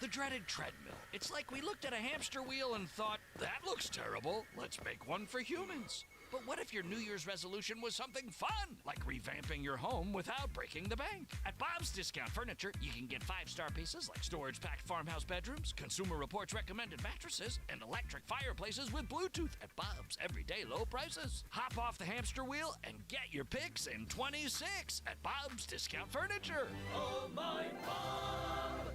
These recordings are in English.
The dreaded treadmill. It's like we looked at a hamster wheel and thought, that looks terrible. Let's make one for humans. But what if your New Year's resolution was something fun, like revamping your home without breaking the bank? At Bob's Discount Furniture, you can get 5-star pieces like storage-packed farmhouse bedrooms, Consumer Reports recommended mattresses, and electric fireplaces with Bluetooth at Bob's everyday low prices. Hop off the hamster wheel and get your picks in 26 at Bob's Discount Furniture. Oh, my Bob!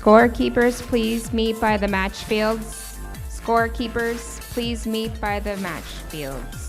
Scorekeepers, please meet by the match fields. Scorekeepers, please meet by the match fields.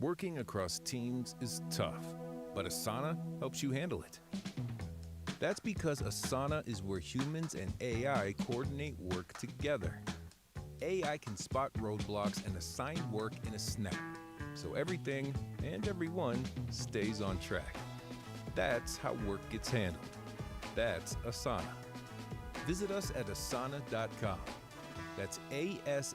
Working across teams is tough, but Asana helps you handle it. That's because Asana is where humans and AI coordinate work together. AI can spot roadblocks and assign work in a snap, so everything and everyone stays on track. That's how work gets handled. That's Asana. Visit us at asana.com. That's ASANA.com.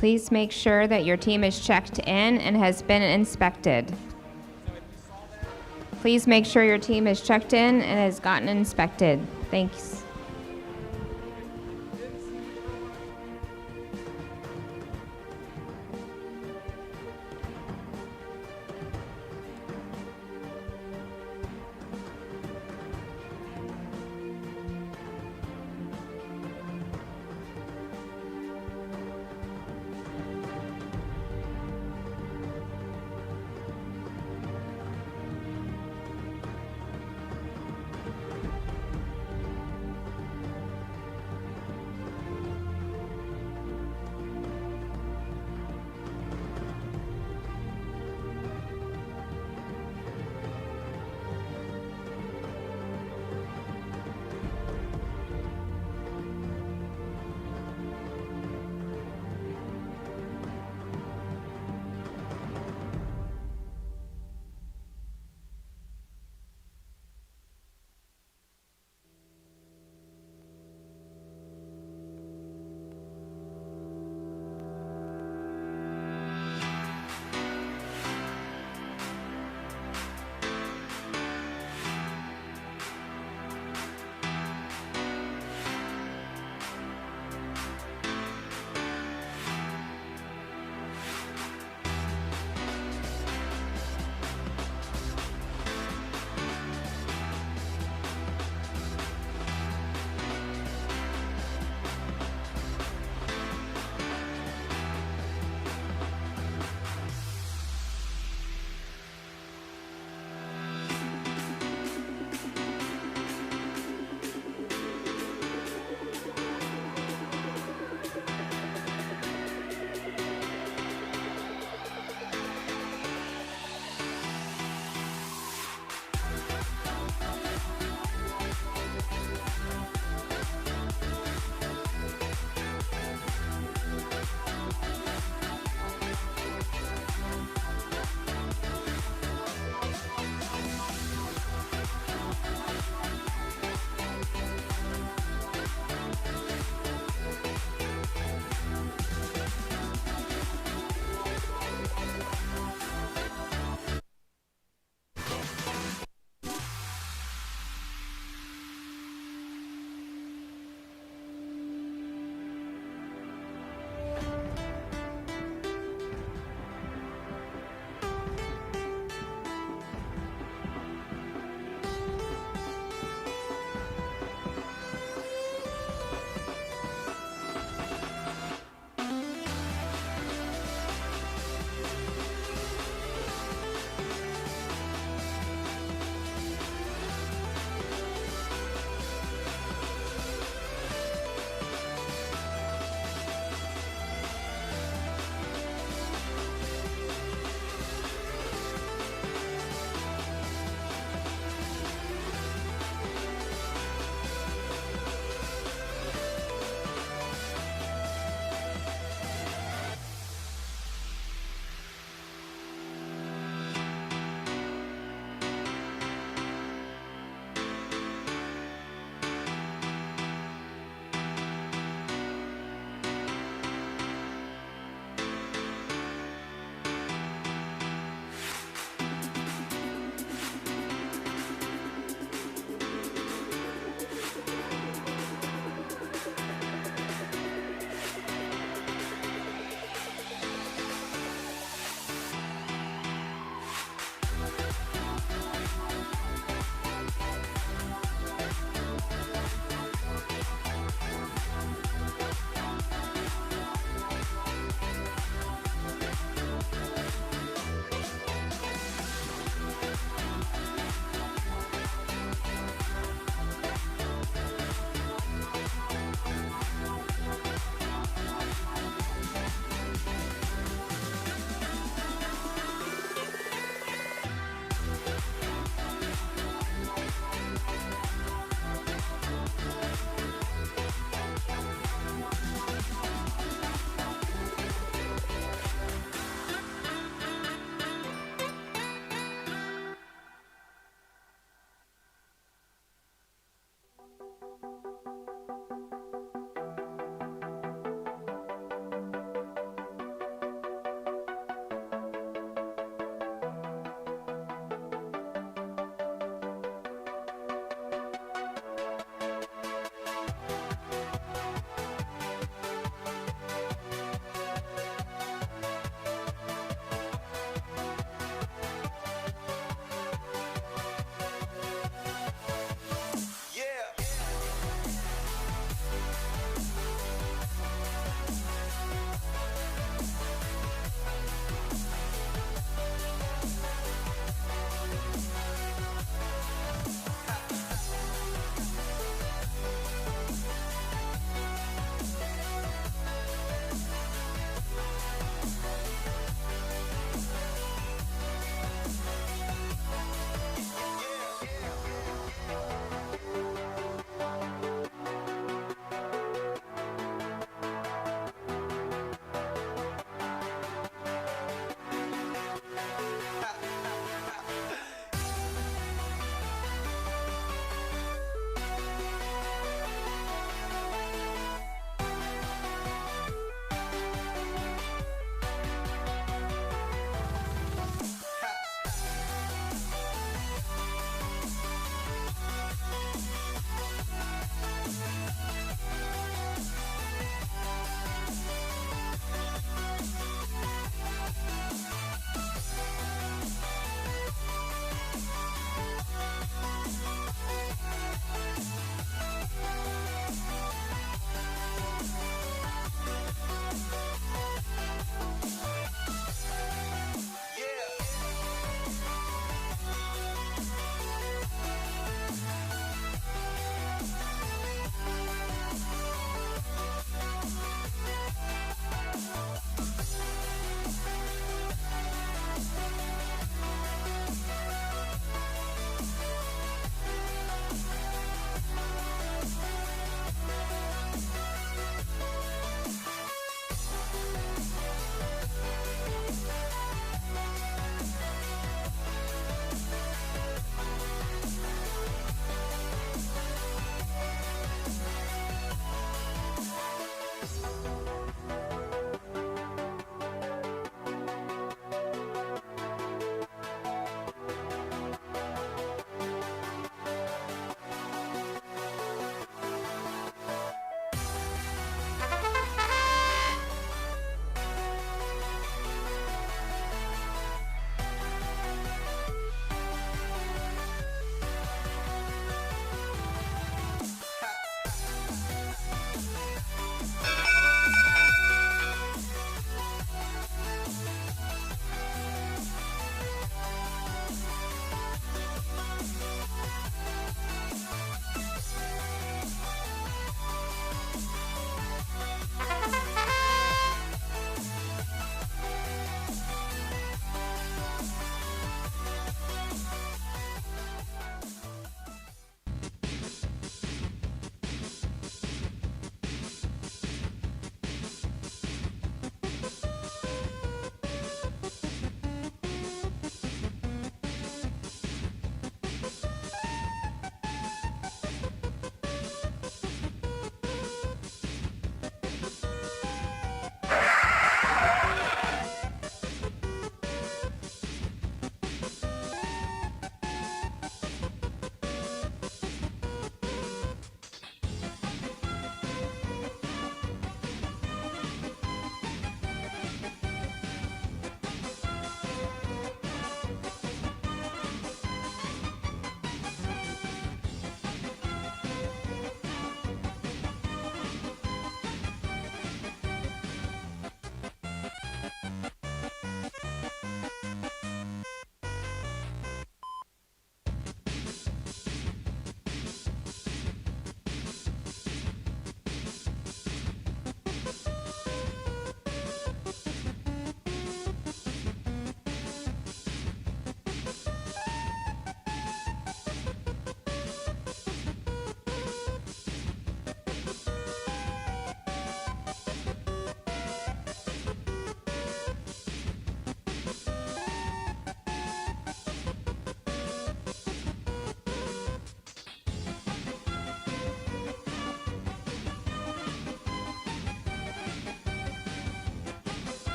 Please make sure that your team is checked in and has been inspected. Please make sure your team is checked in and has gotten inspected. Thanks.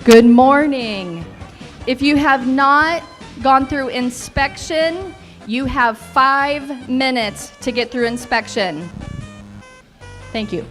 Good morning. If you have not gone through inspection, you have 5 minutes to get through inspection. Thank you.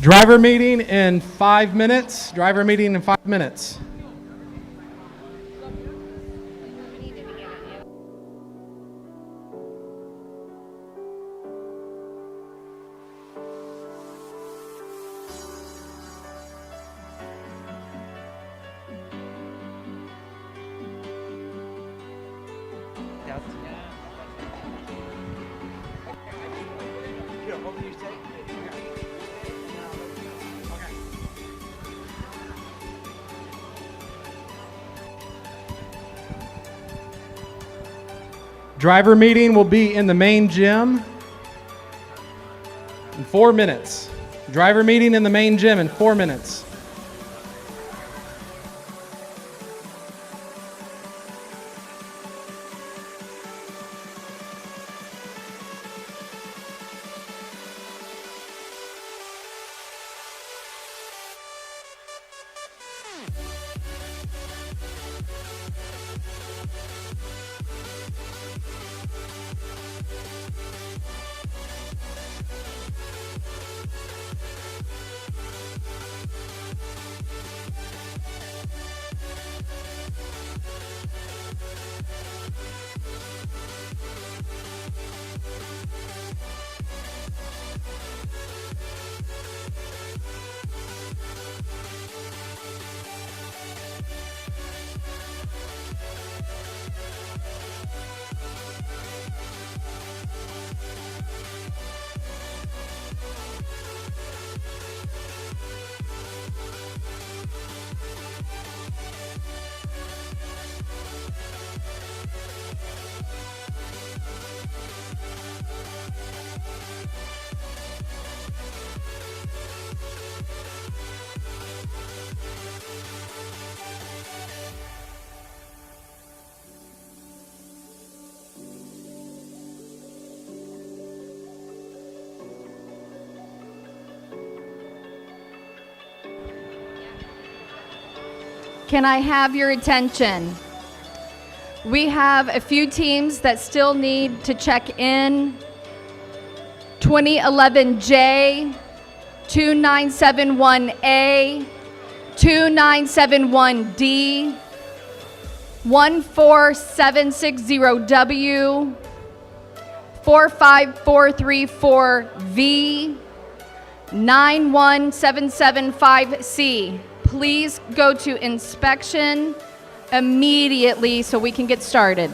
Driver meeting in 5 minutes. Driver meeting in 5 minutes. Driver meeting will be in the main gym in 4 minutes. Driver meeting in the main gym in 4 minutes. Can I have your attention? We have a few teams that still need to check in. 2011J, 2971A, 2971D, 14760W, 45434V, 91775C. Please go to inspection immediately so we can get started.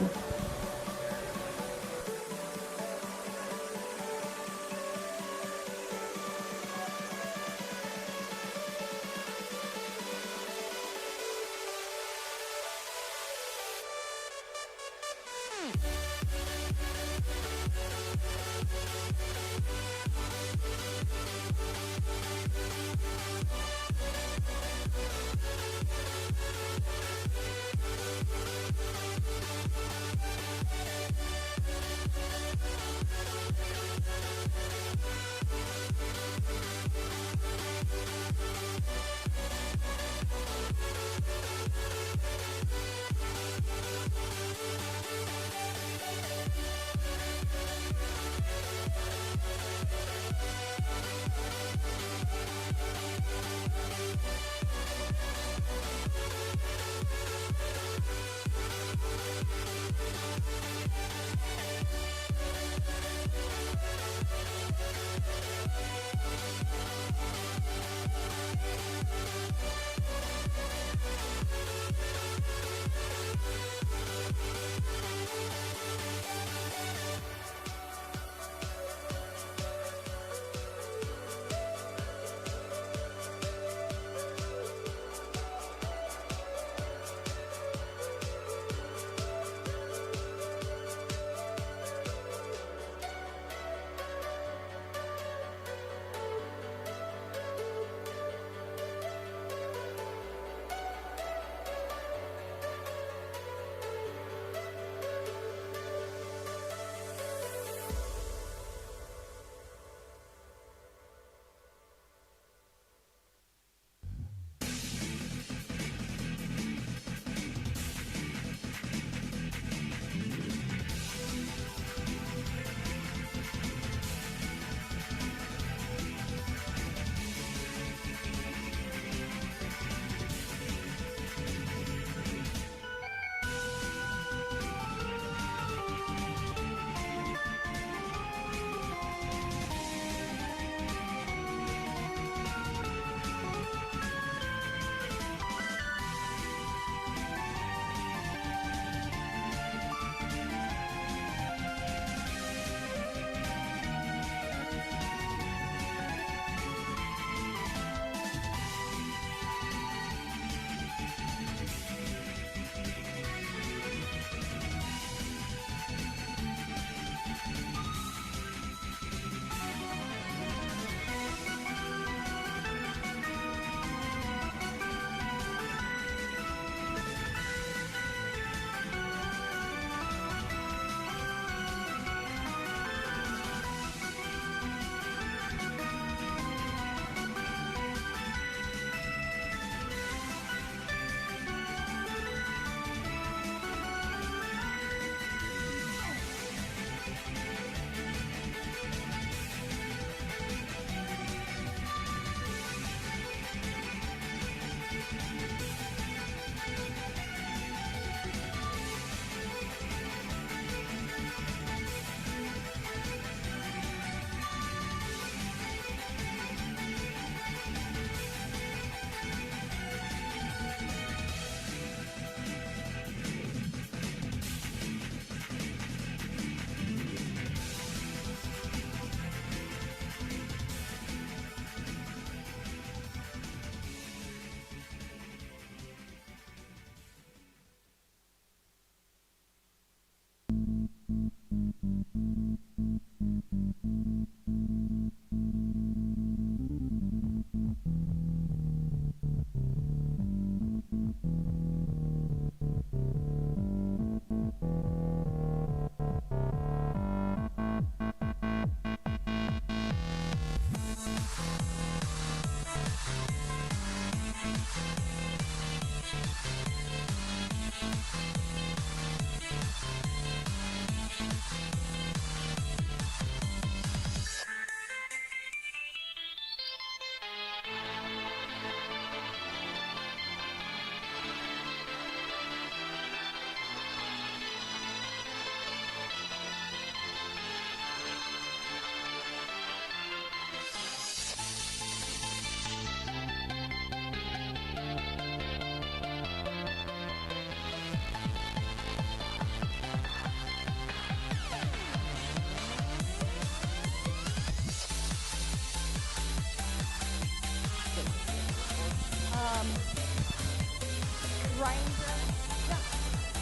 Ranger,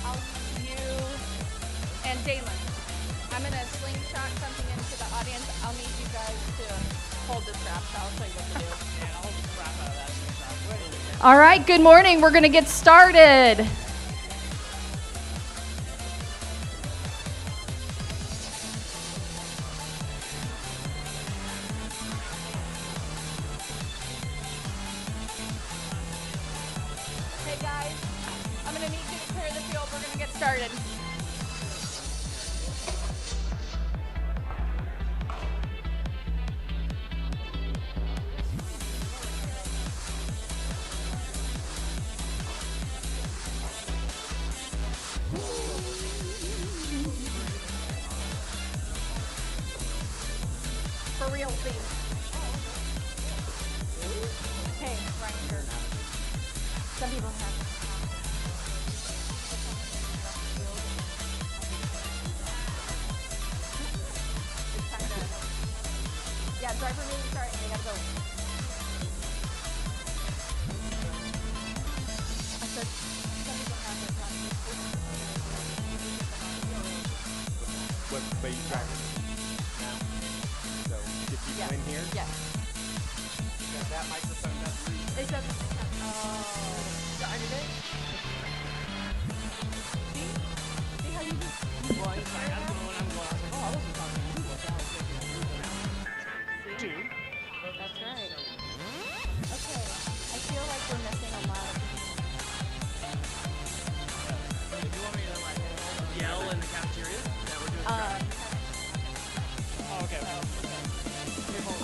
I'll use you, and Dalen. I'm going to slingshot something into the audience. I'll need you guys to hold the straps. I'll show you what to do. Yeah, I'll hold the crap out of that slingshot. All right, good morning. We're going to get started. Hey guys, I'm going to need you to clear the field. We're going to get started. For real, please. Hey, Ranger. Some people have. It's time to. Yeah, driver meeting starting. We gotta go. I said, some people have their But you drive it. So if you Yeah. go in here, Yes. that microphone doesn't reach. It doesn't. Oh. Are you good? See? See how you just. Well, he's like, I'm going. I was like, oh, I wasn't talking to you. I was thinking of moving out. Two. That's right. Okay. I feel like we're missing a lot. If you want me to like yell in the cafeteria, that we're doing. Oh, okay.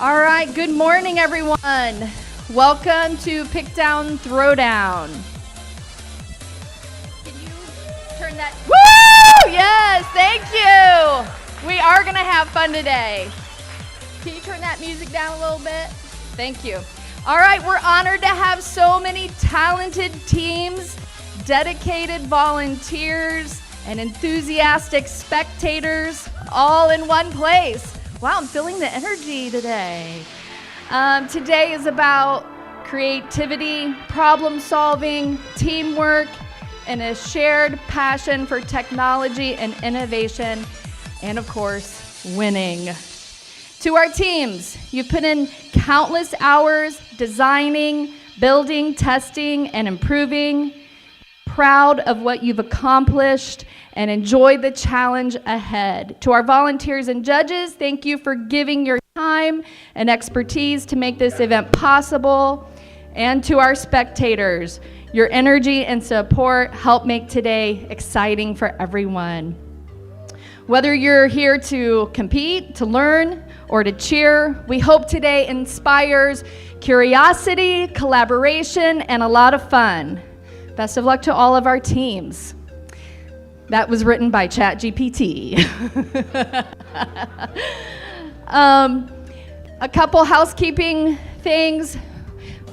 All right. Good morning, everyone. Welcome to Picktown Throwdown. Can you turn that? Woo! Yes. Thank you. We are gonna have fun today. Can you turn that music down a little bit? Thank you. All right, we're honored to have so many talented teams, dedicated volunteers, and enthusiastic spectators all in one place. Wow, I'm feeling the energy today. Today is about creativity, problem solving, teamwork, and a shared passion for technology and innovation, and of course, winning. To our teams, you've put in countless hours designing, building, testing, and improving. Proud of what you've accomplished and enjoy the challenge ahead. To our volunteers and judges, thank you for giving your time and expertise to make this event possible. And to our spectators, your energy and support help make today exciting for everyone. Whether you're here to compete, to learn, or to cheer, we hope today inspires curiosity, collaboration, and a lot of fun. Best of luck to all of our teams. That was written by ChatGPT. A couple housekeeping things.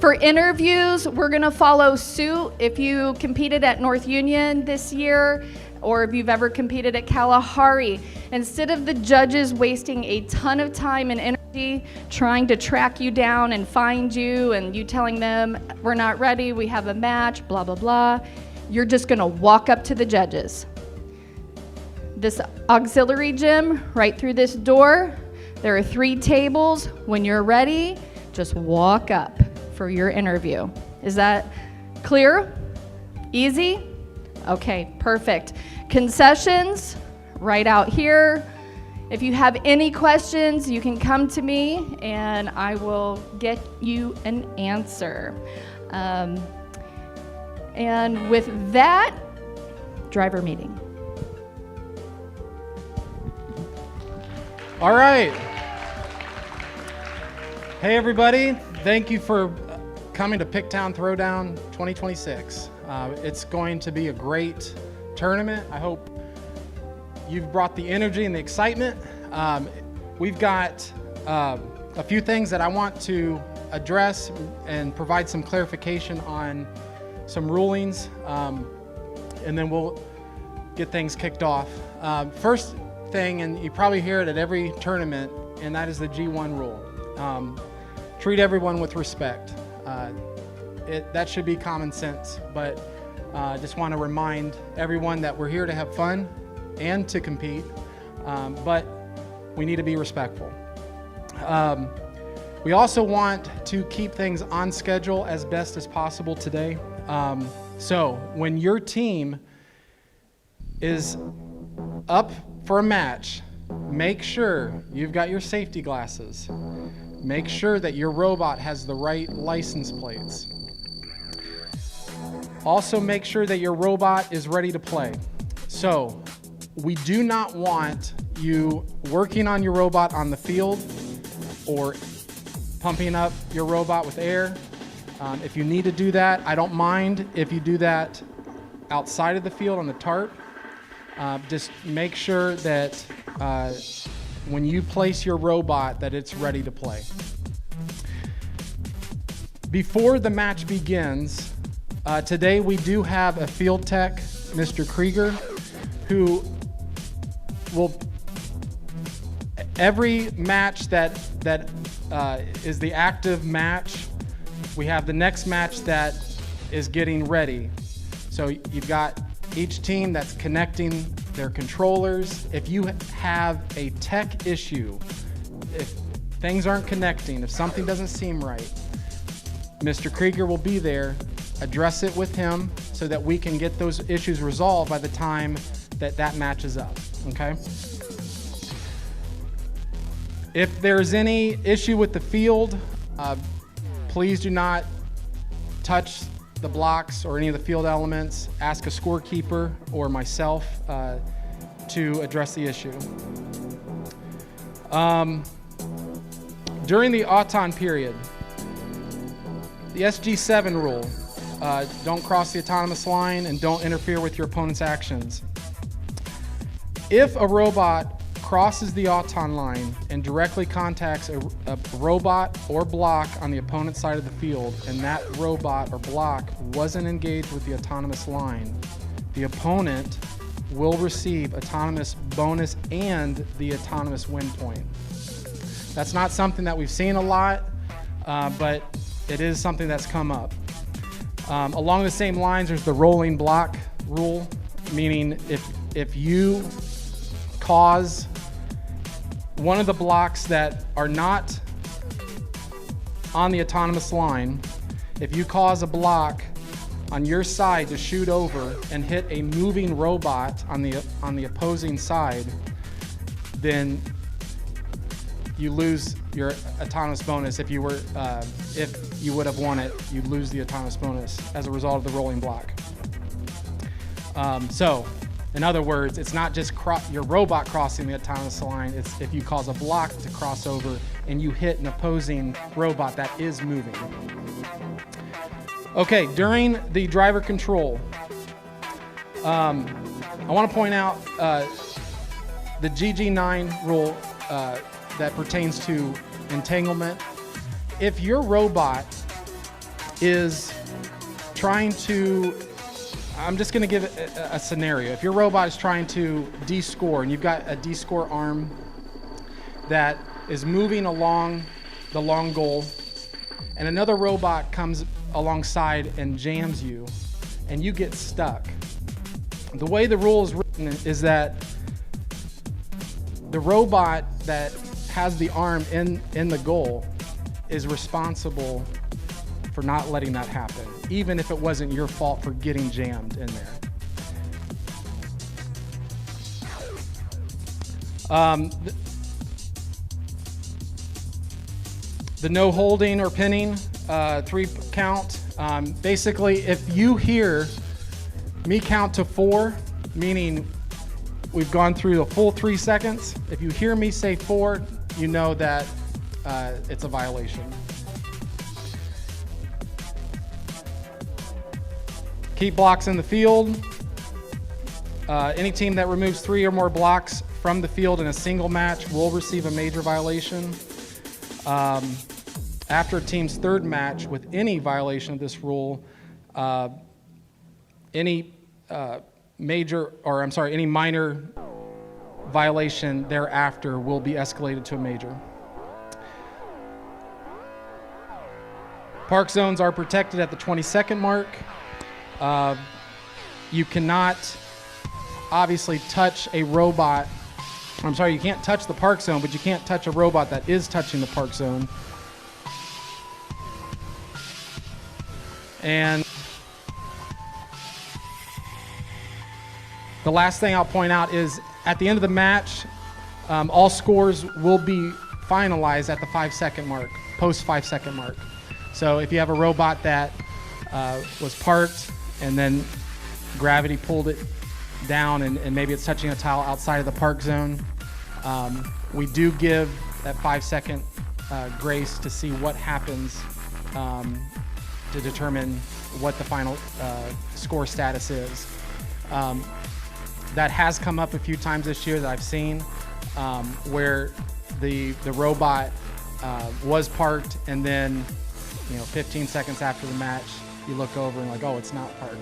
For interviews, we're going to follow suit. If you competed at North Union this year, or if you've ever competed at Kalahari, instead of the judges wasting a ton of time and energy trying to track you down and find you and you telling them, we're not ready, we have a match, blah, blah, blah, you're just gonna walk up to the judges. This auxiliary gym, right through this door, there are 3 tables. When you're ready, just walk up for your interview. Is that clear? Easy? Okay, perfect. Concessions, right out here. If you have any questions, you can come to me and I will get you an answer. And with that, driver meeting. All right. Hey, everybody. Thank you for coming to Picktown Throwdown 2026. It's going to be a great tournament. I hope you've brought the energy and the excitement. We've got a few things that I want to address and provide some clarification on some rulings, and then we'll get things kicked off. First thing, and you probably hear it at every tournament, and that is the G1 rule. Treat everyone with respect. that should be common sense. But just want to remind everyone that we're here to have fun and to compete, but we need to be respectful. We also want to keep things on schedule as best as possible today. So when your team is up for a match, make sure you've got your safety glasses. Make sure that your robot has the right license plates. Also make sure that your robot is ready to play. So we do not want you working on your robot on the field or pumping up your robot with air. If you need to do that, I don't mind if you do that outside of the field on the tarp. Just make sure that when you place your robot that it's ready to play. Before the match begins, today we do have a field tech, Mr. Krieger, who will, every match that is the active match, we have the next match that is getting ready. So you've got each team that's connecting their controllers. If you have a tech issue, if things aren't connecting, if something doesn't seem right, Mr. Krieger will be there, address it with him so that we can get those issues resolved by the time that that match is up, okay? If there's any issue with the field, please do not touch the blocks or any of the field elements. Ask a scorekeeper or myself to address the issue. During the Auton period, the SG7 rule, don't cross the autonomous line and don't interfere with your opponent's actions. If a robot crosses the Auton line and directly contacts a robot or block on the opponent's side of the field, and that robot or block wasn't engaged with the autonomous line, the opponent will receive autonomous bonus and the autonomous win point. That's not something that we've seen a lot, but it is something that's come up. Along the same lines, there's the rolling block rule, meaning if you cause one of the blocks that are not on the autonomous line, if you cause a block on your side to shoot over and hit a moving robot on the opposing side, then you lose your autonomous bonus. If you would have won it, you'd lose the autonomous bonus as a result of the rolling block. So, in other words, it's not just your robot crossing the autonomous line, it's if you cause a block to cross over and you hit an opposing robot that is moving. Okay, during the driver control, I want to point out the GG9 rule that pertains to entanglement. If your robot is trying to, I'm just going to give a scenario. If your robot is trying to de-score and you've got a de-score arm that is moving along the long goal and another robot comes alongside and jams you and you get stuck, the way the rule is written is that the robot that has the arm in the goal is responsible for not letting that happen, even if it wasn't your fault for getting jammed in there. The no holding or pinning, 3 count. Basically, if you hear me count to 4, meaning we've gone through the full 3 seconds, if you hear me say 4, you know that it's a violation. Keep blocks in the field. Any team that removes 3 or more blocks from the field in a single match will receive a major violation. After a team's 3rd match with any violation of this rule, any minor violation thereafter will be escalated to a major. Park zones are protected at the 20-second mark. You cannot obviously touch a robot. I'm sorry, you can't touch the park zone, but you can't touch a robot that is touching the park zone. And the last thing I'll point out is at the end of the match, all scores will be finalized at the 5-second mark, post 5-second mark. So if you have a robot that was parked and then gravity pulled it down and maybe it's touching a tile outside of the park zone, we do give that 5-second grace to see what happens to determine what the final score status is. That has come up a few times this year that I've seen, where the robot was parked and then 15 seconds after the match you look over and like, oh, it's not parked.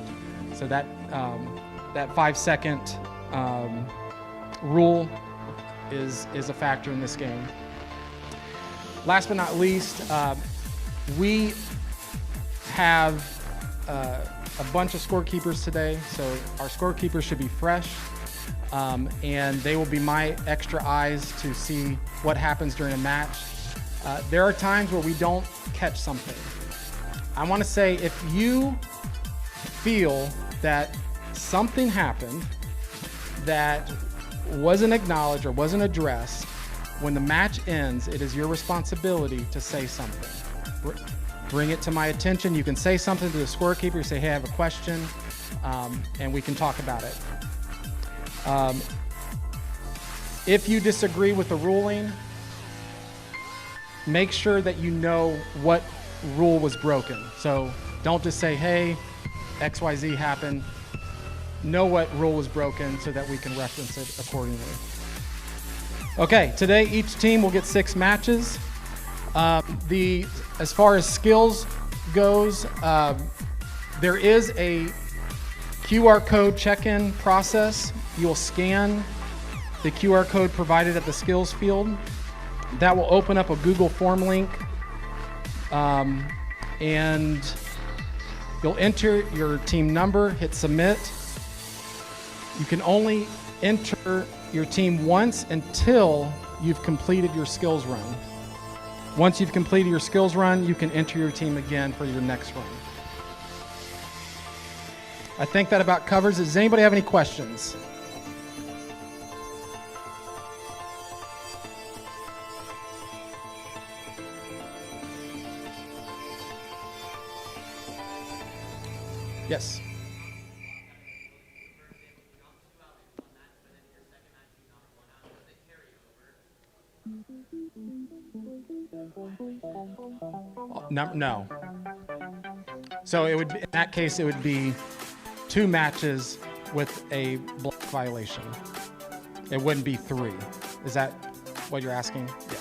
So that 5-second rule is a factor in this game. Last but not least, we have a bunch of scorekeepers today, so our scorekeepers should be fresh, and they will be my extra eyes to see what happens during a match. There are times where we don't catch something. I want to say if you feel that something happened that wasn't acknowledged or wasn't addressed, when the match ends, it is your responsibility to say something. Bring it to my attention. You can say something to the scorekeeper. Say, hey, I have a question, and we can talk about it. If you disagree with the ruling, make sure that you know what rule was broken. So don't just say, hey, XYZ happened. Know what rule was broken so that we can reference it accordingly. Okay, today each team will get 6 matches. As far as skills goes, there is a QR code check-in process. You'll scan the QR code provided at the skills field. That will open up a Google form link, and you'll enter your team number, hit submit. You can only enter your team once until you've completed your skills run. Once you've completed your skills run, you can enter your team again for your next run. I think that about covers it. Does anybody have any questions? Yes. No. So it would, in that case, it would be 2 matches with a block violation. It wouldn't be 3. Is that what you're asking? Yeah.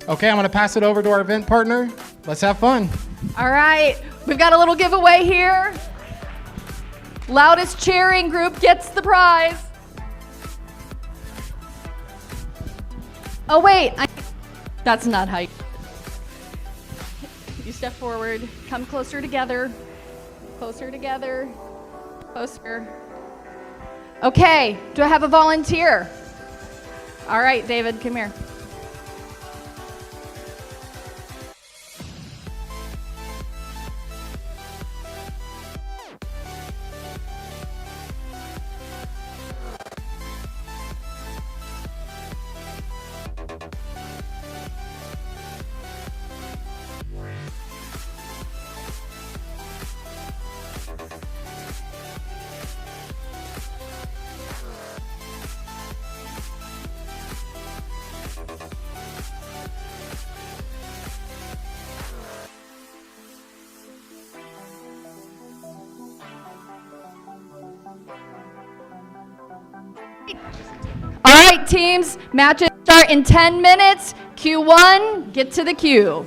Okay, I'm going to pass it over to our event partner. Let's have fun. All right, we've got a little giveaway here. Loudest cheering group gets the prize. Oh wait, that's not how you step forward, come closer together, closer. Okay, do I have a volunteer? All right, David, come here. All right, teams, matches start in 10 minutes. Q1, get to the queue.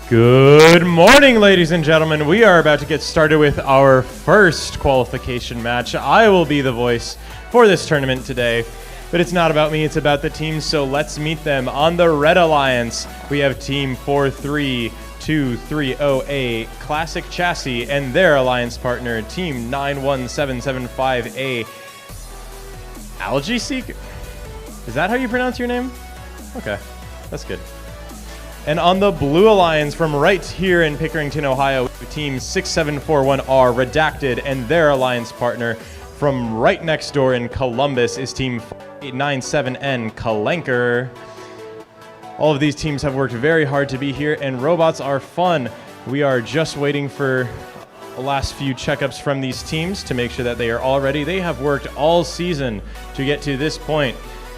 Good morning, ladies and gentlemen. We are about to get started with our first qualification match. I will be the voice for this tournament today, but it's not about me, it's about the teams, so let's meet them. On the Red Alliance, we have Team 43230A Classic Chassis and their alliance partner, Team 91775A Algae Seek. Is that how you pronounce your name? Okay, that's good. And on the Blue Alliance from right here in Pickerington, Ohio, Team 6741R Redacted and their alliance partner from right next door in Columbus is Team 897N Kalenker. All of these teams have worked very hard to be here, and robots are fun. We are just waiting for the last few checkups from these teams to make sure that they are all ready. They have worked all season to get to this point.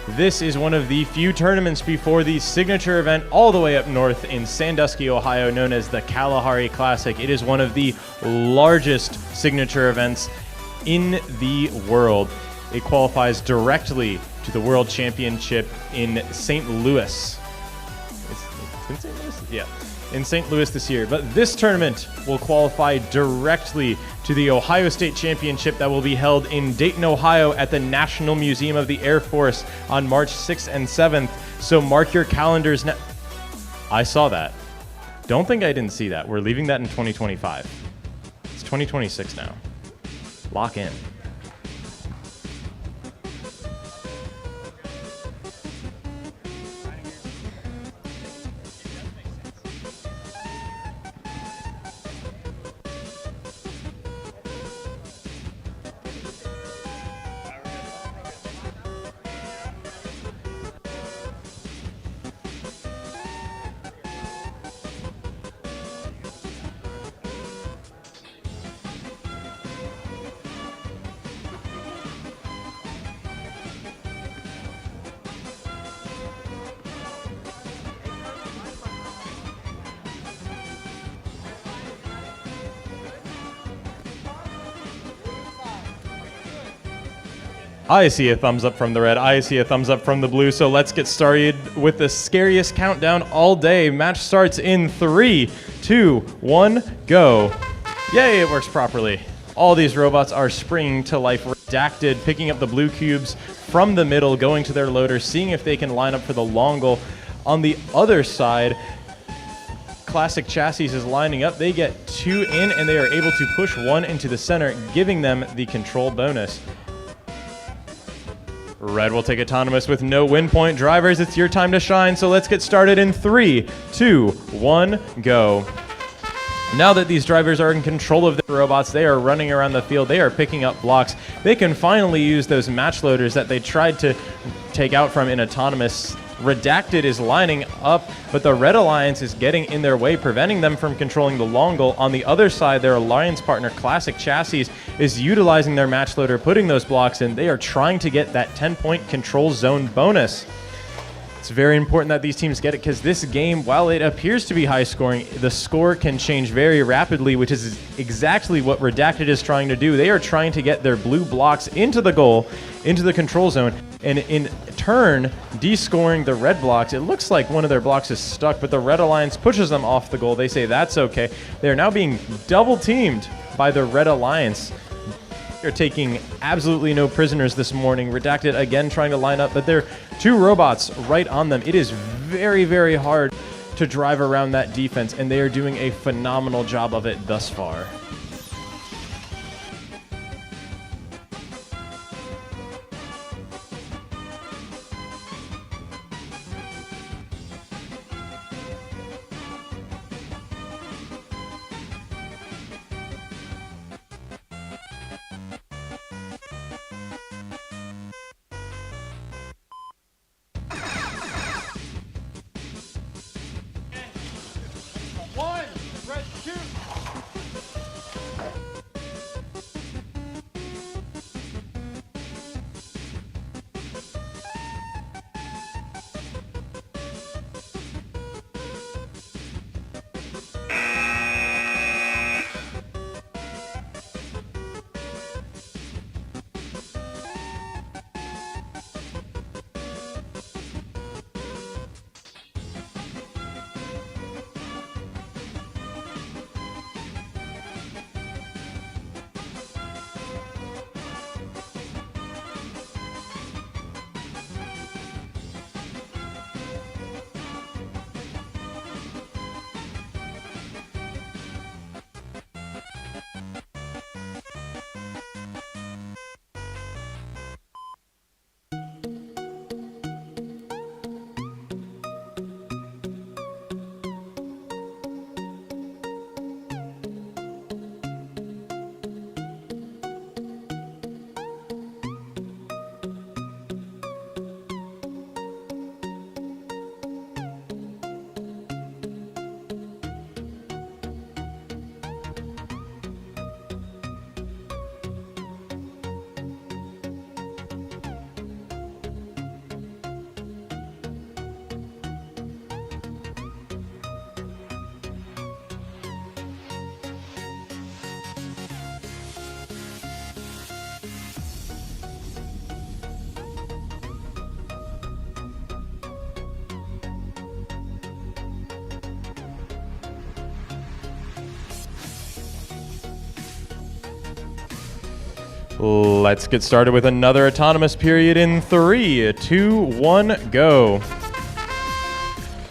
This is one of the few tournaments before the signature event all the way up north in Sandusky, Ohio, known as the Kalahari Classic. It is one of the largest signature events in the world. It qualifies directly to the World Championship in St. Louis. It's in St. Louis? Yeah, in St. Louis this year. But this tournament will qualify directly to the Ohio State Championship that will be held in Dayton, Ohio at the National Museum of the Air Force on March 6th and 7th. So mark your calendars now. I saw that. Don't think I didn't see that. We're leaving that in 2025. It's 2026 now. Lock in. I see a thumbs up from the red. I see a thumbs up from the blue. So let's get started with the scariest countdown all day. Match starts in 3, 2, 1, go. Yay, it works properly. All these robots are springing to life. Redacted, picking up the blue cubes from the middle, going to their loader, seeing if they can line up for the long goal. On the other side, Classic Chassis is lining up. They get 2 in, and they are able to push 1 into the center, giving them the control bonus. Red will take autonomous with no win point. Drivers, it's your time to shine, so let's get started in 3, 2, 1, go. Now that these drivers are in control of the robots, they are running around the field, they are picking up blocks. They can finally use those match loaders that they tried to take out from in autonomous. Redacted is lining up, but the Red Alliance is getting in their way, preventing them from controlling the long goal. On the other side, their alliance partner, Classic Chassis, is utilizing their match loader, putting those blocks in. They are trying to get that 10-point control zone bonus. It's very important that these teams get it, because this game, while it appears to be high scoring, the score can change very rapidly, which is exactly what Redacted is trying to do. They are trying to get their blue blocks into the goal, into the control zone, and in turn, de-scoring the red blocks. It looks like one of their blocks is stuck, but the Red Alliance pushes them off the goal. They say that's okay. They're now being double teamed by the Red Alliance. They're taking absolutely no prisoners this morning. Redacted again trying to line up, but there are 2 robots right on them. It is very, very hard to drive around that defense, and they are doing a phenomenal job of it thus far. Let's get started with another autonomous period in 3, 2, 1, go.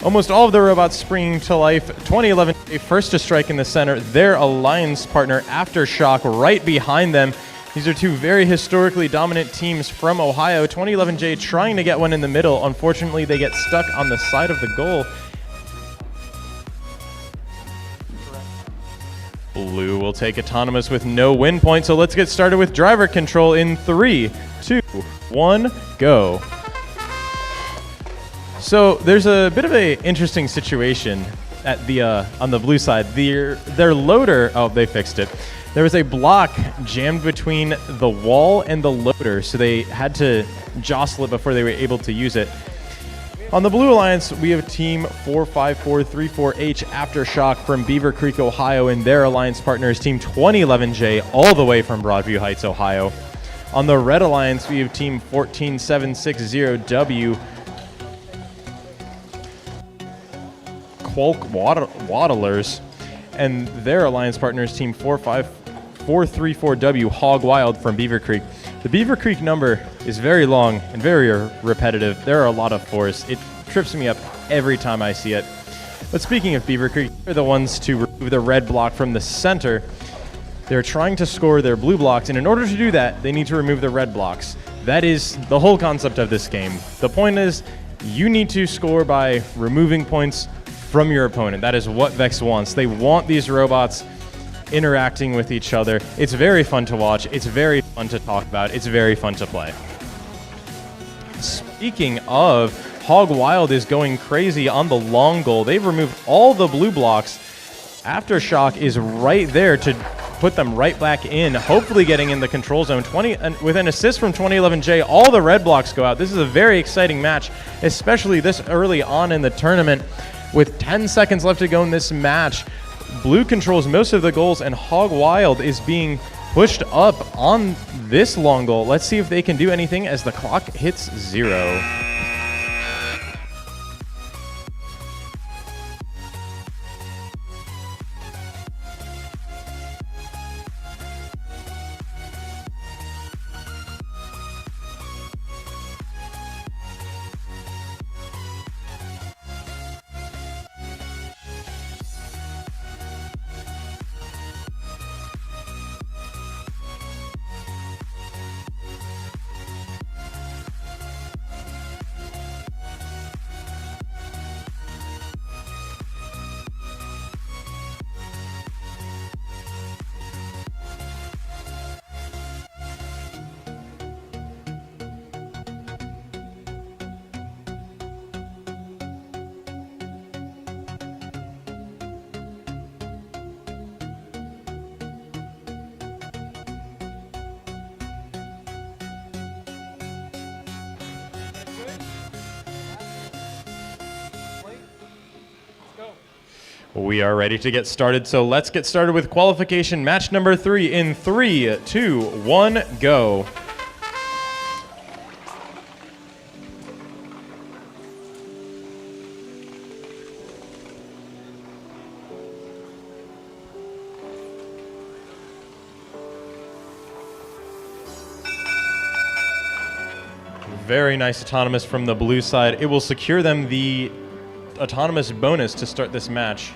Almost all of the robots springing to life. 2011 first to strike in the center. Their alliance partner Aftershock right behind them. These are two very historically dominant teams from Ohio. 2011J trying to get one in the middle. Unfortunately, they get stuck on the side of the goal. Blue will take autonomous with no win point, so let's get started with driver control in 3, 2, 1, go. So there's a bit of an interesting situation at the on the blue side. Their loader, oh, they fixed it. There was a block jammed between the wall and the loader, so they had to jostle it before they were able to use it. On the Blue Alliance, we have Team 45434H Aftershock from Beaver Creek, Ohio, and their alliance partner is Team 2011J, all the way from Broadview Heights, Ohio. On the Red Alliance, we have Team 14760W Quolk Waddlers, and their alliance partner is Team 45434W Hog Wild from Beaver Creek. The Beaver Creek number is very long and very repetitive. There are a lot of fours. It trips me up every time I see it. But speaking of Beaver Creek, they're the ones to remove the red block from the center. They're trying to score their blue blocks, and in order to do that, they need to remove the red blocks. That is the whole concept of this game. The point is, you need to score by removing points from your opponent. That is what Vex wants. They want these robots interacting with each other. It's very fun to watch. It's very fun to talk about. It's very fun to play. Speaking of, Hog Wild is going crazy on the long goal. They've removed all the blue blocks. Aftershock is right there to put them right back in, hopefully getting in the control zone. With an assist from 2011J, all the red blocks go out. This is a very exciting match, especially this early on in the tournament. With 10 seconds left to go in this match, Blue controls most of the goals, and Hog Wild is being pushed up on this long goal. Let's see if they can do anything as the clock hits 0. We are ready to get started, so let's get started with qualification match number 3 in 3, 2, 1, go. Very nice autonomous from the blue side. It will secure them the autonomous bonus to start this match.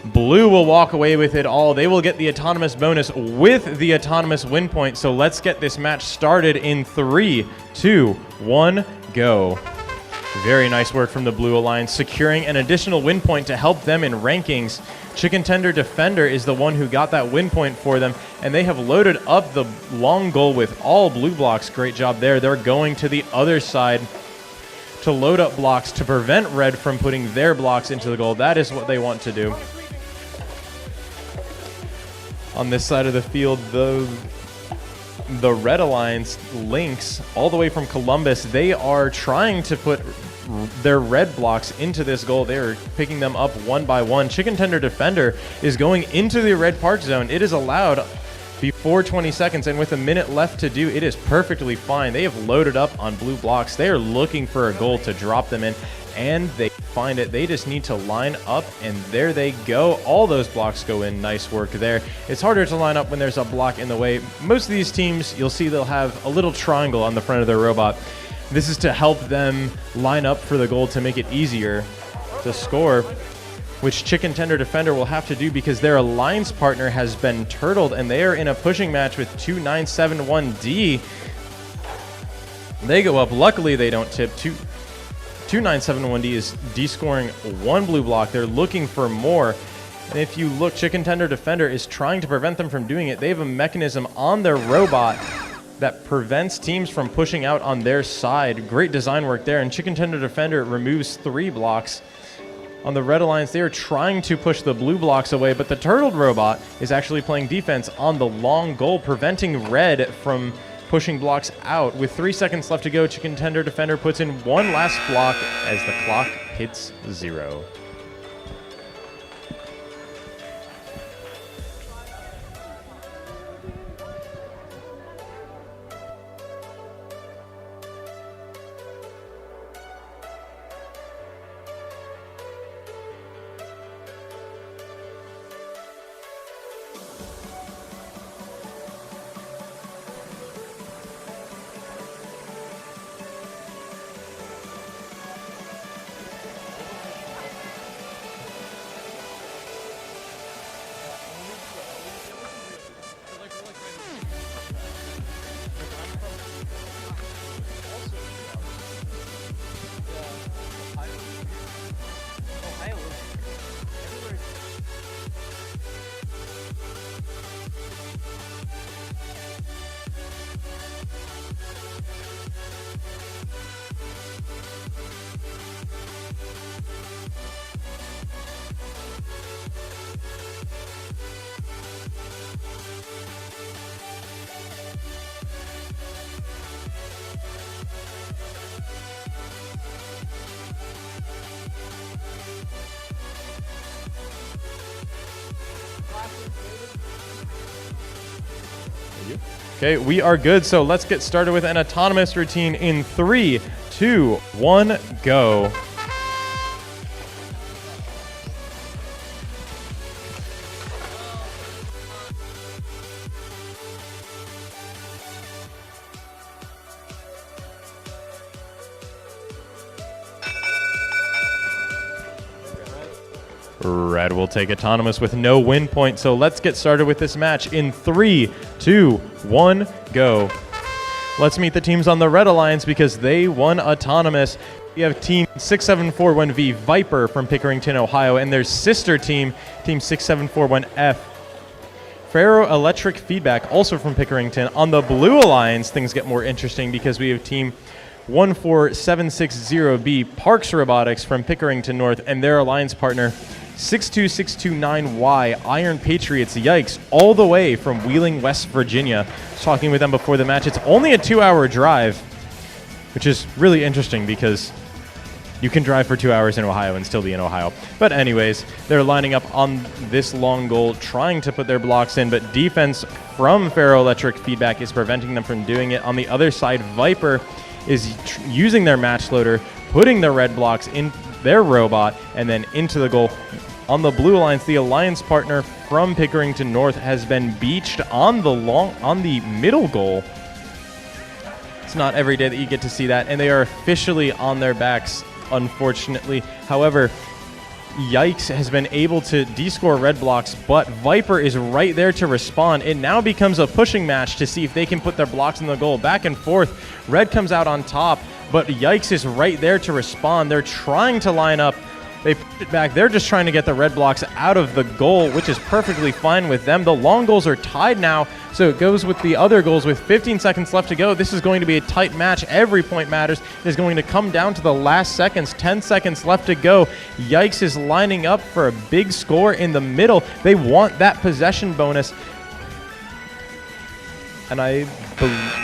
Blue will walk away with it all. They will get the autonomous bonus with the autonomous win point. So let's get this match started in 3, 2, 1, go. Very nice work from the Blue Alliance, securing an additional win point to help them in rankings. Chicken Tender Defender is the one who got that win point for them, and they have loaded up the long goal with all blue blocks. Great job there. They're going to the other side to load up blocks to prevent red from putting their blocks into the goal. That is what they want to do. On this side of the field, the Red Alliance Lynx, all the way from Columbus, they are trying to put their red blocks into this goal. They're picking them up one by one. Chicken Tender Defender is going into the red park zone. It is allowed before 20 seconds, and with a minute left to do, it is perfectly fine. They have loaded up on blue blocks. They are looking for a goal to drop them in. and they find it. They just need to line up, and there they go. All those blocks go in. Nice work there. It's harder to line up when there's a block in the way. Most of these teams, you'll see they'll have a little triangle on the front of their robot. This is to help them line up for the goal to make it easier to score, which Chicken Tender Defender will have to do because their alliance partner has been turtled, and they are in a pushing match with 2971D. They go up. Luckily, they don't tip. 2971D is descoring one blue block. They're looking for more. And if you look, Chicken Tender Defender is trying to prevent them from doing it. They have a mechanism on their robot that prevents teams from pushing out on their side. Great design work there. And Chicken Tender Defender removes 3 blocks. On the Red Alliance, they are trying to push the blue blocks away, but the turtled robot is actually playing defense on the long goal, preventing Red from pushing blocks out. With 3 seconds left to go, Chicken Tender Defender puts in one last block as the clock hits 0. Okay, we are good, so let's get started with an autonomous routine in 3, 2, 1, go. Red will take autonomous with no win point, so let's get started with this match in 3, 2, 1, go. Let's meet the teams on the Red Alliance because they won autonomous. We have Team 6741V Viper from Pickerington, Ohio, and their sister team, Team 6741F. Ferro Electric Feedback, also from Pickerington. On the Blue Alliance, things get more interesting because we have Team 14760B Parks Robotics from Pickerington North and their alliance partner 62629Y Iron Patriots, yikes, all the way from Wheeling, West Virginia. Talking with them before the match. It's only a 2-hour drive, which is really interesting because you can drive for 2 hours in Ohio and still be in Ohio. But anyways, they're lining up on this long goal, trying to put their blocks in, but defense from Ferroelectric Feedback is preventing them from doing it. On the other side, Viper is using their match loader, putting the red blocks in their robot, and then into the goal. On the Blue Alliance, the alliance partner from Pickerington North has been beached on the middle goal. It's not every day that you get to see that, and they are officially on their backs, unfortunately. However, Yikes has been able to descore red blocks, but Viper is right there to respond. It now becomes a pushing match to see if they can put their blocks in the goal. Back and forth. Red comes out on top, but Yikes is right there to respond. They're trying to line up. They put it back. They're just trying to get the red blocks out of the goal, which is perfectly fine with them. The long goals are tied now, so it goes with the other goals with 15 seconds left to go. This is going to be a tight match. Every point matters. It is going to come down to the last seconds. 10 seconds left to go. Yikes is lining up for a big score in the middle. They want that possession bonus. And I believe...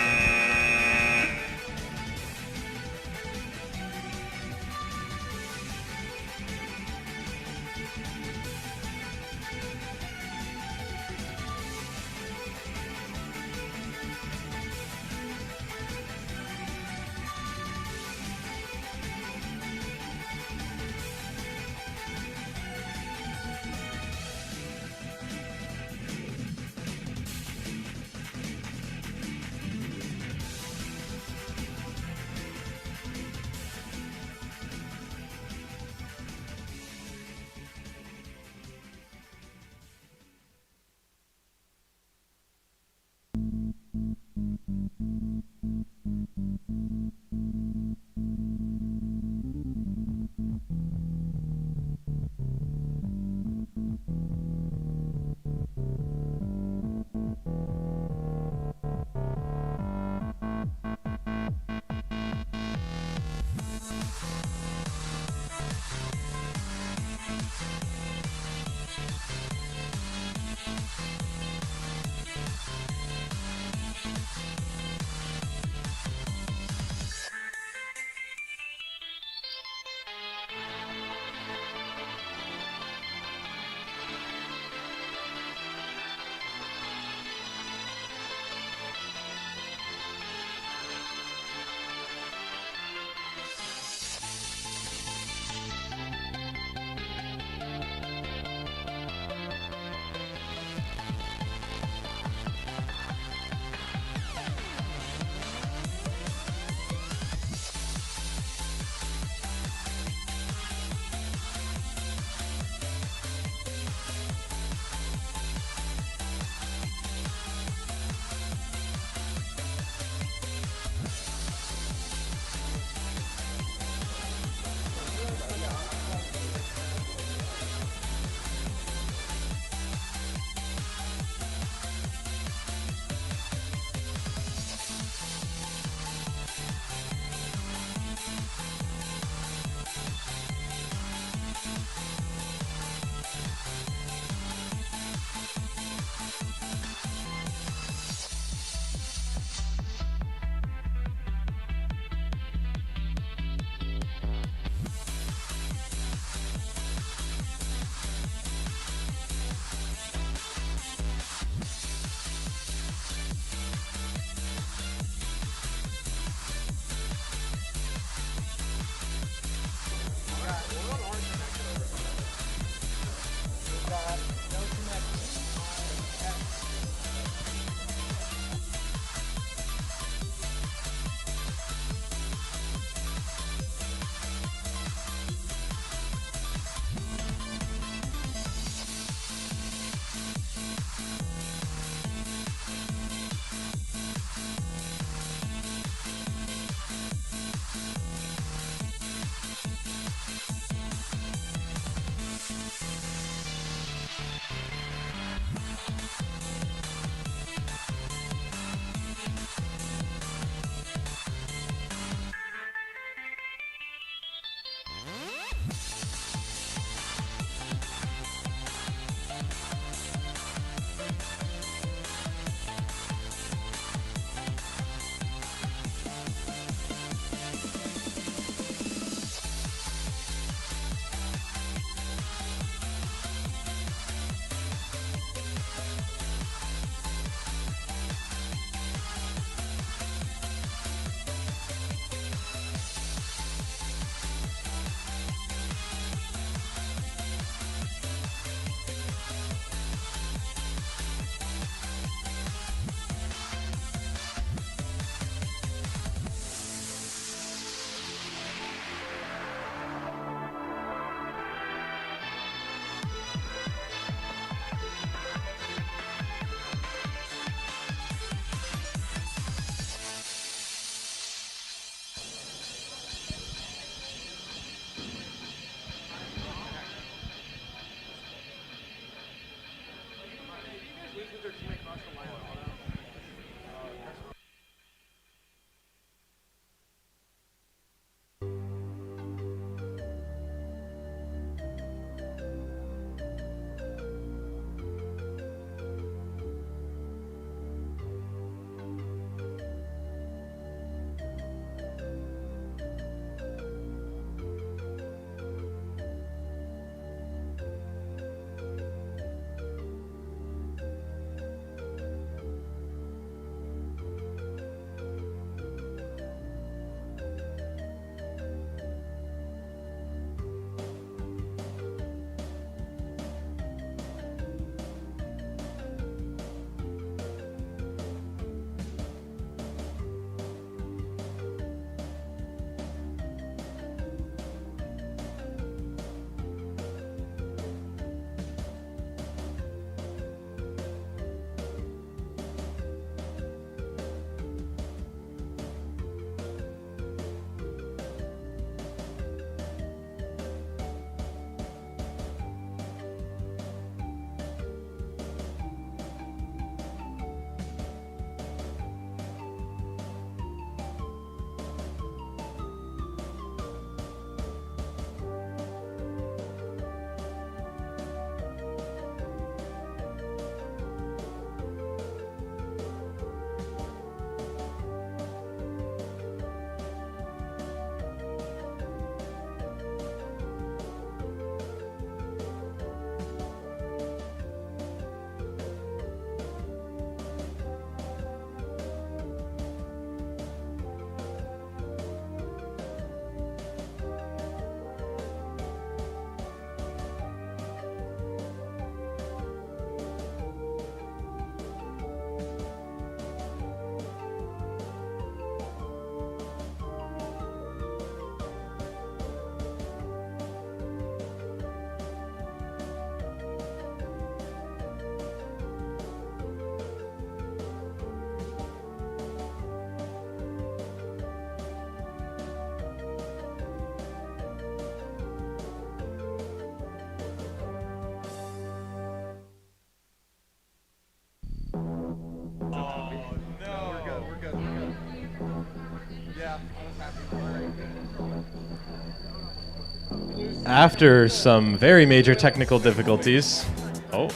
After some very major technical difficulties. Oh.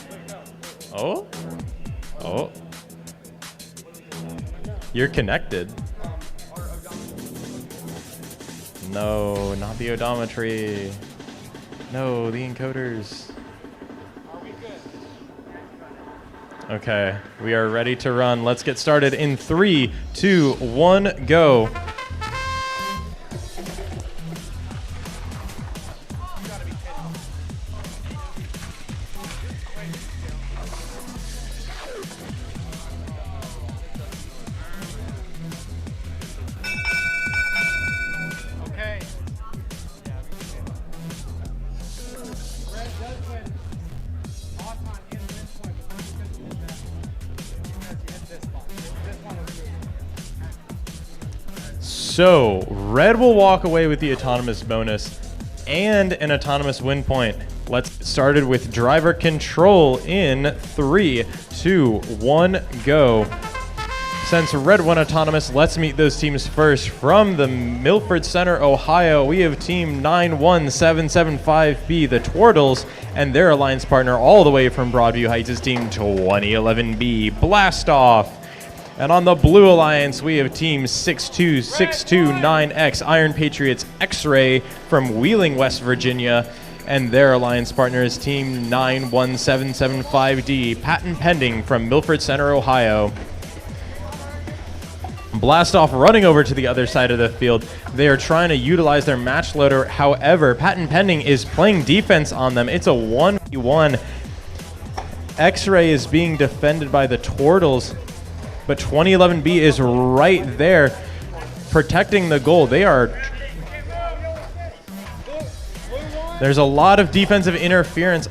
Oh. Oh. You're connected. No, not the odometry. No, the encoders. Okay, we are ready to run. Let's get started in 3, 2, 1, go. Okay. Red does win. Off on in win point, but not because you hit that. Because you hit this one. This one was good. So, red will walk away with the autonomous bonus and an autonomous win point. Let's get started with driver control in 3, 2, 1, go. Since red won autonomous, let's meet those teams first. From the Milford Center, Ohio, we have team 91775B, the Twirtles, and their alliance partner all the way from Broadview Heights is team 2011B, Blast Off. And on the blue alliance, we have team 62629X, Iron Patriots X-Ray from Wheeling, West Virginia, and their alliance partner is team 91775D, Patent Pending from Milford Center, Ohio. Blast Off running over to the other side of the field. They are trying to utilize their match loader. However, Patent Pending is playing defense on them. It's a 1v1. X-Ray is being defended by the Twirtles, but 2011B is right there protecting the goal. There's a lot of defensive interference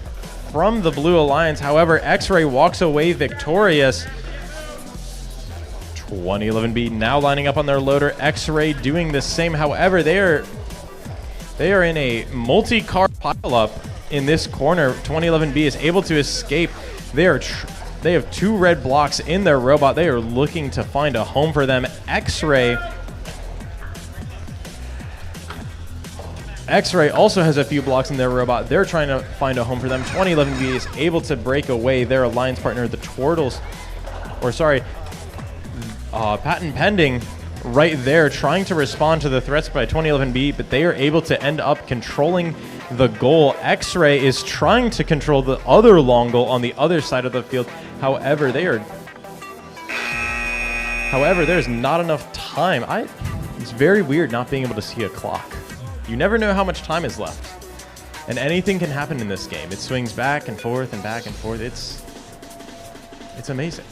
from the Blue Alliance. However, X-Ray walks away victorious. 2011B now lining up on their loader. X-Ray doing the same. However, they are in a multi-car pileup in this corner. 2011B is able to escape. They have 2 red blocks in their robot. They are looking to find a home for them. X-Ray also has a few blocks in their robot. They're trying to find a home for them. 2011B is able to break away. Their alliance partner, the Twirtles, Patent Pending right there trying to respond to the threats by 2011B, but they are able to end up controlling the goal. X-Ray is trying to control the other long goal on the other side of the field. However, there's not enough time. It's very weird not being able to see a clock. You never know how much time is left. And anything can happen in this game. It swings back and forth and back and forth. It's amazing.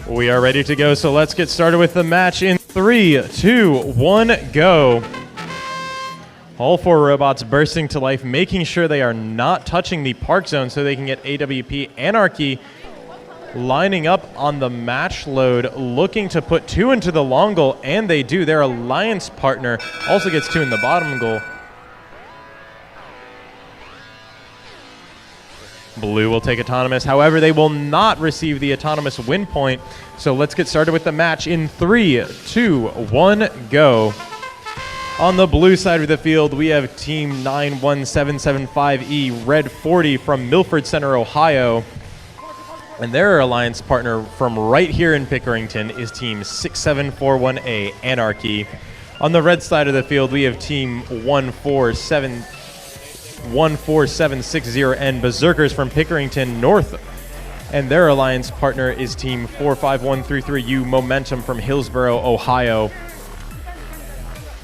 We are ready to go, so let's get started with the match in 3, 2, 1, go. All 4 robots bursting to life, making sure they are not touching the park zone so they can get AWP. Anarchy lining up on the match load, looking to put 2 into the long goal, and they do. Their alliance partner also gets 2 in the bottom goal. Blue will take autonomous. However, they will not receive the autonomous win point. So let's get started with the match in 3, 2, 1, go. On the blue side of the field, we have team 91775E, Red 40 from Milford Center, Ohio. And their alliance partner from right here in Pickerington is Team 6741A, Anarchy. On the red side of the field, we have Team 14760N, Berserkers from Pickerington North. And their alliance partner is Team 45133U, Momentum from Hillsboro, Ohio.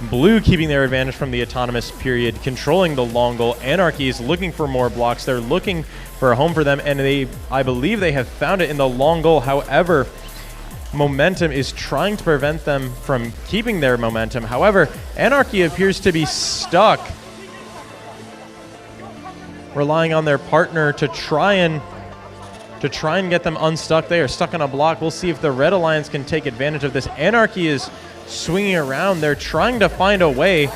Blue keeping their advantage from the autonomous period, controlling the long goal. Anarchy is looking for more blocks. They're looking for a home for them, and I believe they have found it in the long goal. However, Momentum is trying to prevent them from keeping their momentum. However, Anarchy appears to be stuck, relying on their partner to try and get them unstuck. They are stuck on a block. We'll see if the Red Alliance can take advantage of this. Anarchy is swinging around. They're trying to find a way.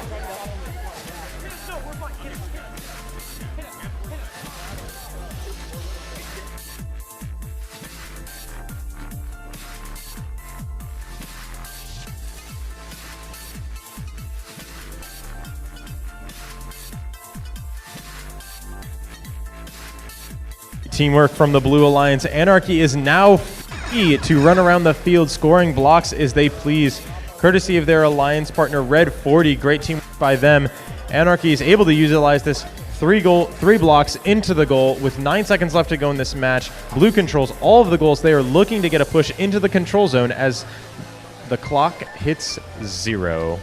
Teamwork from the Blue Alliance. Anarchy is now free to run around the field, scoring blocks as they please, courtesy of their alliance partner Red 40. Great team by them. Anarchy is able to utilize this three blocks into the goal with 9 seconds left to go in this match. Blue controls all of the goals. They are looking to get a push into the control zone as the clock hits 0.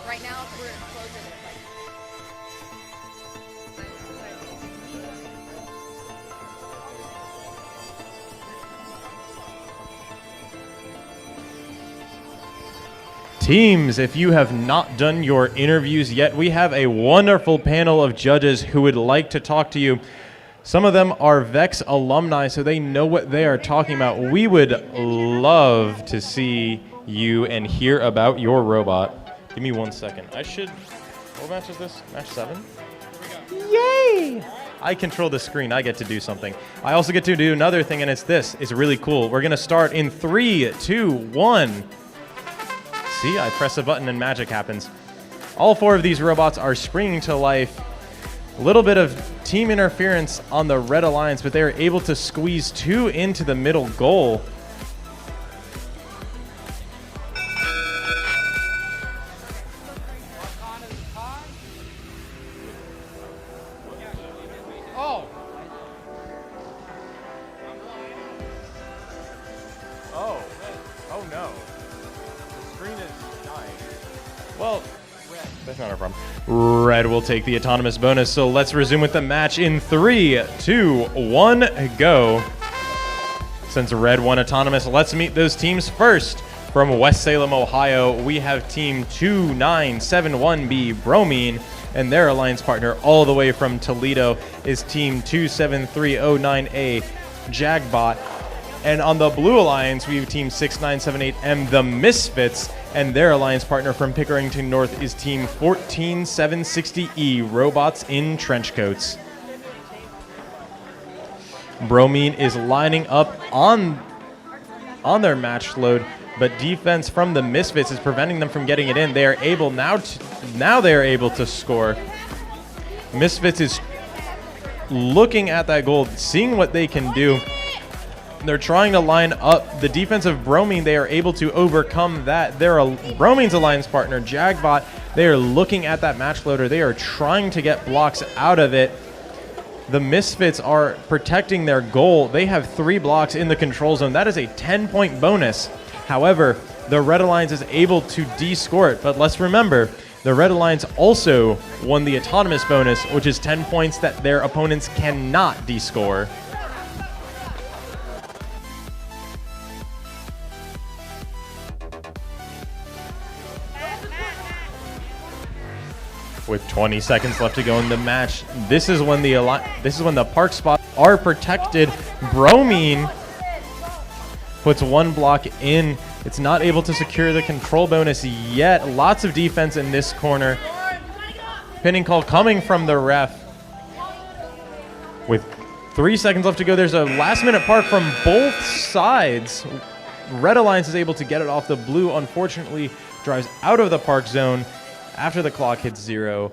Right now, we're closing it. Teams, if you have not done your interviews yet, we have a wonderful panel of judges who would like to talk to you. Some of them are Vex alumni, so they know what they are talking about. We would love to see you and hear about your robot. Give me 1 second. What match is this? Match 7? Yay! I control the screen. I get to do something. I also get to do another thing, and it's this. It's really cool. We're going to start in 3, 2, 1. See, I press a button and magic happens. All 4 of these robots are springing to life. A little bit of team interference on the Red Alliance, but they are able to squeeze 2 into the middle goal. Oh no. The screen is dying. Well, that's not our problem. Red will take the autonomous bonus, so let's resume with the match in 3, 2, 1, go. Since Red won autonomous, let's meet those teams first. From West Salem, Ohio, we have Team 2971B, Bromine, and their alliance partner all the way from Toledo is Team 27309A, Jagbot. And on the Blue Alliance, we have Team 6978M, the Misfits, and their alliance partner from Pickerington North is Team 14760E, Robots in Trenchcoats. Bromine is lining up on their match load, but defense from the Misfits is preventing them from getting it in. They are able now they are able to score. Misfits is looking at that goal, seeing what they can do. They're trying to line up the defense of Bromine. They are able to overcome that. Bromine's alliance partner, Jagbot, they are looking at that match loader. They are trying to get blocks out of it. The Misfits are protecting their goal. They have 3 blocks in the control zone. That is a 10-point bonus. However, the Red Alliance is able to de-score it. But let's remember, The Red Alliance also won the autonomous bonus, which is 10 points that their opponents cannot descore. With 20 seconds left to go in the match, this is when the park spots are protected. Bromine puts one block in. It's not able to secure the control bonus yet. Lots of defense in this corner. Pinning call coming from the ref. With 3 seconds left to go, there's a last-minute park from both sides. Red Alliance is able to get it off. The blue, unfortunately, drives out of the park zone after the clock hits 0.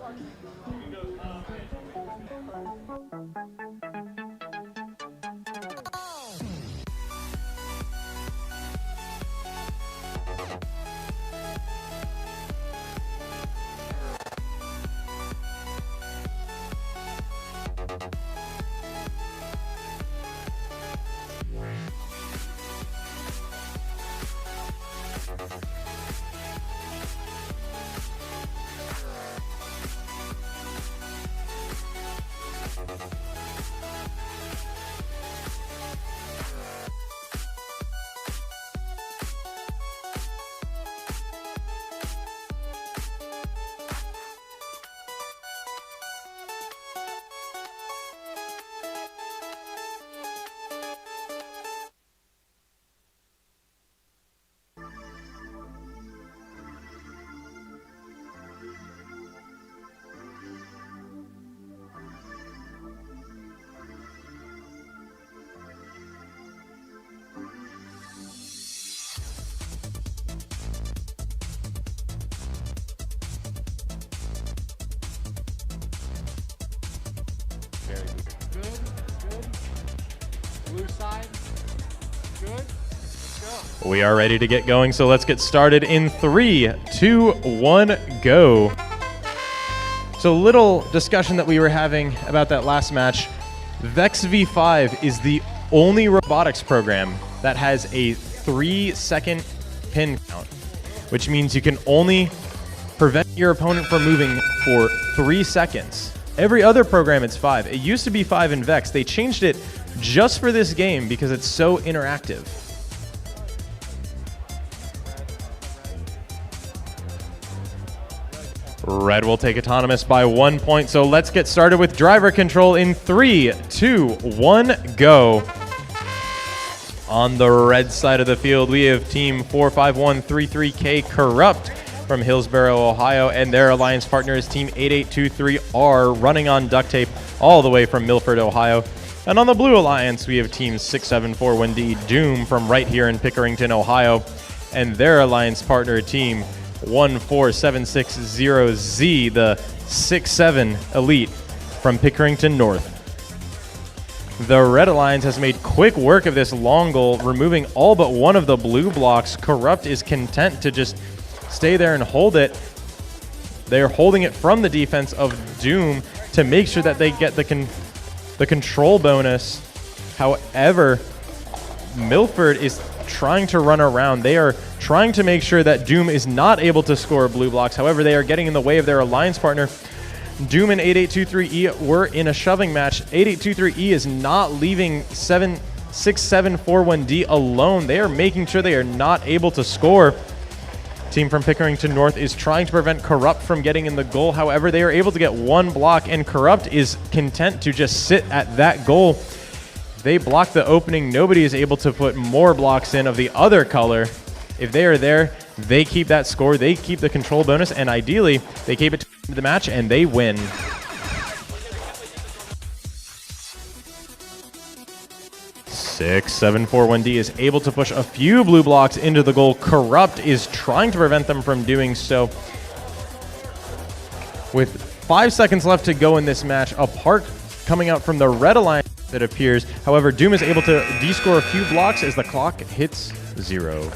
Blue side. Good. Let's go. We are ready to get going, so let's get started in 3, 2, 1, go. So little discussion that we were having about that last match. Vex V5 is the only robotics program that has a 3-second pin count, which means you can only prevent your opponent from moving for 3 seconds. Every other program, it's 5. It used to be 5 in Vex. They changed it just for this game because it's so interactive. Red will take autonomous by 1 point, so let's get started with driver control in 3, 2, 1, go. On the red side of the field, we have Team 45133K Corrupt from Hillsboro, Ohio, and their alliance partner is Team 8823R running on duct tape all the way from Milford, Ohio. And on the blue alliance, we have Team 6741D Doom from right here in Pickerington, Ohio, and their alliance partner Team 14760Z, the 6-7 Elite from Pickerington North. The Red Alliance has made quick work of this long goal, removing all but one of the blue blocks. Corrupt is content to just stay there and hold it. They're holding it from the defense of Doom to make sure that they get the control bonus. However, Milford is trying to run around. They are trying to make sure that Doom is not able to score blue blocks. However, they are getting in the way of their alliance partner. Doom and 8823E were in a shoving match. 8823E is not leaving 6741D alone. They are making sure they are not able to score. Team from Pickerington North is trying to prevent Corrupt from getting in the goal. However, they are able to get one block, and Corrupt is content to just sit at that goal. They block the opening. Nobody is able to put more blocks in of the other color. If they are there, they keep that score. They keep the control bonus, and ideally, they keep it to the match, and they win. Six, 741D is able to push a few blue blocks into the goal. Corrupt is trying to prevent them from doing so. With 5 seconds left to go in this match, a park coming out from the Red Alliance, it appears. However, Doom is able to descore a few blocks as the clock hits 0.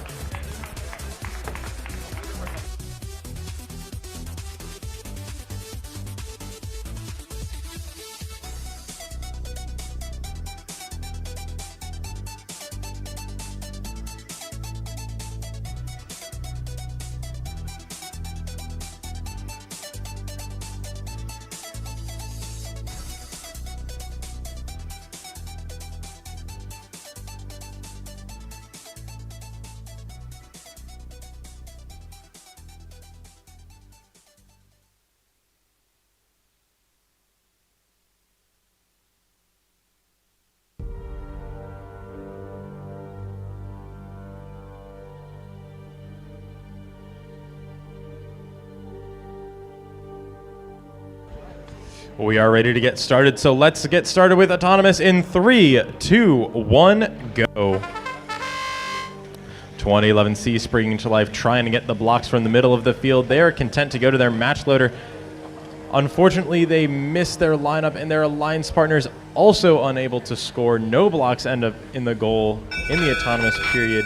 We are ready to get started, so let's get started with Autonomous in 3, 2, 1, go. 2011C springing to life, trying to get the blocks from the middle of the field. They are content to go to their match loader. Unfortunately, they missed their lineup, and their alliance partners also unable to score. No blocks end up in the goal in the Autonomous period.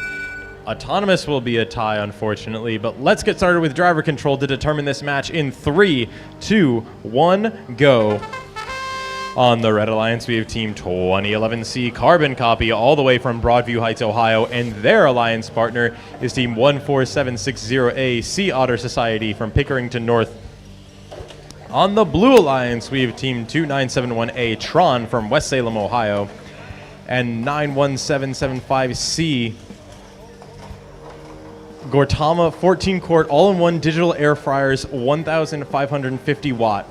Autonomous will be a tie, unfortunately, but let's get started with driver control to determine this match in 3, 2, 1, go. On the Red Alliance, we have Team 2011C Carbon Copy all the way from Broadview Heights, Ohio, and their alliance partner is Team 14760A Sea Otter Society from Pickerington North. On the Blue Alliance, we have Team 2971A Tron from West Salem, Ohio, and 91775C Gortama 14-quart all-in-one digital air fryers, 1,550 watt.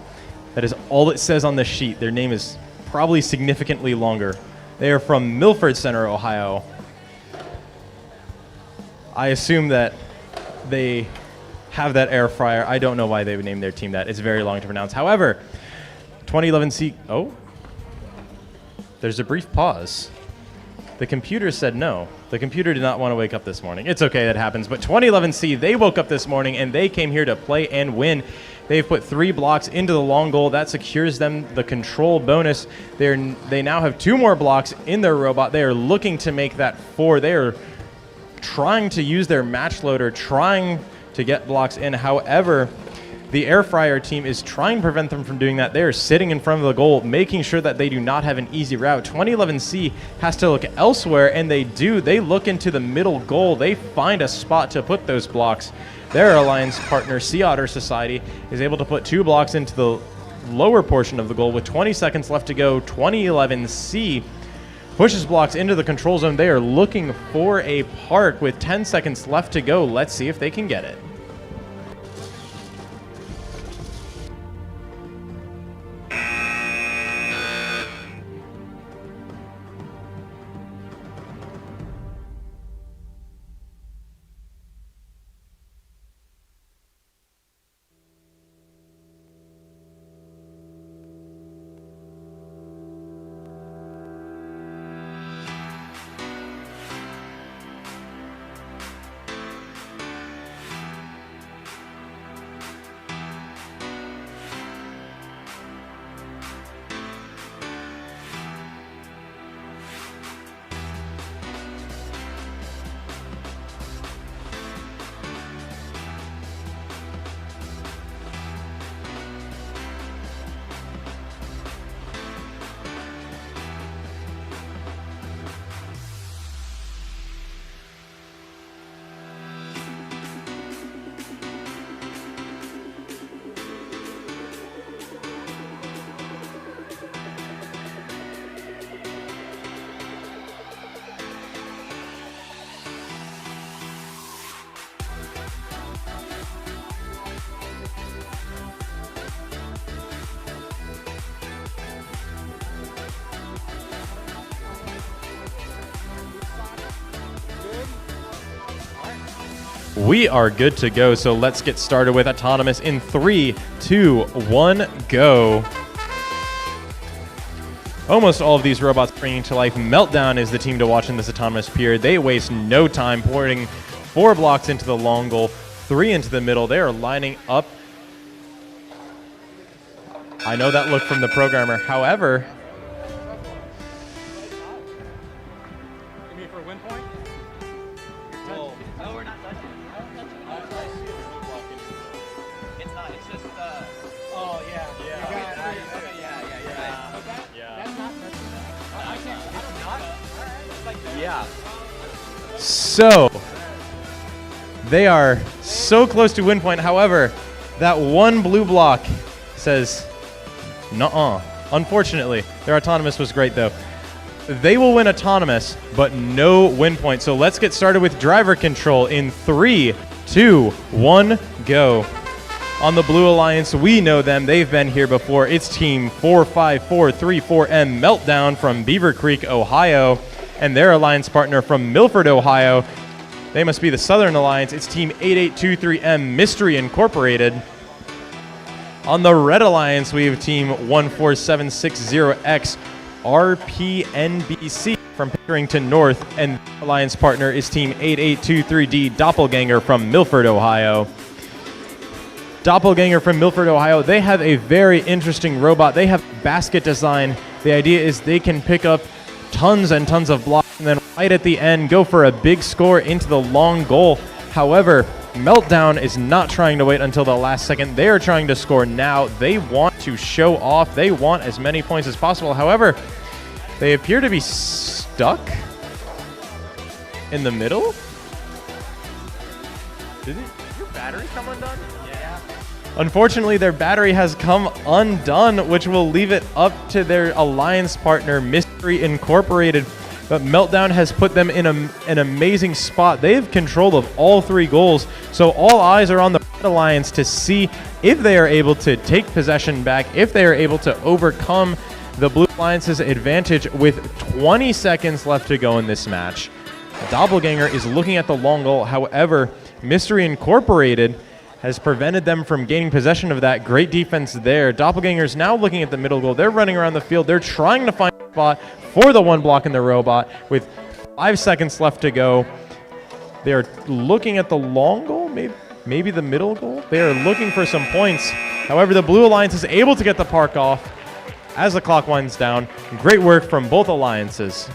That is all it says on the sheet. Their name is probably significantly longer. They are from Milford Center, Ohio. I assume that they have that air fryer. I don't know why they would name their team that. It's very long to pronounce. However, 2011C... Oh. There's a brief pause. The computer said no. The computer did not want to wake up this morning. It's okay, that happens. But 2011C, they woke up this morning and they came here to play and win. They've put 3 blocks into the long goal. That secures them the control bonus. They now have 2 more blocks in their robot. They are looking to make that 4. They are trying to use their match loader, trying to get blocks in. However, the air fryer team is trying to prevent them from doing that. They are sitting in front of the goal, making sure that they do not have an easy route. 2011C has to look elsewhere, and they do. They look into the middle goal. They find a spot to put those blocks. Their alliance partner, Sea Otter Society, is able to put 2 blocks into the lower portion of the goal with 20 seconds left to go. 2011C pushes blocks into the control zone. They are looking for a park with 10 seconds left to go. Let's see if they can get it. We are good to go, so let's get started with Autonomous in 3, 2, 1, go. Almost all of these robots bringing to life. Meltdown is the team to watch in this Autonomous period. They waste no time pouring 4 blocks into the long goal, 3 into the middle. They are lining up. I know that look from the programmer. However, You mean for a win point? No, we're not touching. It's not. It's just. Oh, yeah. yeah. So, they are so close to win point. However, that one blue block says, nuh-uh. Unfortunately, their Autonomous was great, though. They will win Autonomous, but no win point. So let's get started with driver control in 3, 2, 1, go. On the Blue Alliance, we know them. They've been here before. It's Team 45434M Meltdown from Beaver Creek, Ohio, and their alliance partner from Milford, Ohio. They must be the Southern Alliance. It's Team 8823M Mystery Incorporated. On the Red Alliance, we have team 14760X RPNBC from Pickerington North, and the alliance partner is team 8823D Doppelganger from Milford, Ohio. Doppelganger from Milford, Ohio, they have a very interesting robot. They have basket design. The idea is they can pick up tons and tons of blocks and then right at the end go for a big score into the long goal. However, Meltdown is not trying to wait until the last second. They are trying to score now. They want to show off. They want as many points as possible. However, they appear to be stuck in the middle. Did your battery come undone? Yeah. Unfortunately, their battery has come undone, which will leave it up to their alliance partner, Mystery Incorporated. But Meltdown has put them in an amazing spot. They have control of all 3 goals, so all eyes are on the Red Alliance to see if they are able to take possession back, if they are able to overcome the Blue Alliance's advantage with 20 seconds left to go in this match. Doppelganger is looking at the long goal. However, Mystery Incorporated has prevented them from gaining possession of that. Great defense there. Doppelganger is now looking at the middle goal. They're running around the field. They're trying to find a spot for the one block in the robot with 5 seconds left to go. They are looking at the long goal, maybe the middle goal. They are looking for some points. However, the Blue Alliance is able to get the park off as the clock winds down. Great work from both alliances.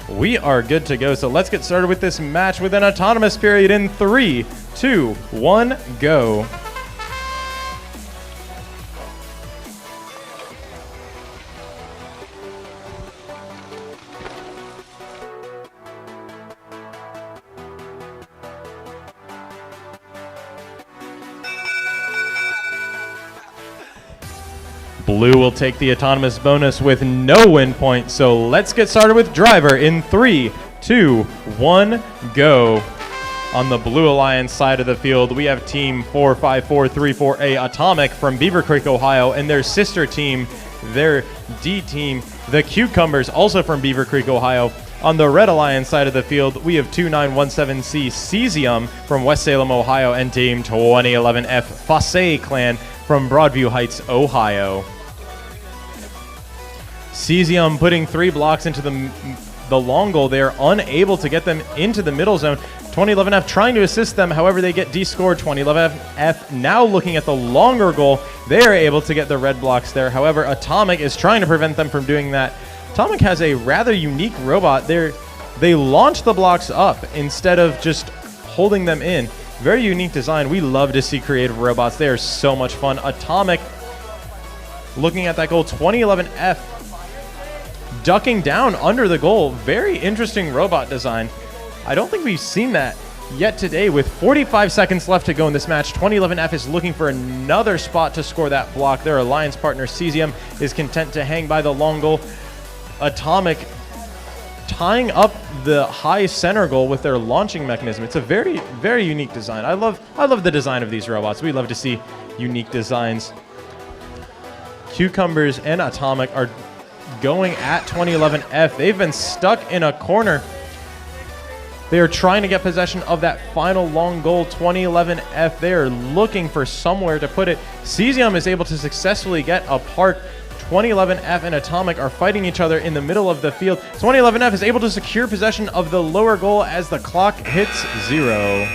We are good to go, so let's get started with this match with an autonomous period in 3, 2, 1, go. Blue will take the autonomous bonus with no win point, so let's get started with driver in 3, 2, 1, go. On the Blue Alliance side of the field, we have team 45434A Atomic from Beaver Creek, Ohio, and their sister team, their D team, the Cucumbers, also from Beaver Creek, Ohio. On the Red Alliance side of the field, we have 2917C Cesium from West Salem, Ohio, and team 2011F Fosse Clan from Broadview Heights, Ohio. Cesium putting 3 blocks into the long goal. They are unable to get them into the middle zone. 2011F trying to assist them, however they get descored. 2011F now looking at the longer goal. They are able to get the red blocks there. However, Atomic is trying to prevent them from doing that. Atomic has a rather unique robot. They launch the blocks up instead of just holding them in. Very unique design. We love to see creative robots. They are so much fun. Atomic looking at that goal. 2011F ducking down under the goal. Very interesting robot design. I don't think we've seen that yet today. With 45 seconds left to go in this match, 2011F is looking for another spot to score that block. Their alliance partner Cesium is content to hang by the long goal. Atomic tying up the high center goal with their launching mechanism. It's a very, very unique design. I love the design of these robots. We love to see unique designs. Cucumbers and Atomic are going at 2011F. They've been stuck in a corner. They are trying to get possession of that final long goal. 2011F, they are looking for somewhere to put it. Cesium is able to successfully get a park. 2011F and Atomic are fighting each other in the middle of the field. 2011F is able to secure possession of the lower goal as the clock hits 0.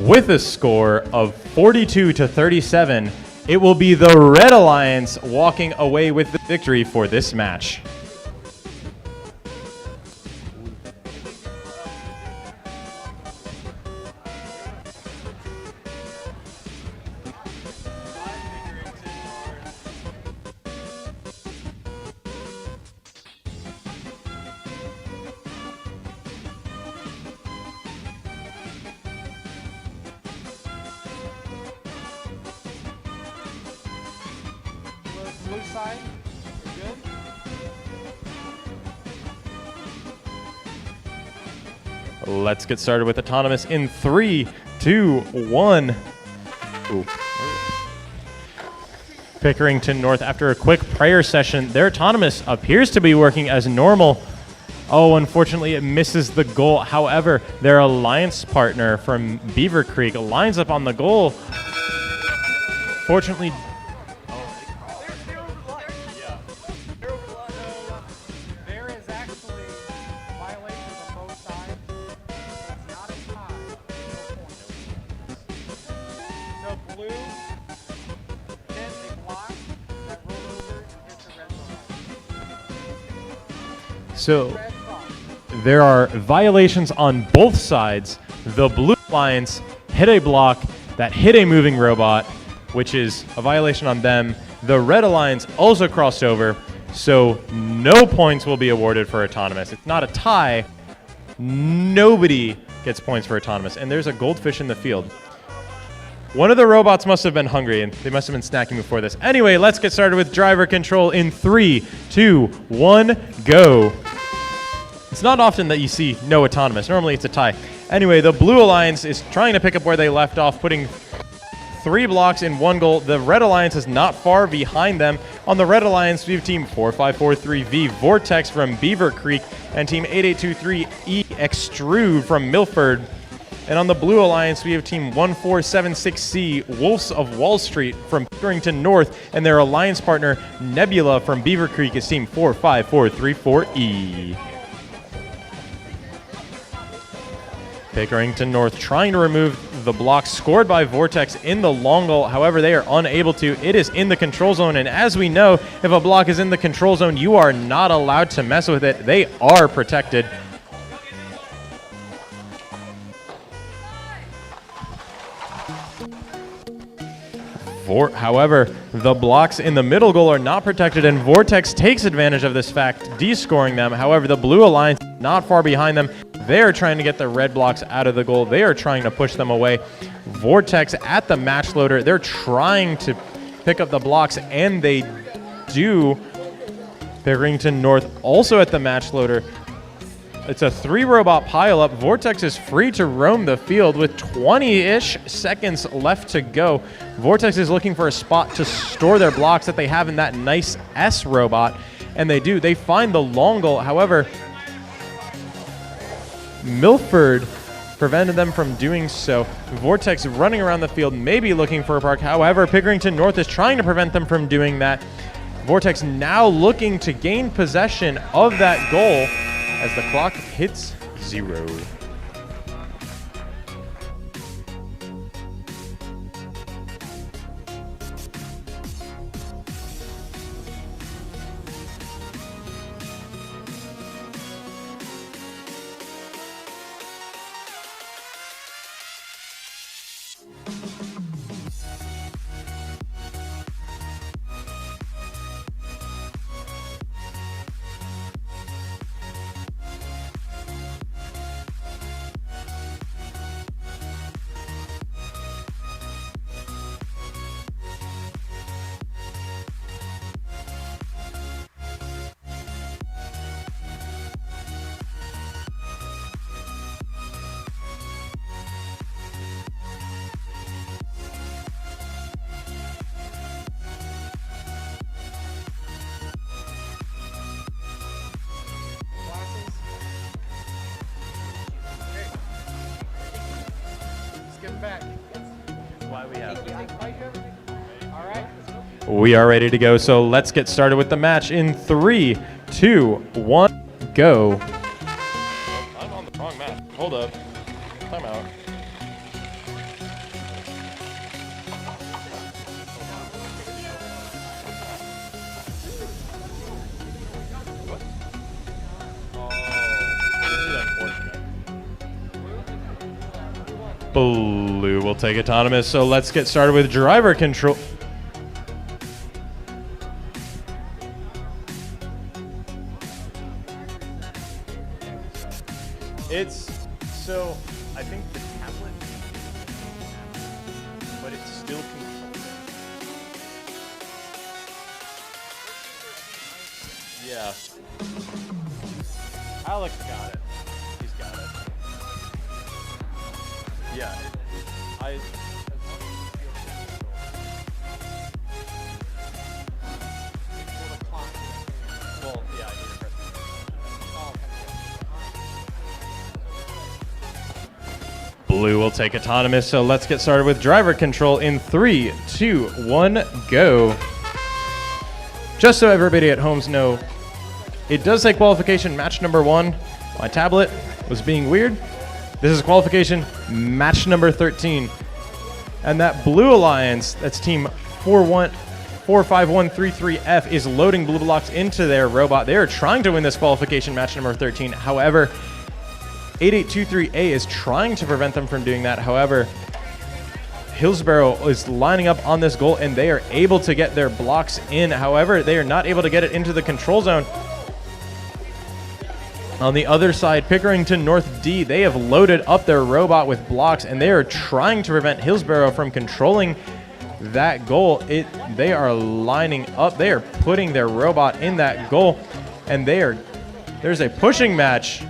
with a score of 42-37. It will be the Red Alliance walking away with the victory for this match. Blue side, good. Let's get started with Autonomous in 3, 2, 1. Ooh. Pickerington North, after a quick prayer session, their Autonomous appears to be working as normal. Oh, unfortunately, it misses the goal. However, their alliance partner from Beaver Creek lines up on the goal. Fortunately, There is actually violations on both sides. It's not a tie. No points. So blue hit a block that rolled over and hit the red line. so Red cross. there are violations on both sides. The Blue Alliance hit a block that hit a moving robot, which is a violation on them. The Red Alliance also crossed over, so no points will be awarded for Autonomous. It's not a tie. Nobody gets points for Autonomous, and there's a goldfish in the field. One of the robots must have been hungry, and they must have been snacking before this. Anyway, let's get started with driver control in 3, 2, 1, go. It's not often that you see no Autonomous. Normally it's a tie. Anyway, the Blue Alliance is trying to pick up where they left off, putting 3 blocks in 1 goal. The Red Alliance is not far behind them. On the Red Alliance, we have Team 4543V Vortex from Beaver Creek and Team 8823E Extrude from Milford. And on the Blue Alliance, we have Team 1476C Wolves of Wall Street from Pickerington North, and their alliance partner Nebula from Beaver Creek is Team 45434E. Pickerington North trying to remove the block scored by Vortex in the long goal. However, they are unable to. It is in the control zone, and as we know, if a block is in the control zone, you are not allowed to mess with it. They are protected. However, the blocks in the middle goal are not protected, and Vortex takes advantage of this fact, descoring them. However, the Blue Alliance not far behind them. They are trying to get the red blocks out of the goal. They are trying to push them away. Vortex at the match loader. They're trying to pick up the blocks, and they do. Pickerington North also at the match loader. It's a 3-robot pileup. Vortex is free to roam the field with 20-ish seconds left to go. Vortex is looking for a spot to store their blocks that they have in that nice S robot, and they do. They find the long goal. However, Milford prevented them from doing so. Vortex running around the field, maybe looking for a park. However, Pickerington North is trying to prevent them from doing that. Vortex now looking to gain possession of that goal as the clock hits 0. We are ready to go, so let's get started with the match in 3, 2, 1, go. I'm on the wrong map. Hold up. Time out. Blue will take autonomous, so let's get started with driver control. It's, so I think the tablet, but it's still controlled. Yeah. Alex got it. He's got it. Yeah. Well, yeah, I need to press. Blue will take autonomous, so let's get started with driver control in 3, 2, 1, go. Just so everybody at home knows, it does say qualification match number 1. My tablet was being weird. This is qualification match number 13. And that blue alliance, that's team 45133F, is loading blue blocks into their robot. They are trying to win this qualification match number 13. However, 8823A is trying to prevent them from doing that. However, Hillsborough is lining up on this goal, and they are able to get their blocks in. However, they are not able to get it into the control zone. On the other side, Pickerington North D, they have loaded up their robot with blocks, and they are trying to prevent Hillsborough from controlling that goal. They are lining up. They are putting their robot in that goal, and there's a pushing match.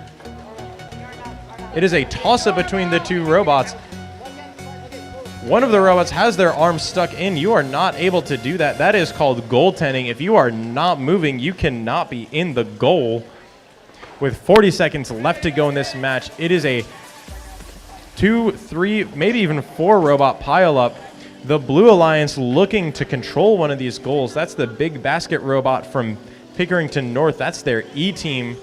It is a toss-up between the two robots. One of the robots has their arm stuck in. You are not able to do that. That is called goaltending. If you are not moving, you cannot be in the goal. With 40 seconds left to go in this match, it is a 2, 3, maybe even 4 robot pileup. The Blue Alliance looking to control one of these goals. That's the big basket robot from Pickerington North. That's their E team.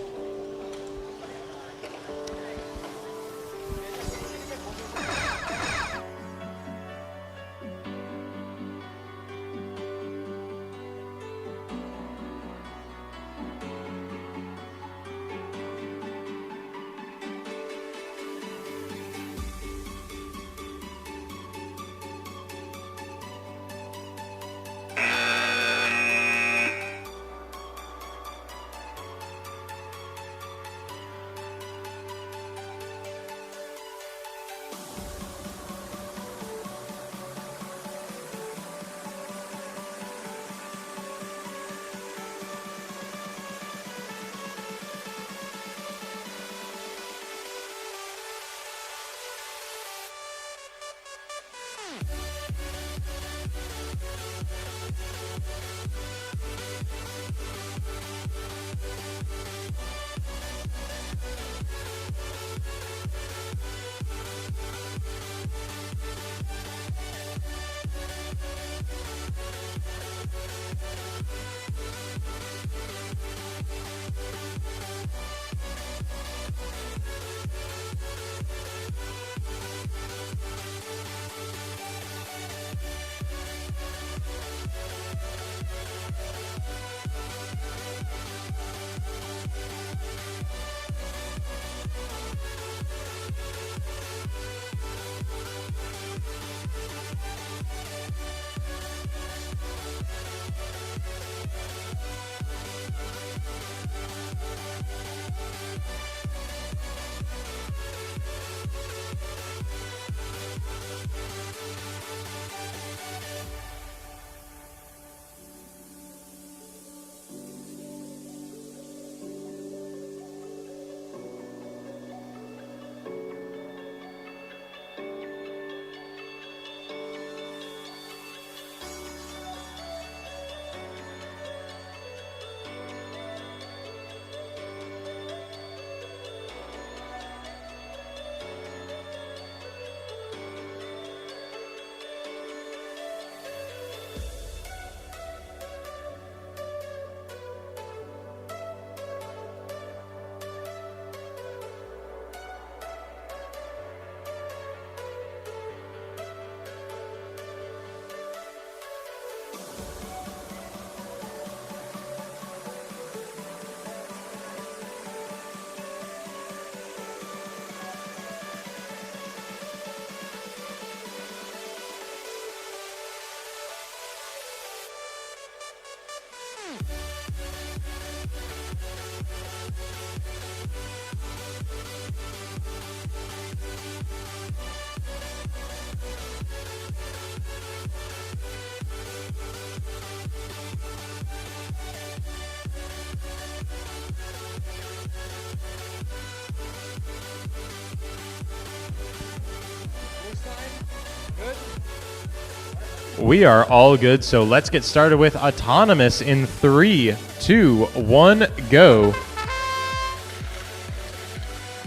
We are all good, so let's get started with Autonomous in 3, 2, 1, go.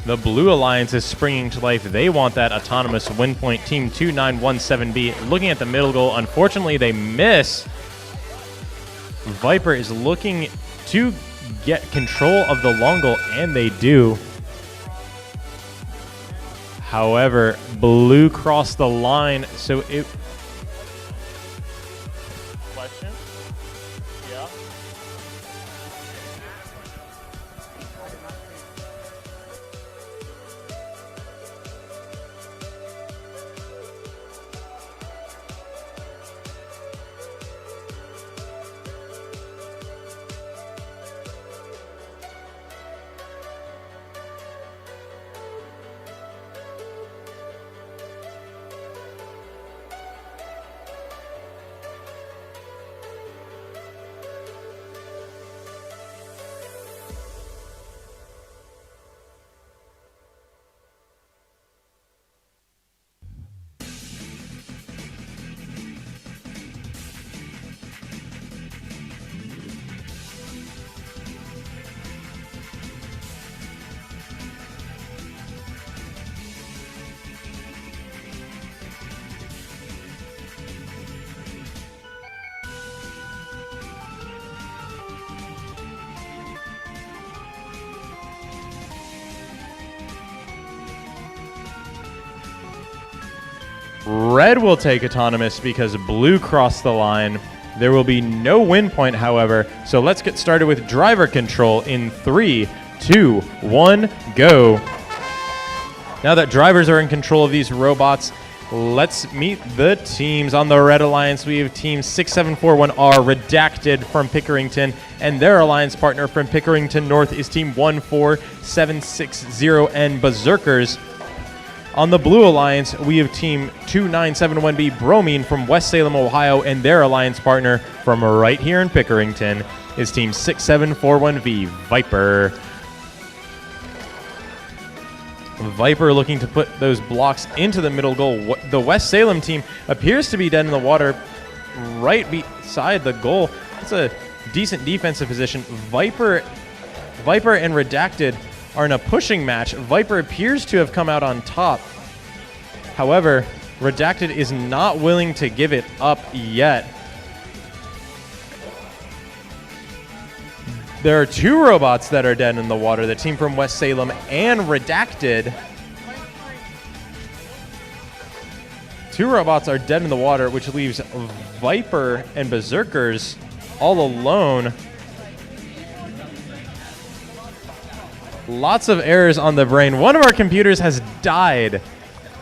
The Blue Alliance is springing to life. They want that Autonomous win point. Team 2917B looking at the middle goal. Unfortunately, they miss. Viper is looking to get control of the long goal, and they do. However, Blue crossed the line, so it... Question? Yeah? Red will take Autonomous because Blue crossed the line. There will be no win point, however, so let's get started with driver control in 3, 2, 1, go. Now that drivers are in control of these robots, let's meet the teams. On the Red Alliance, we have Team 6741R, Redacted from Pickerington, and their alliance partner from Pickerington North is Team 14760N, Berserkers. On the Blue Alliance, we have Team 2971B, Bromine from West Salem, Ohio, and their alliance partner from right here in Pickerington is Team 6741V, Viper. Viper looking to put those blocks into the middle goal. The West Salem team appears to be dead in the water right beside the goal. It's a decent defensive position. Viper and Redacted are in a pushing match. Viper appears to have come out on top. However, Redacted is not willing to give it up yet. There are 2 robots that are dead in the water, the team from West Salem and Redacted. 2 robots are dead in the water, which leaves Viper and Berserkers all alone. Lots of errors on the brain. One of our computers has died.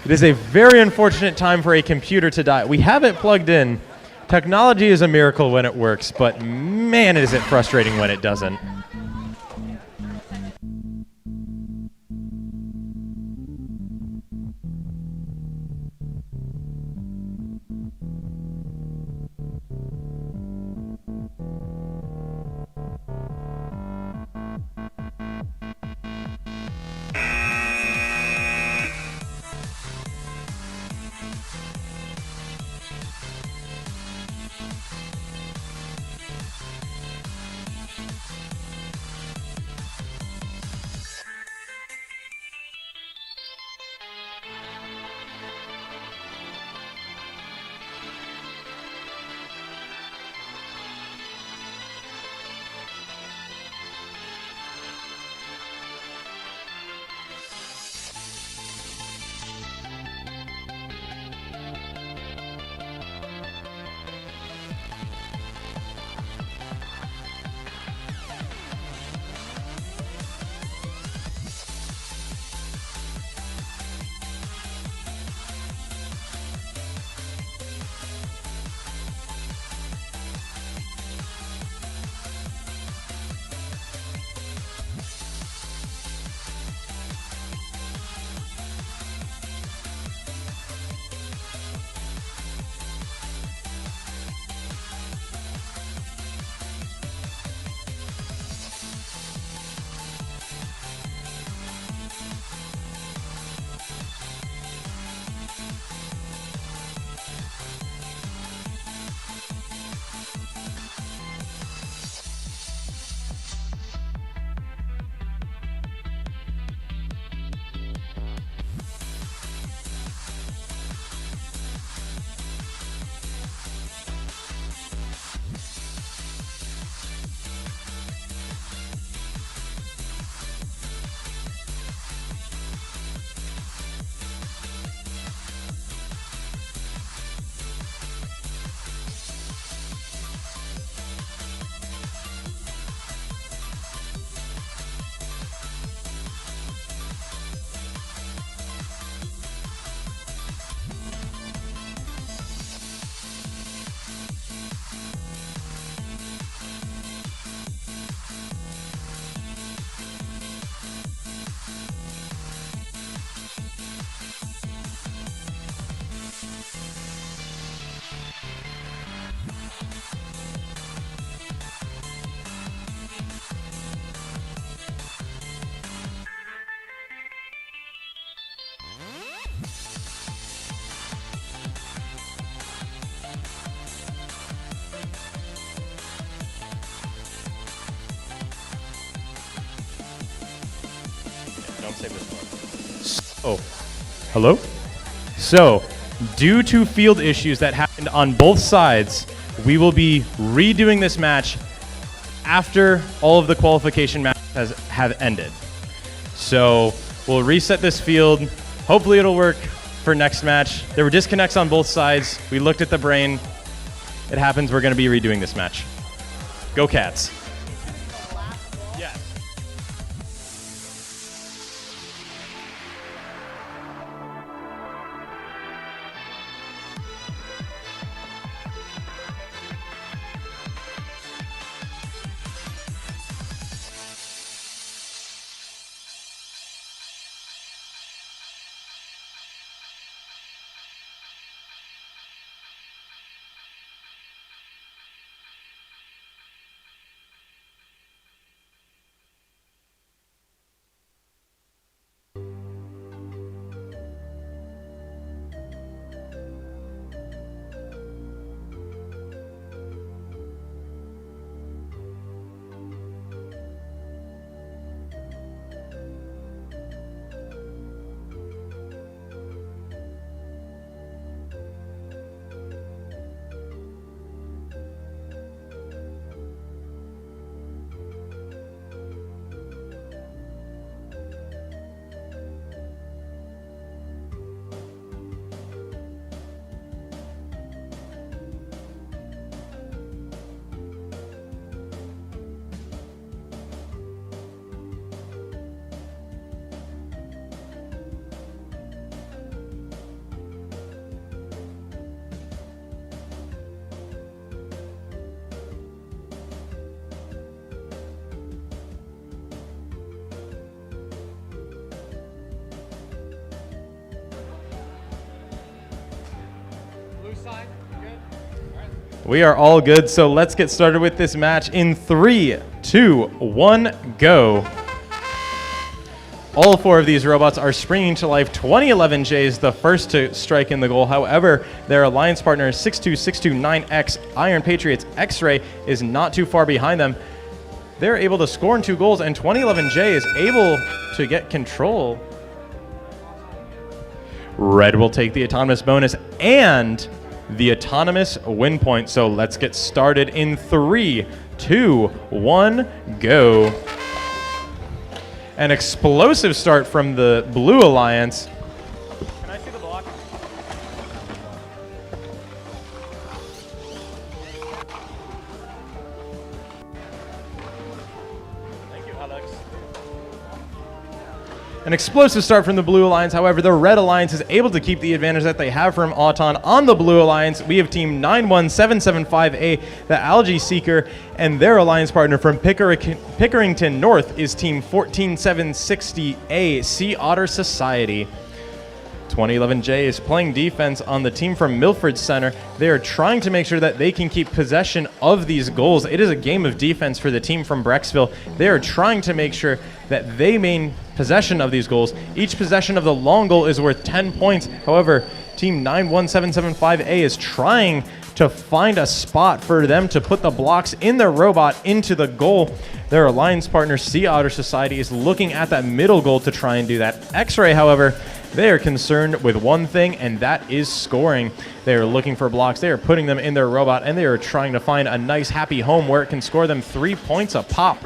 It is a very unfortunate time for a computer to die. We have it plugged in. Technology is a miracle when it works, but man, is it frustrating when it doesn't. Don't save this one. Oh, hello? So, due to field issues that happened on both sides, we will be redoing this match after all of the qualification matches have ended. So, we'll reset this field. Hopefully it'll work for next match. There were disconnects on both sides. We looked at the brain. It happens. We're going to be redoing this match. Go Cats. Yes. We are all good, so let's get started with this match in 3, 2, 1, go. All 4 of these robots are springing to life. 2011J is the first to strike in the goal. However, their alliance partner 62629X, Iron Patriots X-Ray, is not too far behind them. They're able to score in 2 goals, and 2011J is able to get control. Red will take the autonomous bonus and the autonomous win point. So let's get started in 3, 2, 1, go. An explosive start from the Blue Alliance. Can I see the block? Thank you, Alex. An explosive start from the Blue Alliance. However, the Red Alliance is able to keep the advantage that they have from Auton on the Blue Alliance. We have team 91775A, the Algae Seeker, and their alliance partner from Pickerington North is team 14760A, Sea Otter Society. 2011J is playing defense on the team from Milford Center. They are trying to make sure that they can keep possession of these goals. It is a game of defense for the team from Brecksville. They are trying to make sure that they maintain possession of these goals. Each possession of the long goal is worth 10 points. However, team 91775A is trying to find a spot for them to put the blocks in their robot into the goal. Their alliance partner, Sea Otter Society, is looking at that middle goal to try and do that. X-Ray, however, they are concerned with one thing, and that is scoring. They are looking for blocks. They are putting them in their robot, and they are trying to find a nice, happy home where it can score them 3 points a pop.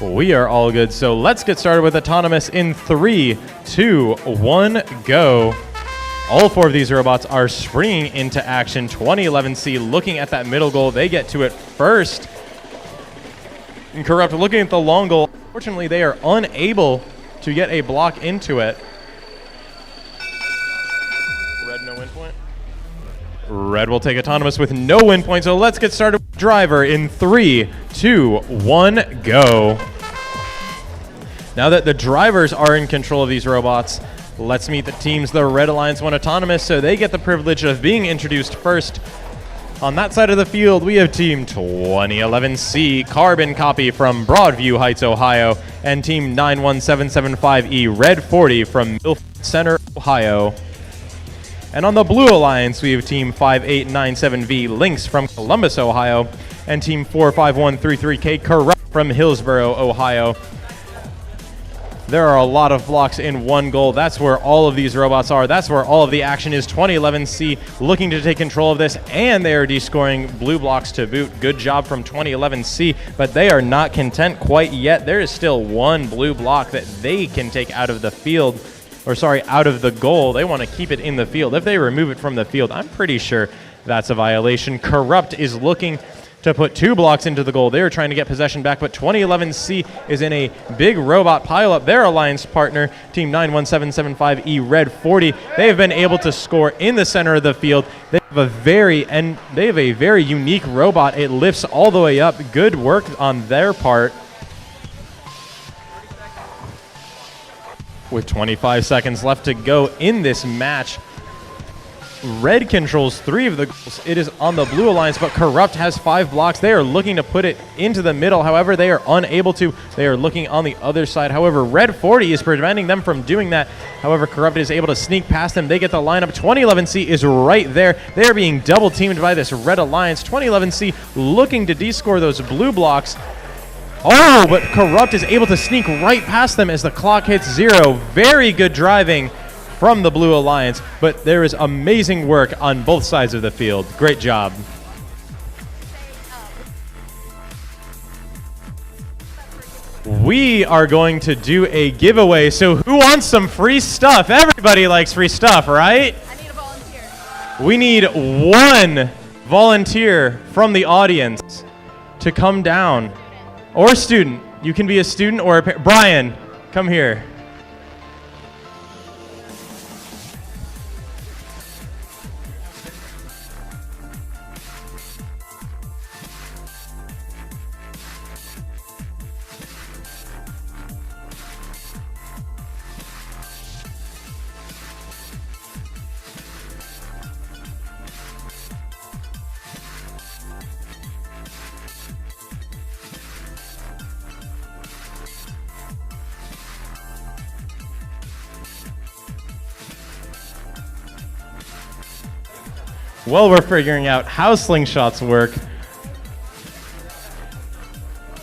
We are all good. So let's get started with Autonomous in 3, 2, 1, go. All 4 of these robots are springing into action. 2011C looking at that middle goal. They get to it first. And Corrupt looking at the long goal. Unfortunately, they are unable to get a block into it. Red, no win point. Red will take Autonomous with no win point. So let's get started with Driver in 3, 2, 1, go. Now that the drivers are in control of these robots, let's meet the teams. The Red Alliance won Autonomous, so they get the privilege of being introduced first. On that side of the field, we have Team 2011C, Carbon Copy from Broadview Heights, Ohio, and Team 91775E, Red 40 from Milford Center, Ohio. And on the Blue Alliance, we have Team 5897V, Lynx from Columbus, Ohio, and Team 45133K, Corrupt from Hillsboro, Ohio. There are a lot of blocks in one goal. That's where all of these robots are. That's where all of the action is. 2011C looking to take control of this, and they are descoring blue blocks to boot. Good job from 2011C, but they are not content quite yet. There is still one blue block that they can take out of the field, or sorry, out of the goal. They want to keep it in the field. If they remove it from the field, I'm pretty sure that's a violation. Corrupt is looking to put 2 blocks into the goal. They are trying to get possession back, but 2011C is in a big robot pileup. Their alliance partner, Team 91775E, Red 40, they have been able to score in the center of the field. They have a very unique robot. It lifts all the way up. Good work on their part. With 25 seconds left to go in this match, Red controls 3 of the goals. It is on the Blue Alliance, but Corrupt has 5 blocks. They are looking to put it into the middle. However, they are unable to. They are looking on the other side. However, Red 40 is preventing them from doing that. However, Corrupt is able to sneak past them. They get the lineup. 2011C is right there. They are being double teamed by this Red Alliance. 2011C looking to descore those blue blocks. Oh, but Corrupt is able to sneak right past them as the clock hits 0. Very good driving from the Blue Alliance, but there is amazing work on both sides of the field. Great job. We are going to do a giveaway, so who wants some free stuff? Everybody likes free stuff, right? I need a volunteer. We need 1 volunteer from the audience to come down, or student. You can be a student or a parent. Brian, come here. Well, we're figuring out how slingshots work.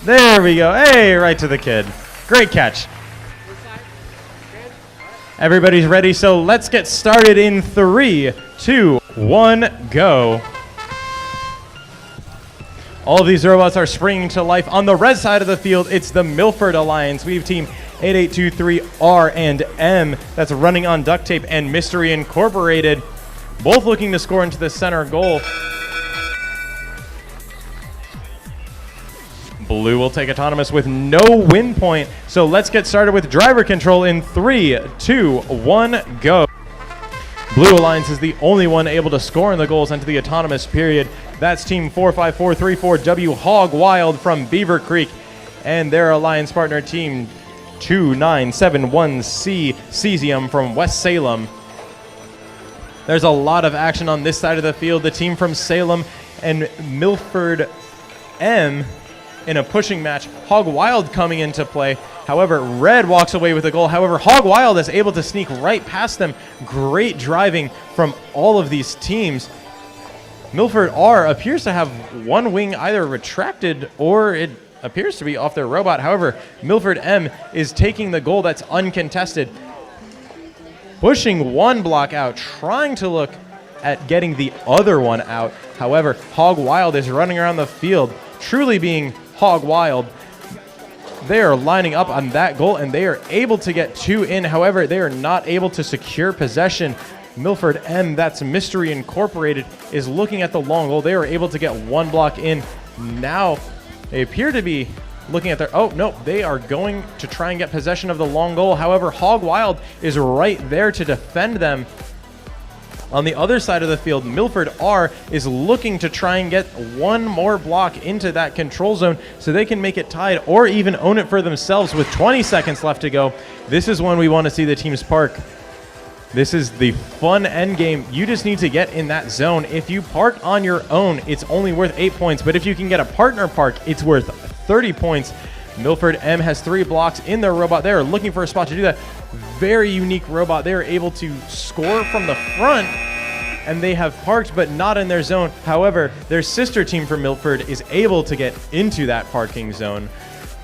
There we go. Hey, right to the kid. Great catch. Everybody's ready, so let's get started in 3, 2, 1, go. All of these robots are springing to life. On the red side of the field, it's the Milford Alliance. We have Team 8823R&M that's running on duct tape and Mystery Incorporated, both looking to score into the center goal. Blue will take Autonomous with no win point. So let's get started with driver control in 3, 2, 1, go. Blue Alliance is the only one able to score in the goals into the Autonomous period. That's Team 45434W Hog Wild from Beaver Creek and their alliance partner Team 2971C Cesium from West Salem. There's a lot of action on this side of the field. The team from Salem and Milford M in a pushing match. Hog Wild coming into play. However, Red walks away with a goal. However, Hog Wild is able to sneak right past them. Great driving from all of these teams. Milford R appears to have one wing either retracted or it appears to be off their robot. However, Milford M is taking the goal that's uncontested. Pushing one block out, trying to look at getting the other one out. However, Hog Wild is running around the field, truly being Hog Wild. They are lining up on that goal, and they are able to get 2 in. However, they are not able to secure possession. Milford M, that's Mystery Incorporated, is looking at the long goal. They are able to get 1 block in. Now they appear to be looking at their, oh no, they are going to try and get possession of the long goal. However, Hog Wild is right there to defend them. On the other side of the field, Milford R is looking to try and get 1 more block into that control zone so they can make it tied or even own it for themselves with 20 seconds left to go. This is when we want to see the teams park. This is the fun end game. You just need to get in that zone. If you park on your own, it's only worth 8 points, but if you can get a partner park, it's worth 30 points. Milford M has 3 blocks in their robot. They are looking for a spot to do that. Very unique robot. They are able to score from the front, and they have parked, but not in their zone. However, their sister team from Milford is able to get into that parking zone,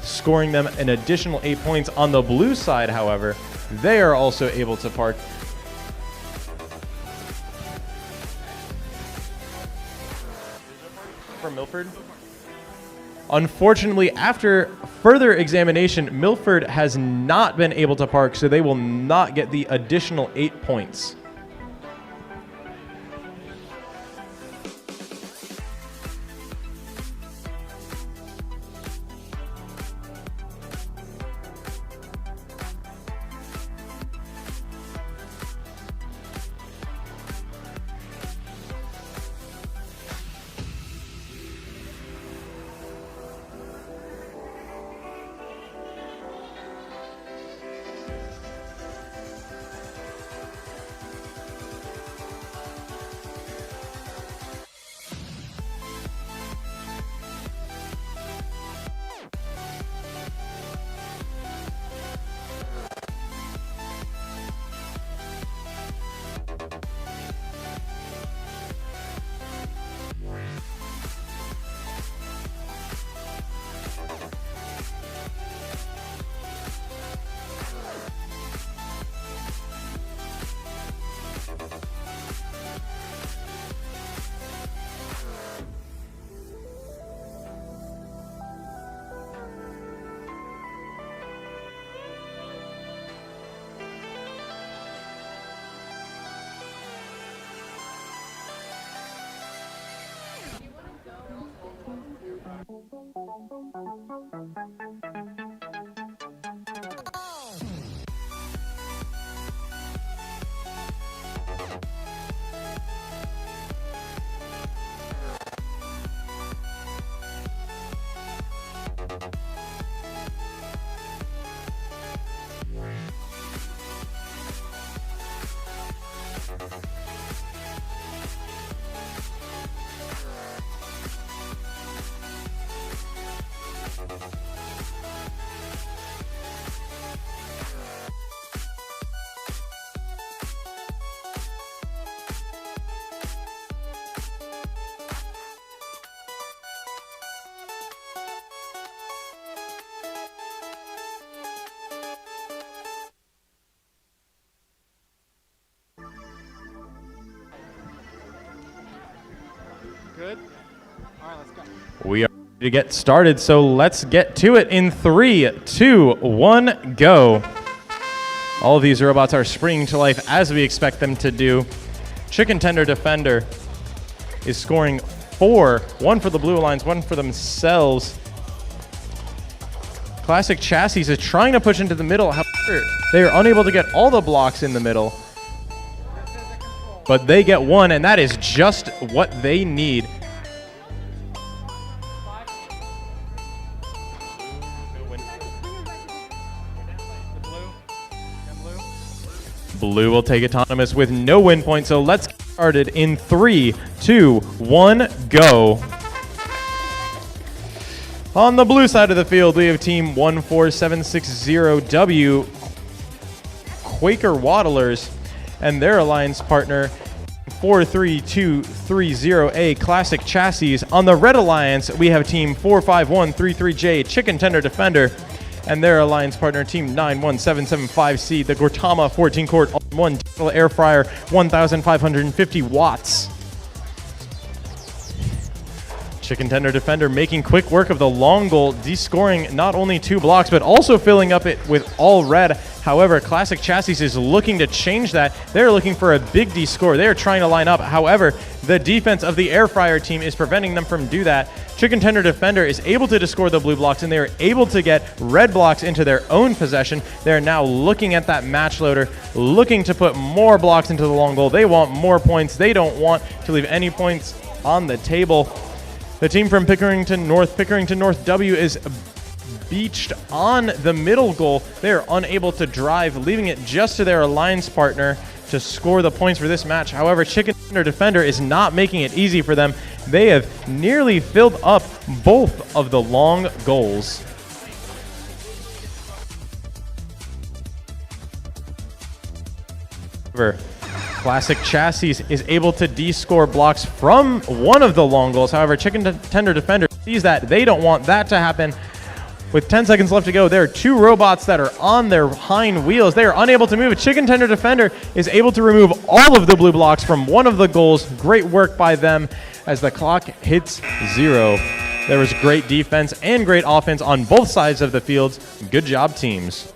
scoring them an additional 8 points. On the blue side, however, they are also able to park. From Milford. Unfortunately, after further examination, Milford has not been able to park, so they will not get the additional 8 points. Good? All right, let's go. We are ready to get started, so let's get to it in 3, 2, 1, go. All of these robots are springing to life as we expect them to do. Chicken Tender Defender is scoring 4, 1 for the Blue Alliance, 1 for themselves. Classic Chassis is trying to push into the middle. However, they are unable to get all the blocks in the middle. But they get 1, and that is just what they need. Blue will take autonomous with no win point, so let's get started in 3, 2, 1, go. On the blue side of the field, we have team 14760W, Quaker Waddlers, and their alliance partner 43230A, Classic Chassis. On the red alliance, we have team 45133J, Chicken Tender Defender, and their alliance partner team 91775C, the Gortama 14-quart all-in-one digital air fryer, 1,550 watts. Chicken Tender Defender making quick work of the long goal, descoring not only 2 blocks, but also filling up it with all red. However, Classic Chassis is looking to change that. They're looking for a big D-score. They're trying to line up. However, the defense of the Air Fryer team is preventing them from do that. Chicken Tender Defender is able to descore the blue blocks, and they are able to get red blocks into their own possession. They're now looking at that match loader, looking to put more blocks into the long goal. They want more points. They don't want to leave any points on the table. The team from Pickerington North W is beached on the middle goal. They are unable to drive, leaving it just to their alliance partner to score the points for this match. However, Chicken Tender Defender is not making it easy for them. They have nearly filled up both of the long goals. Classic Chassis is able to de-score blocks from one of the long goals. However, Chicken Tender Defender sees that. They don't want that to happen. With 10 seconds left to go, there are 2 robots that are on their hind wheels. They are unable to move. Chicken Tender Defender is able to remove all of the blue blocks from one of the goals. Great work by them as the clock hits 0. There was great defense and great offense on both sides of the field. Good job, teams.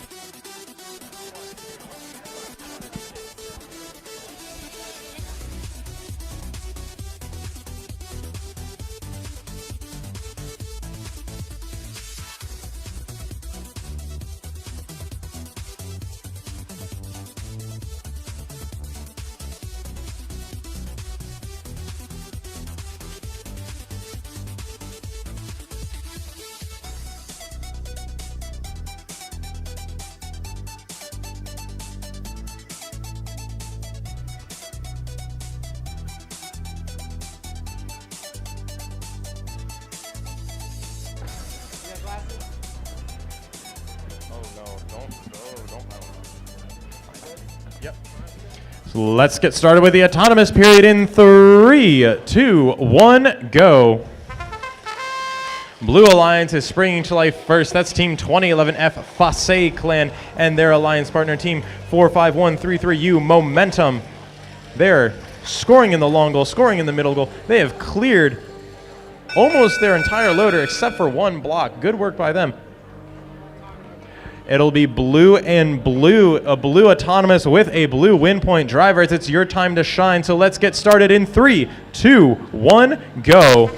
So let's get started with the autonomous period in 3, 2, 1, go. Blue Alliance is springing to life first. That's Team 2011F Fasse Clan and their alliance partner Team 45133U Momentum. They're scoring in the long goal, scoring in the middle goal. They have cleared almost their entire loader except for 1 block. Good work by them. It'll be blue and blue, a blue autonomous with a blue win point driver. It's your time to shine. So let's get started in 3, 2, 1, go.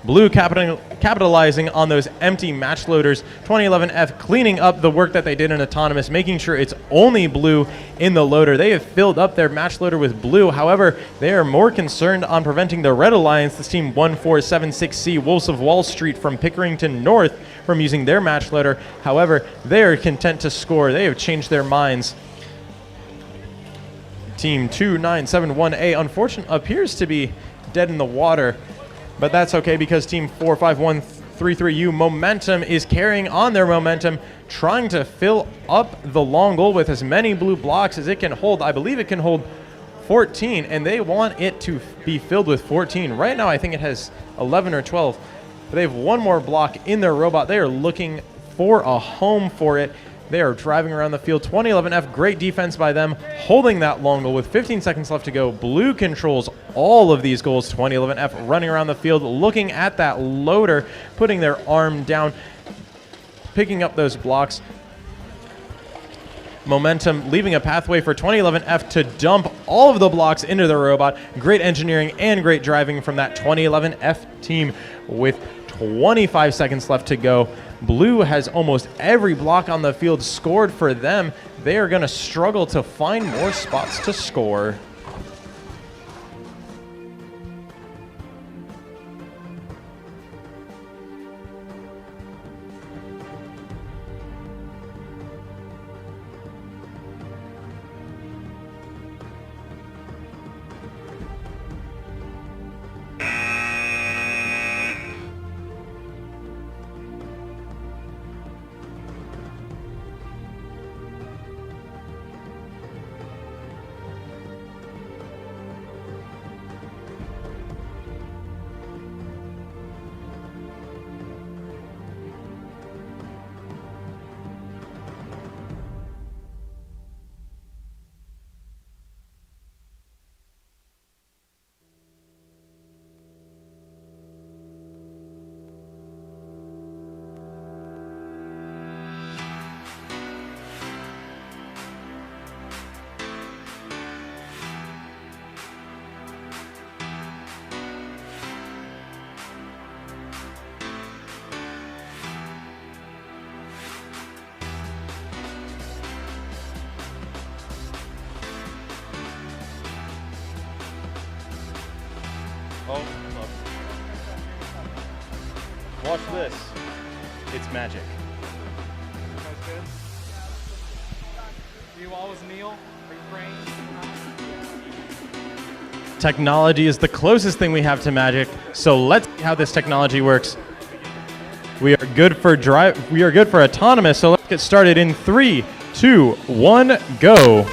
Blue capitalizing on those empty match loaders. 2011F cleaning up the work that they did in autonomous, making sure it's only blue in the loader. They have filled up their match loader with blue. However, they are more concerned on preventing the Red Alliance, this team 1476C Wolves of Wall Street from Pickerington North, from using their match loader. However, they are content to score. They have changed their minds. Team 2971A, unfortunately, appears to be dead in the water. But that's okay because Team 45133U Momentum is carrying on their momentum, trying to fill up the long goal with as many blue blocks as it can hold. I believe it can hold 14, and they want it to be filled with 14. Right now, I think it has 11 or 12. But they have 1 more block in their robot. They are looking for a home for it. They are driving around the field. 2011F, great defense by them, holding that long goal with 15 seconds left to go. Blue controls all of these goals. 2011F running around the field, looking at that loader, putting their arm down, picking up those blocks. Momentum leaving a pathway for 2011F to dump all of the blocks into the robot. Great engineering and great driving from that 2011F team with 25 seconds left to go. Blue has almost every block on the field scored for them. They are going to struggle to find more spots to score. Oh, watch this. It's magic. That's good. Do you always kneel? Are you praying? Technology is the closest thing we have to magic, so let's see how this technology works. We are good for autonomous, so let's get started in 3, 2, 1, go.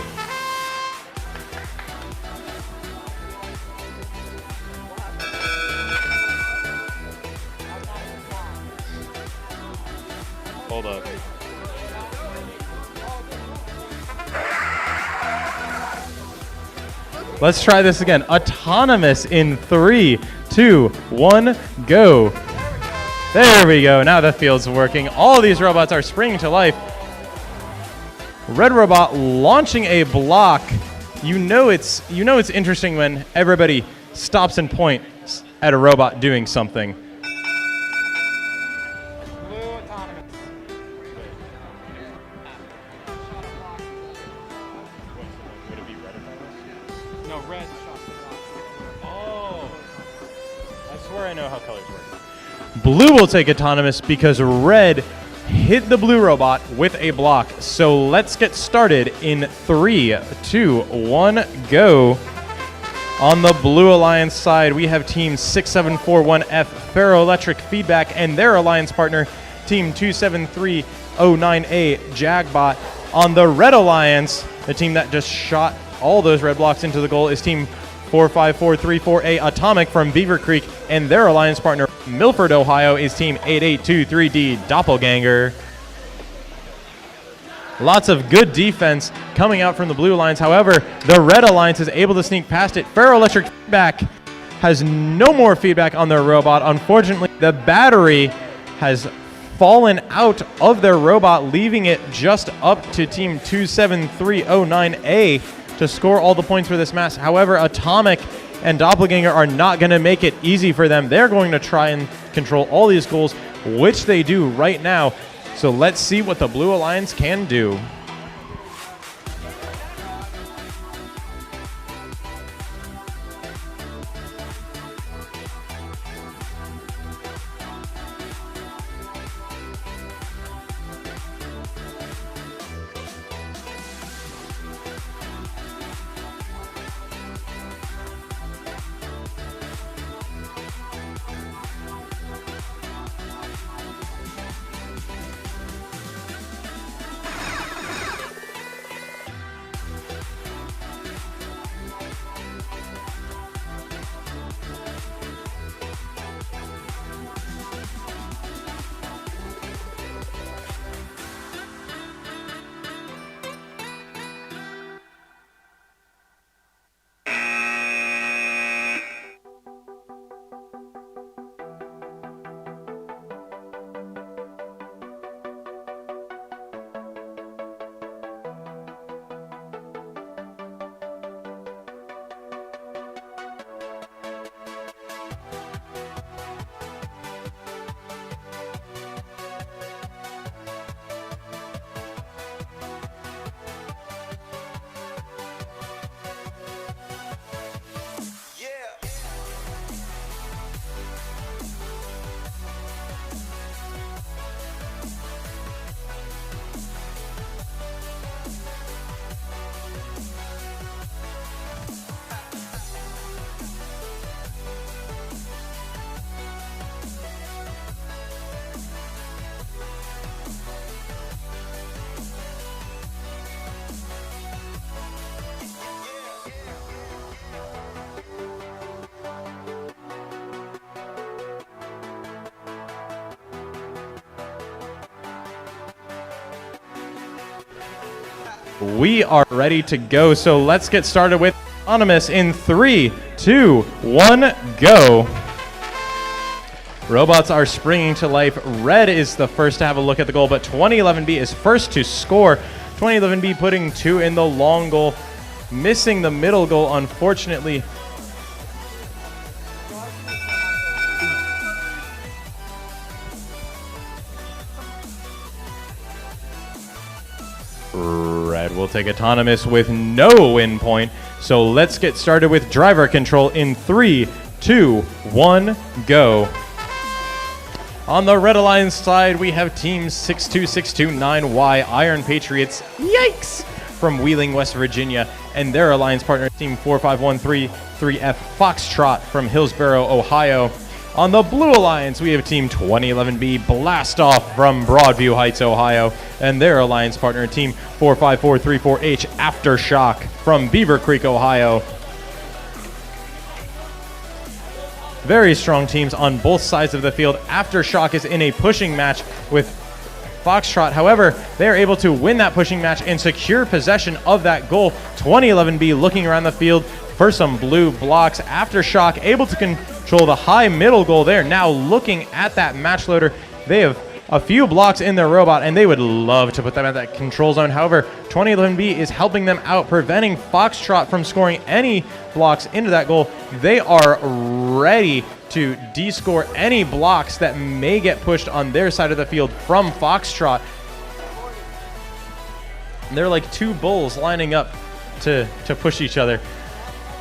Hold up. Let's try this again. Autonomous in 3, 2, 1, go. There we go. Now the field's working. All of these robots are springing to life. Red robot launching a block. You know it's interesting when everybody stops and points at a robot doing something. Blue autonomous. Would it be red autonomous? No, red shot the block. Oh. I swear I know how colors work. Blue will take autonomous because red hit the blue robot with a block. So let's get started in 3, 2, 1, go. On the Blue Alliance side, we have Team 6741F Ferroelectric Feedback and their alliance partner, Team 27309A Jagbot. On the Red Alliance, the team that just shot all those red blocks into the goal is Team 45434A Atomic from Beaver Creek, and their alliance partner, Milford, Ohio, is Team 8823D Doppelganger. Lots of good defense coming out from the Blue Alliance. However, the Red Alliance is able to sneak past it. Ferroelectric Feedback has no more feedback on their robot. Unfortunately, the battery has fallen out of their robot, leaving it just up to Team 27309A to score all the points for this match. However, Atomic and Doppelganger are not going to make it easy for them. They're going to try and control all these goals, which they do right now. So let's see what the Blue Alliance can do. We are ready to go, so let's get started with Autonomous in 3, 2, 1, go. Robots are springing to life. Red is the first to have a look at the goal, but 2011B is first to score. 2011B putting 2 in the long goal, missing the middle goal, unfortunately. Red will take Autonomous with no win point. So let's get started with driver control in 3, 2, 1, go. On the Red Alliance side, we have teams 62629Y Iron Patriots, yikes, from Wheeling, West Virginia, and their alliance partner, team 45133F Foxtrot from Hillsboro, Ohio. On the Blue Alliance, we have team 2011B Blastoff from Broadview Heights, Ohio, and their alliance partner, team 45434H Aftershock from Beaver Creek, Ohio. Very strong teams on both sides of the field. Aftershock is in a pushing match with Foxtrot. However, they are able to win that pushing match and secure possession of that goal. 2011B looking around the field for some blue blocks. Aftershock able to control the high middle goal there. Now looking at that match loader, they have a few blocks in their robot, and they would love to put them at that control zone. However, 2011B is helping them out, preventing Foxtrot from scoring any blocks into that goal. They are ready to de-score any blocks that may get pushed on their side of the field from Foxtrot. They're like two bulls lining up to push each other.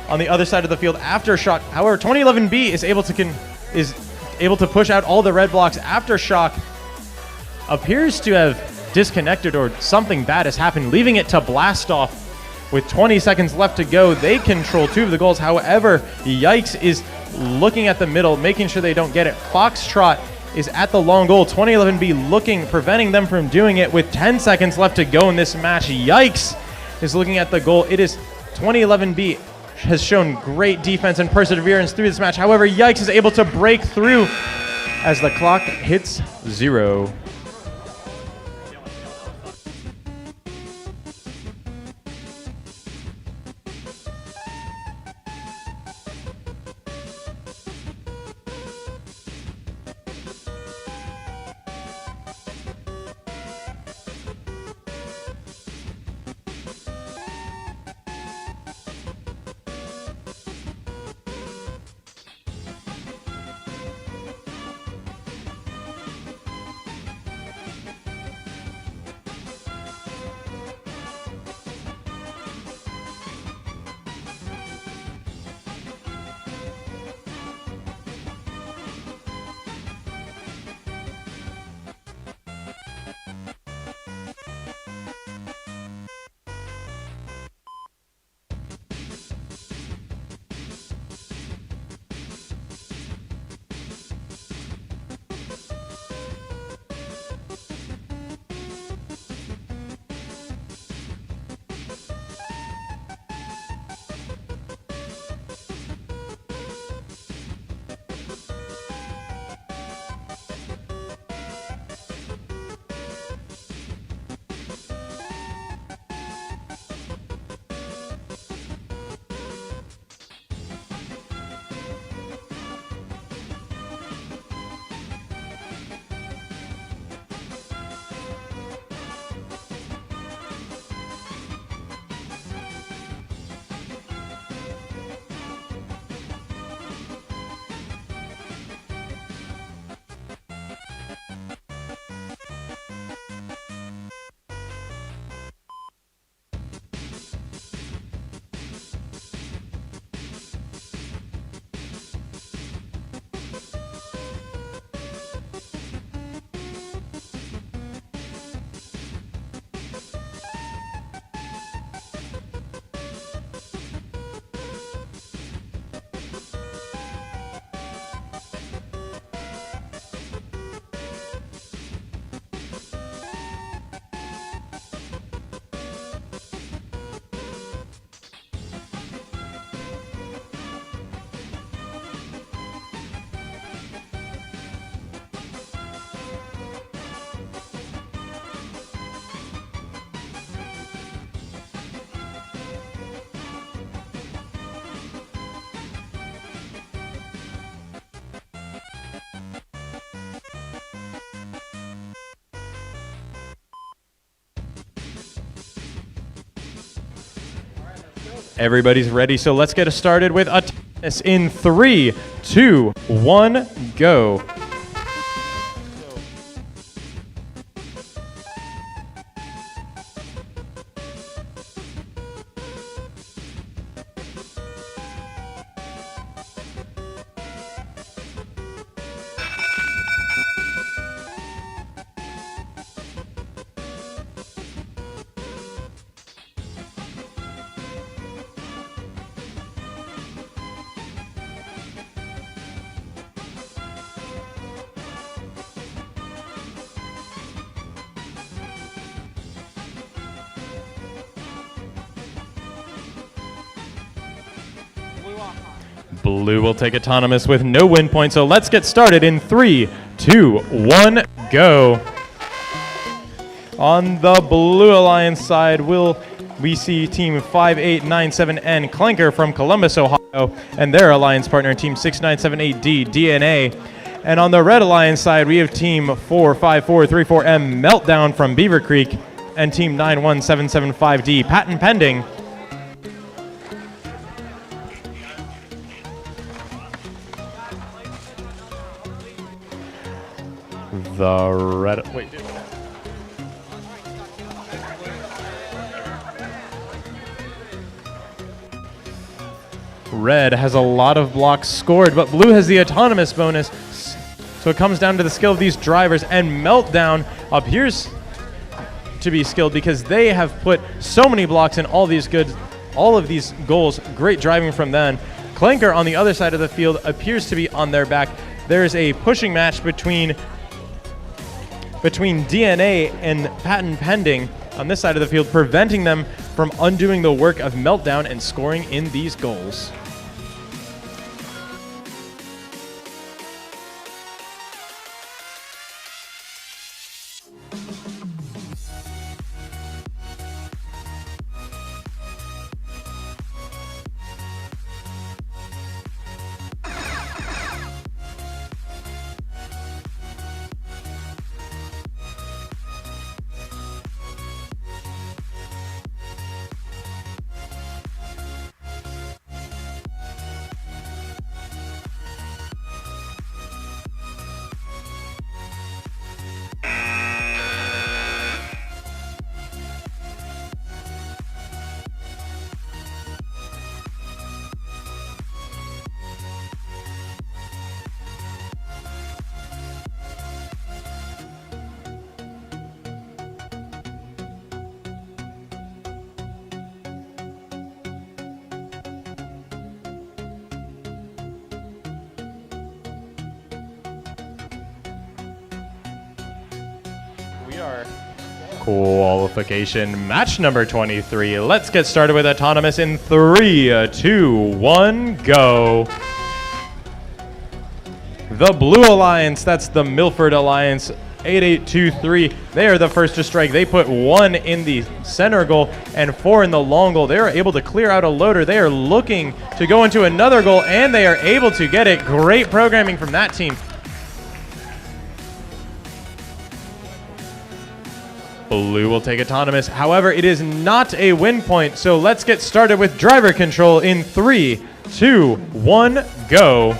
On the other side of the field, Aftershock, however, 2011B is able to push out all the red blocks. Aftershock appears to have disconnected, or something bad has happened, leaving it to Blastoff. With 20 seconds left to go, they control two of the goals. However, Yikes is looking at the middle, making sure they don't get it. Foxtrot is at the long goal. 2011B looking, preventing them from doing it with 10 seconds left to go in this match. Yikes is looking at the goal. It is 2011B has shown great defense and perseverance through this match. However, Yikes is able to break through as the clock hits 0. Everybody's ready, so let's get started with a tennis in 3, 2, 1, go. Blue will take autonomous with no win point, so let's get started in 3, 2, 1, go. On the Blue Alliance side, we see Team 5897N Clanker from Columbus, Ohio, and their alliance partner, Team 6978D DNA. And on the Red Alliance side, we have Team 45434M Meltdown from Beaver Creek and Team 91775D Patent Pending. The Red... Wait, dude. Red has a lot of blocks scored, but Blue has the autonomous bonus. So it comes down to the skill of these drivers, and Meltdown appears to be skilled because they have put so many blocks in all of these goals. Great driving from them. Clanker on the other side of the field appears to be on their back. There is a pushing match between DNA and Patent Pending on this side of the field, preventing them from undoing the work of Meltdown and scoring in these goals. We are qualification match number 23. Let's get started with autonomous in 3, 2, 1, go. The Blue Alliance, that's the Milford Alliance, 8823. They are the first to strike. They put 1 in the center goal and 4 in the long goal. They are able to clear out a loader. They are looking to go into another goal, and they are able to get it. Great programming from that team. Blue will take autonomous. However, it is not a win point, so let's get started with driver control in 3, 2, 1, go.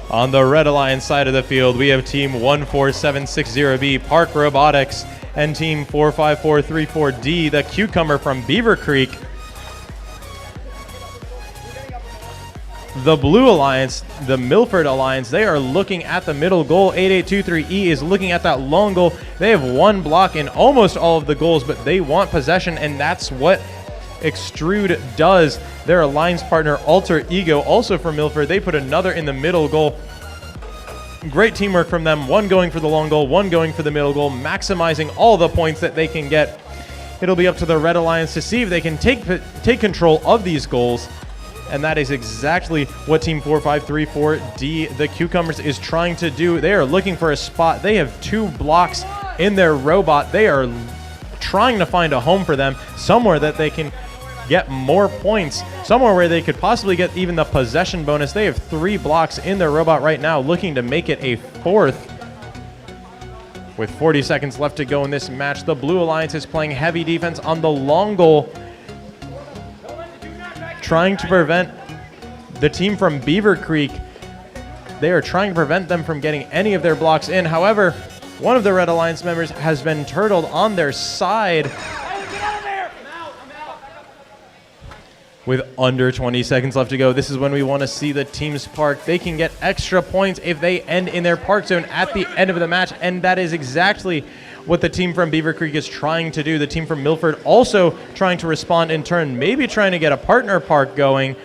On the Red Alliance side of the field, we have Team 14760B Park Robotics and Team 45434D, the Cucumber from Beaver Creek. The Blue Alliance, the Milford Alliance, they are looking at the middle goal. 8823E is looking at that long goal. They have 1 block in almost all of the goals, but they want possession, and that's what Extrude does. Their alliance partner, Alter Ego, also from Milford, they put another in the middle goal. Great teamwork from them. 1 going for the long goal, 1 going for the middle goal, maximizing all the points that they can get. It'll be up to the Red Alliance to see if they can take control of these goals. And that is exactly what Team 4534D, the Cucumbers, is trying to do. They are looking for a spot. They have 2 blocks in their robot. They are trying to find a home for them, somewhere that they can get more points, somewhere where they could possibly get even the possession bonus. They have 3 blocks in their robot right now, looking to make it a 4th. With 40 seconds left to go in this match, the Blue Alliance is playing heavy defense on the long goal, trying to prevent the team from Beaver Creek. They are trying to prevent them from getting any of their blocks in. However, one of the Red Alliance members has been turtled on their side. With under 20 seconds left to go, this is when we want to see the teams park. They can get extra points if they end in their park zone at the end of the match, and that is exactly what the team from Beaver Creek is trying to do. The team from Milford also trying to respond in turn, maybe trying to get a partner park going.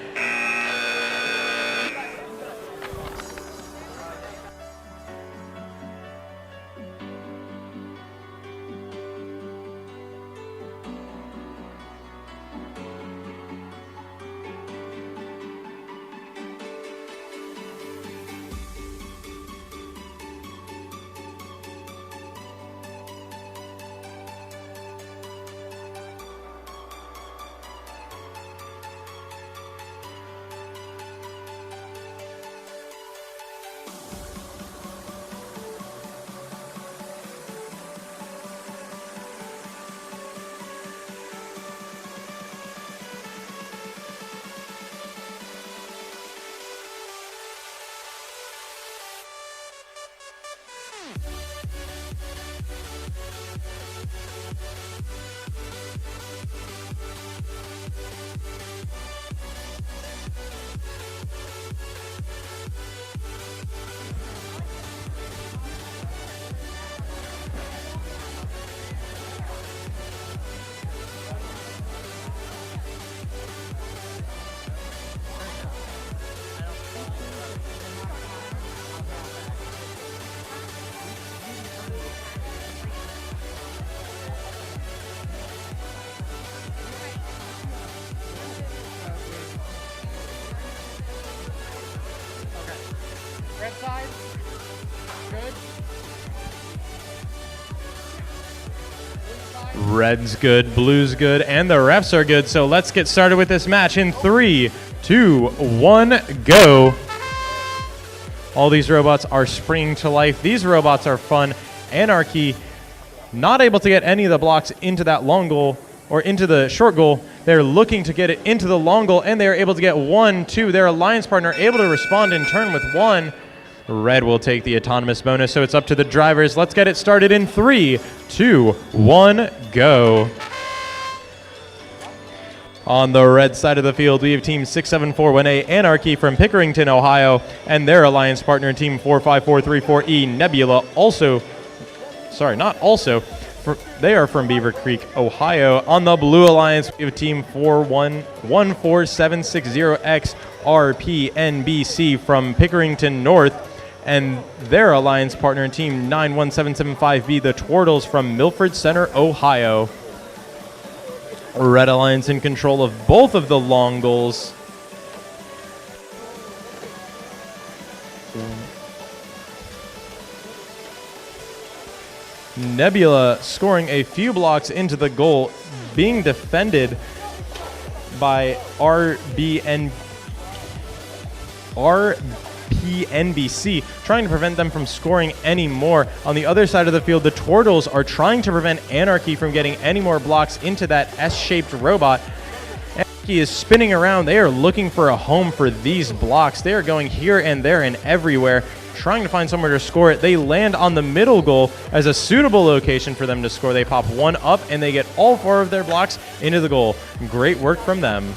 Red's good, blue's good, and the refs are good. So let's get started with this match in 3, 2, 1, go. All these robots are springing to life. These robots are fun. Anarchy not able to get any of the blocks into that long goal or into the short goal. They're looking to get it into the long goal, and they're able to get 1, 2. Their alliance partner able to respond in turn with 1. Red will take the autonomous bonus, so it's up to the drivers. Let's get it started in 3, 2, 1, go. On the red side of the field, we have Team 674-1A Anarchy from Pickerington, Ohio, and their alliance partner, Team 45434E Nebula, they are from Beaver Creek, Ohio. On the blue alliance, we have Team 4114760X RPNBC from Pickerington North, and their alliance partner, Team 91775B, the Twirtles from Milford Center, Ohio. Red Alliance in control of both of the long goals. Nebula scoring a few blocks into the goal, being defended by RPNBC, trying to prevent them from scoring any more. On the other side of the field, the Twirtles are trying to prevent Anarchy from getting any more blocks into that S-shaped robot. Anarchy is spinning around. They are looking for a home for these blocks. They are going here and there and everywhere, trying to find somewhere to score it. They land on the middle goal as a suitable location for them to score. They pop 1 up, and they get all 4 of their blocks into the goal. Great work from them.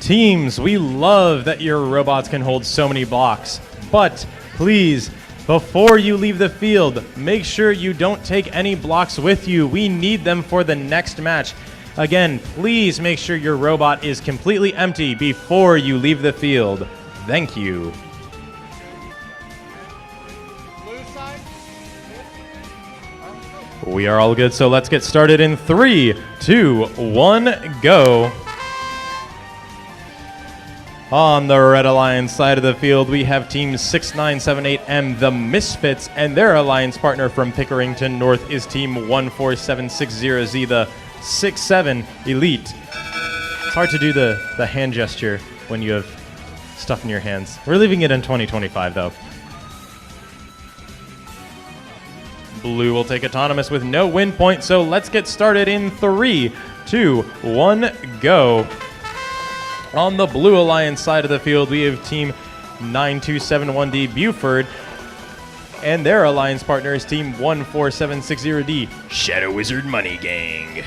Teams, we love that your robots can hold so many blocks, but please, before you leave the field, make sure you don't take any blocks with you. We need them for the next match. Again, please make sure your robot is completely empty before you leave the field. Thank you. We are all good, so let's get started in 3, 2, 1, go. On the Red Alliance side of the field, we have Team 6978M, the Misfits, and their alliance partner from Pickerington North is Team 14760Z, the 6'7 Elite. It's hard to do the hand gesture when you have stuff in your hands. We're leaving it in 2025, though. Blue will take autonomous with no win point, so let's get started in 3, 2, 1, go. On the Blue Alliance side of the field, we have Team 9271D Buford, and their alliance partner is Team 14760D Shadow Wizard Money Gang.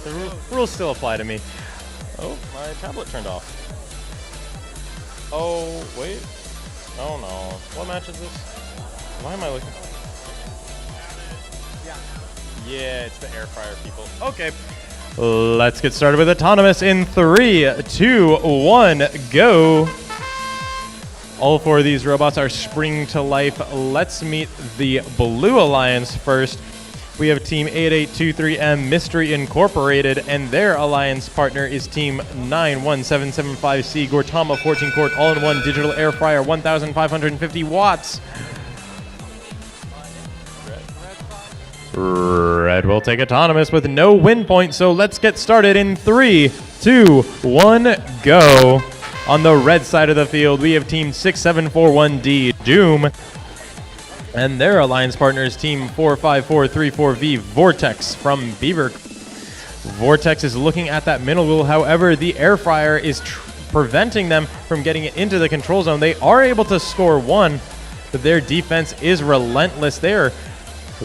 The rules still apply to me. Oh, my tablet turned off. Oh, wait. Oh no. What match is this? Why am I looking? Yeah, it's the air fryer people. Okay. Let's get started with autonomous in 3, 2, 1, go. All 4 of these robots are springing to life. Let's meet the Blue Alliance first. We have Team 8823M Mystery Incorporated, and their alliance partner is Team 91775C Gortama 14-quart all-in-one digital air fryer, 1,550 watts. Red will take autonomous with no win point, so let's get started in 3, 2, 1, go. On the red side of the field, we have Team 6741D Doom, and their alliance partner is Team 45434V Vortex from Beaver. Vortex is looking at that middle wheel. However, the air fryer is preventing them from getting it into the control zone. They are able to score 1, but their defense is relentless. They're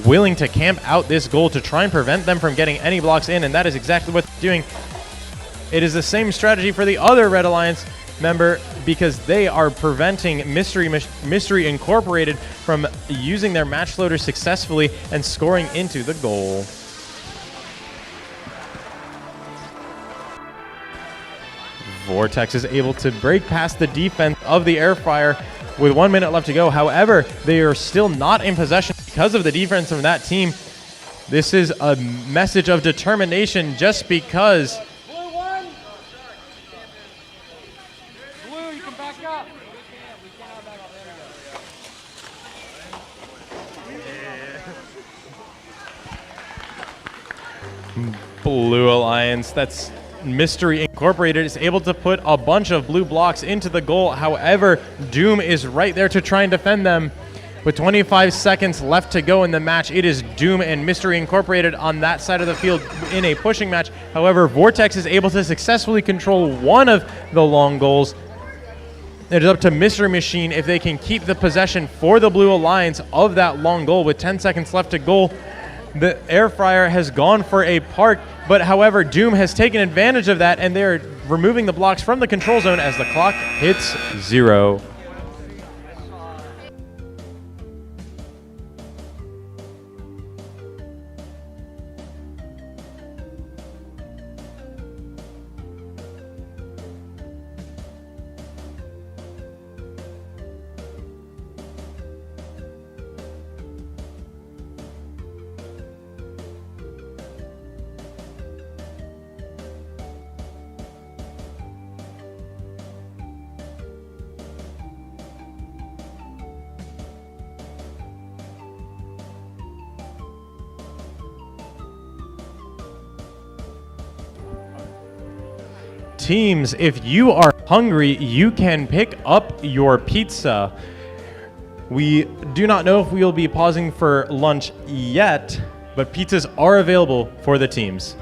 willing to camp out this goal to try and prevent them from getting any blocks in, and that is exactly what they're doing. It is the same strategy for the other Red Alliance member, because they are preventing Mystery Incorporated from using their match floater successfully and scoring into the goal. Vortex is able to break past the defense of the air fryer with 1 minute left to go. However, they are still not in possession because of the defense from that team. This is a message of determination just because. Blue Alliance, that's Mystery Incorporated, is able to put a bunch of blue blocks into the goal. However, Doom is right there to try and defend them. With 25 seconds left to go in the match, it is Doom and Mystery Incorporated on that side of the field in a pushing match. However, Vortex is able to successfully control one of the long goals. It is up to Mystery Machine if they can keep the possession for the Blue Alliance of that long goal. With 10 seconds left to go, the air fryer has gone for a park, but however, Doom has taken advantage of that, and they're removing the blocks from the control zone as the clock hits 0. Teams, if you are hungry, you can pick up your pizza. We do not know if we will be pausing for lunch yet, but pizzas are available for the teams.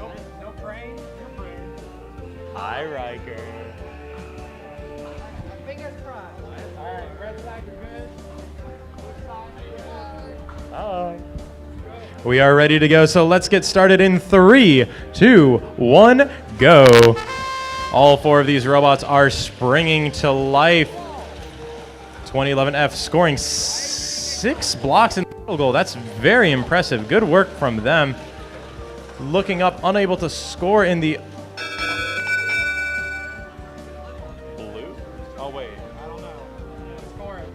Hi, Riker. Fingers crossed. All right, red side, you're good. Hi. We are ready to go, so let's get started in 3, 2, 1, go. All 4 of these robots are springing to life. 2011F scoring 6 blocks in the field goal. That's very impressive. Good work from them. Looking up, unable to score in the blue. Oh wait, I don't know. Score it.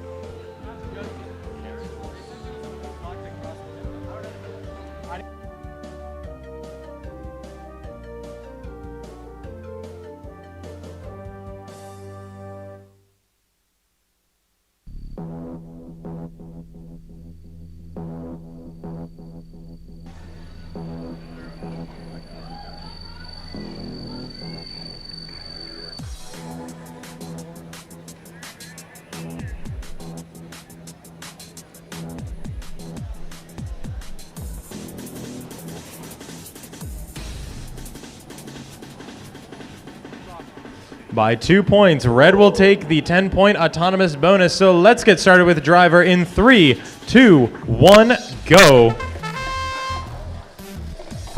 By 2 points, Red will take the 10-point autonomous bonus. So let's get started with driver in 3, 2, 1, go.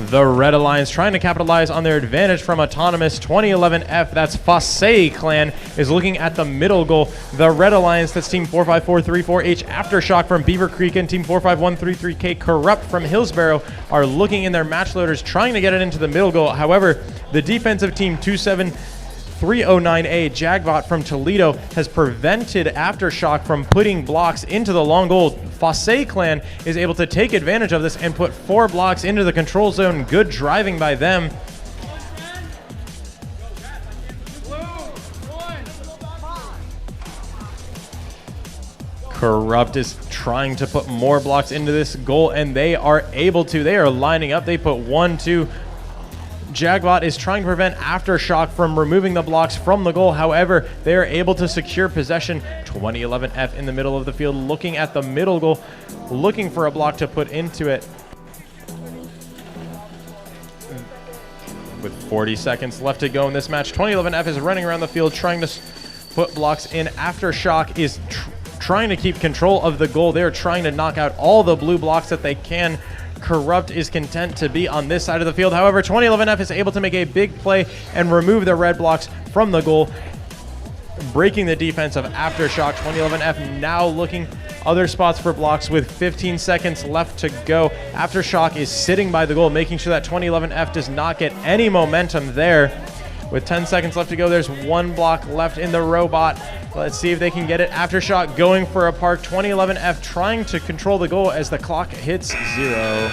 The Red Alliance trying to capitalize on their advantage from Autonomous 2011F. That's Fosse Clan is looking at the middle goal. The Red Alliance, that's Team 45434H Aftershock from Beaver Creek and Team 45133K Corrupt from Hillsborough are looking in their match loaders trying to get it into the middle goal. However, the defensive team 27309A Jagbot from Toledo has prevented Aftershock from putting blocks into the long goal. Fosse Clan is able to take advantage of this and put 4 blocks into the control zone. Good driving by them. Corrupt is trying to put more blocks into this goal, and they are able to. They are lining up. They put 1, 2. Jagbot is trying to prevent Aftershock from removing the blocks from the goal. However, they are able to secure possession. 2011F in the middle of the field, looking at the middle goal, looking for a block to put into it. With 40 seconds left to go in this match, 2011F is running around the field trying to put blocks in. Aftershock is trying to keep control of the goal. They're trying to knock out all the blue blocks that they can. Corrupt is content to be on this side of the field. However, 2011F is able to make a big play and remove the red blocks from the goal, breaking the defense of Aftershock. 2011F now looking other spots for blocks with 15 seconds left to go. Aftershock is sitting by the goal, making sure that 2011F does not get any momentum there. With 10 seconds left to go, there's 1 block left in the robot. Let's see if they can get it. Aftershock going for a park. 2011F trying to control the goal as the clock hits 0.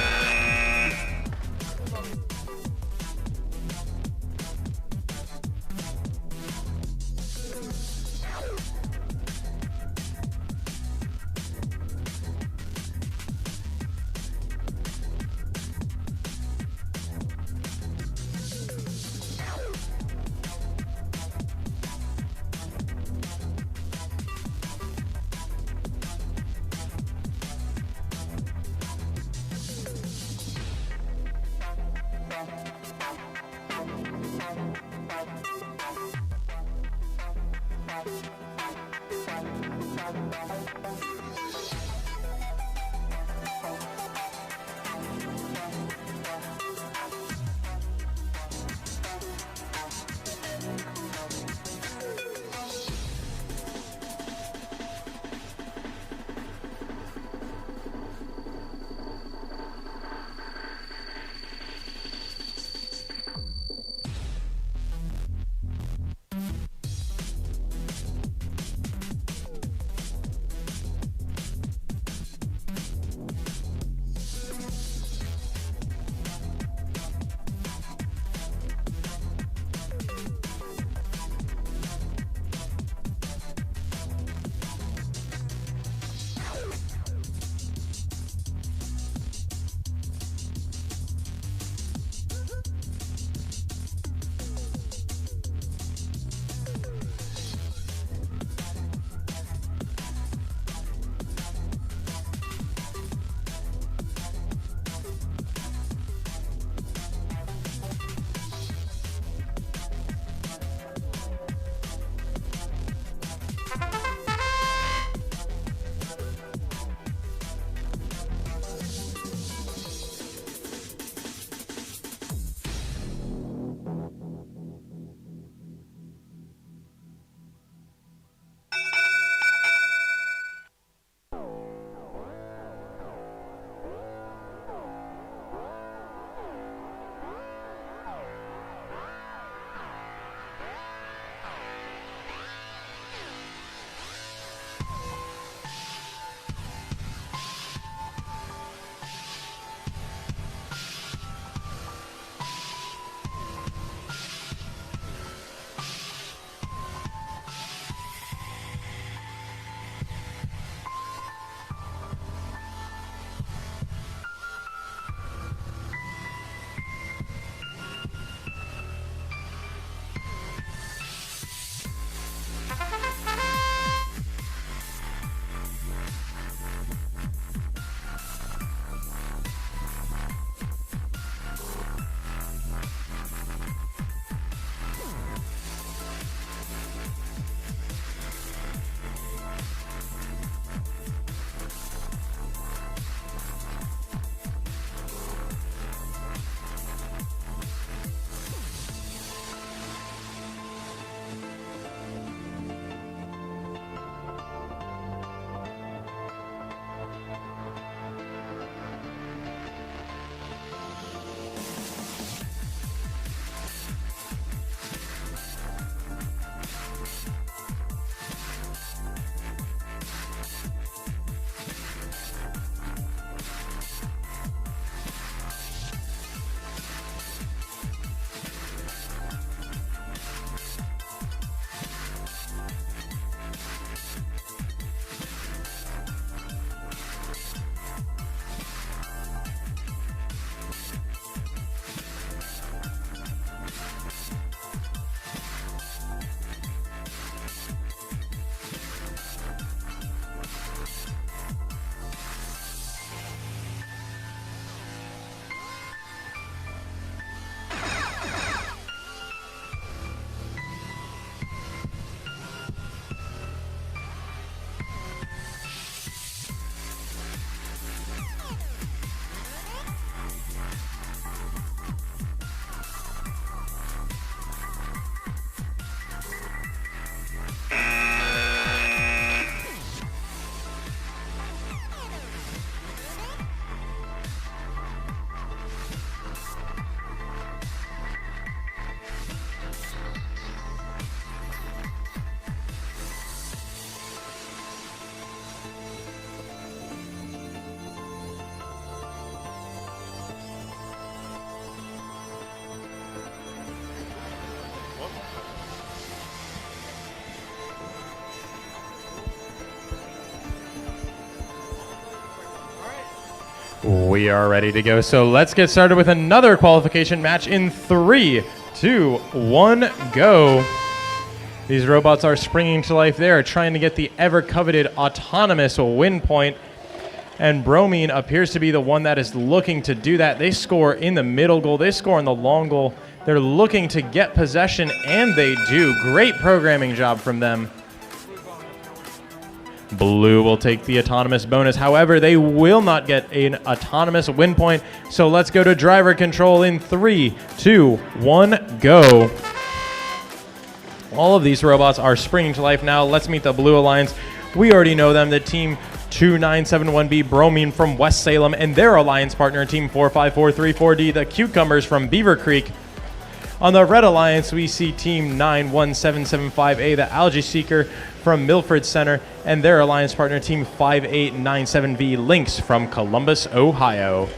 We are ready to go. So let's get started with another qualification match in 3, 2, 1, go. These robots are springing to life. They are trying to get the ever-coveted autonomous win point. And Bromine appears to be the one that is looking to do that. They score in the middle goal. They score in the long goal. They're looking to get possession, and they do. Great programming job from them. Blue will take the autonomous bonus. However, they will not get an autonomous win point. So let's go to driver control in 3, 2, 1, go. All of these robots are springing to life now. Let's meet the Blue Alliance. We already know them, the team 2971B Bromine from West Salem, and their alliance partner, team 4543-4D, the Cucumbers from Beaver Creek. On the Red Alliance, we see team 91775A, the Algae Seeker from Milford Center, and their alliance partner, team 5897V Lynx from Columbus, Ohio.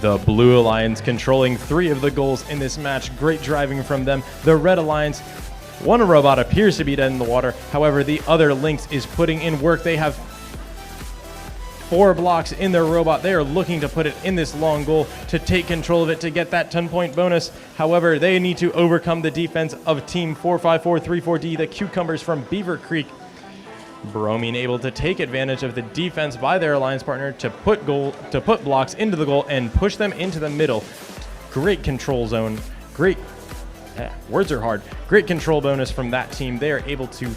The Blue Alliance controlling 3 of the goals in this match. Great driving from them. The Red Alliance, one robot appears to be dead in the water. However, the other Lynx is putting in work. They have 4 blocks in their robot. They are looking to put it in this long goal to take control of it to get that 10-point bonus. However, they need to overcome the defense of team 4543-4D, the Cucumbers from Beaver Creek. Bromine able to take advantage of the defense by their alliance partner to put blocks into the goal and push them into the middle. Great control zone. Words are hard. Great control bonus from that team. They are able to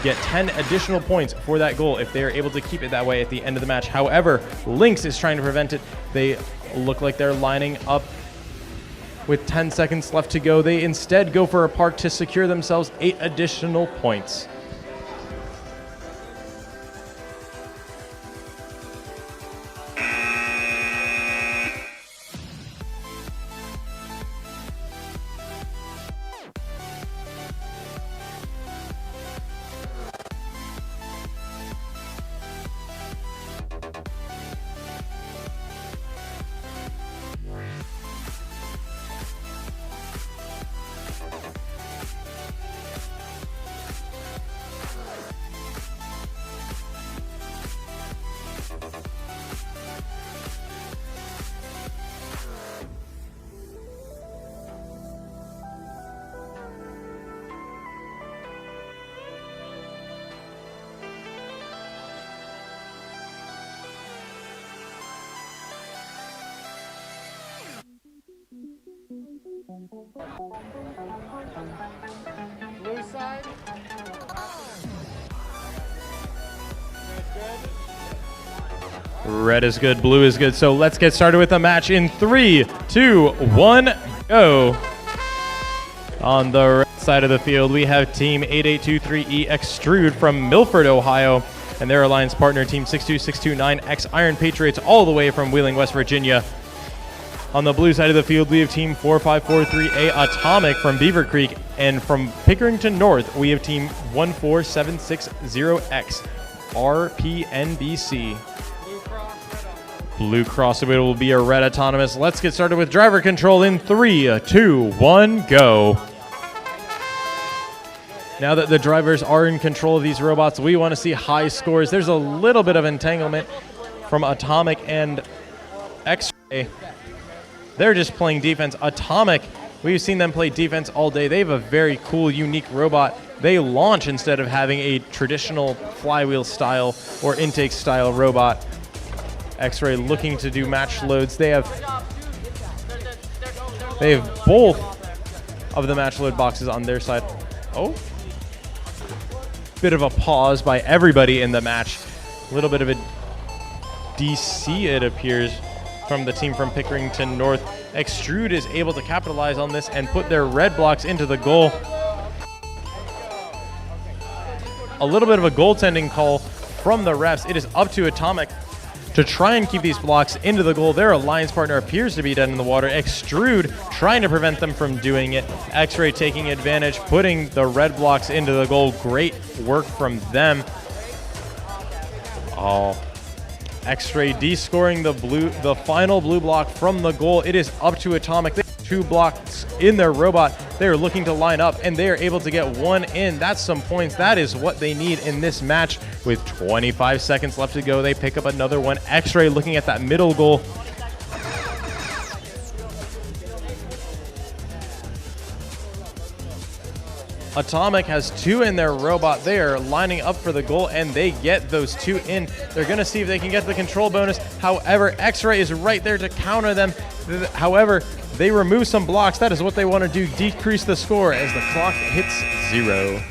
get 10 additional points for that goal if they are able to keep it that way at the end of the match. However, Lynx is trying to prevent it. They look like they're lining up with 10 seconds left to go. They instead go for a park to secure themselves 8 additional points. Blue side. Red is good, blue is good. So let's get started with the match in 3, 2, 1, go. On the right side of the field, we have team 8823E Extrude from Milford, Ohio, and their alliance partner, team 62629X Iron Patriots, all the way from Wheeling, West Virginia. On the blue side of the field, we have team 4543A Atomic from Beaver Creek, and from Pickerington North, we have team 14760X RPNBC. Blue Cross will be a red autonomous. Let's get started with driver control in 3, 2, 1, go. Now that the drivers are in control of these robots, we want to see high scores. There's a little bit of entanglement from Atomic and X-Ray. They're just playing defense. Atomic, we've seen them play defense all day. They have a very cool, unique robot. They launch instead of having a traditional flywheel style or intake style robot. X-Ray looking to do match loads. They have both of the match load boxes on their side. Oh, bit of a pause by everybody in the match. A little bit of a DC, it appears, from the team from Pickerington North. Extrude is able to capitalize on this and put their red blocks into the goal. A little bit of a goaltending call from the refs. It is up to Atomic to try and keep these blocks into the goal. Their alliance partner appears to be dead in the water. Extrude trying to prevent them from doing it. X-Ray taking advantage, putting the red blocks into the goal. Great work from them. Oh, X-Ray descoring the final blue block from the goal. It is up to Atomic. They have 2 blocks in their robot. They're looking to line up, and they are able to get 1 in. That's some points. That is what they need in this match. With 25 seconds left to go, they pick up another one. X-Ray looking at that middle goal. Atomic has 2 in their robot. They are lining up for the goal, and they get those 2 in. They're going to see if they can get the control bonus. However, X-Ray is right there to counter them. However, they remove some blocks. That is what they want to do, decrease the score as the clock hits 0.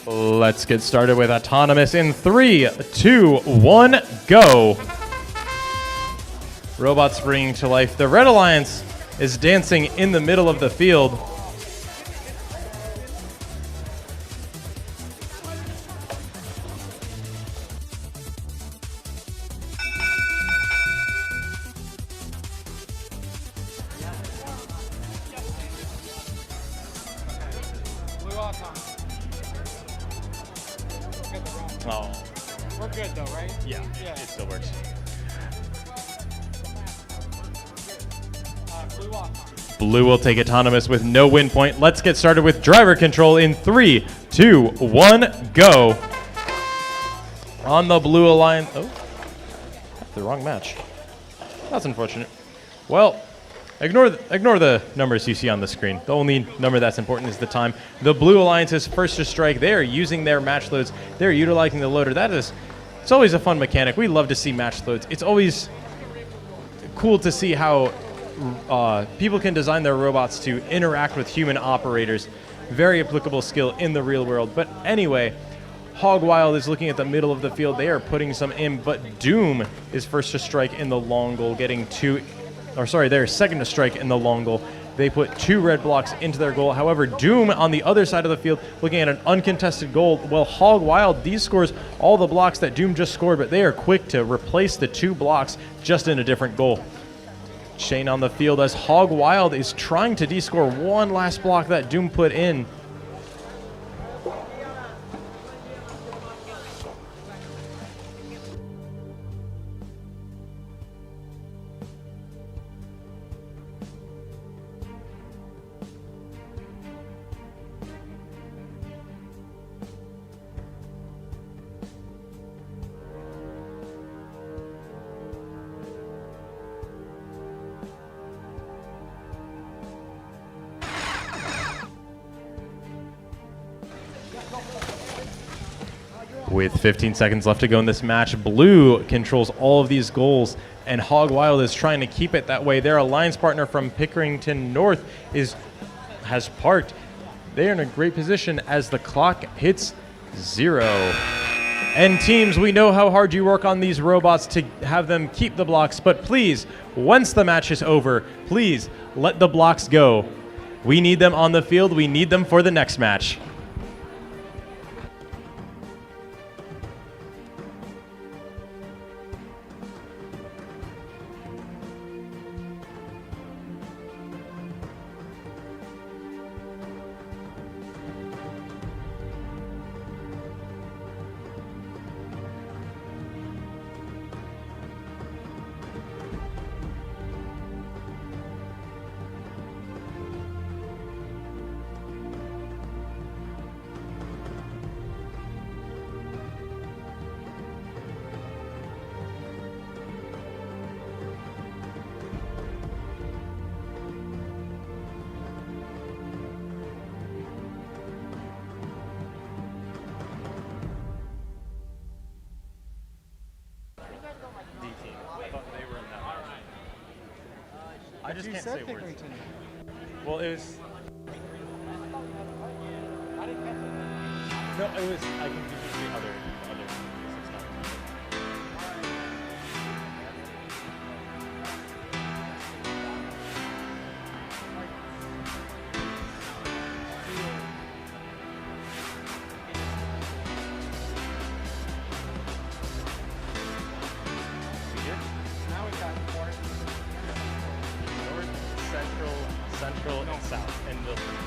Let's get started with Autonomous in 3, 2, 1, go. Robots bringing to life. The Red Alliance is dancing in the middle of the field. Oh. We're good though, right? Yeah, it still works. Blue will take Autonomous with no win point. Let's get started with driver control in 3, 2, 1, go. On the Blue Alliance. Oh, the wrong match. That's unfortunate. Well, ignore the numbers you see on the screen. The only number that's important is the time. The Blue Alliance is first to strike. They are using their match loads. They're utilizing the loader. It's always a fun mechanic. We love to see match loads. It's always cool to see how people can design their robots to interact with human operators. Very applicable skill in the real world. But anyway, Hog Wild is looking at the middle of the field. They are putting some in, but Doom is first to strike in the long goal, getting 2. Or sorry, they're second to strike in the long goal. They put 2 red blocks into their goal. However, Doom on the other side of the field looking at an uncontested goal. Well, Hog Wild, these scores all the blocks that Doom just scored, but they are quick to replace the 2 blocks just in a different goal. Shane on the field as Hog Wild is trying to de-score one last block that Doom put in. With 15 seconds left to go in this match, Blue controls all of these goals, and Hog Wild is trying to keep it that way. Their alliance partner from Pickerington North has parked. They are in a great position as the clock hits 0. And teams, we know how hard you work on these robots to have them keep the blocks, but please, once the match is over, please let the blocks go. We need them on the field. We need them for the next match. just You can't said say words. Pickerington. Well, it was. No, it was. I can give you the other. It's not. Now we've got North. North, central, and south, and Milford.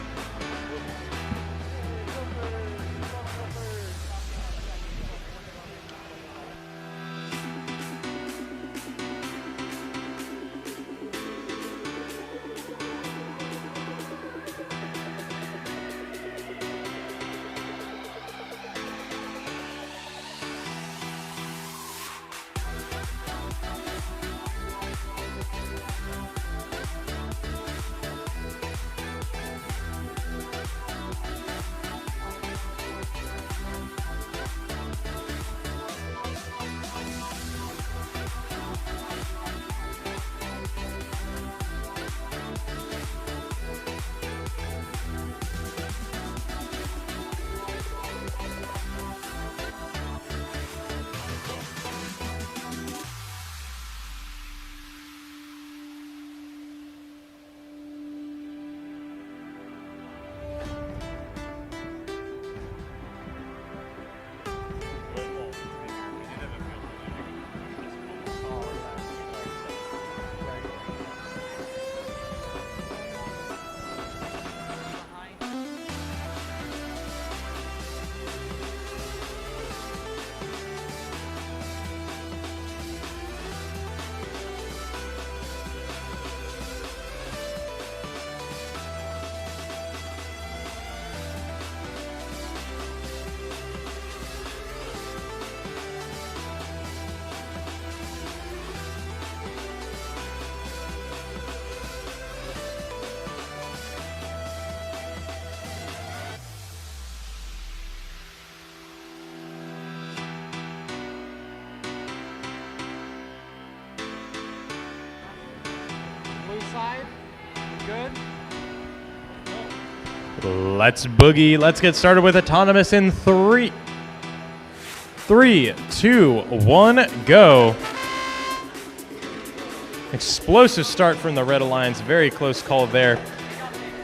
Blue side. Good. Let's boogie. Let's get started with autonomous in 3, 2, 1, go. Explosive start from the Red Alliance. Very close call there.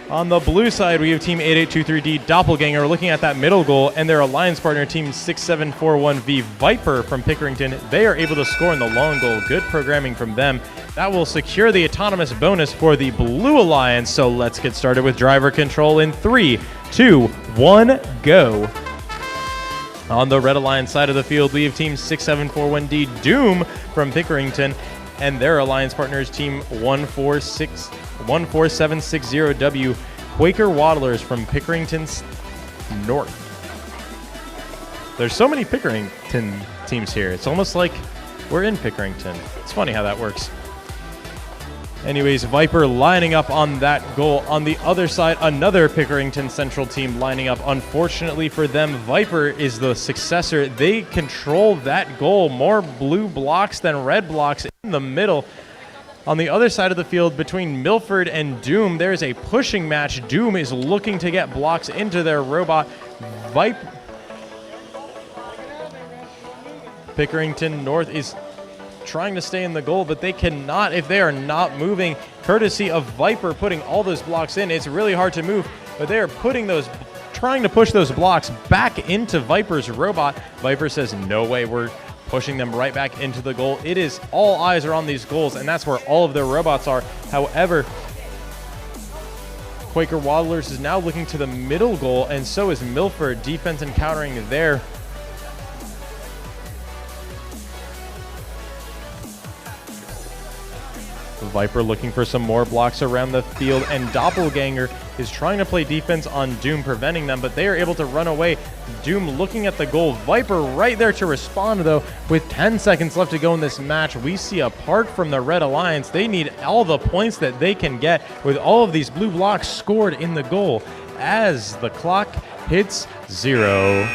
On the blue side, we have Team 8823D Doppelganger looking at that middle goal, and their alliance partner, Team 6741V Viper from Pickerington. They are able to score in the long goal. Good programming from them. That will secure the autonomous bonus for the Blue Alliance. So let's get started with driver control in 3, 2, 1, go. On the Red Alliance side of the field, we have Team 6741D Doom from Pickerington, and their alliance partners, Team 14760W Quaker Waddlers from Pickerington's North. There's so many Pickerington teams here. It's almost like we're in Pickerington. It's funny how that works. Anyways, Viper lining up on that goal. On the other side, another Pickerington Central team lining up. Unfortunately for them, Viper is the successor. They control that goal. More blue blocks than red blocks in the middle. On the other side of the field, between Milford and Doom, there is a pushing match. Doom is looking to get blocks into their robot. Pickerington North is trying to stay in the goal, but they cannot if they are not moving. Courtesy of Viper putting all those blocks in. It's really hard to move, but they are trying to push those blocks back into Viper's robot. Viper says, no way, we're pushing them right back into the goal. It is all eyes are on these goals, and that's where all of their robots are. However, Quaker Waddlers is now looking to the middle goal, and so is Milford. Defense and countering there. Viper looking for some more blocks around the field, and Doppelganger is trying to play defense on Doom, preventing them, but they are able to run away. Doom looking at the goal. Viper right there to respond, though. With 10 seconds left to go in this match, we see apart from the Red Alliance, they need all the points that they can get with all of these blue blocks scored in the goal as the clock hits 0.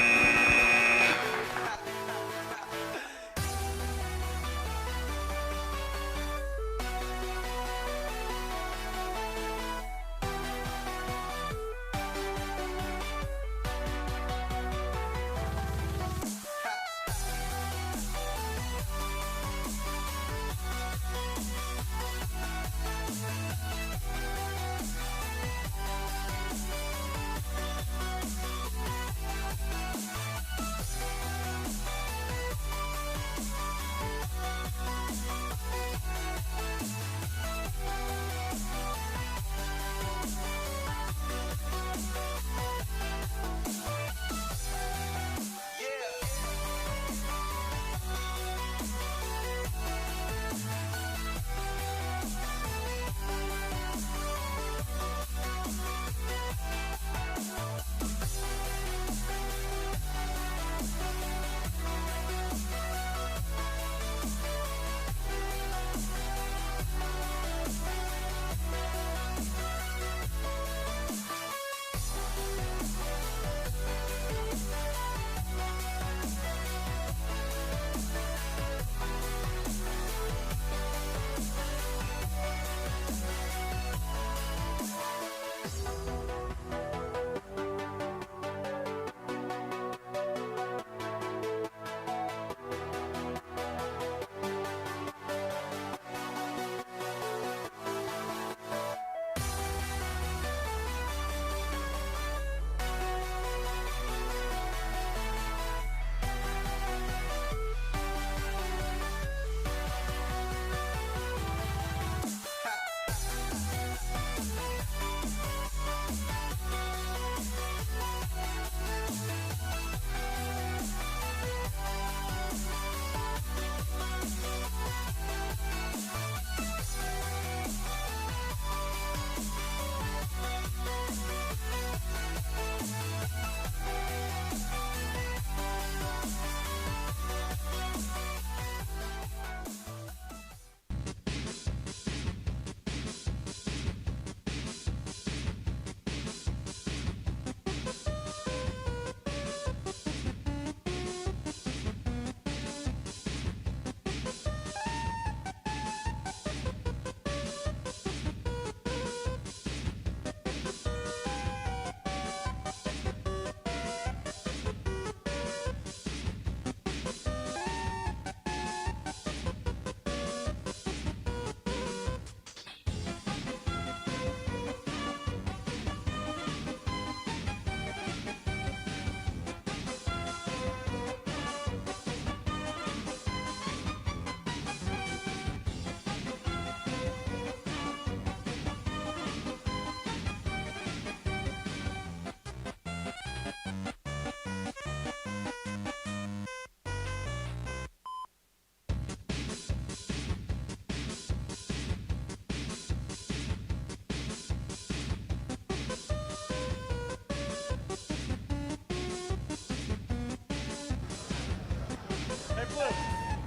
Red, blue.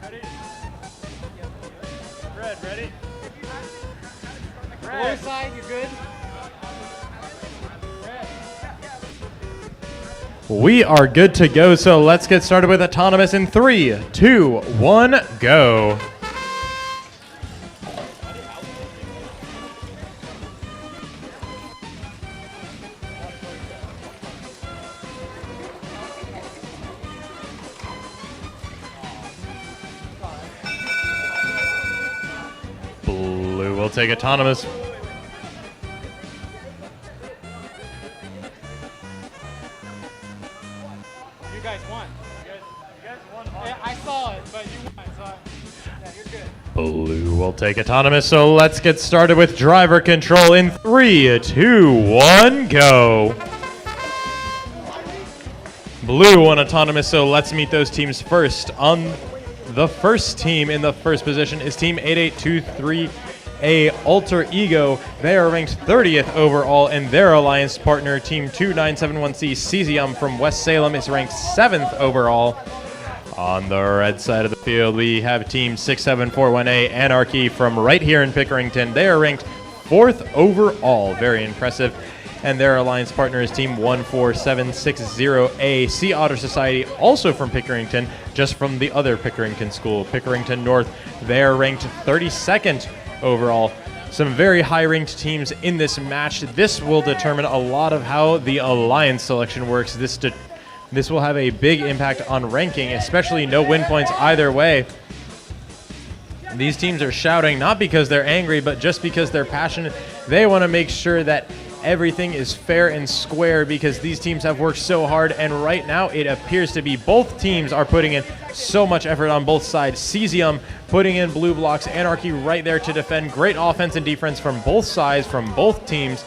Ready? Red, ready? Blue side, you good? We are good to go, so let's get started with autonomous in 3, 2, 1, go. Blue will take autonomous. You guys won. You guys won hard. I saw it, but you won, so yeah, you're good. Blue will take autonomous, so let's get started with driver control in 3, 2, 1, go. Blue on autonomous, so let's meet those teams first. On the first team in the first position is Team 8823A Alter Ego. They are ranked 30th overall, and their alliance partner, Team 2971C Cesium from West Salem, is ranked 7th overall. On the red side of the field, we have Team 6741A Anarchy from right here in Pickerington. They are ranked 4th overall. Very impressive. And their alliance partner is Team 14760A Sea Otter Society, also from Pickerington, just from the other Pickerington school, Pickerington North. They are ranked 32nd overall. Some very high-ranked teams in this match. This will determine a lot of how the alliance selection works. This will have a big impact on ranking, especially no win points either way. These teams are shouting not because they're angry, but just because they're passionate. They want to make sure that everything is fair and square because these teams have worked so hard, and right now it appears to be both teams are putting in so much effort on both sides. Cesium putting in blue blocks, Anarchy right there to defend. Great offense and defense from both sides, from both teams.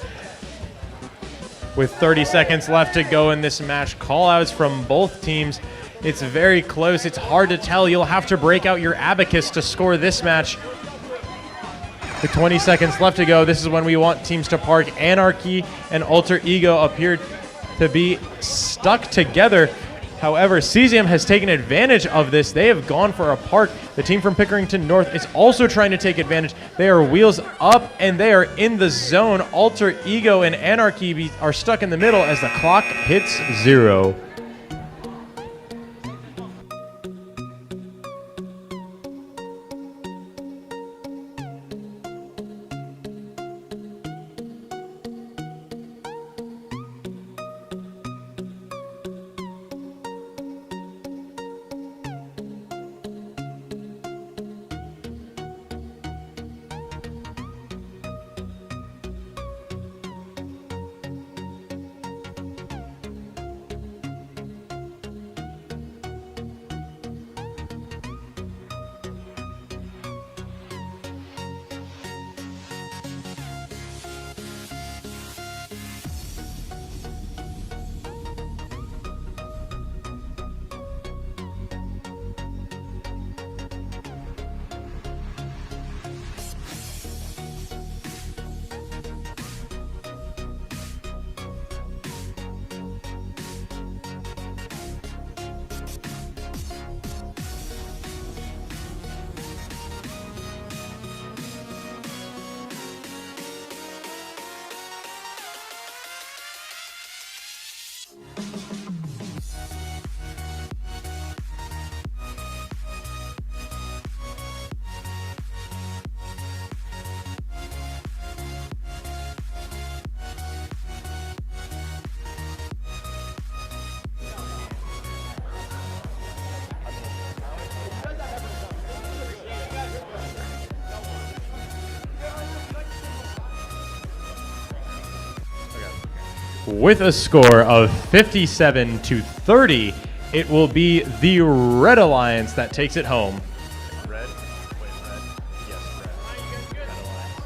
With 30 seconds left to go in this match, call-outs from both teams. It's very close. It's hard to tell. You'll have to break out your abacus to score this match. With 20 seconds left to go, this is when we want teams to park. Anarchy and Alter Ego appear to be stuck together. However, Cesium has taken advantage of this. They have gone for a park. The team from Pickerington North is also trying to take advantage. They are wheels up, and they are in the zone. Alter Ego and Anarchy are stuck in the middle as the clock hits 0. With a score of 57-30, it will be the Red Alliance that takes it home. Red? Wait, red. Yes, red. Red Alliance.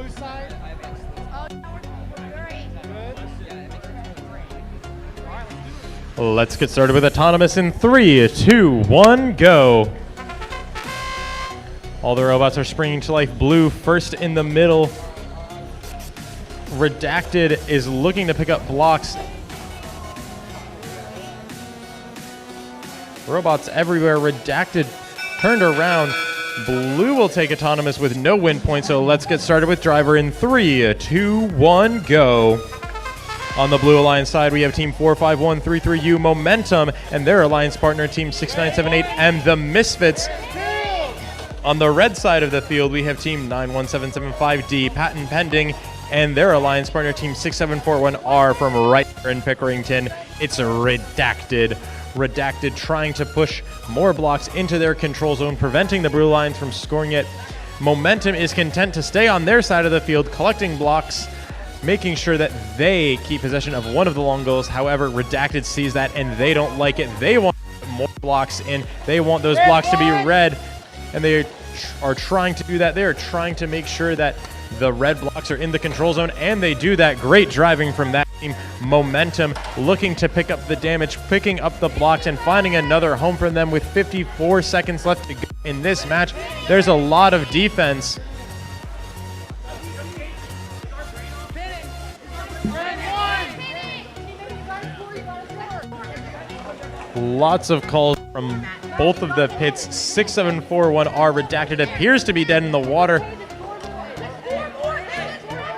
blue side. Let's get started with autonomous in 3, 2, 1, go. All the robots are springing to life. Blue first in the middle. Redacted is looking to pick up blocks. Robots everywhere. Redacted turned around. Blue will take autonomous with no win point, so let's get started with driver in 3, 2, 1, go. On the Blue Alliance side, we have Team 45133U Momentum and their alliance partner, Team 6978M, the Misfits. On the red side of the field, we have Team 91775D, Patent Pending, and their alliance partner, Team 6741R from right here in Pickerington. It's Redacted. Redacted trying to push more blocks into their control zone, preventing the Blue Alliance from scoring it. Momentum is content to stay on their side of the field, collecting blocks, making sure that they keep possession of one of the long goals. However, Redacted sees that and they don't like it. They want more blocks in. They want those blocks to be red, and they are trying to do that. They are trying to make sure that the red blocks are in the control zone, and they do that. Great driving from that team. Momentum looking to pick up the damage, picking up the blocks, and finding another home for them with 54 seconds left to go in this match. There's a lot of defense. Lots of calls from both of the pits. 6741R Redacted appears to be dead in the water,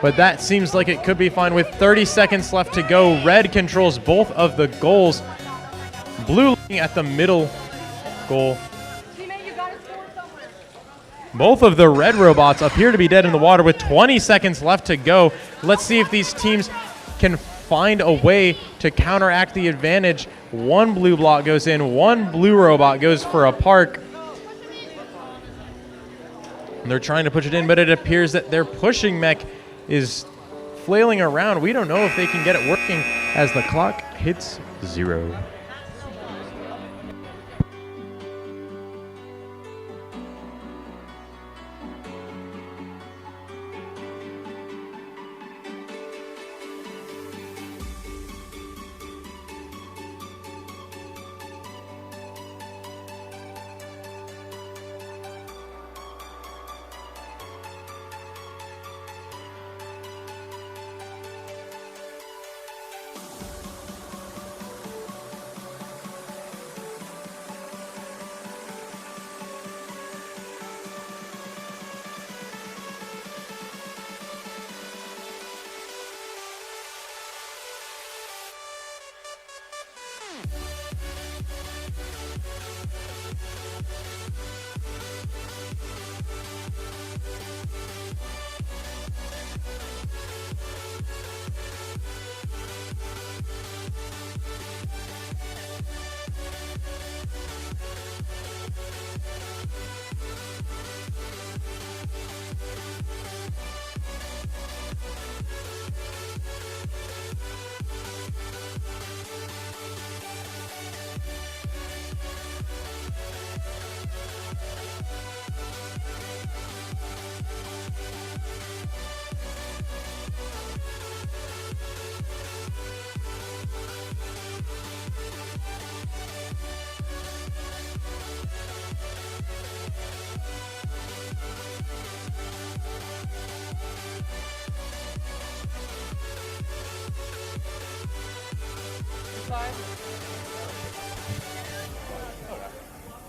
but that seems like it could be fine with 30 seconds left to go. Red controls both of the goals. Blue looking at the middle goal. Both of the red robots appear to be dead in the water with 20 seconds left to go. Let's see if these teams can find a way to counteract the advantage. One blue block goes in, one blue robot goes for a park. And they're trying to push it in, but it appears that their pushing mech is flailing around. We don't know if they can get it working as the clock hits 0.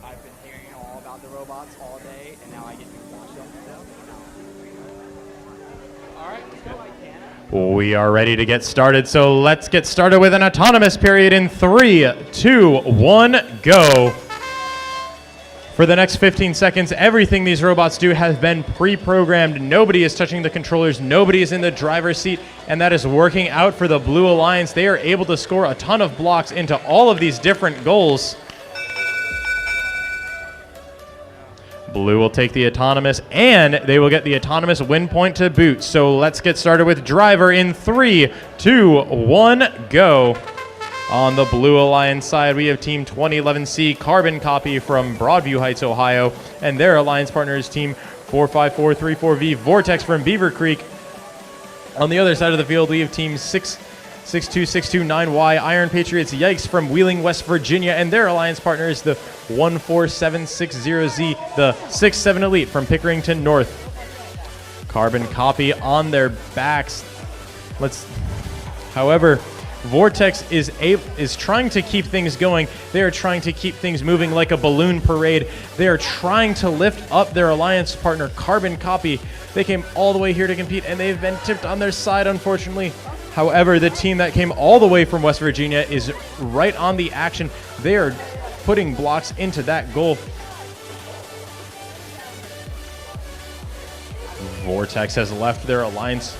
I've been hearing all about the robots all day, and now I get to watch them. All right, let's go. We are ready to get started, so let's get started with an autonomous period in 3, 2, 1, go. For the next 15 seconds, everything these robots do has been pre-programmed. Nobody is touching the controllers, nobody is in the driver's seat, and that is working out for the Blue Alliance. They are able to score a ton of blocks into all of these different goals. Blue will take the autonomous, and they will get the autonomous win point to boot. So let's get started with driver in 3, 2, 1, go. On the Blue Alliance side, we have Team 2011C Carbon Copy from Broadview Heights, Ohio, and their alliance partner is Team 45434V Vortex from Beaver Creek. On the other side of the field, we have teams 66269Y Iron Patriots Yikes from Wheeling, West Virginia, and their alliance partner is the 14760Z, the 6-7 Elite from Pickerington North. Carbon Copy on their backs. However, Vortex is trying to keep things going. They are trying to keep things moving like a balloon parade. They are trying to lift up their alliance partner, Carbon Copy. They came all the way here to compete, and they've been tipped on their side, unfortunately. However, the team that came all the way from West Virginia is right on the action. They are putting blocks into that goal. Vortex has left their alliance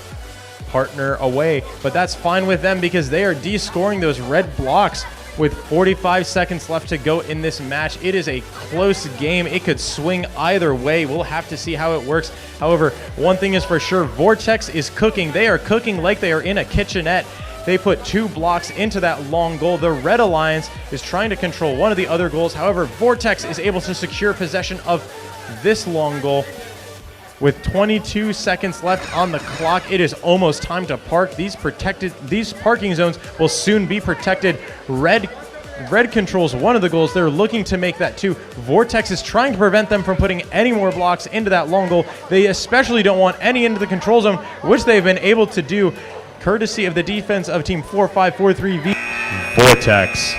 partner away, but that's fine with them because they are descoring those red blocks with 45 seconds left to go in this match. It is a close game. It could swing either way. We'll have to see how it works. However, one thing is for sure, Vortex is cooking. They are cooking like they are in a kitchenette. They put 2 blocks into that long goal. The Red Alliance is trying to control one of the other goals. However, Vortex is able to secure possession of this long goal. With 22 seconds left on the clock, it is almost time to park. These parking zones will soon be protected. Red controls one of the goals. They're looking to make that 2. Vortex is trying to prevent them from putting any more blocks into that long goal. They especially don't want any into the control zone, which they've been able to do, courtesy of the defense of Team 4543V Vortex.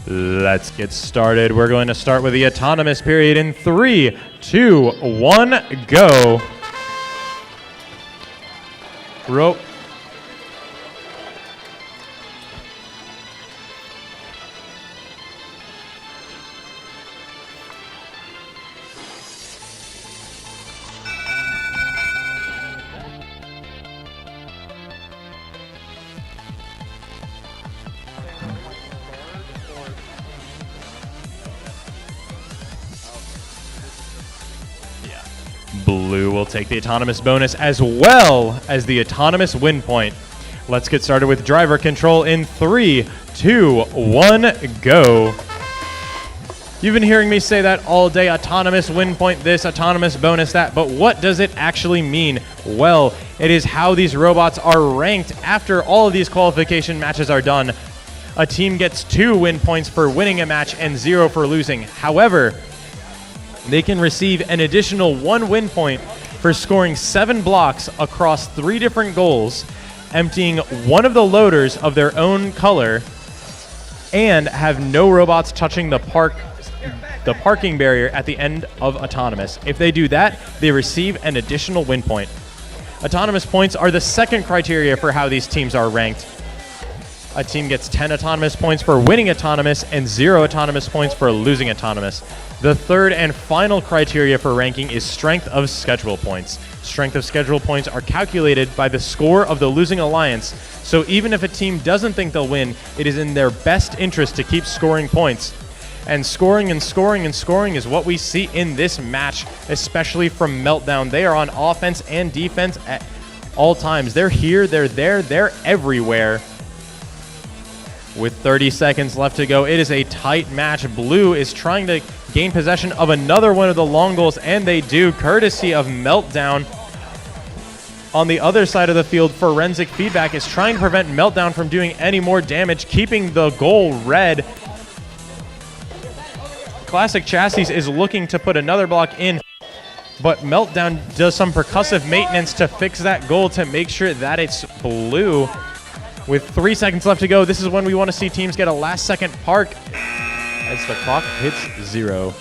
Let's get started. We're going to start with the autonomous period in 3, 2, 1, go. Rope. Blue will take the autonomous bonus as well as the autonomous win point. Let's get started with driver control in 3, 2, 1, go. You've been hearing me say that all day, autonomous win point this, autonomous bonus that, but what does it actually mean? Well, it is how these robots are ranked after all of these qualification matches are done. A team gets 2 win points for winning a match and 0 for losing. However, they can receive an additional 1 win point for scoring 7 blocks across 3 different goals, emptying one of the loaders of their own color, and have no robots touching the parking barrier at the end of autonomous. If they do that, they receive an additional win point. Autonomous points are the second criteria for how these teams are ranked. A team gets 10 autonomous points for winning autonomous and 0 autonomous points for losing autonomous. The third and final criteria for ranking is strength of schedule points. Strength of schedule points are calculated by the score of the losing alliance, so even if a team doesn't think they'll win, it is in their best interest to keep scoring points. And scoring and scoring and scoring is what we see in this match, especially from Meltdown. They are on offense and defense at all times. They're here, they're there, they're everywhere. With 30 seconds left to go, it is a tight match. Blue is trying to gain possession of another one of the long goals, and they do, courtesy of Meltdown. On the other side of the field, Forensic Feedback is trying to prevent Meltdown from doing any more damage, keeping the goal red. Classic Chassis is looking to put another block in, but Meltdown does some percussive maintenance to fix that goal to make sure that it's blue. With 3 seconds left to go, this is when we want to see teams get a last-second park as the clock hits 0.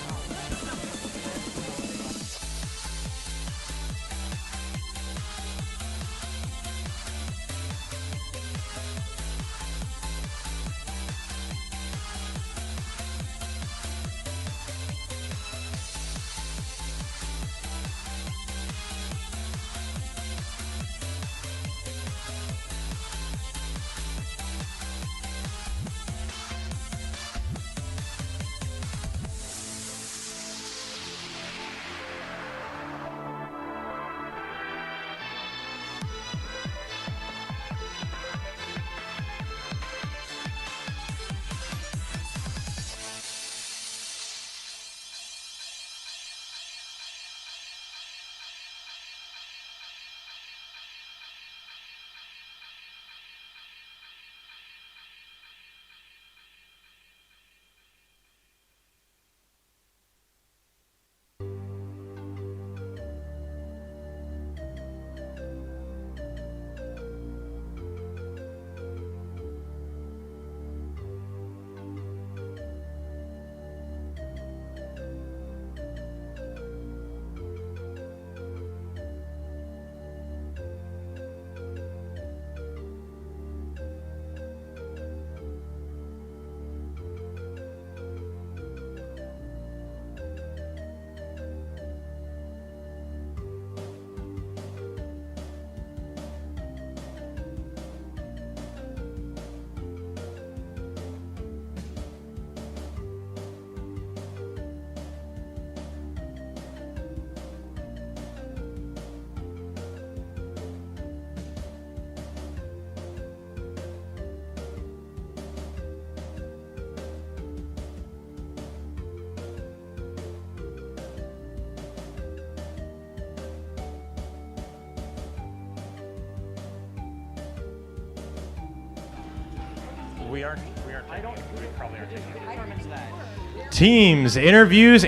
Teams, interviews.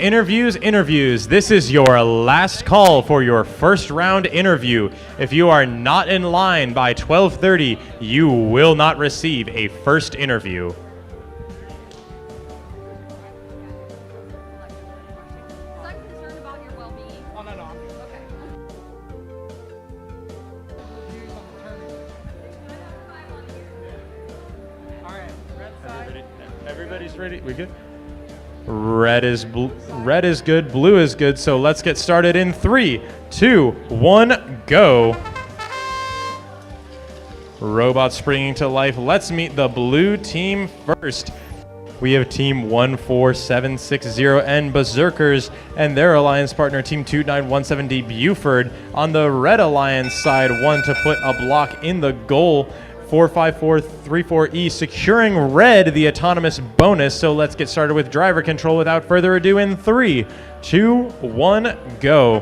This is your last call for your first round interview. If you are not in line by 12:30, you will not receive a first interview. Everybody's ready. We good? Red is good, blue is good, so let's get started in 3, 2, 1, go. Robots springing to life. Let's meet the blue team first. we have Team 14760 and Berserkers and their alliance partner, Team 2917D Buford. On the Red Alliance side, one to put a block in the goal. 45434E securing red the autonomous bonus. So let's get started with driver control without further ado in 3, 2, 1, go.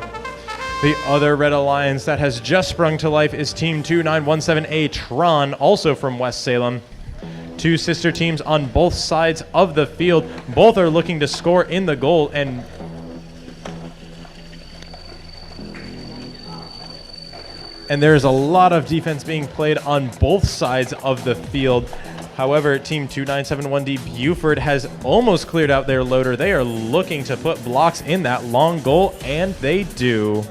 The other Red Alliance that has just sprung to life is Team 2917A Tron, also from West Salem. Two sister teams on both sides of the field. Both are looking to score in the goal, and there's a lot of defense being played on both sides of the field. However, Team 2971D Buford has almost cleared out their loader. They are looking to put blocks in that long goal, and they do.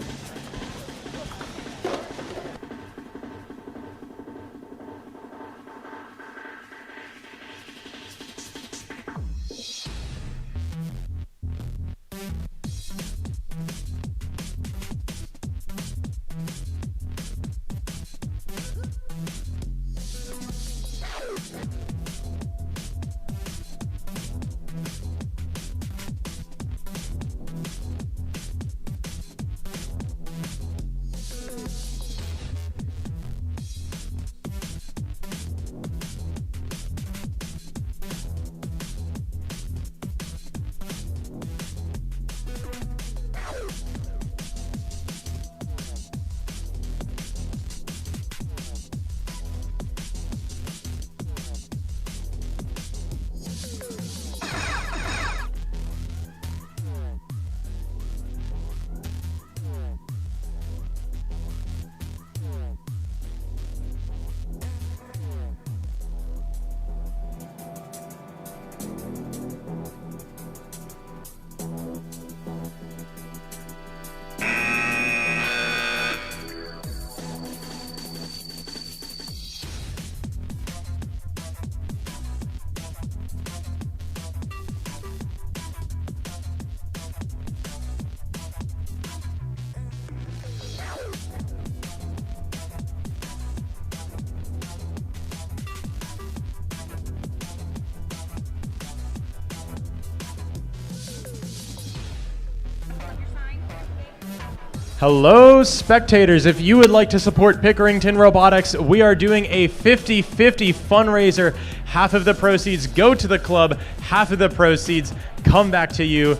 Hello, spectators. If you would like to support Pickerington Robotics, we are doing a 50-50 fundraiser. Half of the proceeds go to the club, half of the proceeds come back to you.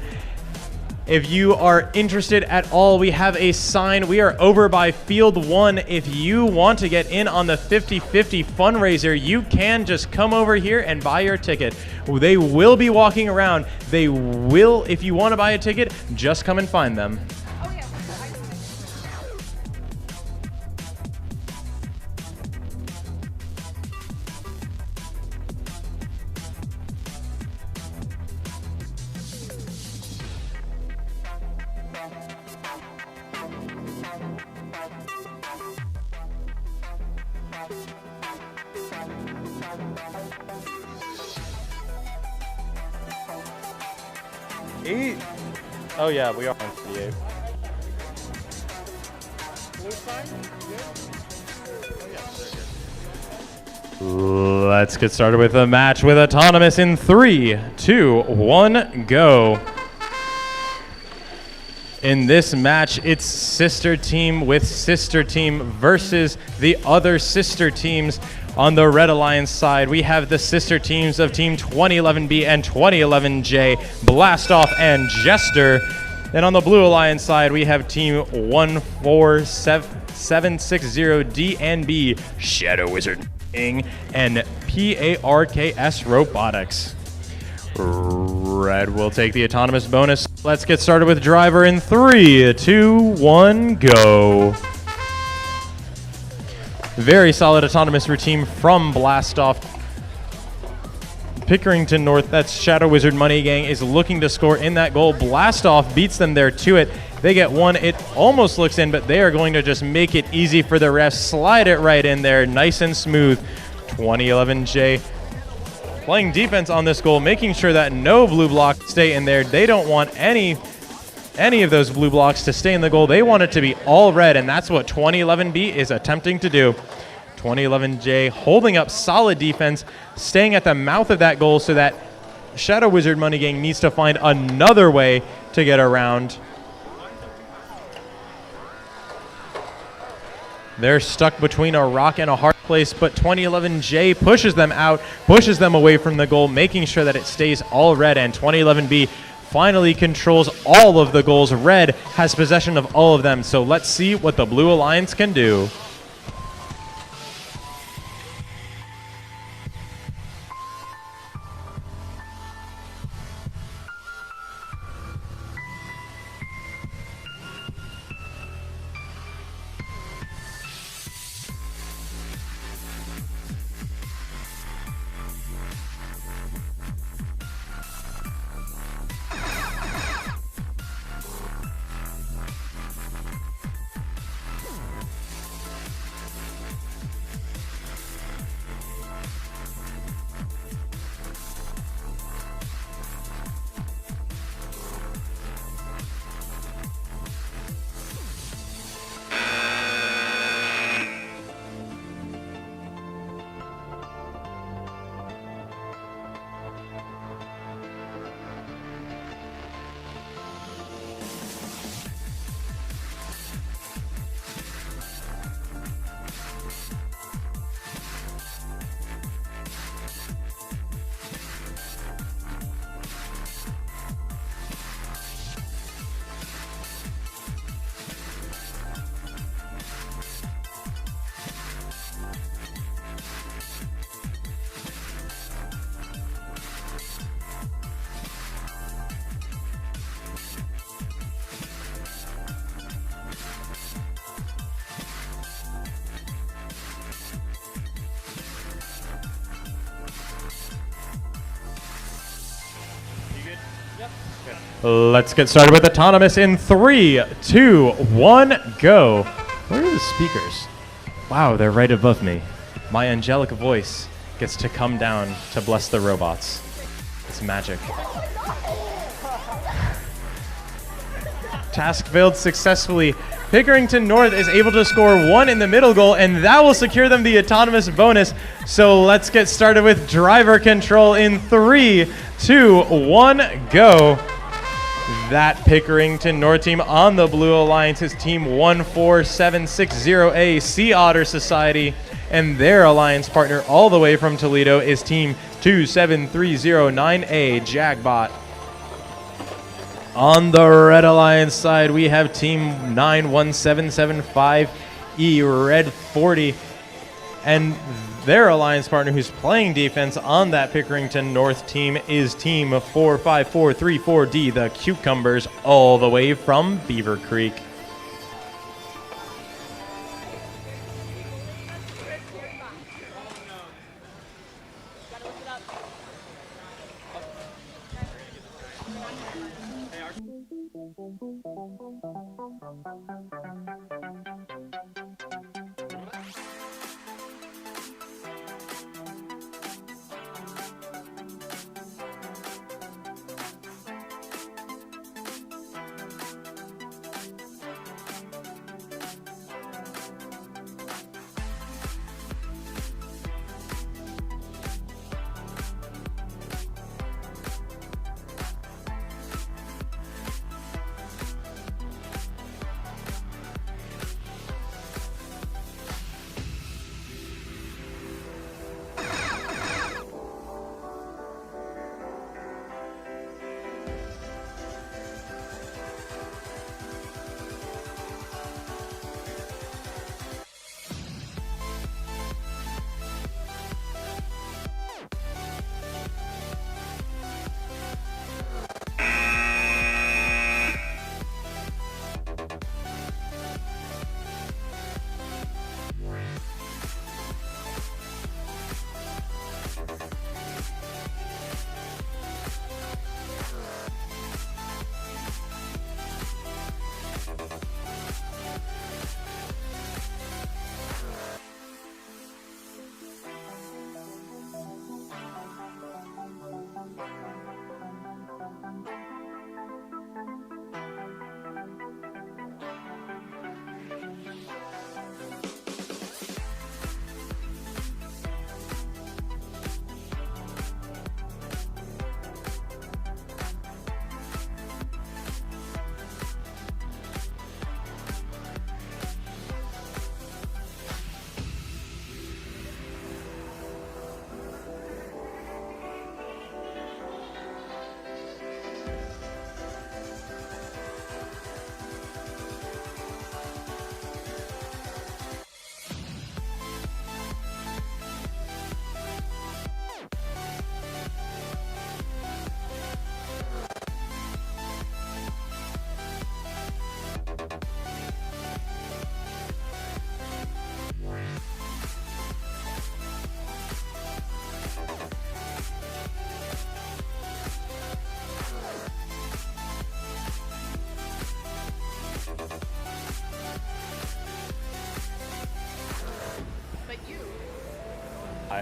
If you are interested at all, we have a sign. We are over by Field 1. If you want to get in on the 50-50 fundraiser, you can just come over here and buy your ticket. They will be walking around. They will, if you want to buy a ticket, just come and find them. Oh yeah, we are on 38. Let's get started with the match with Autonomous in 3, 2, 1, go. In this match, it's sister team with sister team versus the other sister teams. On the Red Alliance side, we have the sister teams of Team 2011B and 2011J, Blastoff and Jester. Then on the Blue Alliance side, we have Team 14760D and B, Shadow Wizard and PARKS Robotics. Red will take the autonomous bonus. Let's get started with driver in 3, 2, 1, go. Very solid autonomous routine from Blastoff. Pickerington North, that's Shadow Wizard Money Gang, is looking to score in that goal. Blastoff beats them there to it. They get one. It almost looks in, but they are going to just make it easy for the refs. Slide it right in there, nice and smooth. 2011J playing defense on this goal, making sure that no blue blocks stay in there. They don't want any of those blue blocks to stay in the goal. They want it to be all red, and that's what 2011B is attempting to do. 2011J holding up solid defense, staying at the mouth of that goal so that Shadow Wizard Money Gang needs to find another way to get around. They're stuck between a rock and a hard place, but 2011J pushes them out, pushes them away from the goal, making sure that it stays all red, and 2011B finally controls all of the goals. Red has possession of all of them, so let's see what the Blue Alliance can do. Let's get started with Autonomous in 3, 2, 1, go. Where are the speakers? Wow, they're right above me. My angelic voice gets to come down to bless the robots. It's magic. Task failed successfully. Pickerington North is able to score 1 in the middle goal, and that will secure them the autonomous bonus. So let's get started with driver control in 3, 2, 1, go. That Pickerington North team on the Blue Alliance is team 14760A Sea Otter Society, and their alliance partner all the way from Toledo is team 27309A Jagbot. On the Red Alliance side, we have team 91775E Red 40, and their alliance partner who's playing defense on that Pickerington North team is team 45434D, the Cucumbers, all the way from Beaver Creek.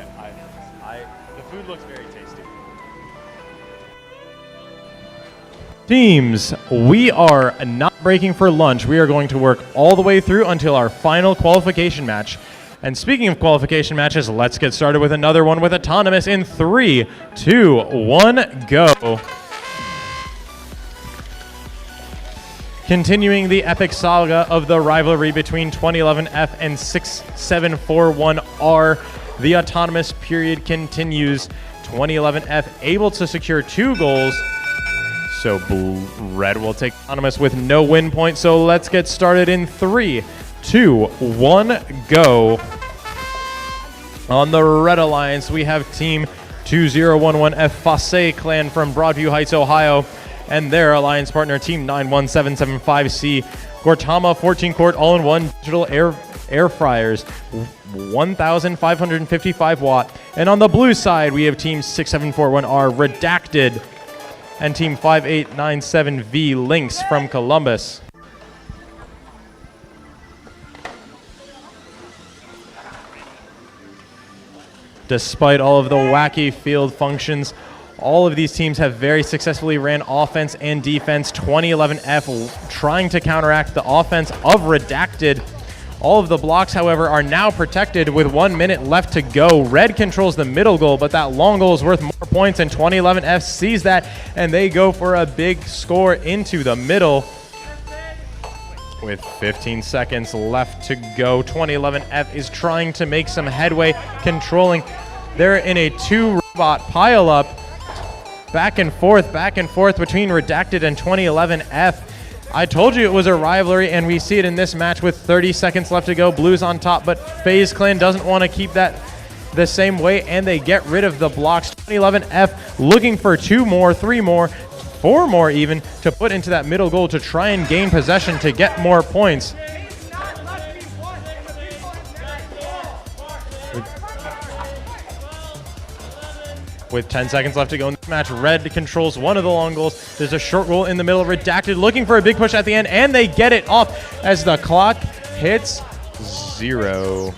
The food looks very tasty. Teams, we are not breaking for lunch. We are going to work all the way through until our final qualification match. And speaking of qualification matches, let's get started with another one with Autonomous in 3, 2, 1, go. Continuing the epic saga of the rivalry between 2011F and 6741R, the Autonomous period continues. 2011F able to secure 2 goals. So Red will take Autonomous with no win point. So let's get started in 3, 2, 1, go. On the Red Alliance, we have Team 2011F Fosse Clan from Broadview Heights, Ohio, and their alliance partner, Team 91775C, Gortama 14-quart all-in-one digital air fryers, 1,555 watt. And on the blue side, we have Team 6741R Redacted and Team 5897V Lynx from Columbus. Despite all of the wacky field functions, all of these teams have very successfully ran offense and defense. 2011F trying to counteract the offense of Redacted. All of the blocks, however, are now protected with 1 minute left to go. Red controls the middle goal, but that long goal is worth more points, and 2011F sees that, and they go for a big score into the middle. With 15 seconds left to go, 2011F is trying to make some headway, controlling. They're in a 2-robot pile-up. Back and forth between Redacted and 2011F. I told you it was a rivalry, and we see it in this match with 30 seconds left to go. Blues on top, but FaZe Clan doesn't want to keep that the same way, and they get rid of the blocks. 2011F looking for 2 more, 3 more, 4 more even, to put into that middle goal to try and gain possession to get more points. With 10 seconds left to go in this match, Red controls one of the long goals. There's a short goal in the middle. Redacted looking for a big push at the end, and they get it off as the clock hits 0.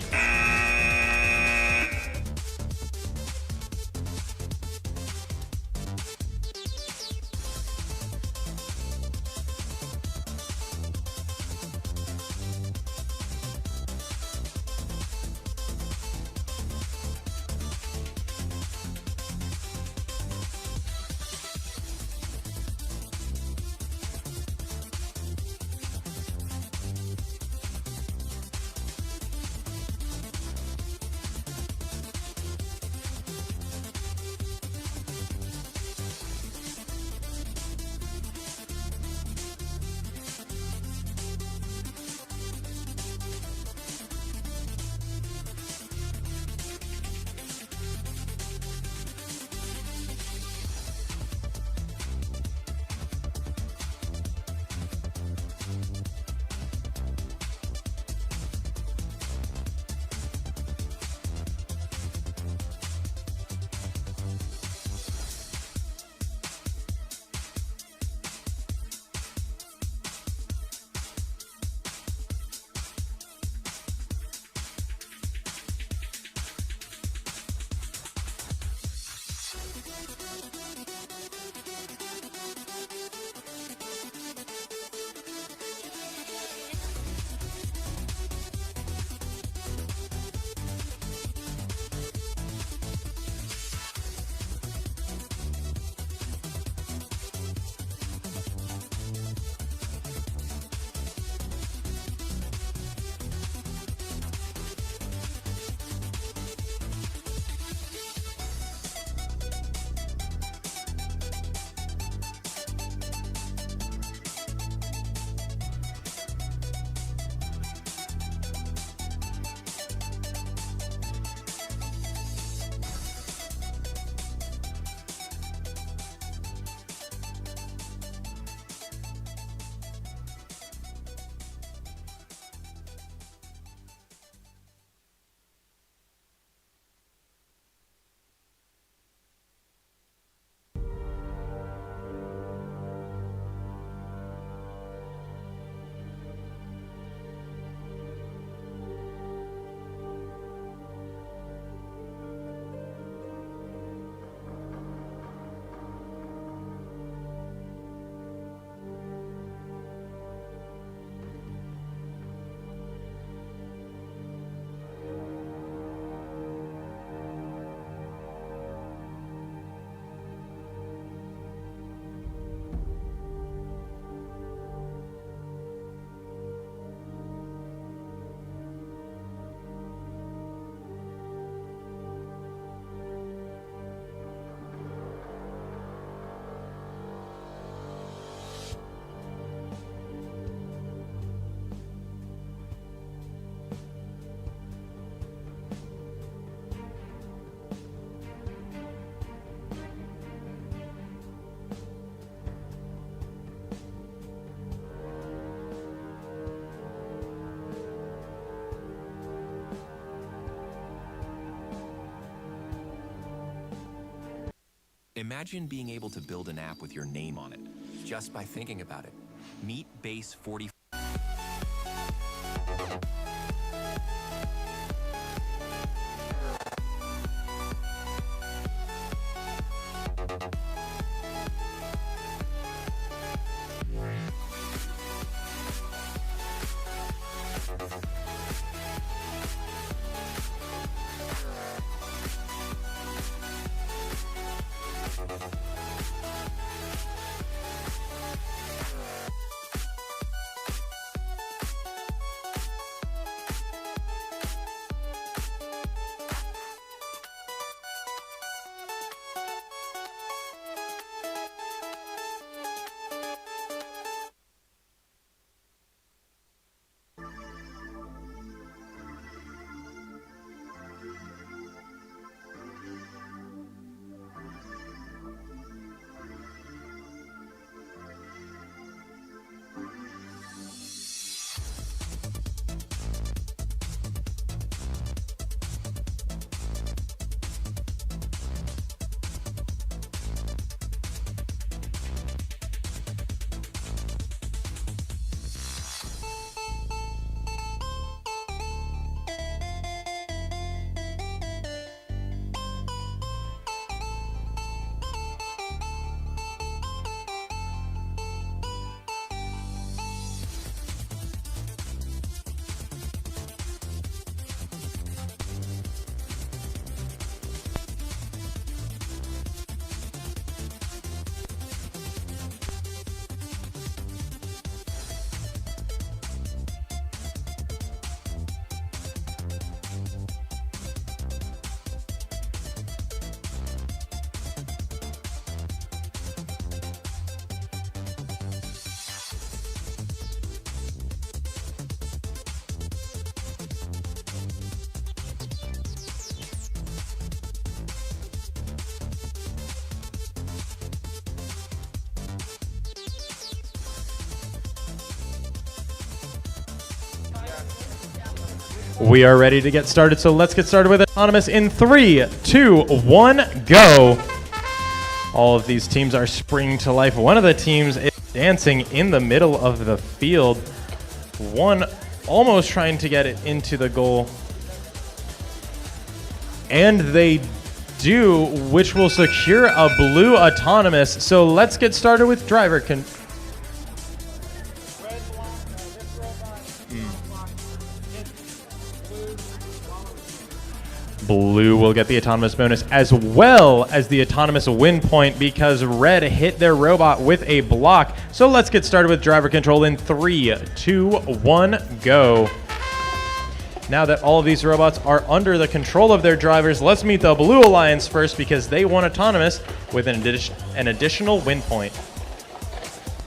Imagine being able to build an app with your name on it, just by thinking about it. Meet Base 40. We are ready to get started, so let's get started with Autonomous in 3, 2, 1, go. All of these teams are springing to life. One of the teams is dancing in the middle of the field. One almost trying to get it into the goal. And they do, which will secure a blue Autonomous. So let's get started with driver Blue will get the Autonomous bonus as well as the Autonomous win point because Red hit their robot with a block. So let's get started with driver control in 3, 2, 1, go. Now that all of these robots are under the control of their drivers, let's meet the Blue Alliance first because they won Autonomous with an additional win point.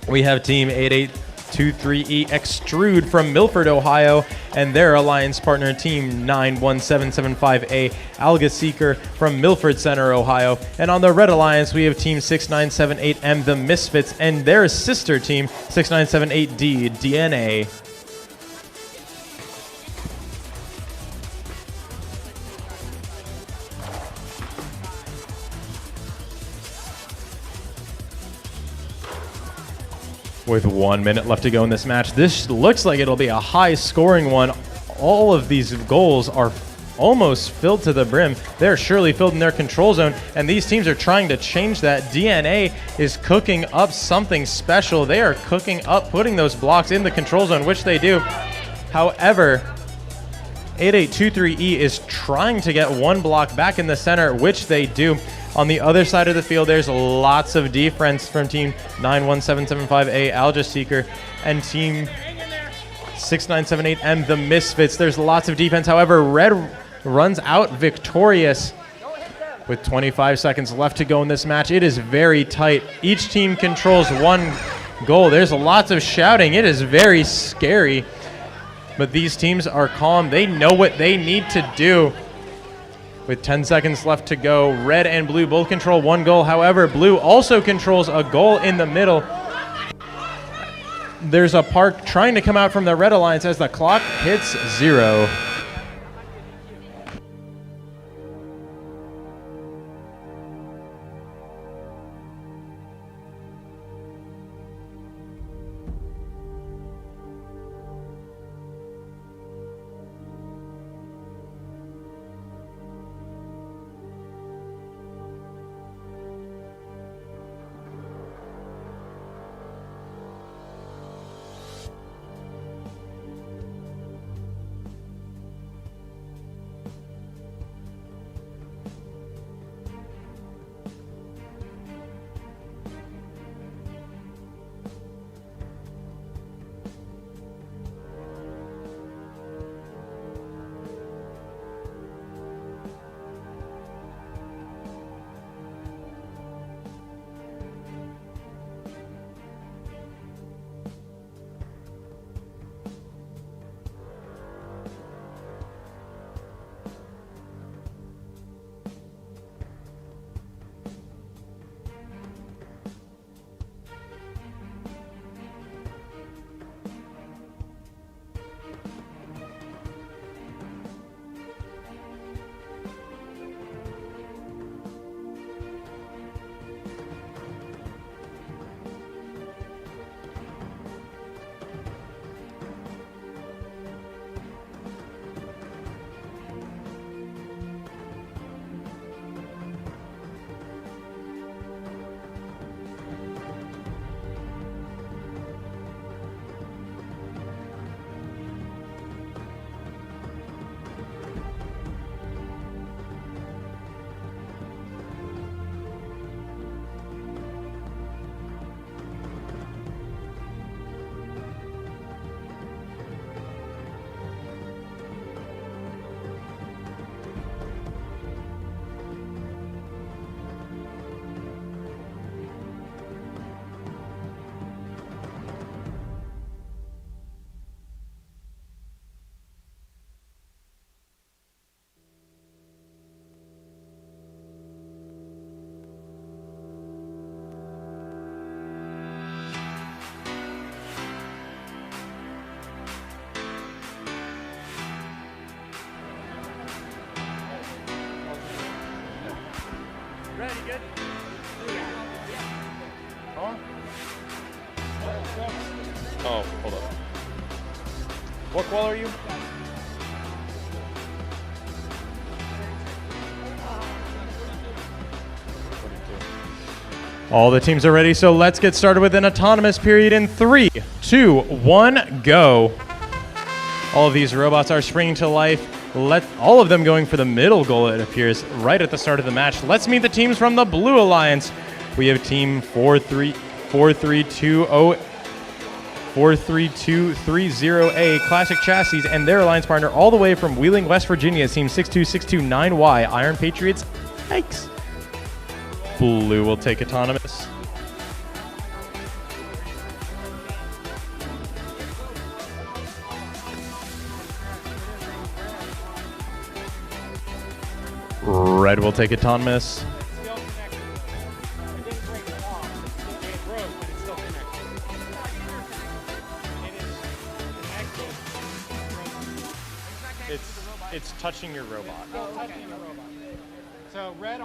We have Team 8823E Extrude from Milford, Ohio, and their alliance partner Team 91775A Alga Seeker from Milford Center, Ohio. And on the Red Alliance, we have Team 6978M The Misfits and their sister team 6978D DNA. With 1 minute left to go in this match, this looks like it'll be a high-scoring one. All of these goals are almost filled to the brim. They're surely filled in their control zone, and these teams are trying to change that. DNA is cooking up something special. They are cooking up, putting those blocks in the control zone, which they do. However, 8823E is trying to get one block back in the center, which they do. On the other side of the field, there's lots of defense from Team 91775A Alga Seeker and Team 6978M The Misfits. There's lots of defense. However, Red runs out victorious with 25 seconds left to go in this match. It is very tight. Each team controls one goal. There's lots of shouting. It is very scary. But these teams are calm. They know what they need to do. With 10 seconds left to go, Red and Blue both control one goal. However, Blue also controls a goal in the middle. There's a park trying to come out from the Red Alliance as the clock hits 0. Ready, good? Oh, hold up. What qual are you? All the teams are ready, so let's get started with an autonomous period in 3, 2, 1, go. All of these robots are springing to life. All of them going for the middle goal, it appears, right at the start of the match. Let's meet the teams from the Blue Alliance. We have team 43230A Classic Chassis and their alliance partner all the way from Wheeling, West Virginia, team 62629Y Iron Patriots. Yikes. Blue will take autonomous. Red will take autonomous. It's touching your robot. So Red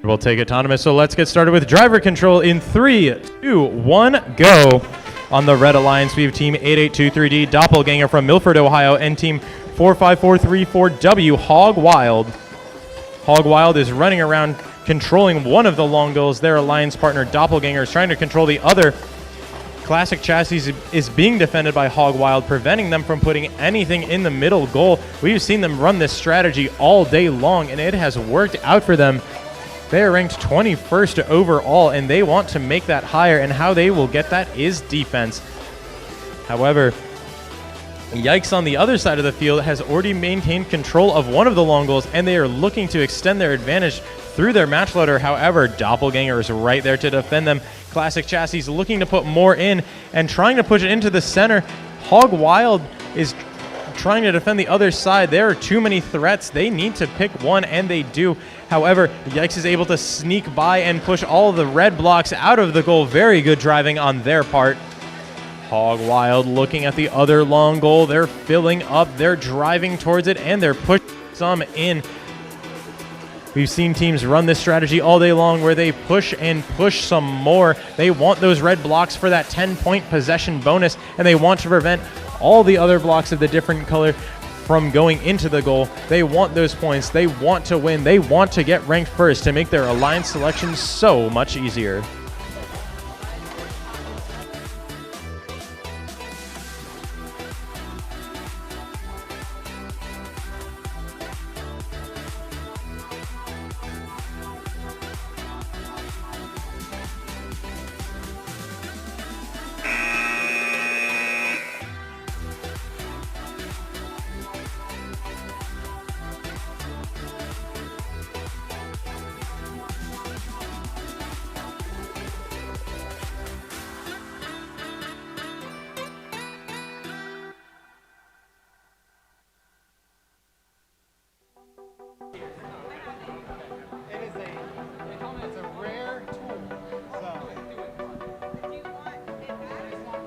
will take autonomous, so let's get started with driver control in 3, 2, 1, go. On the Red Alliance, we have team 8823D Doppelganger from Milford, Ohio, and team 45434W Hog Wild. Hog Wild is running around controlling one of the long goals. Their alliance partner Doppelganger is trying to control the other. Classic Chassis is being defended by Hog Wild, preventing them from putting anything in the middle goal. We've seen them run this strategy all day long, and it has worked out for them. They are ranked 21st overall, and they want to make that higher, and how they will get that is defense. However, Yikes on the other side of the field has already maintained control of one of the long goals, and they are looking to extend their advantage through their match loader. However, Doppelganger is right there to defend them. Classic Chassis looking to put more in and trying to push it into the center. Hog Wild is trying to defend the other side. There are too many threats. They need to pick one, and they do. However, Yikes is able to sneak by and push all of the red blocks out of the goal. Very good driving on their part. Hog Wild looking at the other long goal. They're filling up. They're driving towards it, and they're pushing some in. We've seen teams run this strategy all day long where they push and push some more. They want those red blocks for that 10-point possession bonus, and they want to prevent all the other blocks of the different color from going into the goal. They want those points. They want to win. They want to get ranked first to make their alliance selection so much easier.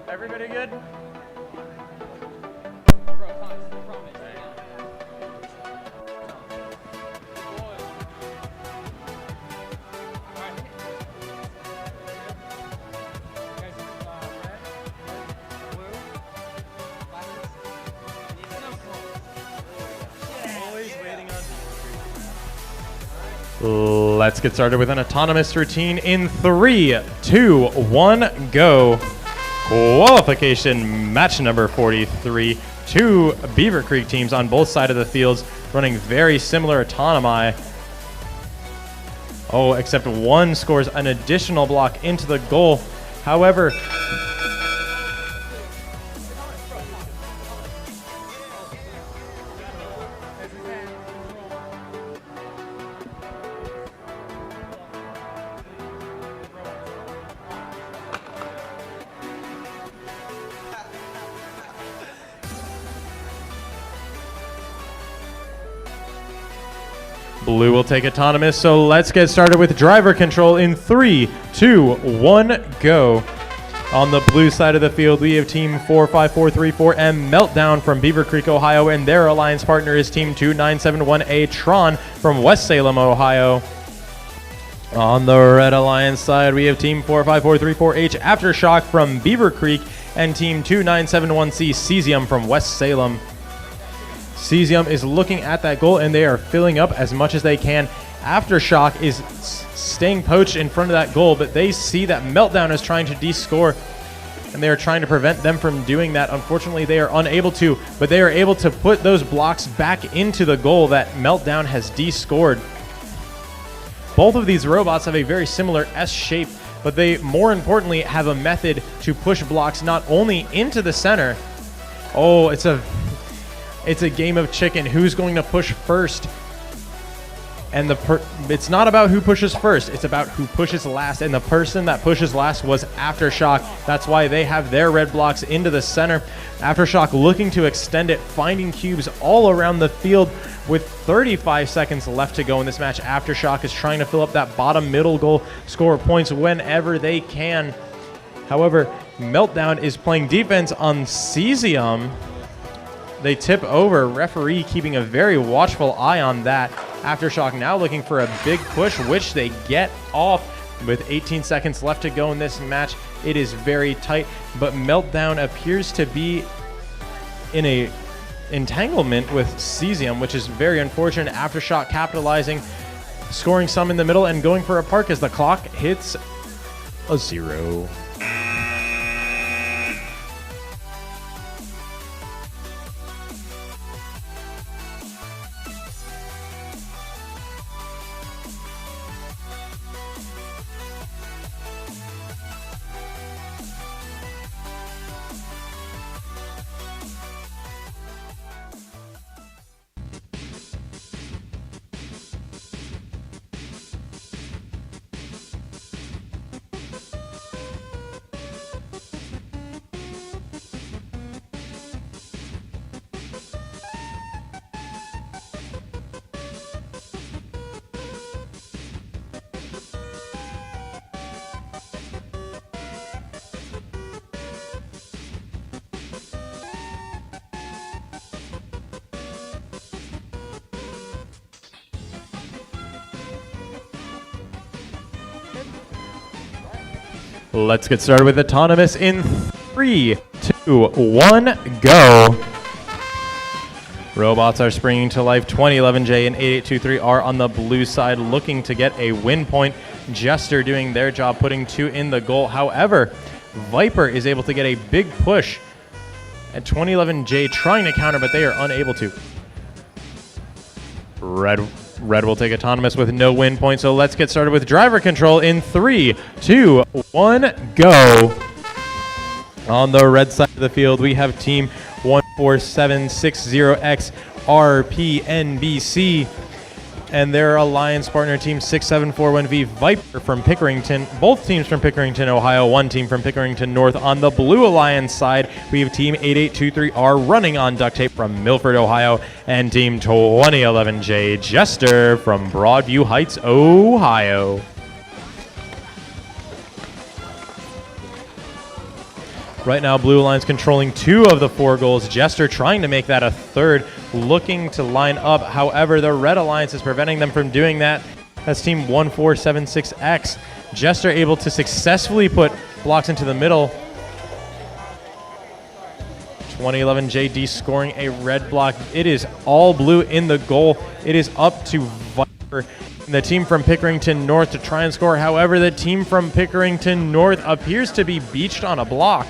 Everybody good? Let's get started with an autonomous routine in 3, 2, 1, go. Qualification match number 43. Two Beaver Creek teams on both sides of the fields running very similar autonomy. Oh, except one scores an additional block into the goal. However, Blue will take autonomous, so let's get started with driver control in 3, 2, 1, go. On the blue side of the field, we have team 45434M Meltdown from Beaver Creek, Ohio, and their alliance partner is team 2971A Tron from West Salem, Ohio. On the Red Alliance side, we have Team 45434H Aftershock from Beaver Creek and Team 2971C Cesium from West Salem. Cesium is looking at that goal, and they are filling up as much as they can. Aftershock is staying poached in front of that goal, but they see that Meltdown is trying to de-score, and they are trying to prevent them from doing that. Unfortunately, they are unable to, but they are able to put those blocks back into the goal that Meltdown has de-scored. Both of these robots have a very similar S shape, but they more importantly have a method to push blocks not only into the center. Oh, it's a game of chicken. Who's going to push first? And it's not about who pushes first, it's about who pushes last. And the person that pushes last was Aftershock. That's why they have their red blocks into the center. Aftershock looking to extend it, finding cubes all around the field. With 35 seconds left to go in this match, Aftershock is trying to fill up that bottom middle goal, score points whenever they can. However, Meltdown is playing defense on Cesium. They tip over, referee keeping a very watchful eye on that. Aftershock now looking for a big push, which they get off. With 18 seconds left to go in this match, it is very tight, but Meltdown appears to be in a entanglement with Cesium, which is very unfortunate. Aftershock capitalizing, scoring some in the middle and going for a park as the clock hits a 0. Let's get started with Autonomous in 3, 2, 1, go. Robots are springing to life. 2011J and 8823 are on the blue side looking to get a win point. Jester doing their job, putting 2 in the goal. However, Viper is able to get a big push. And 2011J trying to counter, but they are unable to. Red will take Autonomous with no win point, so let's get started with driver control in 3, 2, 1, go. On the red side of the field, we have Team 14760X RPNBC and their alliance partner Team 6741V Viper from Pickerington. Both teams from Pickerington, Ohio. One team from Pickerington North. On the blue alliance side, we have Team 8823R running on duct tape from Milford, Ohio, and Team 2011J Jester from Broadview Heights, Ohio. Right now, Blue Alliance controlling 2 of the 4 goals. Jester trying to make that a 3rd, looking to line up. However, the Red Alliance is preventing them from doing that. That's Team 1476X. Jester able to successfully put blocks into the middle. 2011 JD scoring a red block. It is all blue in the goal. It is up to Viper, the team from Pickerington North, to try and score. However, the team from Pickerington North appears to be beached on a block.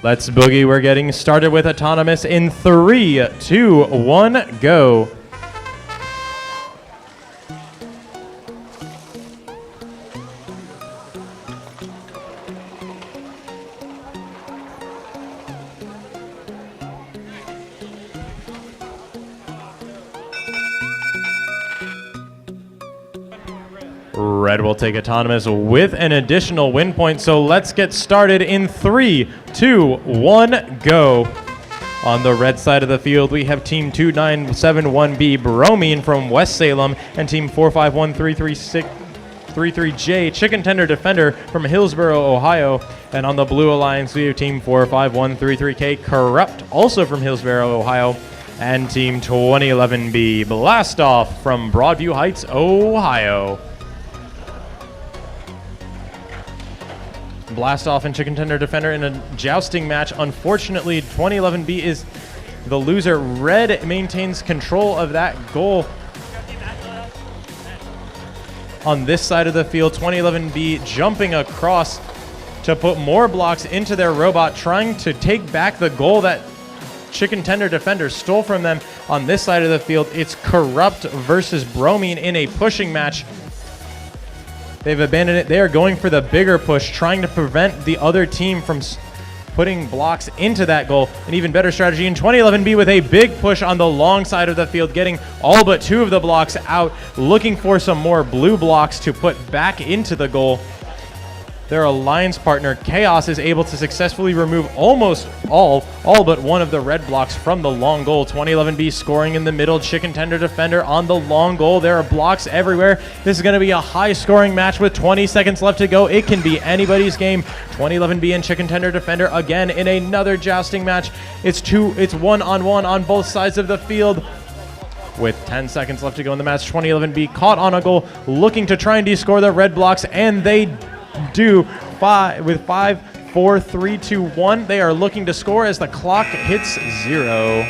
Let's boogie. We're getting started with Autonomous in 3, 2, 1, go. Red will take Autonomous with an additional win point, so let's get started in 3, 2, 1, go. On the red side of the field, we have Team 2971B Bromine from West Salem and Team 451333J Chicken Tender Defender from Hillsboro, Ohio. And on the blue alliance, we have Team 45133K Corrupt, also from Hillsboro, Ohio. And Team 2011B Blast Off from Broadview Heights, Ohio. Blast Off and Chicken Tender Defender in a jousting match. Unfortunately, 2011B is the loser. Red maintains control of that goal. On this side of the field, 2011B jumping across to put more blocks into their robot, trying to take back the goal that Chicken Tender Defender stole from them. On this side of the field, it's Corrupt versus Bromine in a pushing match. They've abandoned it. They are going for the bigger push, trying to prevent the other team from putting blocks into that goal. An even better strategy in 2011B with a big push on the long side of the field, getting all but 2 of the blocks out, looking for some more blue blocks to put back into the goal. Their alliance partner, Chaos, is able to successfully remove almost all but 1 of the red blocks from the long goal. 2011B scoring in the middle, Chicken Tender Defender on the long goal. There are blocks everywhere. This is going to be a high-scoring match with 20 seconds left to go. It can be anybody's game. 2011B and Chicken Tender Defender again in another jousting match. It's 1-on-1 on both sides of the field. With 10 seconds left to go in the match, 2011B caught on a goal, looking to try and descore the red blocks, and they do. 5, 4, 3, 2, 1. They are looking to score as the clock hits 0.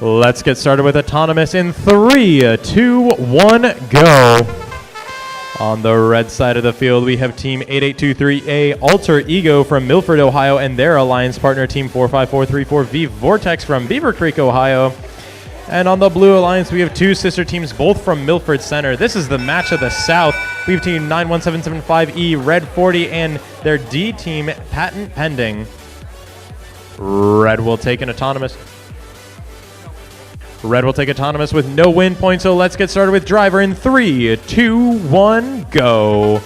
Let's get started with Autonomous in 3, 2, 1, go. On the red side of the field, we have Team 8823A Alter Ego from Milford, Ohio, and their alliance partner, Team 45434V Vortex from Beaver Creek, Ohio. And on the blue alliance, we have two sister teams, both from Milford Center. This is the match of the South. We have Team 91775E Red 40 and their D team, Patent Pending. Red will take an Autonomous. Red will take Autonomous with no win point, so let's get started with Driver in 3, 2, 1, go.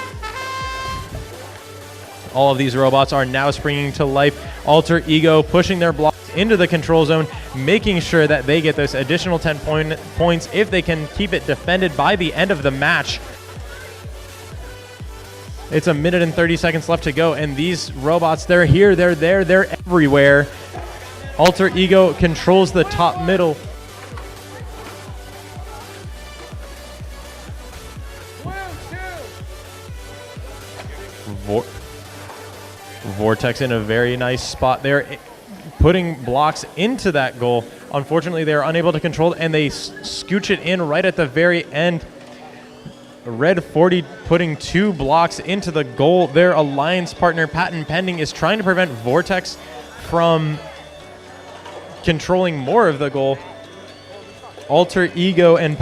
All of these robots are now springing to life. Alter Ego pushing their blocks into the control zone, making sure that they get this additional 10 points if they can keep it defended by the end of the match. It's a minute and 30 seconds left to go, and these robots, they're here, they're there, they're everywhere. Alter Ego controls the top middle. Vortex in a very nice spot there, putting blocks into that goal. Unfortunately, they are unable to control it, and they scooch it in right at the very end. Red 40 putting 2 blocks into the goal. Their alliance partner, Patent Pending, is trying to prevent Vortex from controlling more of the goal. Alter Ego and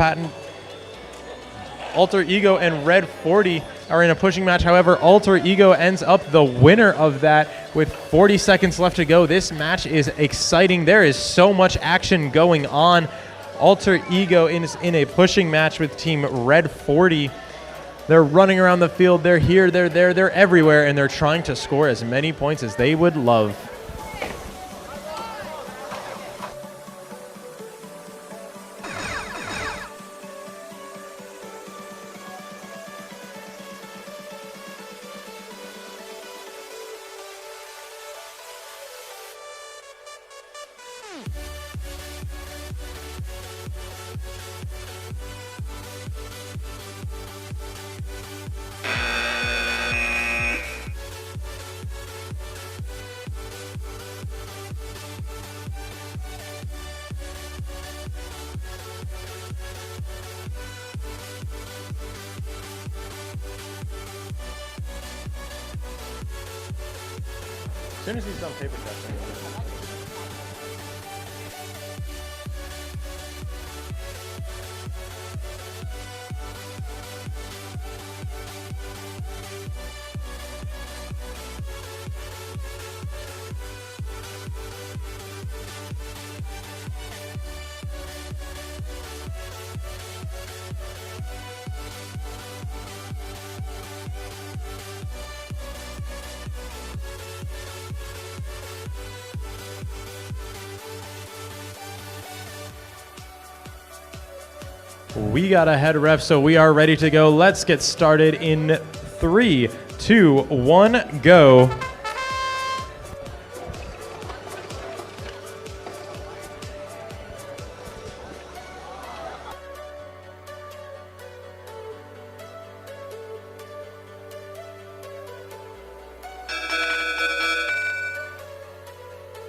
Red 40 are in a pushing match. However, Alter Ego ends up the winner of that with 40 seconds left to go. This match is exciting. There is so much action going on. Alter Ego is in a pushing match with Team Red 40. They're running around the field. They're here, they're there, they're everywhere, and they're trying to score as many points as they would love. As soon as he's done paper testing. We got a head ref, so we are ready to go. Let's get started in 3, 2, 1, go.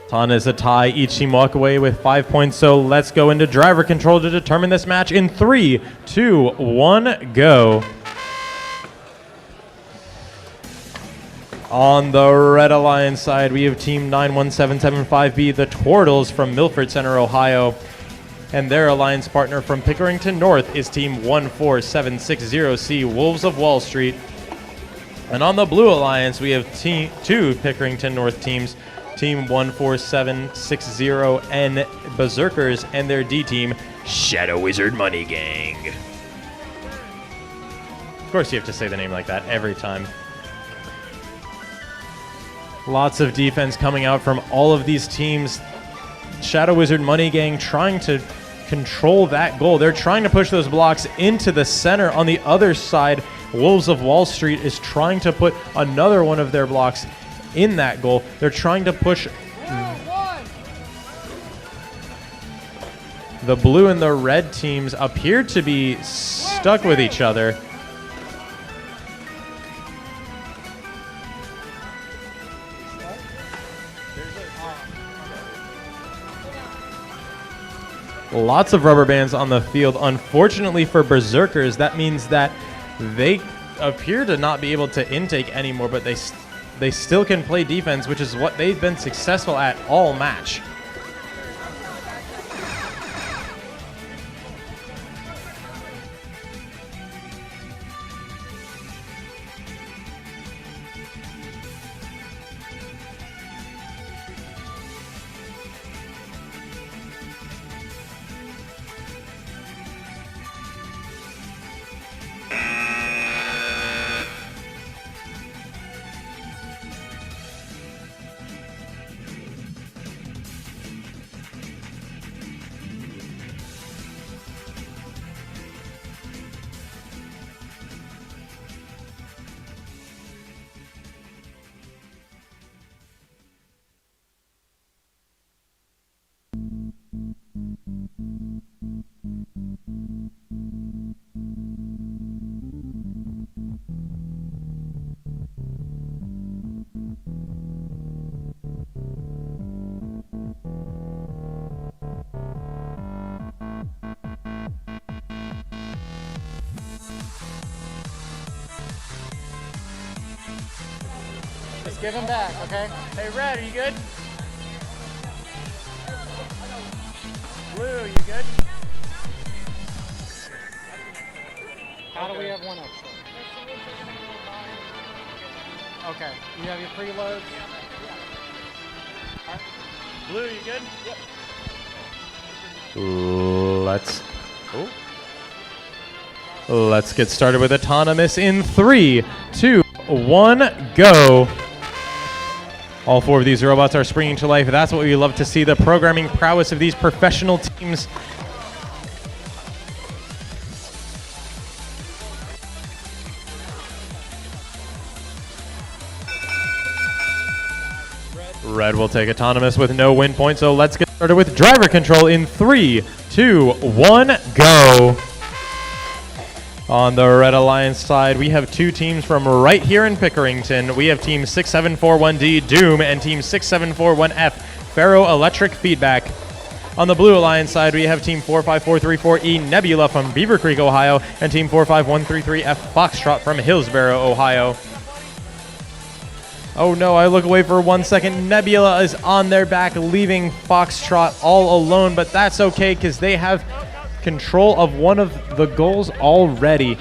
Ton is a tie. Each team walk away with 5 points. So let's go into driver control to determine this match in 3, 2, 1, go. On the Red Alliance side, we have Team 91775B, the Twirtles from Milford Center, Ohio. And their alliance partner from Pickerington North is Team 14760C, Wolves of Wall Street. And on the Blue Alliance, we have two Pickerington North teams, Team 14760N Berserkers and their D team, Shadow Wizard Money Gang. Of course you have to say the name like that every time. Lots of defense coming out from all of these teams. Shadow Wizard Money Gang trying to control that goal. They're trying to push those blocks into the center. On the other side, Wolves of Wall Street is trying to put another one of their blocks in that goal. They're trying to push the blue and the red teams appear to be stuck with each other. Lots of rubber bands on the field. Unfortunately for Berserkers, that means that they appear to not be able to intake anymore, but they still can play defense, which is what they've been successful at all match. Just give him back, okay? Hey, Red, are you good? Blue, you good? How do we have one extra? Okay, you have your preloads? Blue, you good? Let's get started with autonomous in 3, 2, 1, go. All 4 of these robots are springing to life. That's what we love to see, the programming prowess of these professional teams. Red will take autonomous with no win point, so let's get started with driver control in 3, 2, 1, go. On the Red Alliance side, we have 2 teams from right here in Pickerington. We have Team 6741D Doom and Team 6741F Ferro Electric Feedback. On the Blue Alliance side, we have Team 45434E Nebula from Beaver Creek, Ohio, and Team 45133F Foxtrot from Hillsboro, Ohio. Oh no, I look away for 1 second. Nebula is on their back, leaving Foxtrot all alone, but that's okay because they have control of one of the goals already.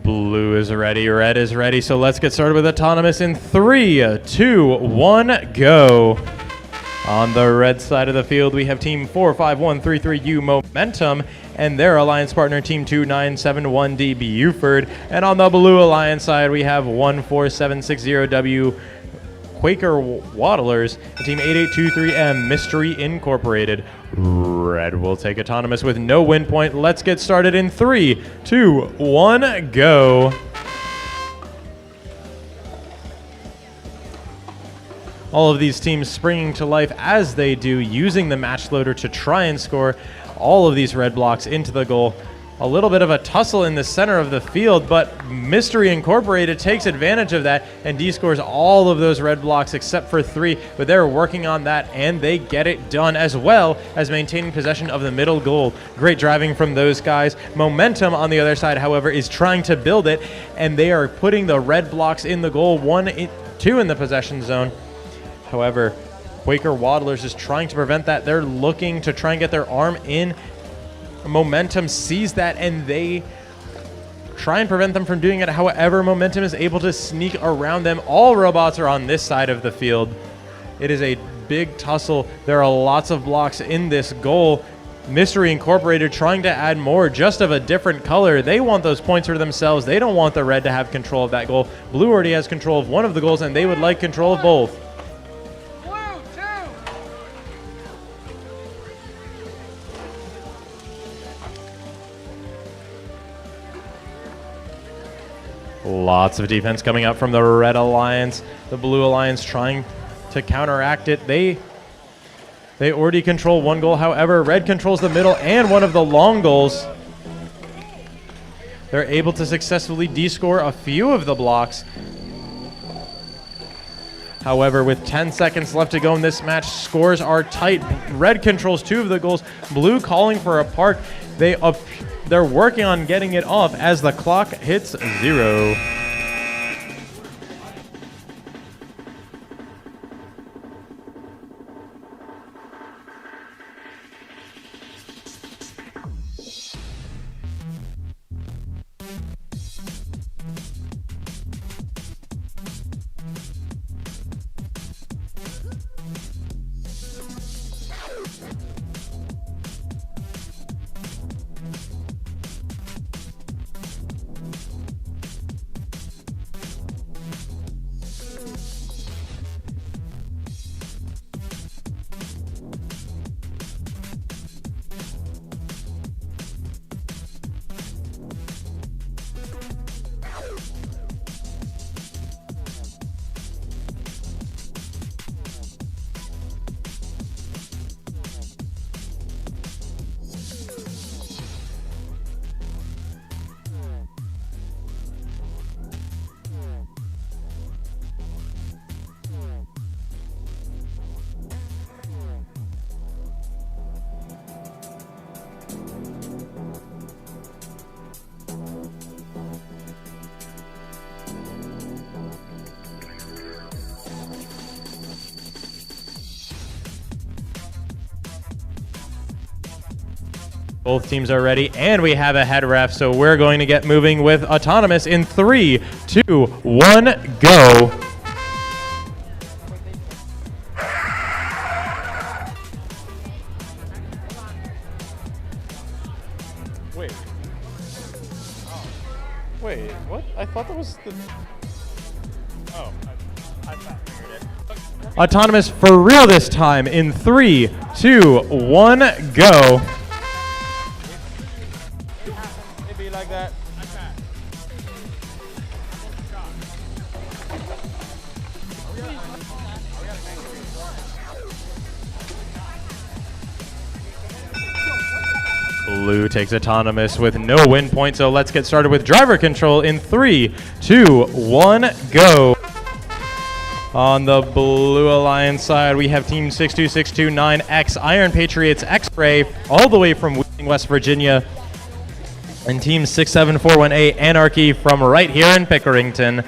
Blue is ready, red is ready, so let's get started with autonomous in 3, 2, 1, go. On the red side of the field, we have team 45133U Momentum and their alliance partner team 2971D Buford. And on the blue alliance side, we have 14760W Quaker Waddlers and team 8823M Mystery Incorporated. Red will take autonomous with no win point. Let's get started in 3, 2, 1, go. All of these teams springing to life as they do, using the match loader to try and score all of these red blocks into the goal. A little bit of a tussle in the center of the field, but Mystery Incorporated takes advantage of that and D-scores all of those red blocks except for 3, but they're working on that and they get it done, as well as maintaining possession of the middle goal. Great driving from those guys. Momentum on the other side, however, is trying to build it, and they are putting the red blocks in the goal, 2 in the possession zone. However, Quaker Waddlers is trying to prevent that. They're looking to try and get their arm in. Momentum sees that, and they try and prevent them from doing it. However, Momentum is able to sneak around them. All robots are on this side of the field. It is a big tussle. There are lots of blocks in this goal. Mystery Incorporated trying to add more, just of a different color. They want those points for themselves. They don't want the red to have control of that goal. Blue already has control of one of the goals, and they would like control of both. Lots of defense coming up from the Red Alliance. The Blue Alliance trying to counteract it. They already control one goal. However, Red controls the middle and one of the long goals. They're able to successfully de-score a few of the blocks. However, with 10 seconds left to go in this match, scores are tight. Red controls 2 of the goals. Blue calling for a park. They're working on getting it off as the clock hits 0. Both teams are ready, and we have a head ref, so we're going to get moving with autonomous in 3, 2, 1, go. Wait, what? I thought that was the... Oh, I figured it. Autonomous for real this time in 3, 2, 1, go. Like that. Blue takes autonomous with no win point, so let's get started with driver control in 3, 2, 1, go. On the Blue Alliance side, we have Team 62629X Iron Patriots X-Ray all the way from West Virginia. And Team 67418 Anarchy from right here in Pickerington.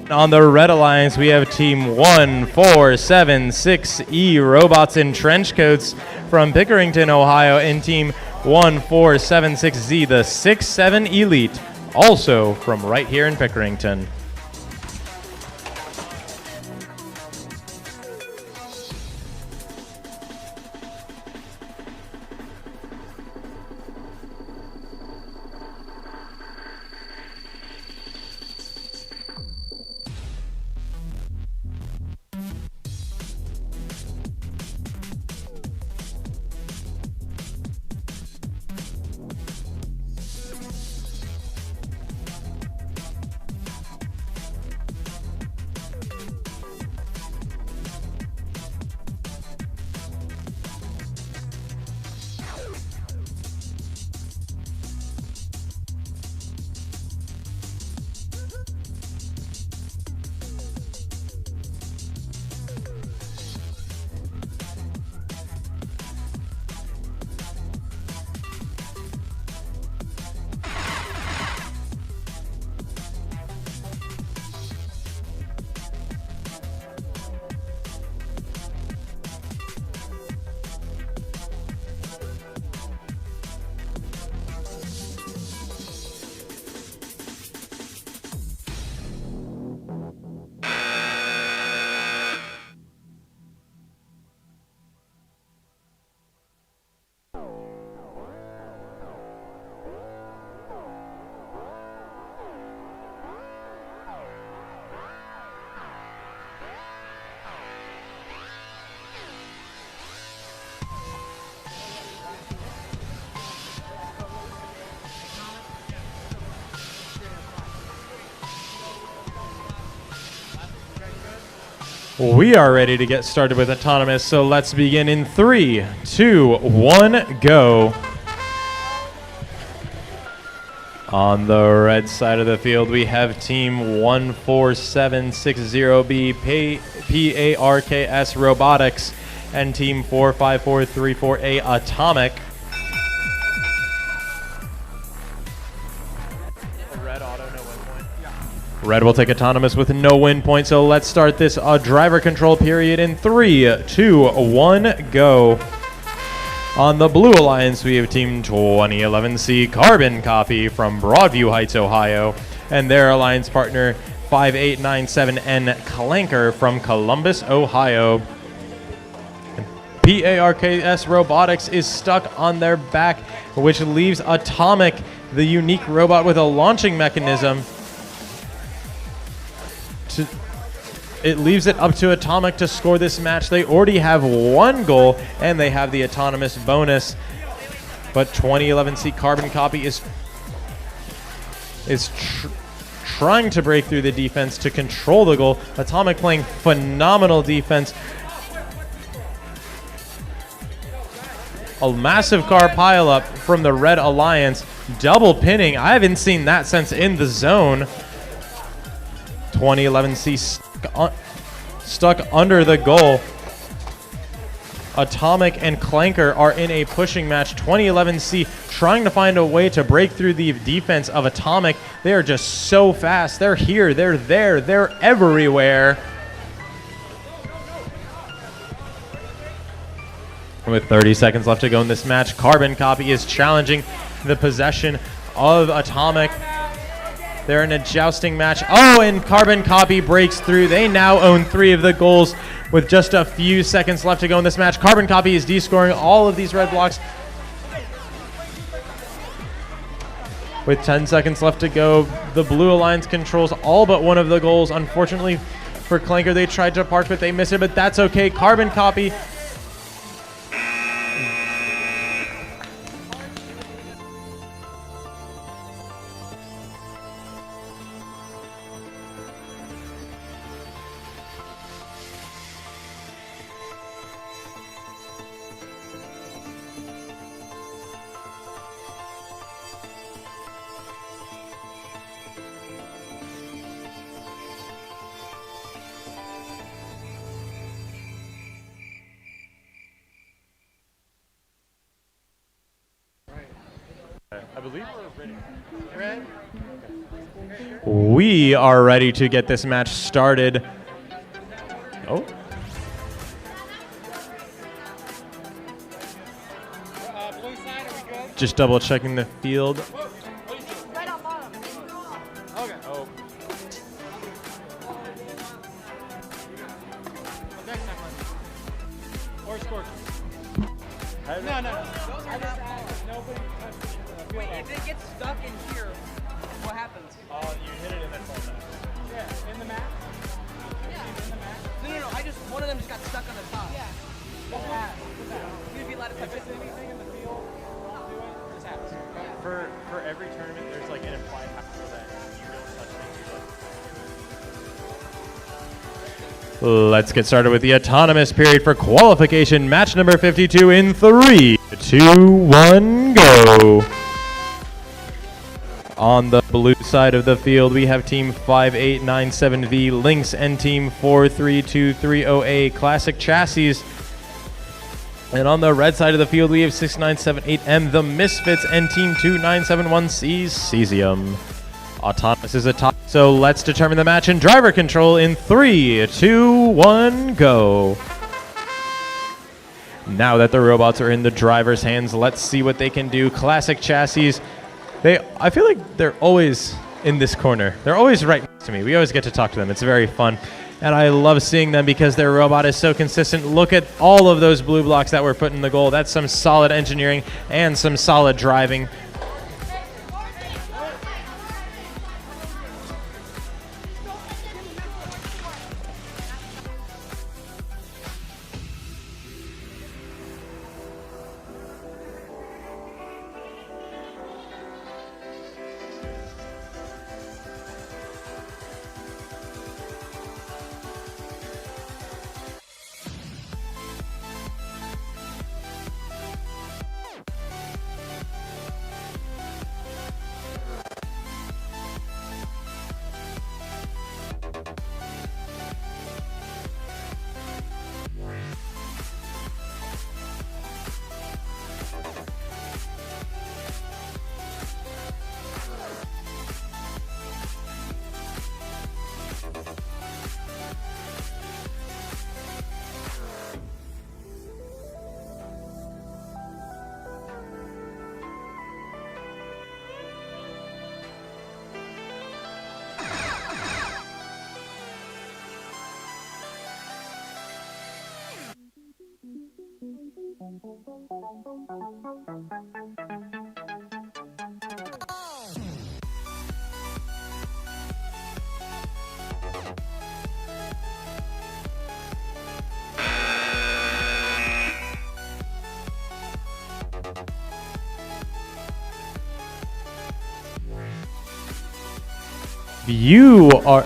On the Red Alliance, we have Team 1476E Robots in Trenchcoats from Pickerington, Ohio, and Team 1476Z, the 6-7 Elite also from right here in Pickerington. We are ready to get started with Autonomous, so let's begin in 3, 2, 1, go. On the red side of the field, we have Team 14760B PARKS Robotics and Team 45434A Atomic. Red will take Autonomous with no win point, so let's start this driver control period in 3, 2, 1, go. On the Blue Alliance, we have Team 2011C Carbon Copy from Broadview Heights, Ohio, and their alliance partner 5897N Clanker from Columbus, Ohio. PARKS Robotics is stuck on their back, which leaves Atomic, the unique robot with a launching mechanism. It leaves it up to Atomic to score this match. They already have 1 goal, and they have the Autonomous bonus. But 2011C Carbon Copy is trying to break through the defense to control the goal. Atomic playing phenomenal defense. A massive car pileup from the Red Alliance. Double pinning. I haven't seen that since In the Zone. 2011C stuck under the goal. Atomic and Clanker are in a pushing match. 2011C trying to find a way to break through the defense of Atomic. They are just so fast. They're here, they're there, they're everywhere. With 30 seconds left to go in this match, Carbon Copy is challenging the possession of Atomic. They're in a jousting match. Oh, and Carbon Copy breaks through. They now own 3 of the goals with just a few seconds left to go in this match. Carbon Copy is descoring all of these red blocks. With 10 seconds left to go, the Blue Alliance controls all but 1 of the goals. Unfortunately for Clanker, they tried to park, but they missed it, but that's okay. Carbon Copy We are ready to get this match started. Oh. Just double checking the field. Okay. Oh. Next time, or score. No. I just asked. Nobody touched the Wait, field if it gets stuck in here, what happens? You hit it and then fall down. Yeah, in the mat. Yeah. In the mat. No. One of them just got stuck on the top. Yeah. You'd be allowed to touch If it. it's anything in the field, don't do it. Just ask. For every tournament, there's like an implied half rule that you don't touch things. Let's get started with the autonomous period for qualification. Match number 52 in 3, 2, 1, go. On the blue side of the field, we have Team 5897V Lynx and Team 43230A Classic Chassis. And on the red side of the field, we have 6978M The Misfits and Team 2971C Cesium. Autonomous is a top, so let's determine the match in driver control in 3, 2, 1, go. Now that the robots are in the driver's hands, let's see what they can do. Classic Chassis. I feel like they're always in this corner. They're always right next to me. We always get to talk to them. It's very fun. And I love seeing them because their robot is so consistent. Look at all of those blue blocks that were put in the goal. That's some solid engineering and some solid driving.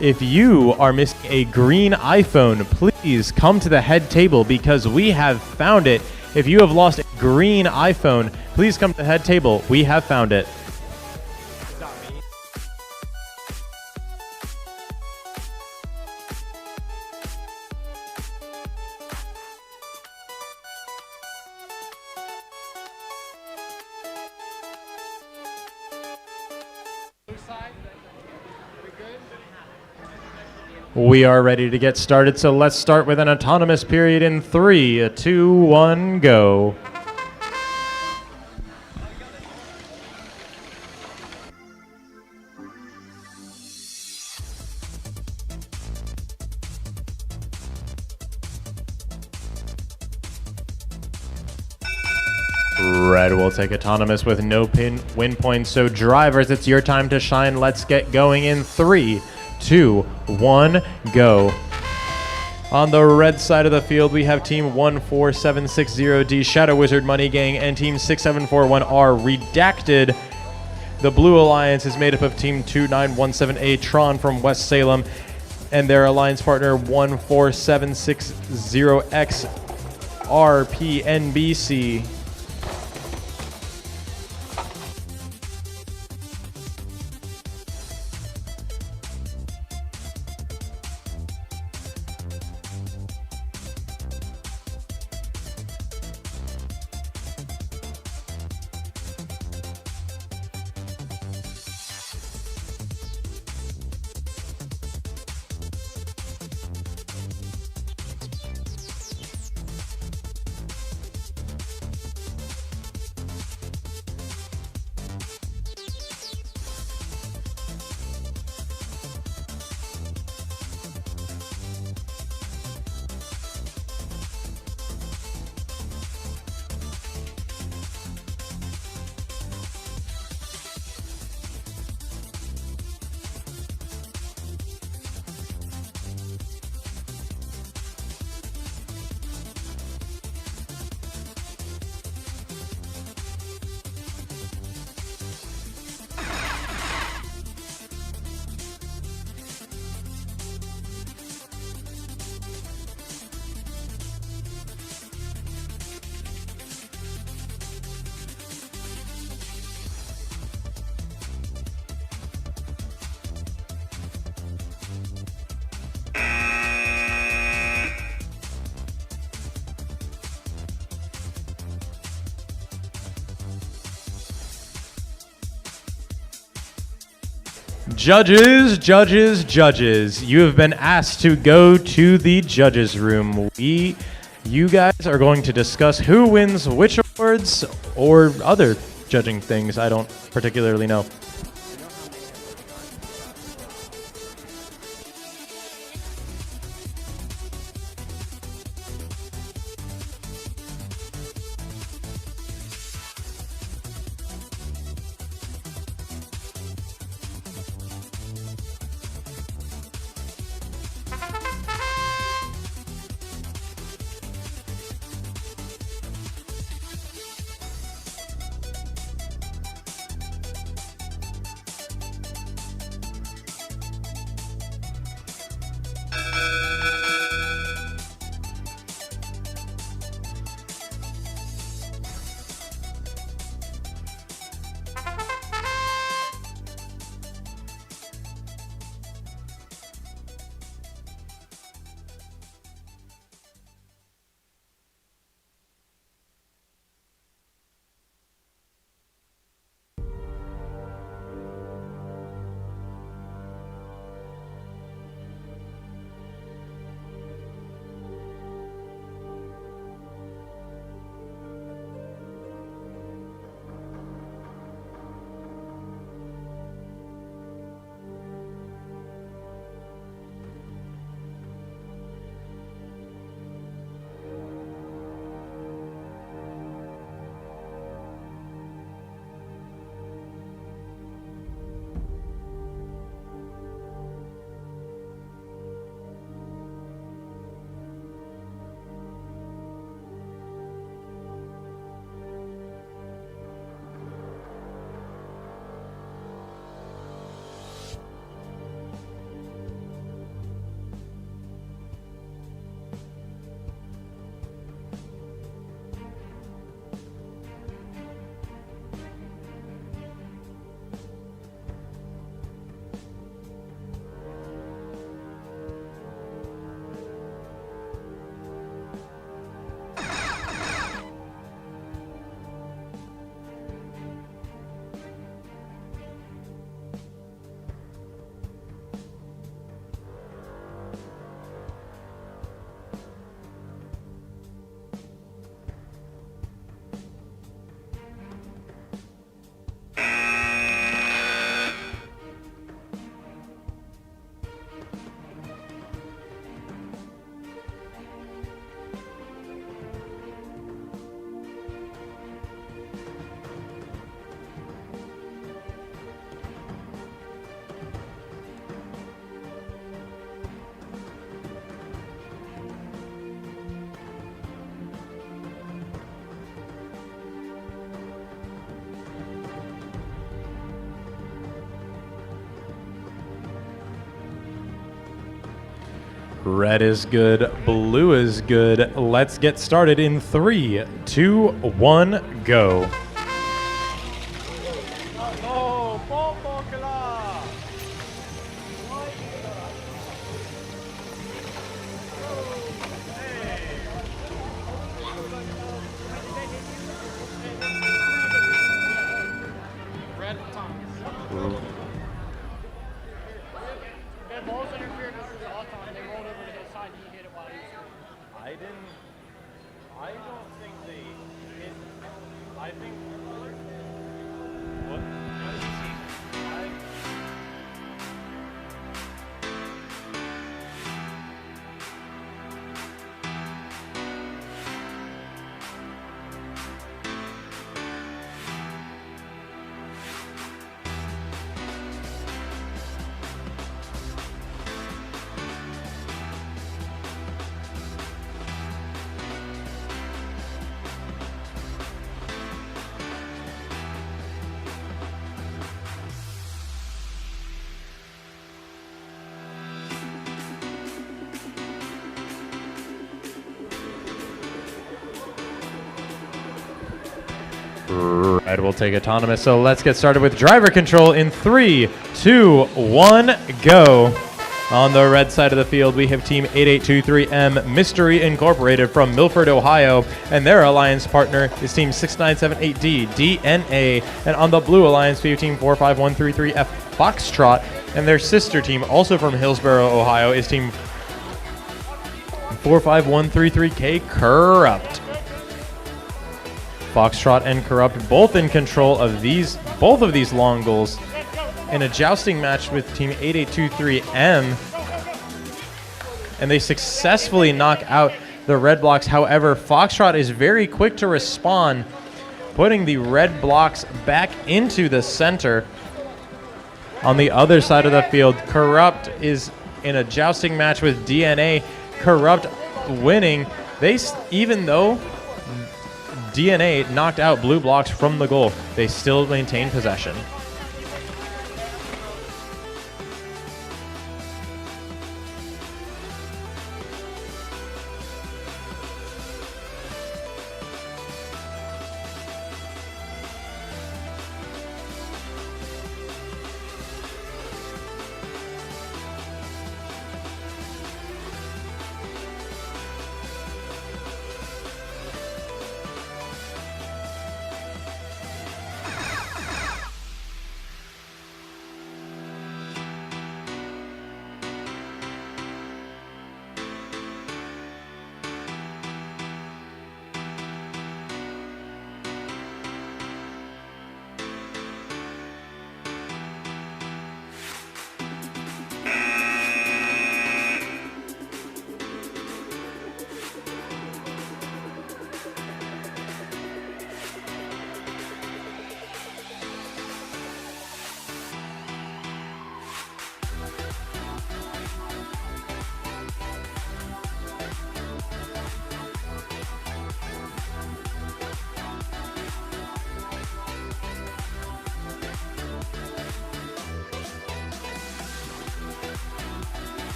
If you are missing a green iPhone, please come to the head table because we have found it. If you have lost a green iPhone, please come to the head table. We have found it. We are ready to get started, so let's start with an autonomous period in 3, 2, 1, go. Red will take autonomous with no win points, so drivers, it's your time to shine. Let's get going in 3, 2, 1, go. On the red side of the field, we have Team 14760D Shadow Wizard Money Gang and Team 6741R Redacted. The Blue Alliance is made up of Team 2917A Tron from West Salem and their alliance partner 14760X RPNBC. Judges, judges, judges. You have been asked to go to the judges' room. You guys are going to discuss who wins which awards or other judging things. I don't particularly know. Red is good. Blue is good. Let's get started in 3, 2, 1, go. Red will take autonomous, so let's get started with driver control in 3, 2, 1, go. On the red side of the field, we have Team 8823M Mystery Incorporated from Milford, Ohio, and their alliance partner is Team 6978D DNA. And on the blue alliance, we have Team 45133F Foxtrot And their sister team, also from Hillsboro, Ohio, is team 45133K Corrupt. Foxtrot and Corrupt both in control of both of these long goals in a jousting match with team 8823M. And they successfully knock out the red blocks. However, Foxtrot is very quick to respond, putting the red blocks back into the center. On the other side of the field, Corrupt is in a jousting match with DNA. Corrupt winning. Even though DNA knocked out blue blocks from the goal, they still maintain possession.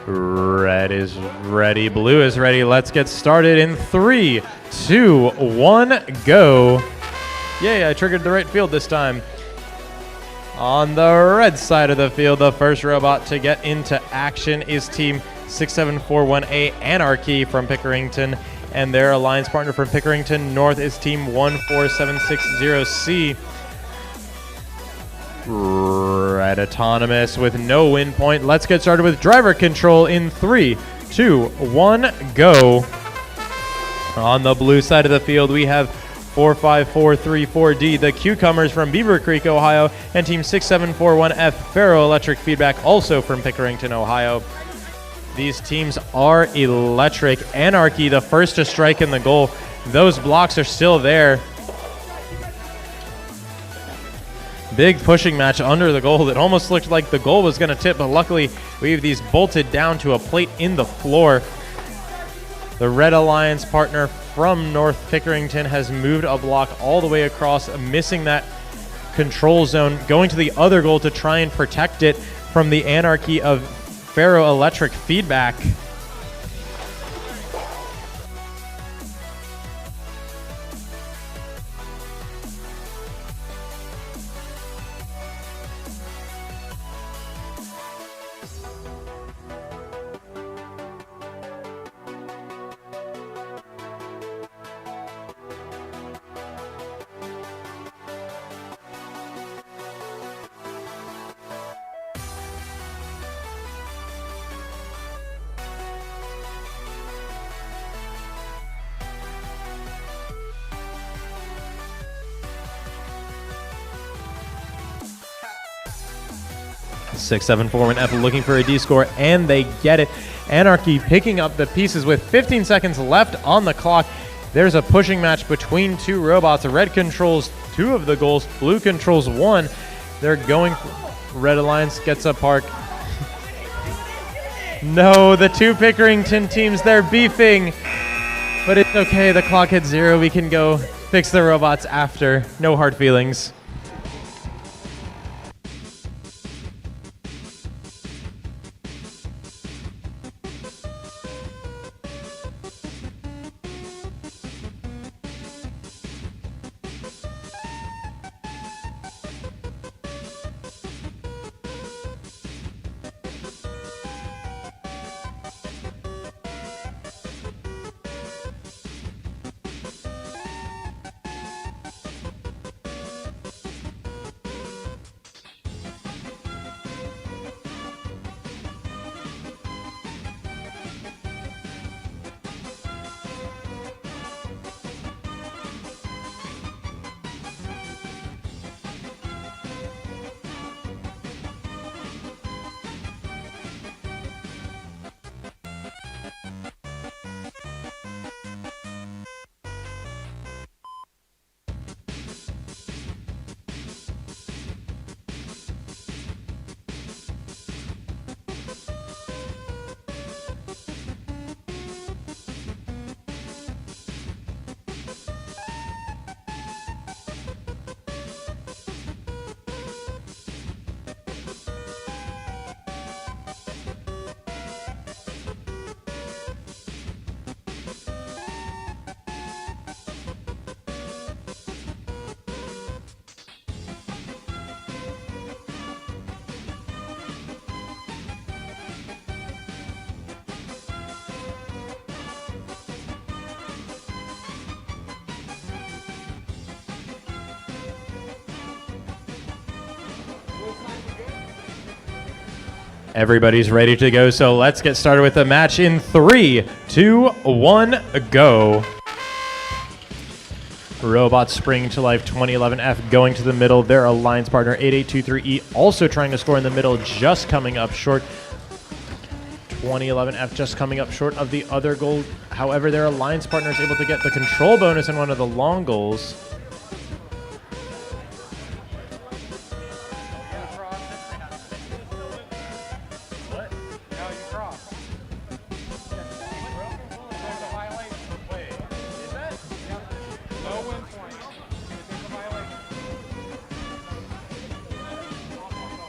Red is ready. Blue is ready. Let's get started in 3, 2, 1, go. Yay, I triggered the right field this time. On the red side of the field, the first robot to get into action is team 6741A Anarchy from Pickerington, and their alliance partner from Pickerington North is team 14760C. Red autonomous with no win point. Let's get started with driver control in 3, 2, 1, go. On the blue side of the field, we have 45434D, the Cucumbers from Beaver Creek, Ohio, and team 6741F Ferro Electric Feedback, also from Pickerington, Ohio. These teams are electric. Anarchy, the first to strike in the goal. Those blocks are still there. Big pushing match under the goal. It almost looked like the goal was going to tip, but luckily we have these bolted down to a plate in the floor. The Red Alliance partner from North Pickerington has moved a block all the way across, missing that control zone, going to the other goal to try and protect it from the Anarchy of Ferro Electric Feedback. 6-7 when F looking for a D score, and they get it. Anarchy picking up the pieces with 15 seconds left on the clock. There's a pushing match between two robots. Red controls 2 of the goals. Blue controls 1. They're going. Red Alliance gets a park. No, the two Pickerington teams, they're beefing. But it's okay. The clock hits 0. We can go fix the robots after. No hard feelings. Everybody's ready to go, so let's get started with the match in 3, 2, 1, go. Robots springing to life, 2011F going to the middle. Their alliance partner, 8823E, also trying to score in the middle, just coming up short. 2011F just coming up short of the other goal. However, their alliance partner is able to get the control bonus in one of the long goals.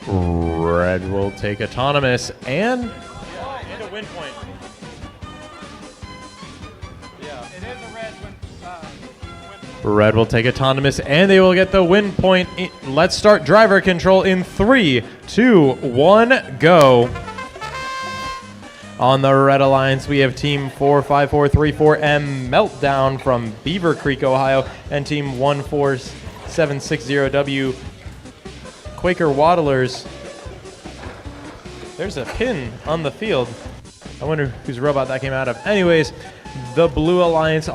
Red will take autonomous and a win point. Yeah, it is a red win. Red will take autonomous and they will get the win point. Let's start driver control in 3, 2, 1, go. On the Red Alliance, we have Team 45434M Meltdown from Beaver Creek, Ohio, and Team 14760W Quaker Waddlers. There's a pin on the field. I wonder whose robot that came out of. Anyways, the Blue Alliance,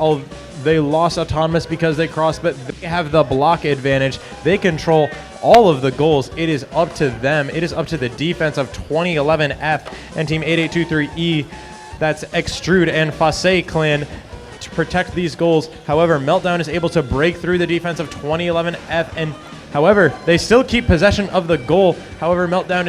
they lost autonomous because they crossed, but they have the block advantage. They control all of the goals. It is up to them. It is up to the defense of 2011F and Team 8823E. That's Extrude and Fasse Clan to protect these goals. However, Meltdown is able to break through the defense of 2011F, and however, they still keep possession of the goal. However, Meltdown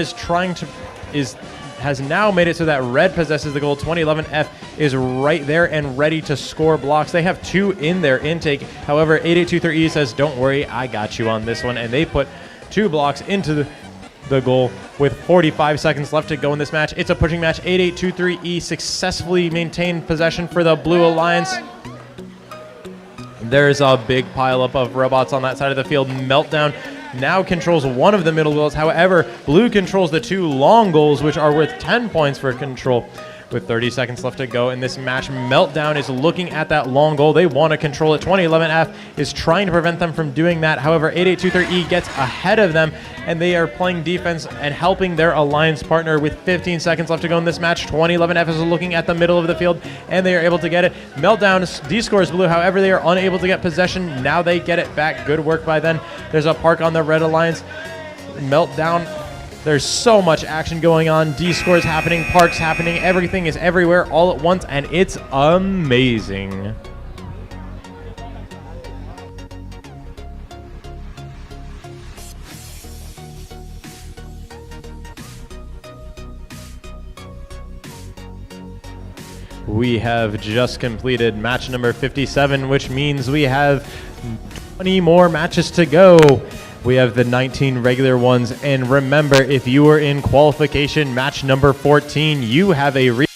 has now made it so that Red possesses the goal. 2011F is right there and ready to score blocks. They have 2 in their intake. However, 8823E says, don't worry, I got you on this one. And they put 2 blocks into the goal with 45 seconds left to go in this match. It's a pushing match. 8823E successfully maintained possession for the Blue Alliance. There's a big pileup of robots on that side of the field. Meltdown now controls one of the middle goals. However, Blue controls the 2 long goals, which are worth 10 points for control. With 30 seconds left to go in this match, Meltdown is looking at that long goal. They want to control it. 2011F is trying to prevent them from doing that. However, 8823E gets ahead of them, and they are playing defense and helping their alliance partner with 15 seconds left to go in this match. 2011F is looking at the middle of the field, and they are able to get it. Meltdown D-scores Blue. However, they are unable to get possession. Now they get it back. Good work by them. There's a park on the Red Alliance. Meltdown There's so much action going on. D-scores happening, parks happening. Everything is everywhere all at once, and it's amazing. We have just completed match number 57, which means we have 20 more matches to go. We have the 19 regular ones, and remember, if you are in qualification match number 14, you have a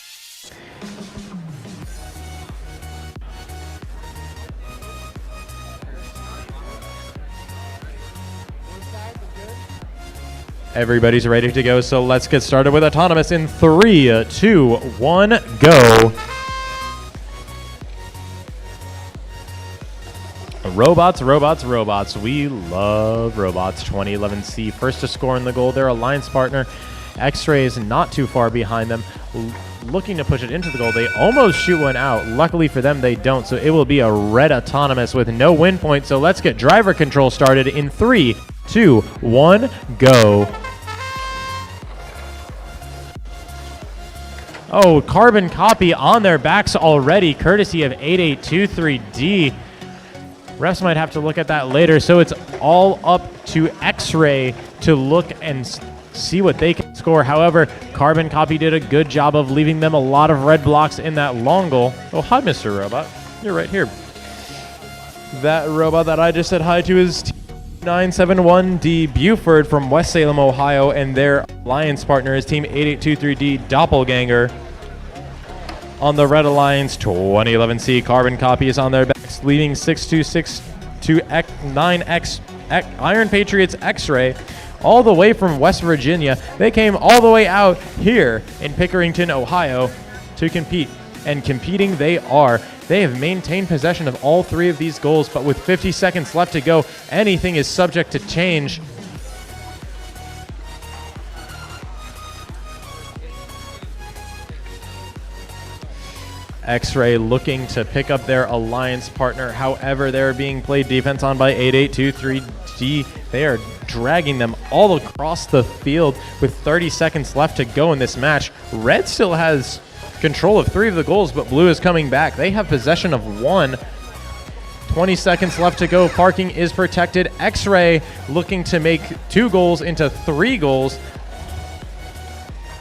Everybody's ready to go, so let's get started with Autonomous in 3, 2, 1, go. Robots, robots, robots. We love robots. 2011C first to score in the goal. Their alliance partner, X-Ray, is not too far behind them, looking to push it into the goal. They almost shoot one out. Luckily for them, they don't, so it will be a red Autonomous with no win point. So let's get driver control started in 3, 2, 1, go. Oh, carbon copy on their backs already, courtesy of 8823D. Refs might have to look at that later, so it's all up to X-Ray to look and see what they can score. However, Carbon Copy did a good job of leaving them a lot of red blocks in that long goal. Oh, hi, Mr. Robot. You're right here. That robot that I just said hi to is 971D Buford from West Salem, Ohio, and their alliance partner is Team 8823D Doppelganger. On the Red Alliance, 2011C Carbon Copy is on their backs, leaving 6262 9X Iron Patriots X-Ray all the way from West Virginia. They came all the way out here in Pickerington, Ohio to compete, and competing they are. They have maintained possession of all 3 of these goals, but with 50 seconds left to go, anything is subject to change. X-Ray looking to pick up their alliance partner. However, they're being played defense on by 8823D. They are dragging them all across the field with 30 seconds left to go in this match. Red still has control of 3 of the goals, but Blue is coming back. They have possession of 1. 20 seconds left to go. Parking is protected. X-Ray looking to make 2 goals into 3 goals,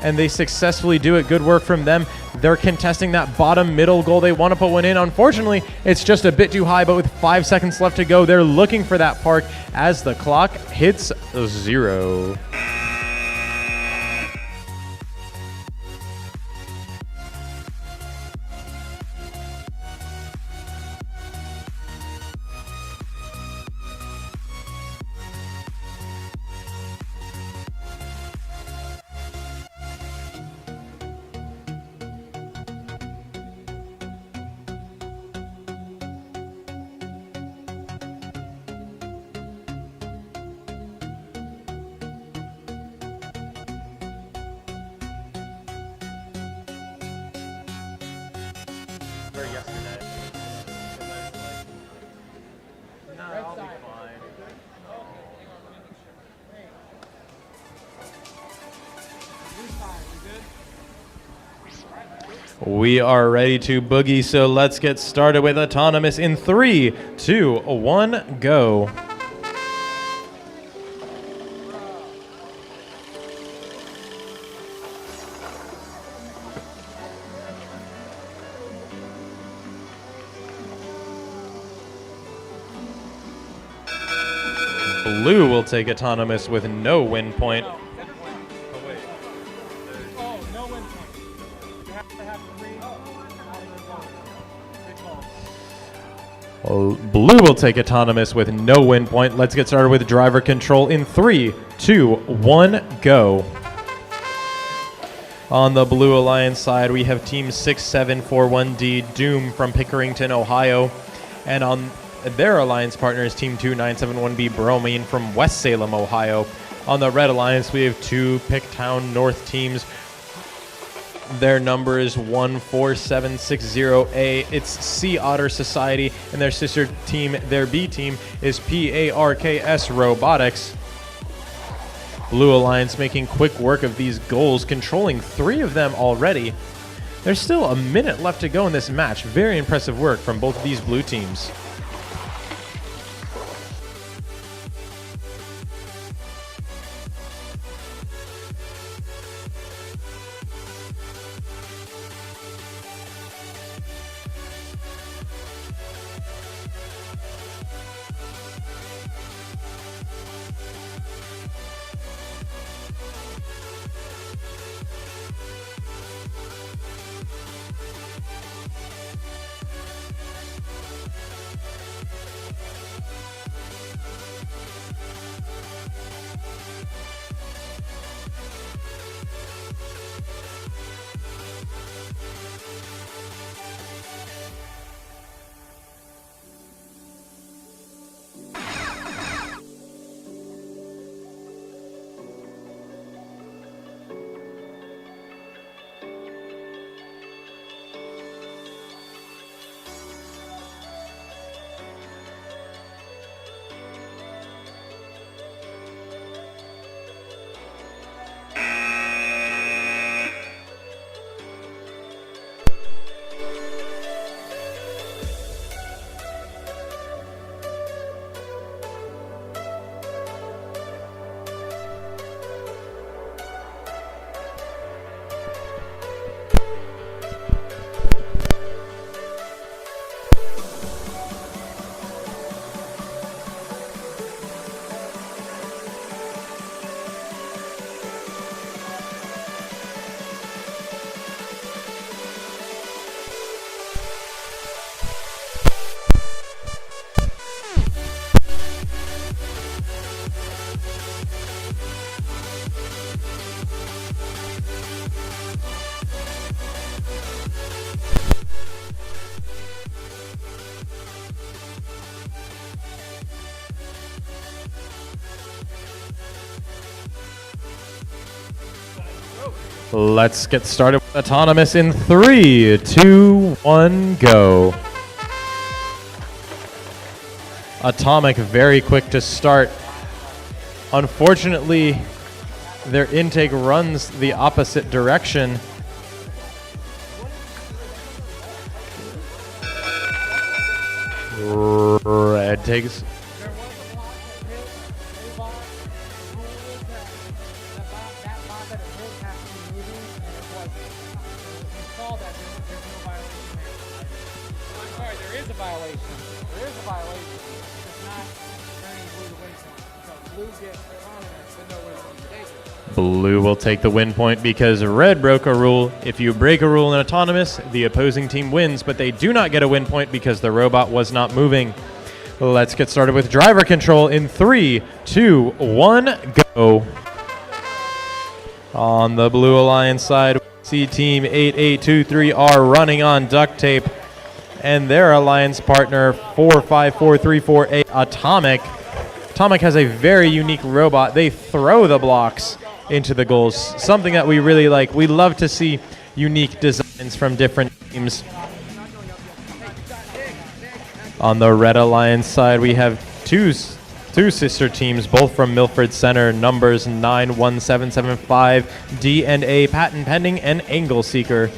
and they successfully do it. Good work from them. They're contesting that bottom middle goal. They want to put one in. Unfortunately, it's just a bit too high, but with 5 seconds left to go, they're looking for that park as the clock hits 0. Yesterday. No, I'll be fine. We are ready to boogie, so let's get started with Autonomous in 3, 2, 1, go. Blue will take Autonomous with no win point. Blue will take Autonomous with no win point. Let's get started with driver control in 3, 2, 1, go. On the Blue Alliance side, we have Team 6741D Doom from Pickerington, Ohio. And on their alliance partner is Team 2971B Bromine from West Salem, Ohio. On the Red Alliance, we have 2 Picktown North teams. Their number is 14760A. It's Sea Otter Society, and their sister team, their B team, is PARKS Robotics. Blue Alliance making quick work of these goals, controlling 3 of them already. There's still a minute left to go in this match. Very impressive work from both of these blue teams. Let's get started with Autonomous in 3, 2, 1, go. Atomic very quick to start. Unfortunately, their intake runs the opposite direction. Red takes... Blue will take the win point because red broke a rule. If you break a rule in Autonomous, the opposing team wins, but they do not get a win point because the robot was not moving. Let's get started with driver control in 3, 2, 1, go. On the Blue Alliance side, we see Team 8823 are running on duct tape, and their alliance partner 454348 Atomic. Atomic has a very unique robot. They throw the blocks into the goals, something that we really like. We love to see unique designs from different teams. On the Red Alliance side, we have two sister teams, both from Milford Center, numbers 91775, D&A Patent Pending, and Angle Seeker.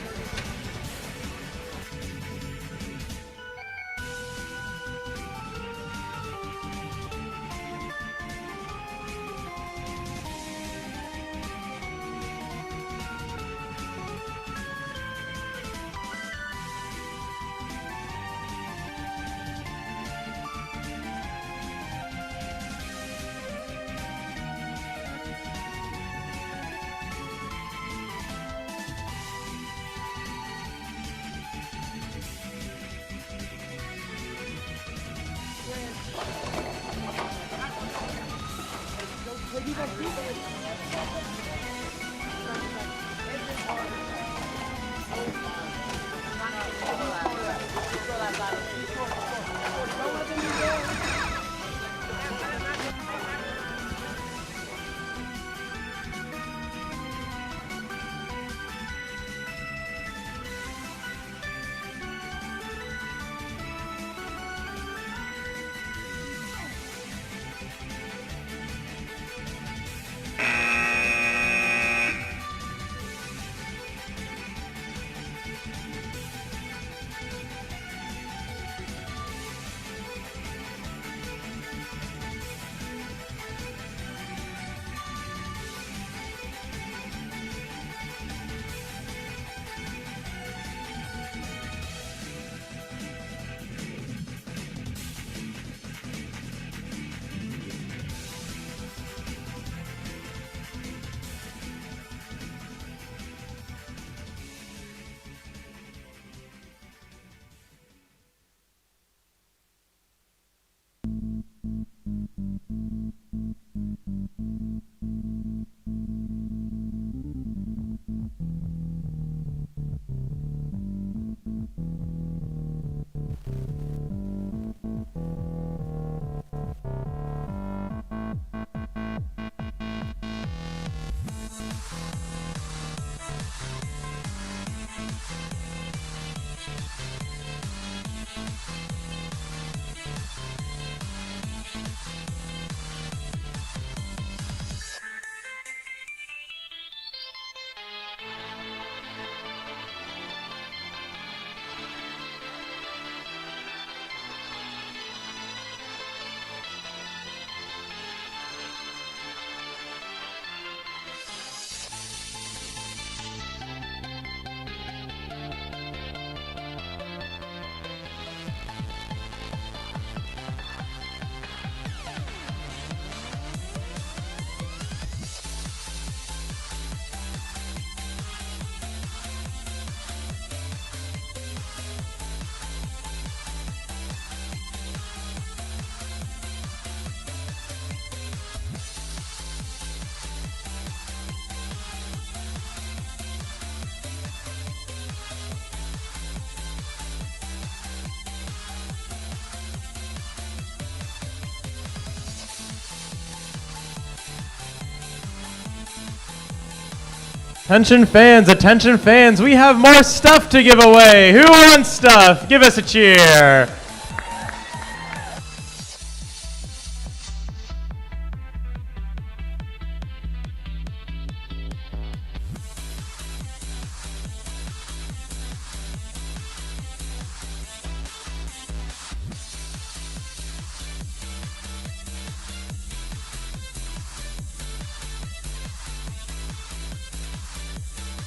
Attention fans, we have more stuff to give away. Who wants stuff? Give us a cheer.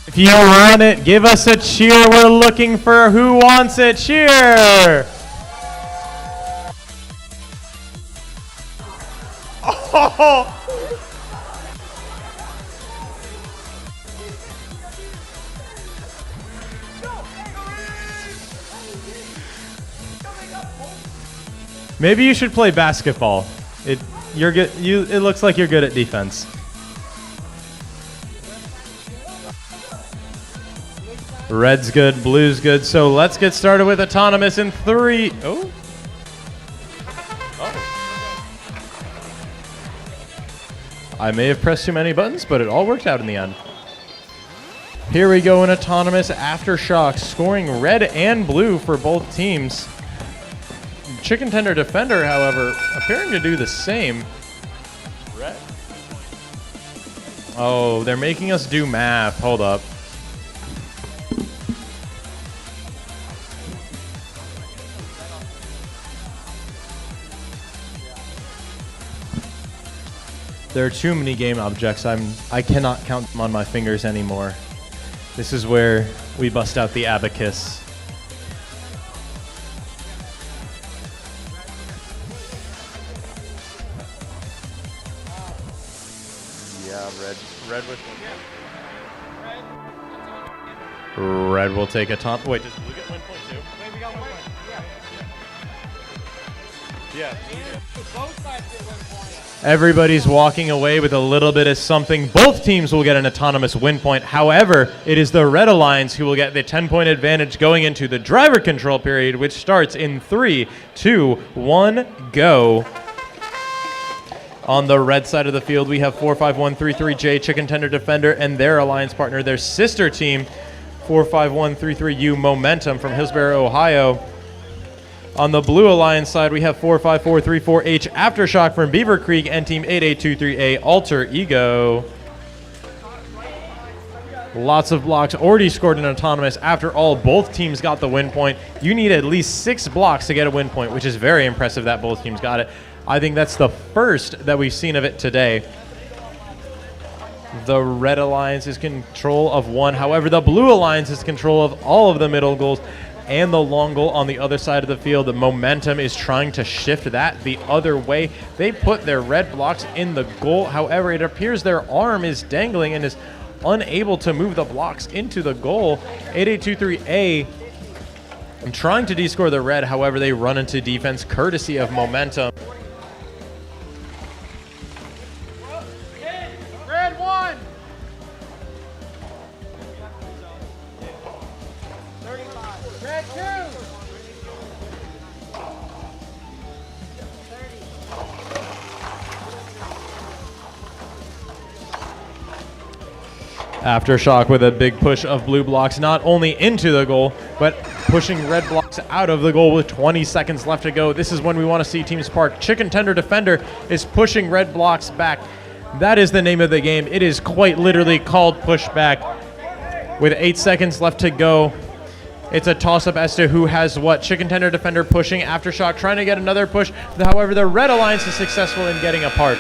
If you want it, give us a cheer. We're looking for who wants it. Cheer! Oh! Maybe you should play basketball. You're good. It looks like you're good at defense. Red's good, blue's good. So let's get started with autonomous in 3. Oh. I may have pressed too many buttons, but it all worked out in the end. Here we go in autonomous aftershock, scoring red and blue for both teams. Chicken Tender Defender, however, appearing to do the same. Red. Oh, they're making us do math. Hold up. There are too many game objects. I cannot count them on my fingers anymore. This is where we bust out the abacus. Yeah, red with one. Red will take a top. Wait, does blue get 1 point too? Wait, we got 1 point. Yeah. Both sides get 1 point. Everybody's walking away with a little bit of something. Both teams will get an autonomous win point. However, it is the Red Alliance who will get the 10-point advantage going into the driver control period, which starts in 3, 2, 1, go. On the red side of the field, we have 45133J, Chicken Tender Defender, and their alliance partner, their sister team, 45133U Momentum from Hillsboro, Ohio. On the blue alliance side, we have 45434H Aftershock from Beaver Creek and team 8823A Alter Ego. Lots of blocks already scored in autonomous. After all, both teams got the win point. You need at least 6 blocks to get a win point, which is very impressive that both teams got it. I think that's the first that we've seen of it today. The Red Alliance is control of 1. However, the Blue Alliance is control of all of the middle goals and the long goal on the other side of the field. The Momentum is trying to shift that the other way. They put their red blocks in the goal. However, it appears their arm is dangling and is unable to move the blocks into the goal. 8823A trying to descore the red. However, they run into defense courtesy of Momentum. Red 1. 35. Red 2. Aftershock with a big push of blue blocks, not only into the goal, but pushing red blocks out of the goal with 20 seconds left to go. This is when we want to see teams spark. Chicken Tender Defender is pushing red blocks back. That is the name of the game. It is quite literally called pushback. With 8 seconds left to go, it's a toss-up as to who has what. Chicken Tender Defender pushing, Aftershock trying to get another push. However, the Red Alliance is successful in getting a park.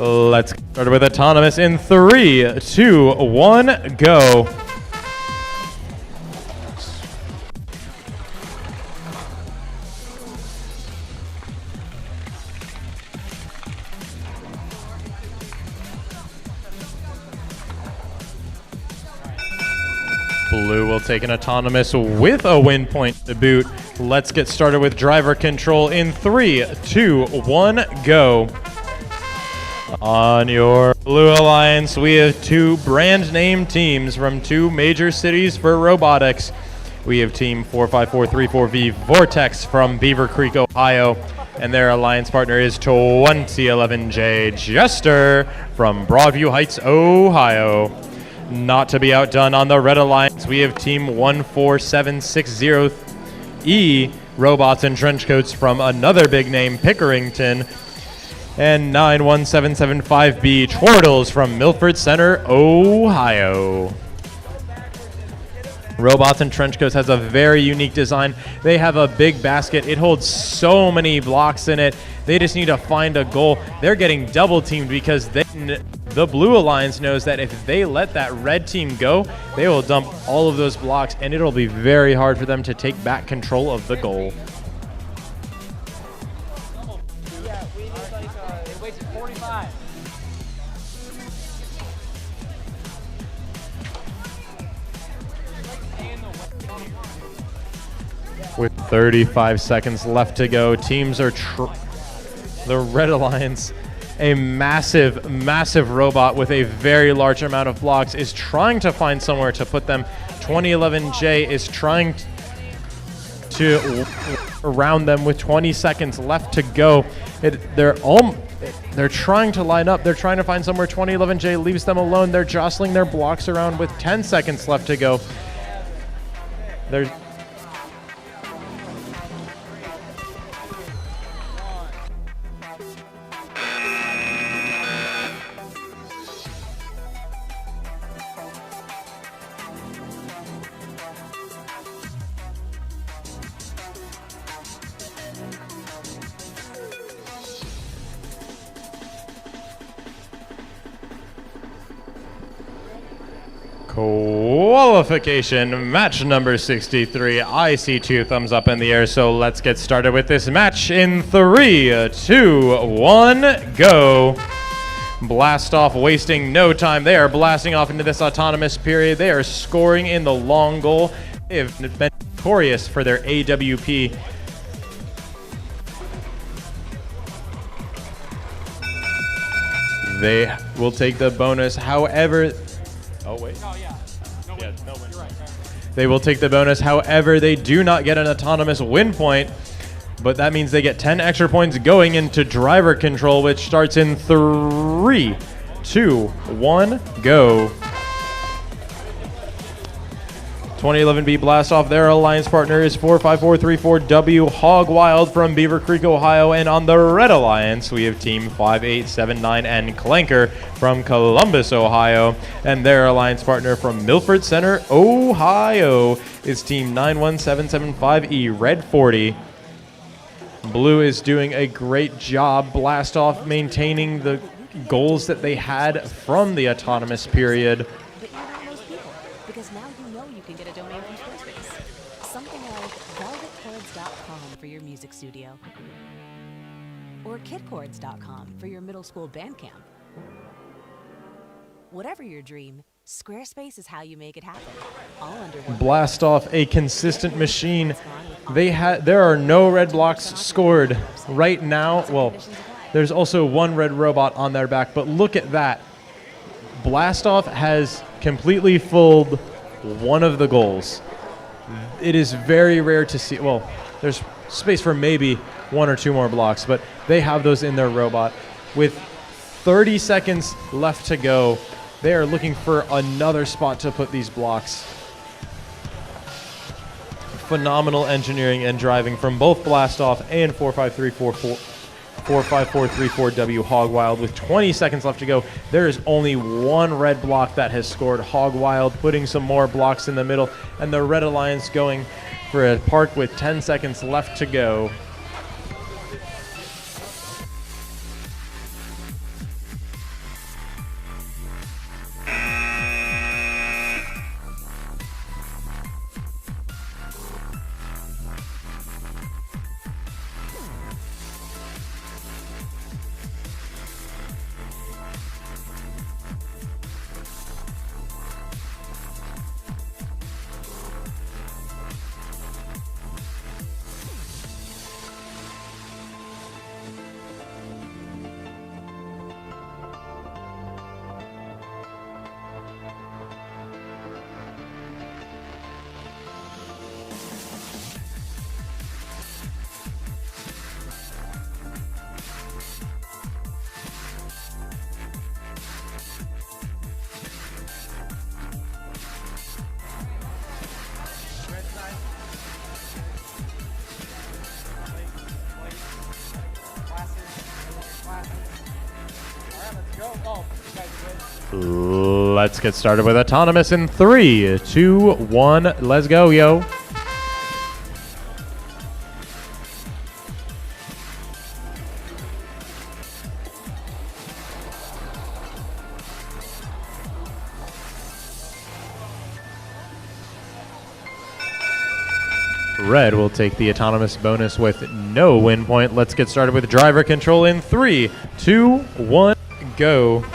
Let's get started with autonomous in 3, 2, 1, go. Blue will take an autonomous with a win point to boot. Let's get started with driver control in 3, 2, 1, go. On your Blue Alliance, we have 2 brand name teams from 2 major cities for robotics. We have Team 45434V Vortex from Beaver Creek, Ohio, and their alliance partner is 2011J Jester from Broadview Heights, Ohio. Not to be outdone on the Red Alliance, we have Team 14760E Robots in Trenchcoats from another big name, Pickerington, and 91775B Chortles from Milford Center, Ohio. Robots in Trenchcoats has a very unique design. They have a big basket. It holds so many blocks in it. They just need to find a goal. They're getting double teamed because the Blue Alliance knows that if they let that red team go, they will dump all of those blocks, and it'll be very hard for them to take back control of the goal. With 35 seconds left to go, teams are the Red Alliance, a massive robot with a very large amount of blocks, is trying to find somewhere to put them. 2011J is trying to around them with 20 seconds left to go. They're trying to line up. They're trying to find somewhere. 2011J leaves them alone. They're jostling their blocks around with 10 seconds left to go. There's qualification match number 63. I see 2 thumbs up in the air, so let's get started with this match in 3, 2, 1, go. Blast off, wasting no time. They are blasting off into this autonomous period. They are scoring in the long goal. They have been notorious for their AWP. They will take the bonus, however... Oh, wait. Oh, yeah. No win. Yeah, no win. You're right. They will take the bonus, however, they do not get an autonomous win point, but that means they get 10 extra points going into driver control, which starts in 3, 2, 1, go. 2011B blast off. Their alliance partner is 45434W Hog Wild from Beaver Creek, Ohio. And on the Red Alliance, we have Team 5879 and Clanker from Columbus, Ohio. And their alliance partner from Milford Center, Ohio is Team 91775E Red 40. Blue is doing a great job blast off, maintaining the goals that they had from the autonomous period. But you're not most people, because now you know you can get a domain from Squarespace. Something like velvetchords.com for your music studio. Or kidchords.com for your middle school band camp. Whatever your dream, Squarespace is how you make it happen. All under one. Blast off, a consistent machine. There are no red blocks scored right now. Well, there's also one red robot on their back, but look at that. Blastoff has completely fooled one of the goals. It is very rare to see. Well, there's space for maybe 1 or 2 more blocks, but they have those in their robot. With 30 seconds left to go, they are looking for another spot to put these blocks. Phenomenal engineering and driving from both Blastoff and 45434W Hog Wild. With 20 seconds left to go, there is only one red block that has scored. Hog Wild putting some more blocks in the middle, and the Red Alliance going for a park with 10 seconds left to go. Let's get started with Autonomous in 3, 2, 1. Let's go, yo. Red will take the Autonomous bonus with no win point. Let's get started with driver control in 3, 2, 1, go.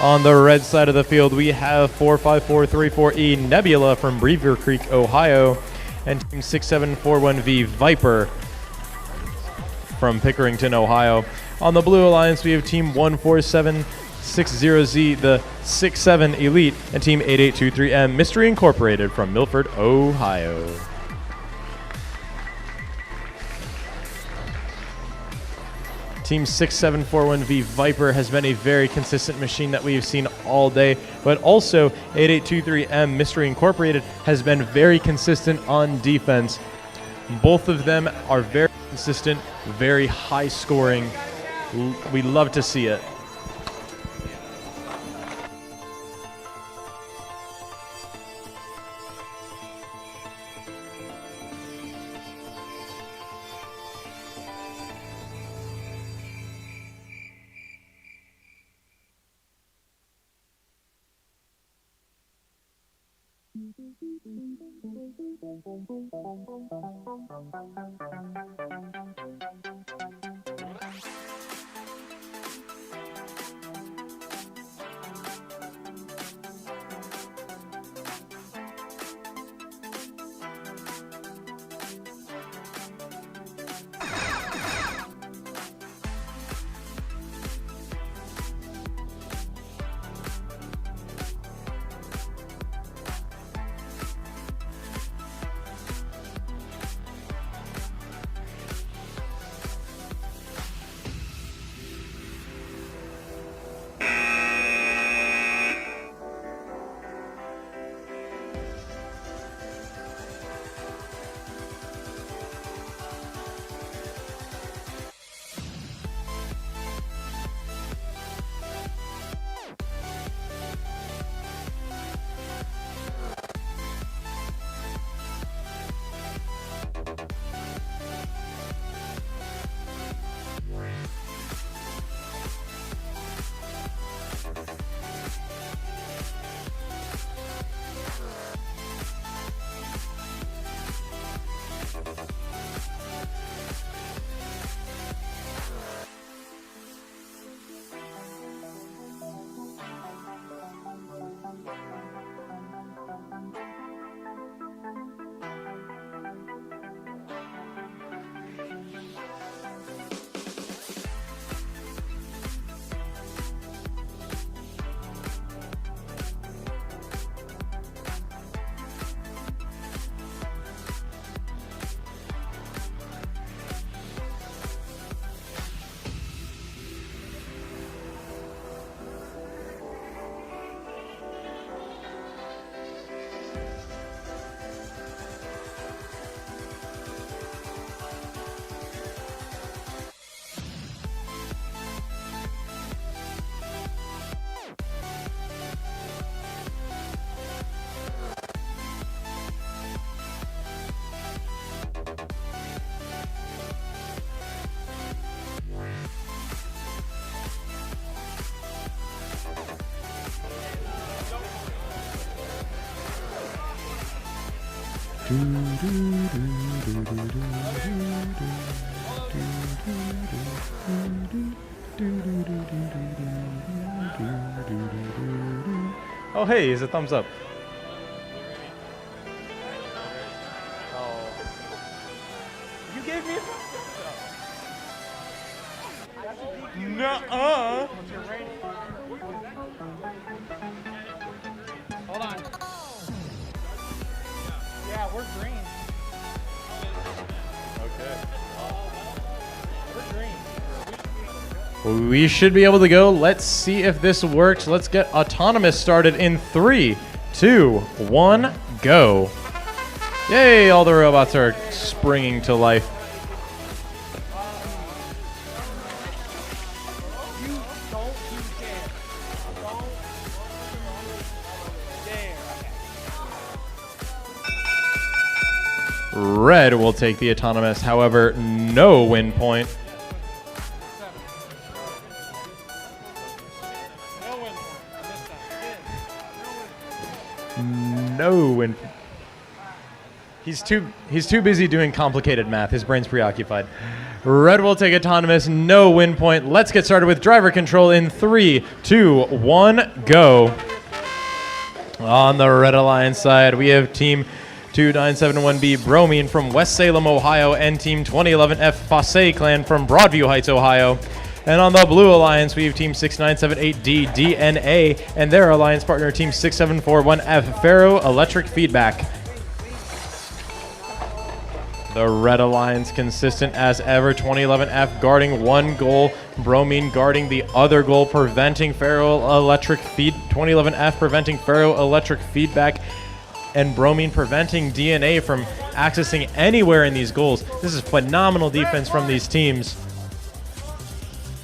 On the red side of the field, we have 45434E Nebula from Beaver Creek, Ohio, and Team 6741V Viper from Pickerington, Ohio. On the blue alliance, we have Team 14760Z, the 67 Elite, and Team 8823M Mystery Incorporated from Milford, Ohio. Team 6741V Viper has been a very consistent machine that we've seen all day, but also 8823M Mystery Incorporated has been very consistent on defense. Both of them are very consistent, very high scoring. We love to see it. Oh, hey, is a thumbs up. Oh. You gave me a Nuh-uh. Hold on. Yeah, we're green. We should be able to go. Let's see if this works. Let's get autonomous started in 3, 2, 1, go. Yay, all the robots are springing to life. Red will take the autonomous, however, no win point. No win. He's too busy doing complicated math. His brain's preoccupied. Red will take autonomous, no win point. Let's get started with driver control in 3, 2, 1, go. On the Red Alliance side, we have Team 2971B Bromine from West Salem, Ohio, and Team 2011F Fosse Clan from Broadview Heights, Ohio. And on the Blue Alliance, we have Team 6978D DNA and their alliance partner, Team 6741F Ferro Electric Feedback. The Red Alliance consistent as ever, 2011F guarding one goal, Bromine guarding the other goal, preventing Ferro Electric Feed, 2011F preventing Ferro Electric Feedback, and Bromine preventing DNA from accessing anywhere in these goals. This is phenomenal defense from these teams.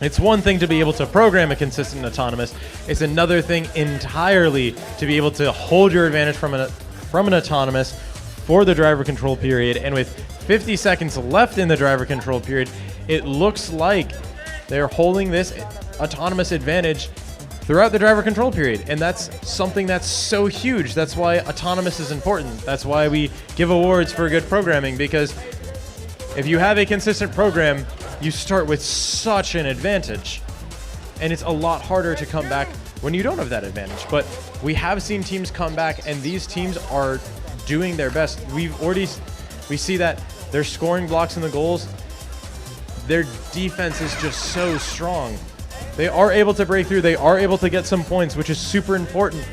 It's one thing to be able to program a consistent autonomous. It's another thing entirely to be able to hold your advantage from an autonomous for the driver control period. And with 50 seconds left in the driver control period, it looks like they're holding this autonomous advantage throughout the driver control period. And that's something that's so huge. That's why autonomous is important. That's why we give awards for good programming, because if you have a consistent program, you start with such an advantage. And it's a lot harder to come back when you don't have that advantage. But we have seen teams come back, and these teams are doing their best. We see that their scoring blocks and the goals, their defense is just so strong. They are able to break through. They are able to get some points, which is super important.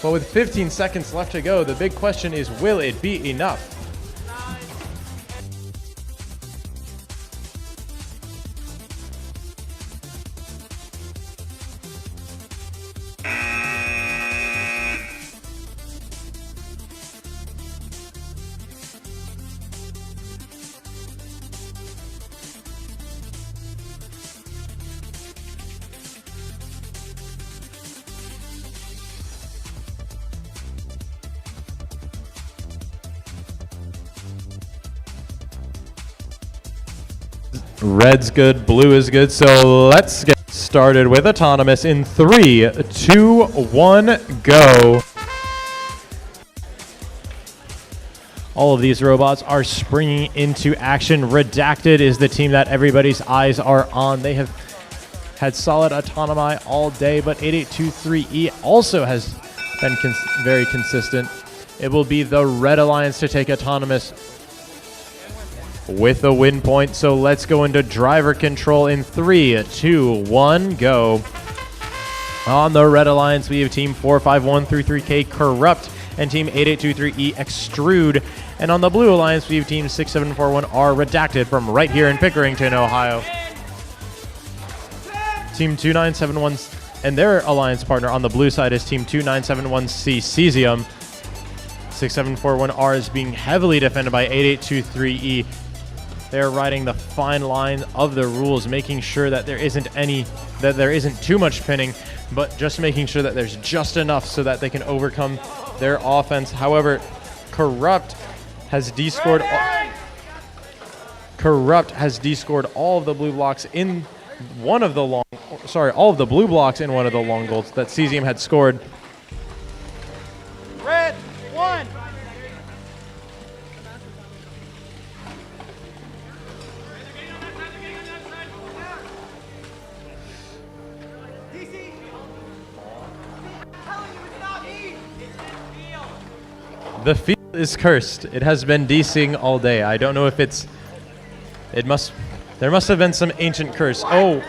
But with 15 seconds left to go, the big question is, will it be enough? Red's good, blue is good, so let's get started with autonomous in 3, 2, 1, go. All of these robots are springing into action. Redacted is the team that everybody's eyes are on. They have had solid autonomy all day, but 8823E also has been very consistent. It will be the Red Alliance to take autonomous with a win point. So let's go into driver control in 3, 2, 1, go. On the Red Alliance, we have Team 451333K Corrupt and Team 8823E Extrude. And on the Blue Alliance, we have Team 6741R Redacted from right here in Pickerington, Ohio. Team 2971 and their alliance partner on the blue side is Team 2971C Cesium. 6741R is being heavily defended by 8823E. They're riding the fine line of the rules, making sure that there isn't too much pinning, but just making sure that there's just enough so that they can overcome their offense. However, Corrupt has descored all of the blue blocks in one of the all of the blue blocks in one of the long goals that Cesium had scored. Red, 1. The field is cursed. It has been desing all day. I don't know if it's... There must have been some ancient curse. Oh!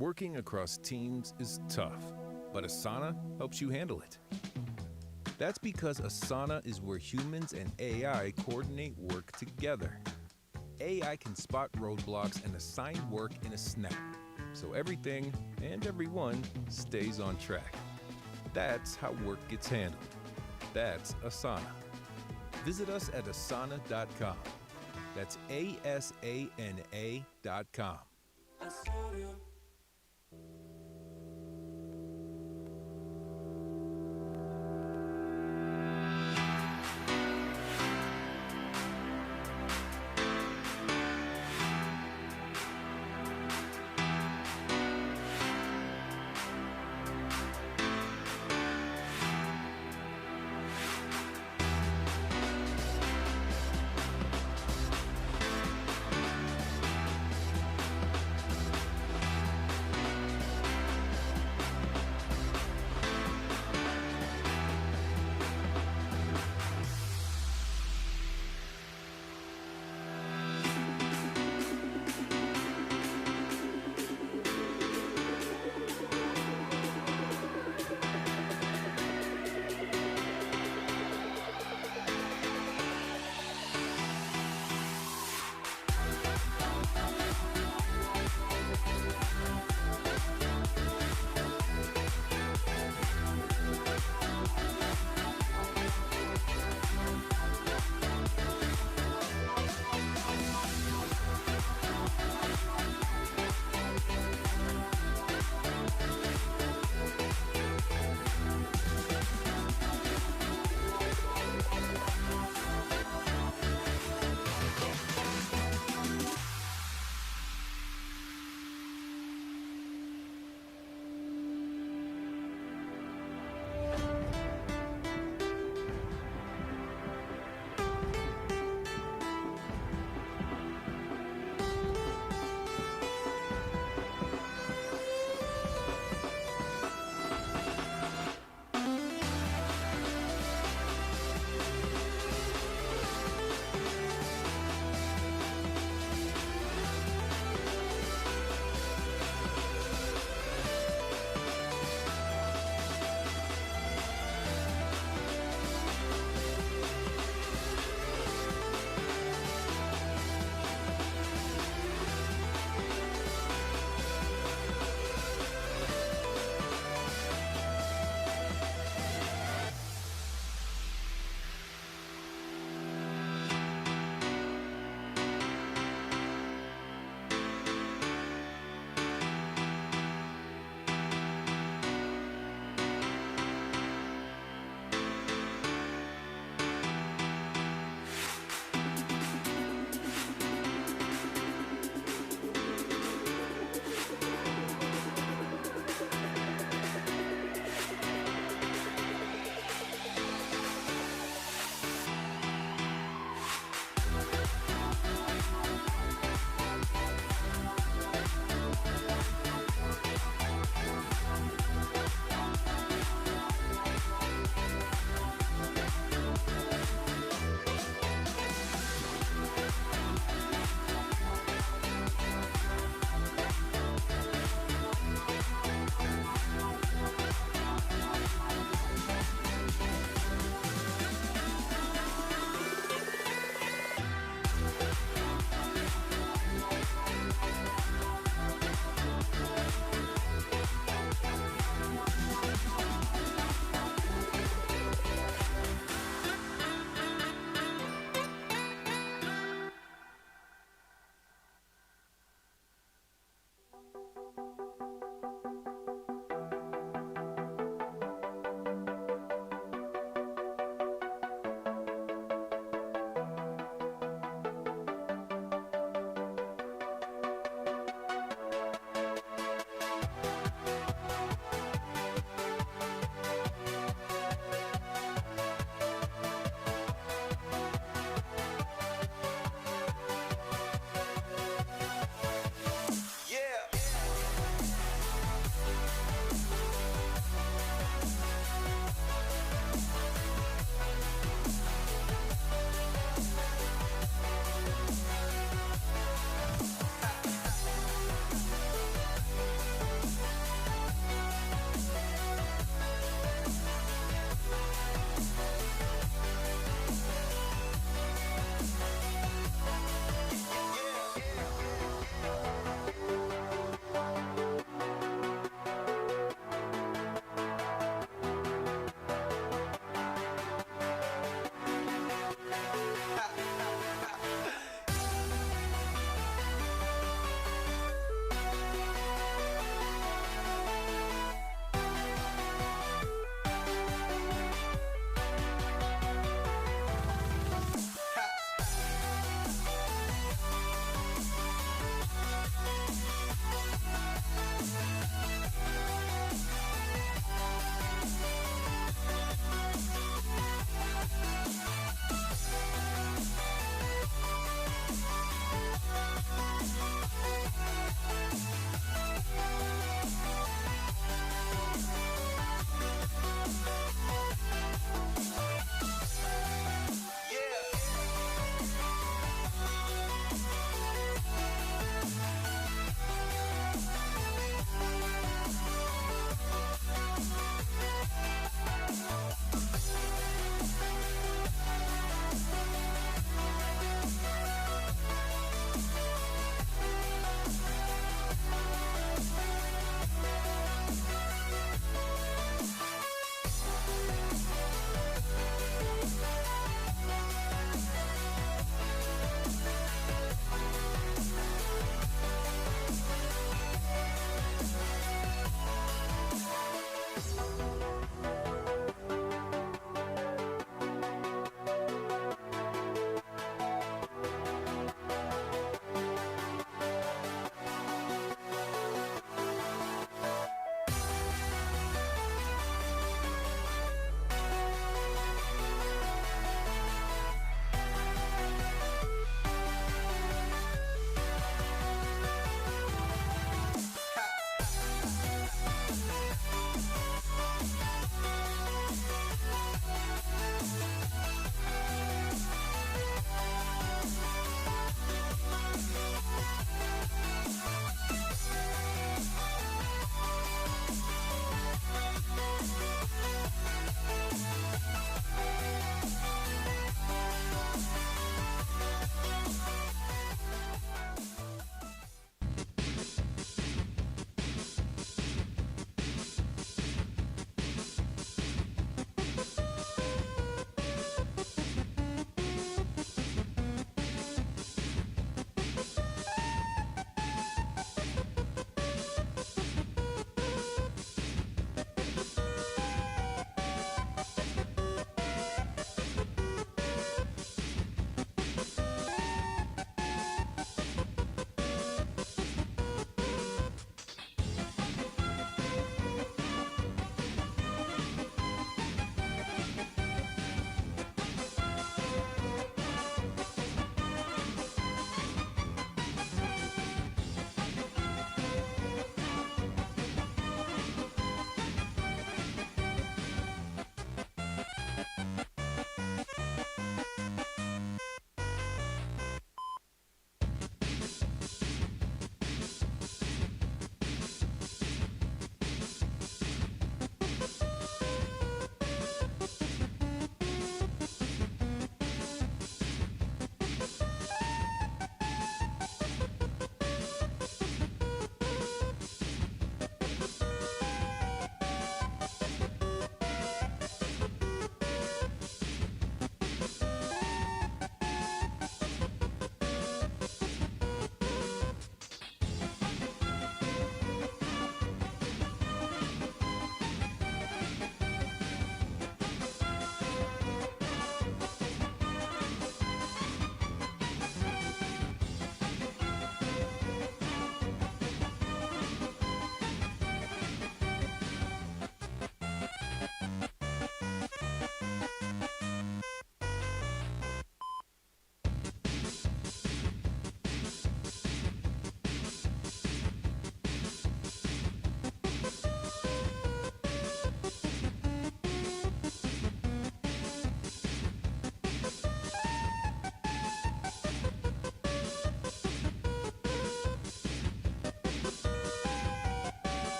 Working across teams is tough, but Asana helps you handle it. That's because Asana is where humans and AI coordinate work together. AI can spot roadblocks and assign work in a snap, so everything and everyone stays on track. That's how work gets handled. That's Asana. Visit us at asana.com. That's ASANA.com.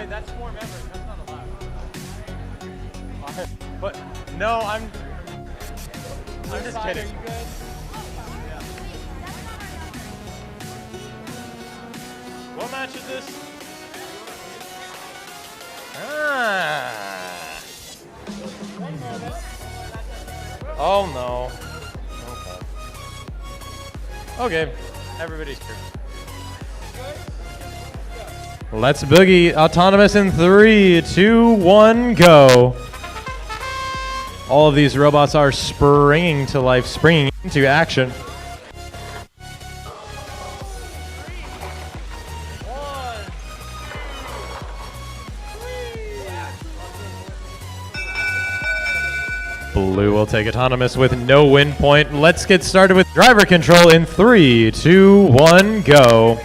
that's 4 members. That's not allowed. But no, I'm just kidding. Are you good? Yeah. What match is this? Ah. Oh no. Okay. Everybody's here. Let's boogie. Autonomous in 3, 2, 1, go. All of these robots are springing to life, springing into action. Blue will take autonomous with no win point. Let's get started with driver control in 3, 2, 1, go.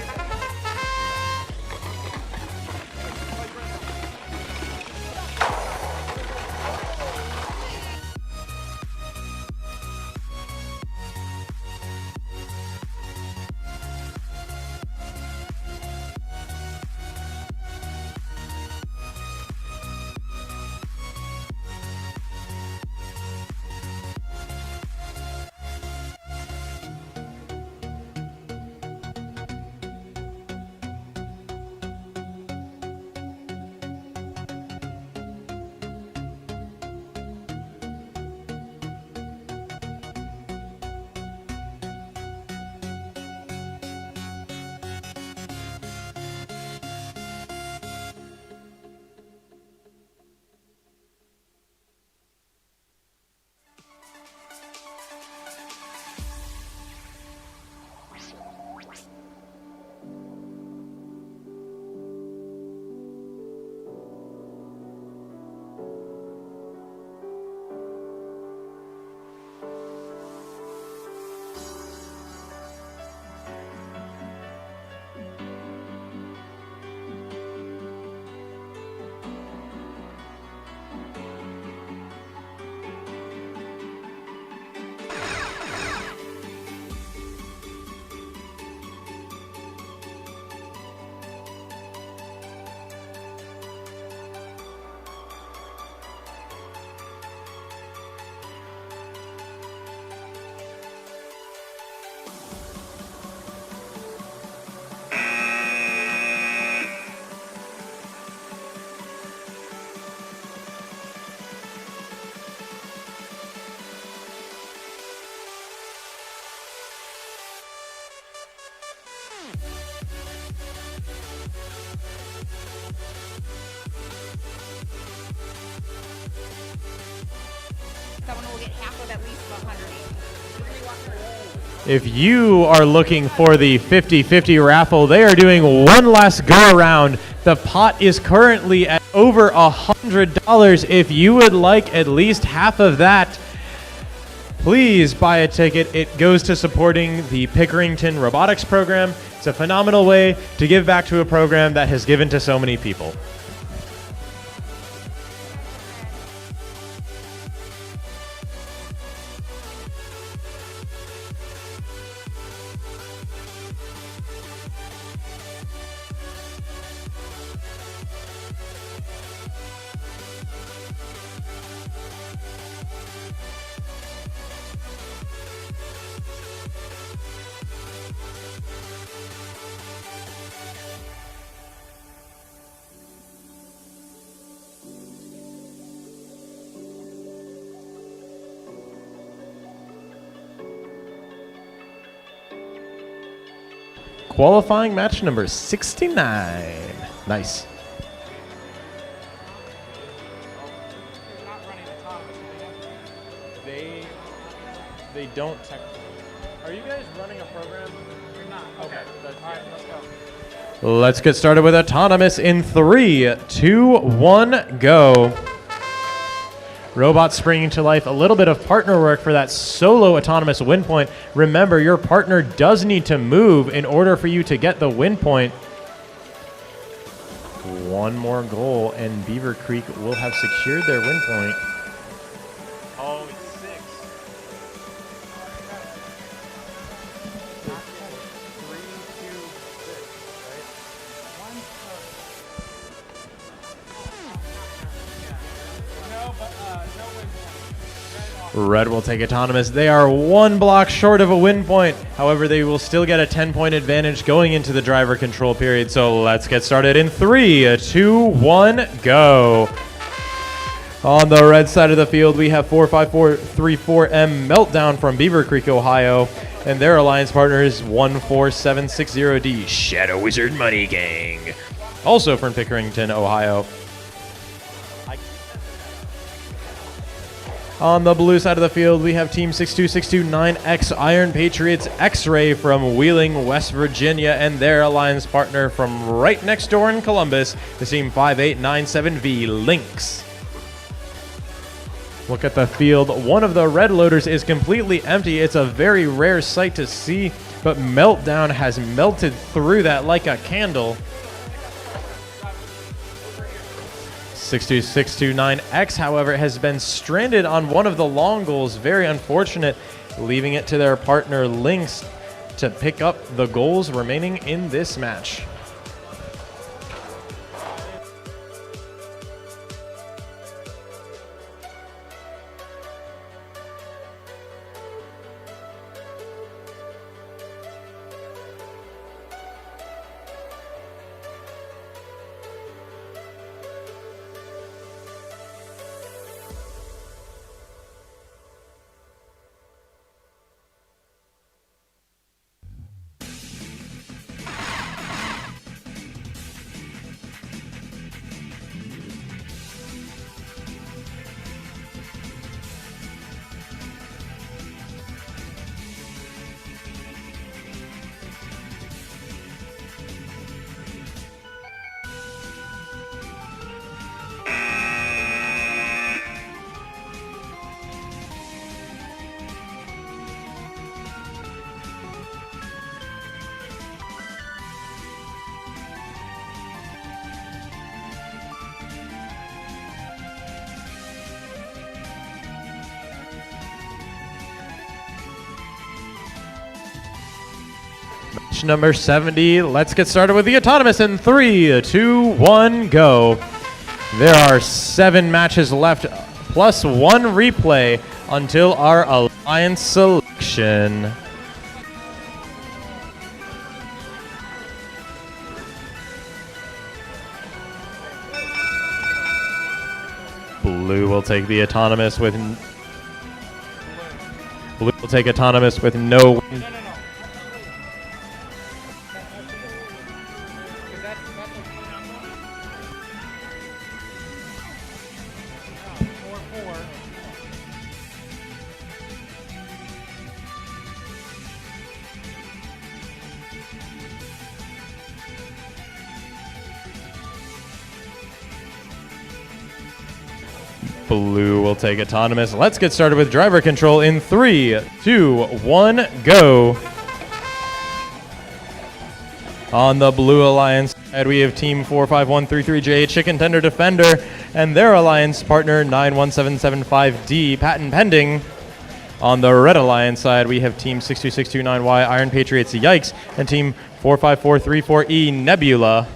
Someone will get half of at least 100 each. If you are looking for the 50-50 raffle, they are doing one last go around. The pot is currently at over $100. If you would like at least half of that, please buy a ticket. It goes to supporting the Pickerington Robotics Program. It's a phenomenal way to give back to a program that has given to so many people. Qualifying match number 69. Nice. They don't technically. Are you guys running a program? You're not. Okay. All right, let's go. Let's get started with autonomous in 3, 2, 1, go. Robots springing to life. A little bit of partner work for that solo autonomous win point. Remember, your partner does need to move in order for you to get the win point. One more goal, and Beaver Creek will have secured their win point. Oh, it's 6. 3, 2, 6, right? Red will take autonomous. They are 1 block short of a win point. However, they will still get a 10-point advantage going into the driver control period. So let's get started in 3, 2, 1, go. On the red side of the field, we have 45434M Meltdown from Beaver Creek, Ohio. And their alliance partner is 14760D Shadow Wizard Money Gang. Also from Pickerington, Ohio. On the blue side of the field, we have Team 62629X Iron Patriots X-Ray from Wheeling, West Virginia, and their alliance partner from right next door in Columbus, the Team 5897V Lynx. Look at the field. One of the red loaders is completely empty. It's a very rare sight to see, but Meltdown has melted through that like a candle. 62629X, however, has been stranded on one of the long goals. Very unfortunate, leaving it to their partner Lynx to pick up the goals remaining in this match. Match number 70. Let's get started with the autonomous in 3, 2, 1, go. There are 7 matches left, plus 1 replay until our alliance selection. Blue will take the autonomous with no. Blue will take autonomous. Let's get started with driver control in 3, 2, 1, go. On the blue alliance side, we have Team 45133J Chicken Tender Defender and their alliance partner 91775D Patent Pending. On the red alliance side, we have Team 62629Y Iron Patriots Yikes and Team 45434E Nebula.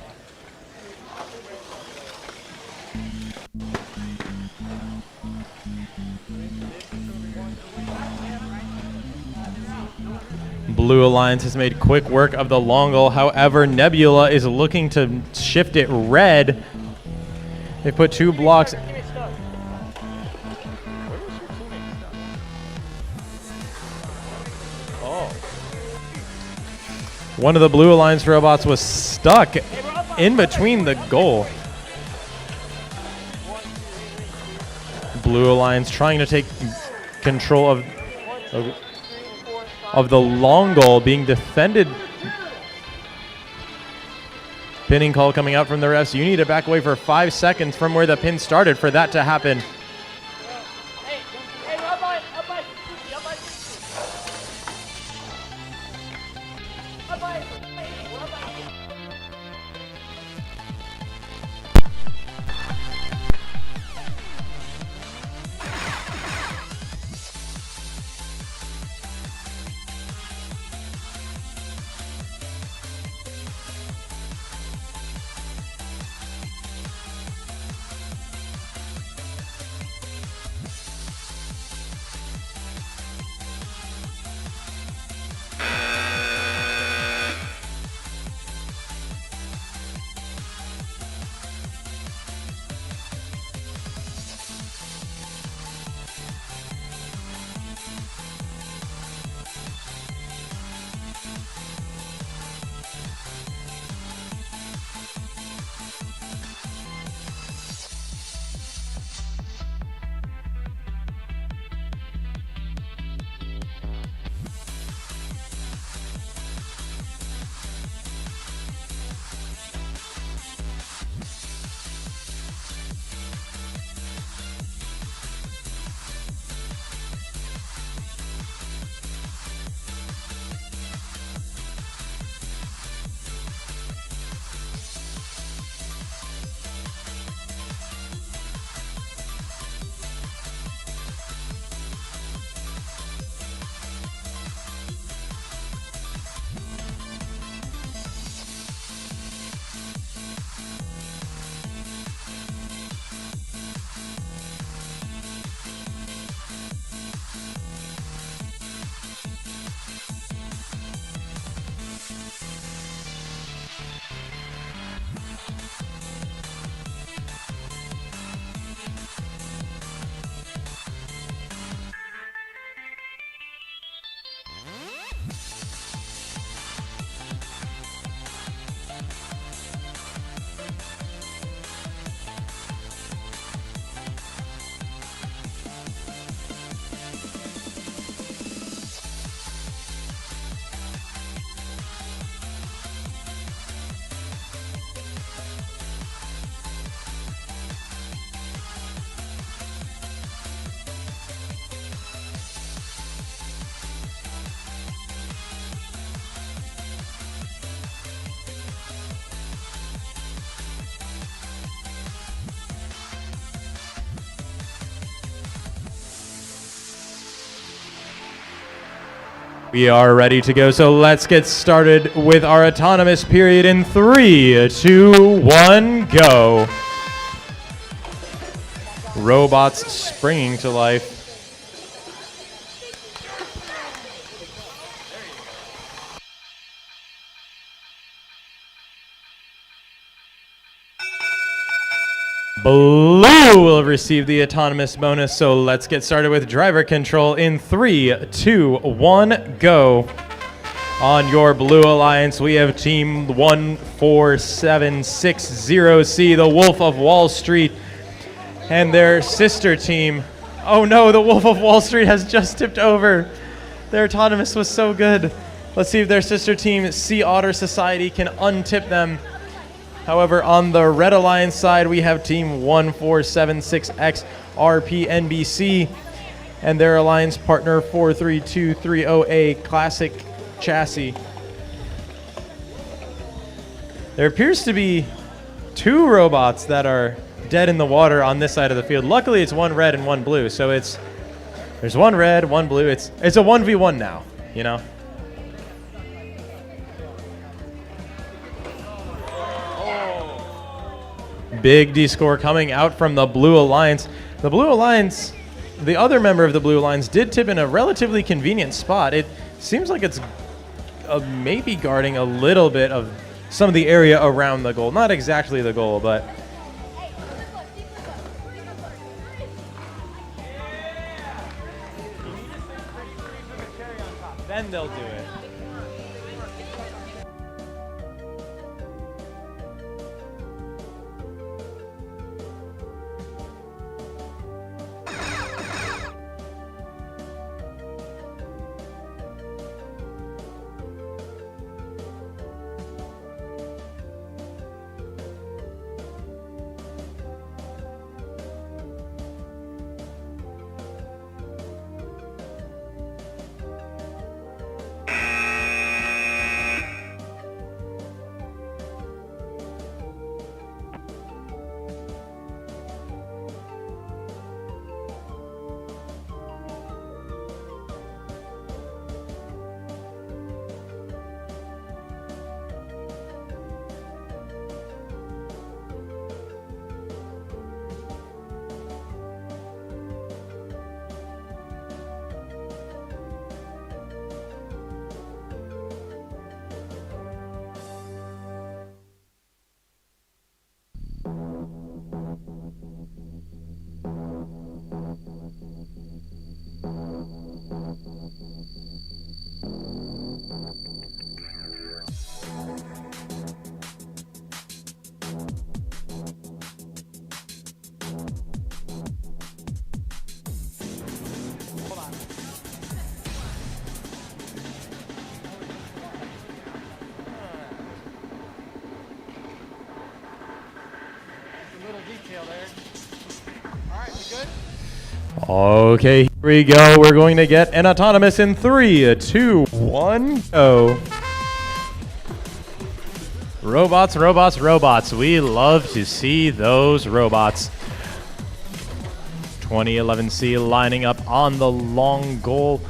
Blue Alliance has made quick work of the long goal. However, Nebula is looking to shift it red. They put 2 blocks. One of the Blue Alliance robots was stuck in between the goal. Blue Alliance trying to take control of the long goal, being defended. Pinning call coming out from the refs. You need to back away for 5 seconds from where the pin started for that to happen. We are ready to go, so let's get started with our autonomous period in 3, 2, 1, go. Robots springing to life. Blue will receive the autonomous bonus, so let's get started with driver control in 3, 2, 1, go. On your Blue Alliance, we have Team 14760C, the Wolf of Wall Street, and their sister team. Oh no, the Wolf of Wall Street has just tipped over. Their autonomous was so good. Let's see if their sister team, Sea Otter Society, can untip them. However, on the Red Alliance side, we have Team 1476X RPNBC and their alliance partner 43230A Classic Chassis. There appears to be 2 robots that are dead in the water on this side of the field. Luckily, it's 1 red and 1 blue, so there's 1 red, 1 blue. It's a 1v1 now, you know? Big D score coming out from the Blue Alliance. The Blue Alliance, the other member of the Blue Alliance, did tip in a relatively convenient spot. It seems like it's maybe guarding a little bit of some of the area around the goal. Not exactly the goal, but... then they'll do it. Okay, here we go. We're going to get an autonomous in 3, 2, 1, go. Robots, robots, robots. We love to see those robots. 2011C lining up on the long goal.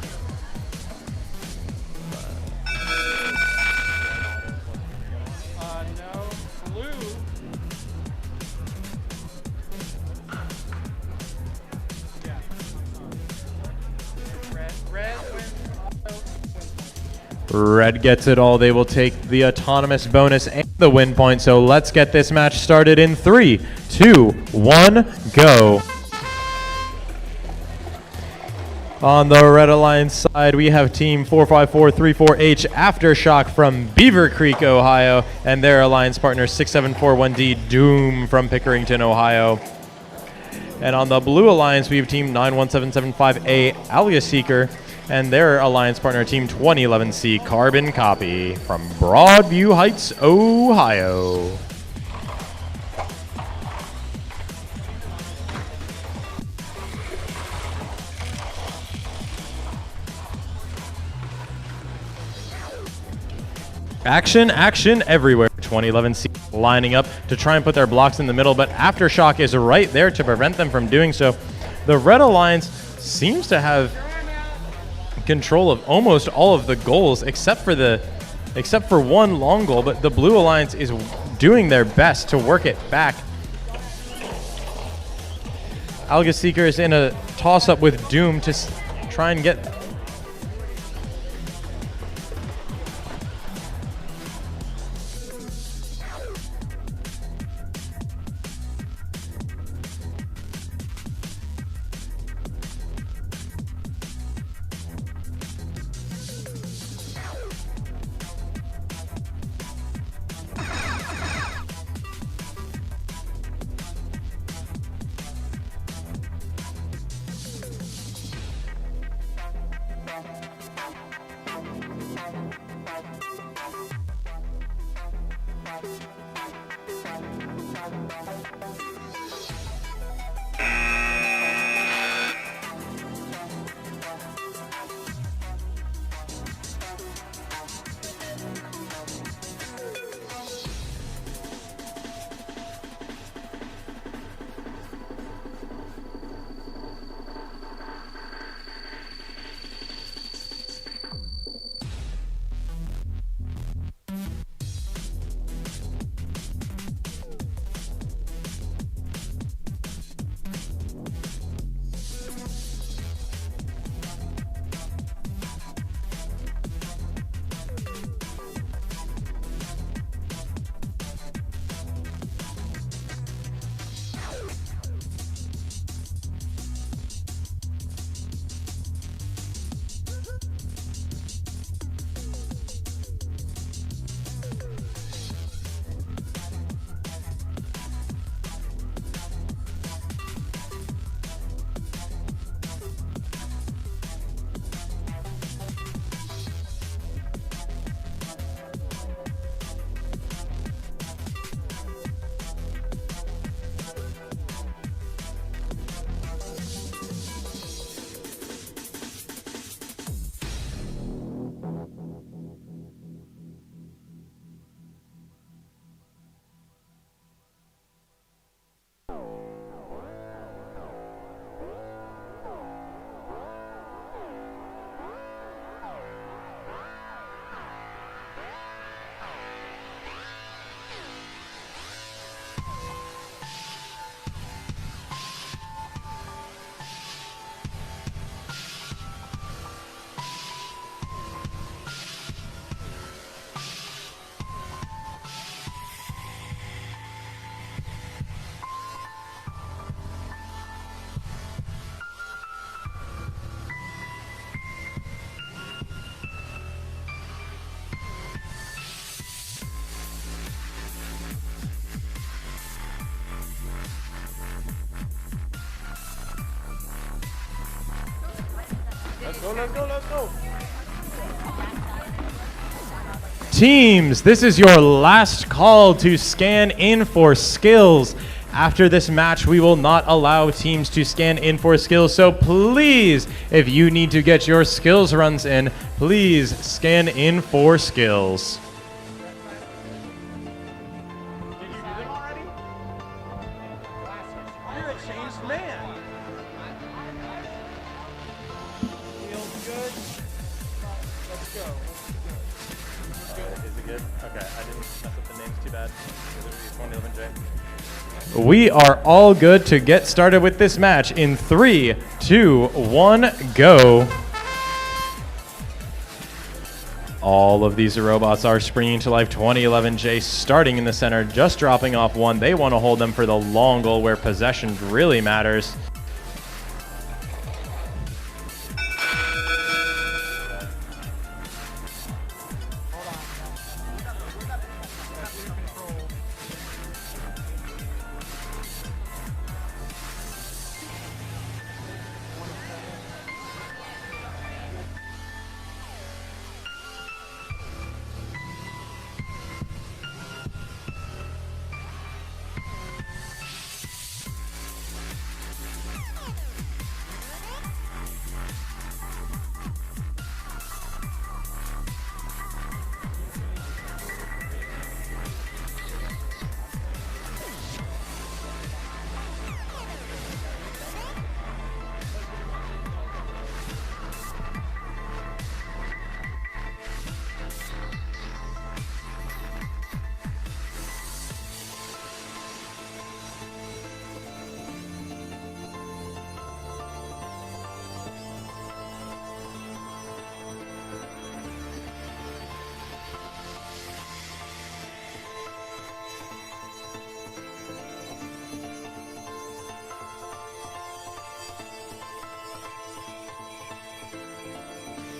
Red gets it all. They will take the autonomous bonus and the win point. So let's get this match started in 3, 2, 1, go. On the Red Alliance side, we have Team 45434H Aftershock from Beaver Creek, Ohio, and their alliance partner 6741D Doom from Pickerington, Ohio. And on the Blue Alliance, we have Team 91775A Alias Seeker and their alliance partner, Team 2011C Carbon Copy from Broadview Heights, Ohio. Action, action everywhere. 2011C lining up to try and put their blocks in the middle, but Aftershock is right there to prevent them from doing so. The Red Alliance seems to have control of almost all of the goals except for one long goal, but the Blue Alliance is doing their best to work it back. Alga Seeker is in a toss-up with Doom to try and get... Let's go. Teams, this is your last call to scan in for skills. After this match, we will not allow teams to scan in for skills, so please, if you need to get your skills runs in, please scan in for skills. You're a changed man. Feels good. Let's go. Is it good? Okay, I didn't mess up the names too bad. We are all good to get started with this match in 3, 2, 1, go. All of these robots are springing to life. 2011J starting in the center, just dropping off one. They want to hold them for the long goal where possession really matters.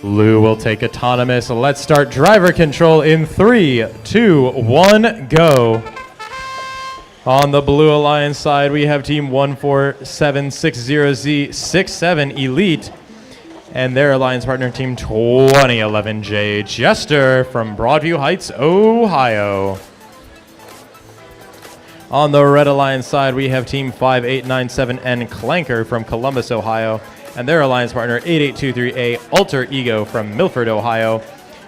Lou will take autonomous. Let's start driver control in 3, 2, 1, go. On the Blue Alliance side, we have team 14760Z67 Elite and their alliance partner team 2011J Jester from Broadview Heights, Ohio. On the Red Alliance side, we have team 5897N Clanker from Columbus, Ohio, and their alliance partner 8823A Alter Ego from Milford, Ohio.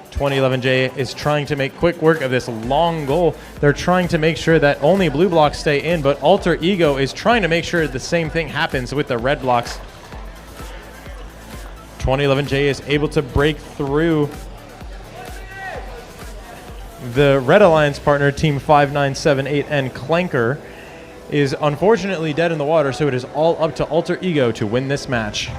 2011J is trying to make quick work of this long goal. They're trying to make sure that only blue blocks stay in, but Alter Ego is trying to make sure the same thing happens with the red blocks. 2011J is able to break through the Red Alliance partner, team 5978N Clanker, is unfortunately dead in the water, so it is all up to Alter Ego to win this match.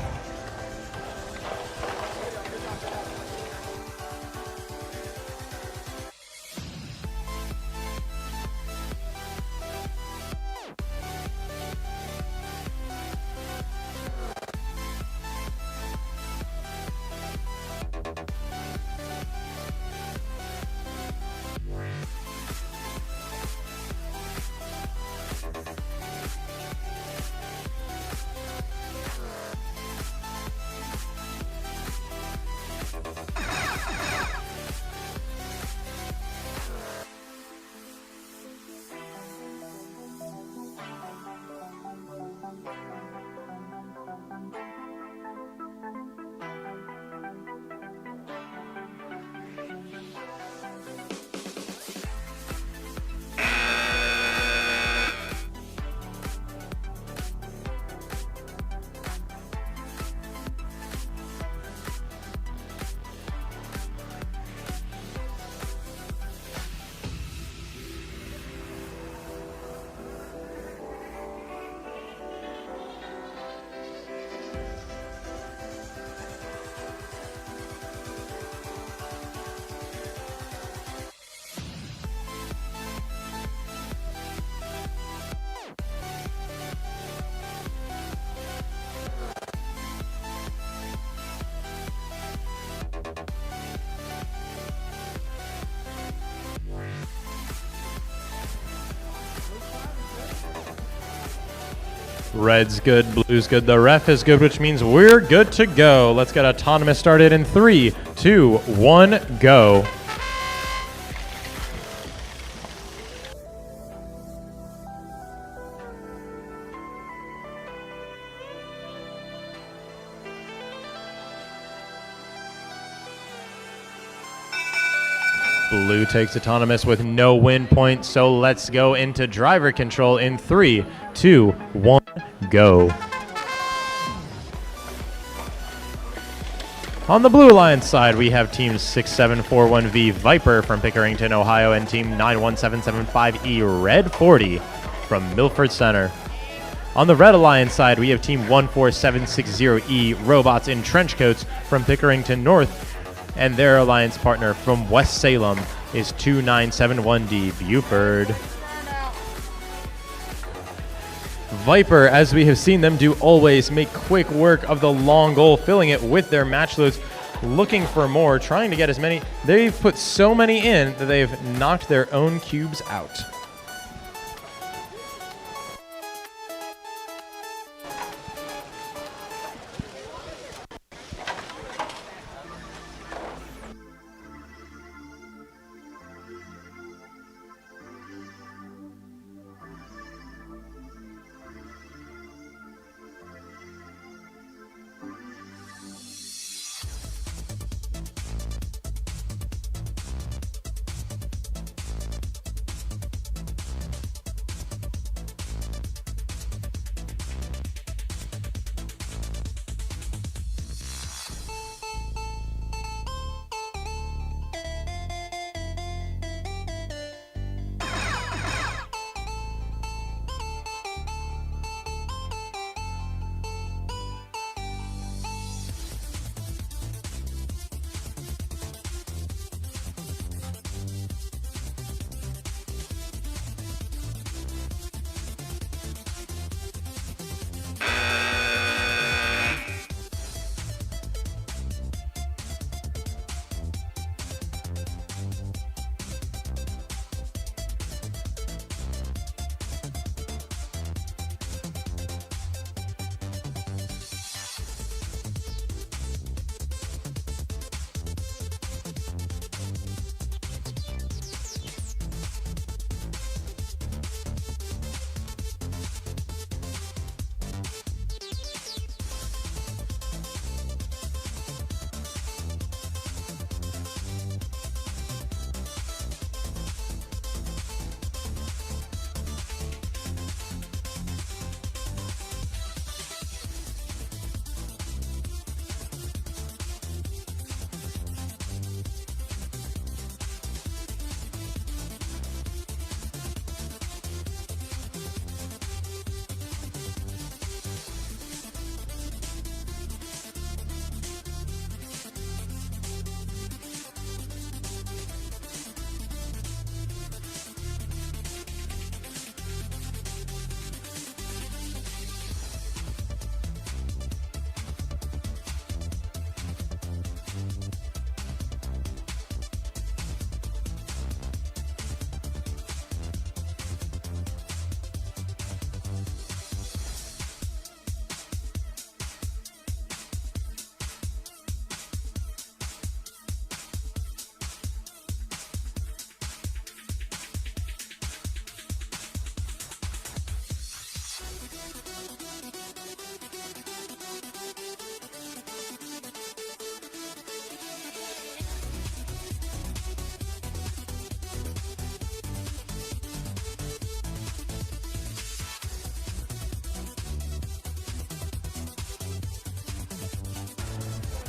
Red's good, blue's good, the ref is good, which means we're good to go. Let's get autonomous started in 3, 2, 1, go. Blue takes autonomous with no win point, so let's go into driver control in 3, 2, 1, go. On the Blue Alliance side, we have team 6741V Viper from Pickerington, Ohio, and team 91775E Red 40 from Milford Center. On the Red Alliance side, we have team 14760E Robots in Trenchcoats from Pickerington North, and their alliance partner from West Salem is 2971D Buford. Viper, as we have seen them do always, make quick work of the long goal, filling it with their match loads, looking for more, trying to get as many. They've put so many in that they've knocked their own cubes out.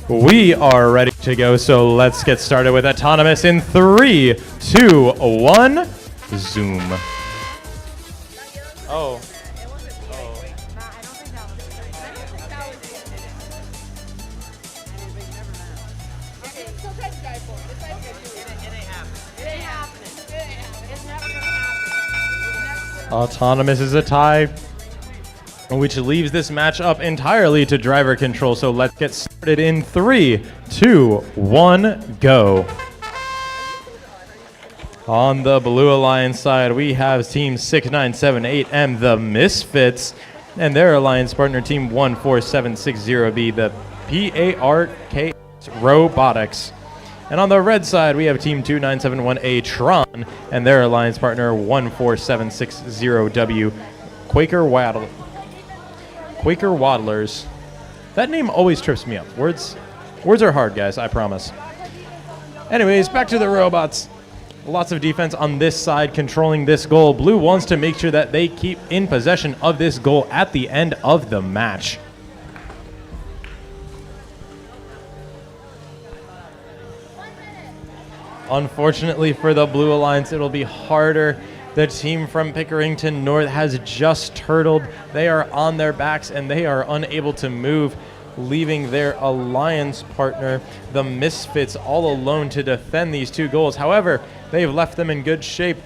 We are ready to go, so let's get started with Autonomous in 3, 2, 1, zoom. Oh. Autonomous is a tie, which leaves this match up entirely to driver control. So let's get started in 3, 2, 1, go. On the Blue Alliance side, we have Team 6978M, the Misfits, and their alliance partner, Team 14760B, the PARK Robotics. And on the red side, we have Team 2971A, Tron, and their alliance partner, 14760W, Quaker Waddlers. That name always trips me up. Words are hard, guys, I promise. Anyways, back to the robots. Lots of defense on this side controlling this goal. Blue wants to make sure that they keep in possession of this goal at the end of the match. Unfortunately for the Blue Alliance, it'll be harder. The team from Pickerington North has just turtled. They are on their backs and they are unable to move, leaving their alliance partner, the Misfits, all alone to defend these 2 goals. However, they've left them in good shape.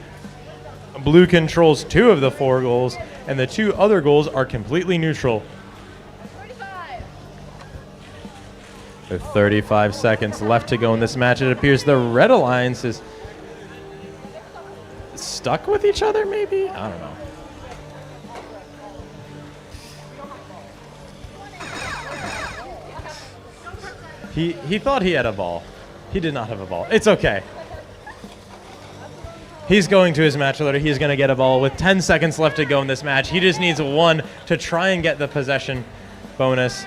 Blue controls 2 of the 4 goals, and the 2 other goals are completely neutral. With 35 seconds left to go in this match, it appears the Red Alliance is stuck with each other, maybe? I don't know. He thought he had a ball. He did not have a ball. It's okay. He's going to his match leader. He's going to get a ball with 10 seconds left to go in this match. He just needs 1 to try and get the possession bonus.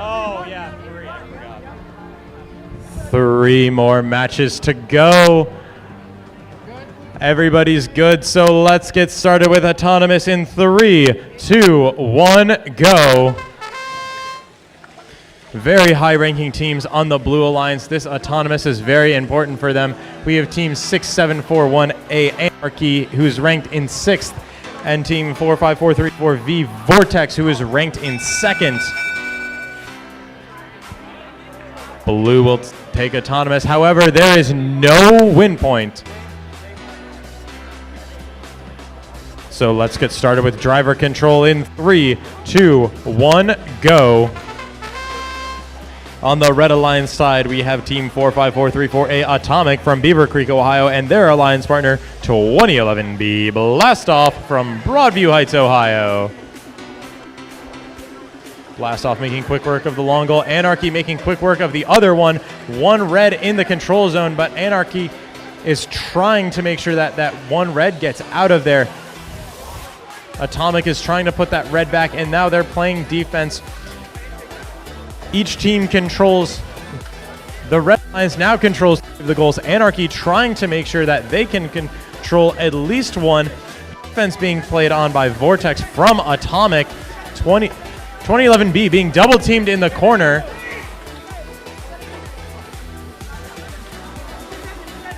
Oh, yeah, 3, I forgot. 3 more matches to go. Everybody's good, so let's get started with Autonomous in 3, 2, 1, go. Very high-ranking teams on the Blue Alliance. This Autonomous is very important for them. We have Team 6741A Anarchy, who's ranked in 6th, and Team 45434V Vortex, who is ranked in 2nd. Blue will take Autonomous. However, there is no win point. So let's get started with driver control in 3, 2, 1, go. On the Red Alliance side, we have Team 45434A Atomic from Beaver Creek, Ohio, and their alliance partner, 2011B Blastoff from Broadview Heights, Ohio. Blastoff making quick work of the long goal. Anarchy making quick work of the other one. 1 red in the control zone, but Anarchy is trying to make sure that that 1 red gets out of there. Atomic is trying to put that red back, and now they're playing defense. Each team controls. The Red Alliance now controls the goals. Anarchy trying to make sure that they can control at least 1. Defense being played on by Vortex from Atomic. 2011B being double teamed in the corner.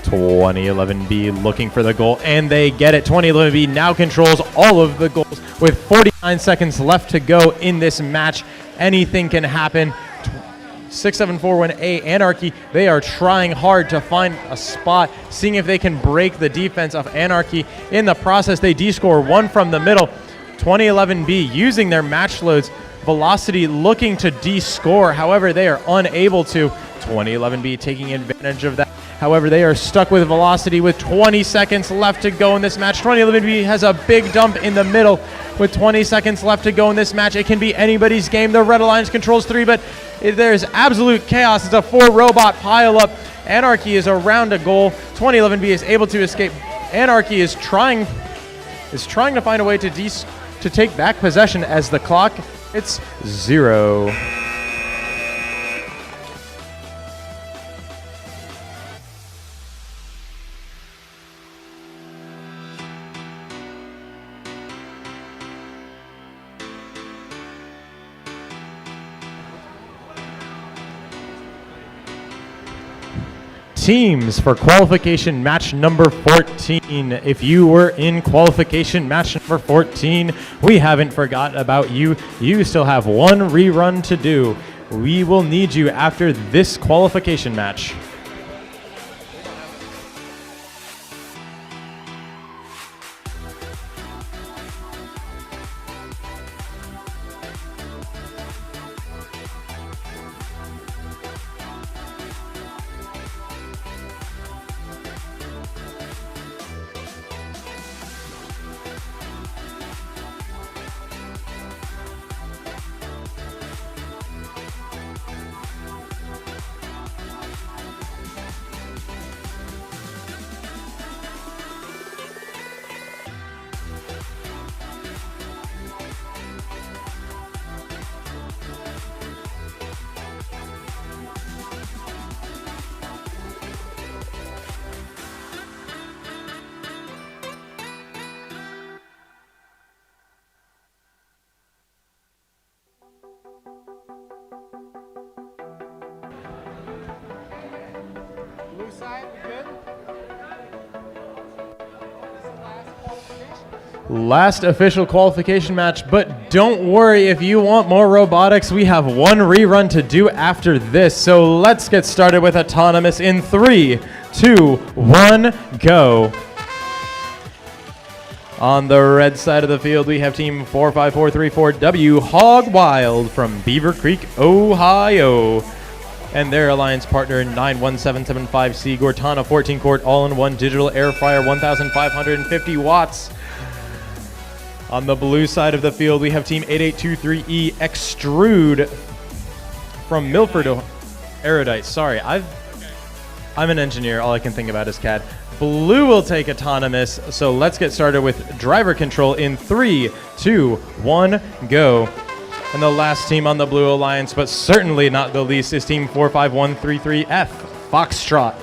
2011B looking for the goal, and they get it. 2011B now controls all of the goals with 49 seconds left to go in this match. Anything can happen. 6741A Anarchy. They are trying hard to find a spot, seeing if they can break the defense of Anarchy. In the process, they descore one from the middle. 2011B using their match loads. Velocity looking to descore. However, they are unable to. 2011B taking advantage of that. However, they are stuck with Velocity with 20 seconds left to go in this match. 2011B has a big dump in the middle with 20 seconds left to go in this match. It can be anybody's game. The Red Alliance controls 3, but there's absolute chaos. It's a 4-robot pile-up. Anarchy is around a goal. 2011B is able to escape. Anarchy is trying to find a way to take back possession as the clock, it's 0. Teams for qualification match number 14. If you were in qualification match number 14, we haven't forgot about you. You still have one rerun to do. We will need you after this qualification match. Blue side, good? Last official qualification match, but don't worry if you want more robotics. We have one rerun to do after this, so let's get started with Autonomous in 3, 2, 1, go. On the red side of the field, we have team 45434W Hog Wild from Beaver Creek, Ohio. And their alliance partner 91775C Gortana 14-quart all-in-one digital air fryer, 1,550 watts. On the blue side of the field, we have team 8823E Extrude from Milford, Erudite. Sorry, I'm an engineer. All I can think about is CAD. Blue will take Autonomous, so let's get started with driver control in 3, 2, 1, go. And the last team on the Blue Alliance, but certainly not the least, is team 45133F, Foxtrot.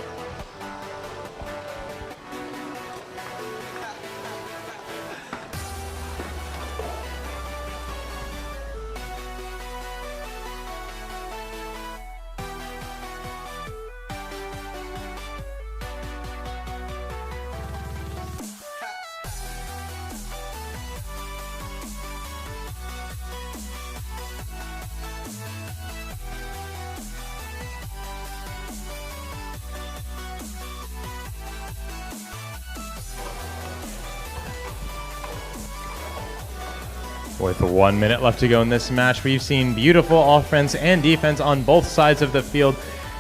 With 1 minute left to go in this match, we've seen beautiful offense and defense on both sides of the field.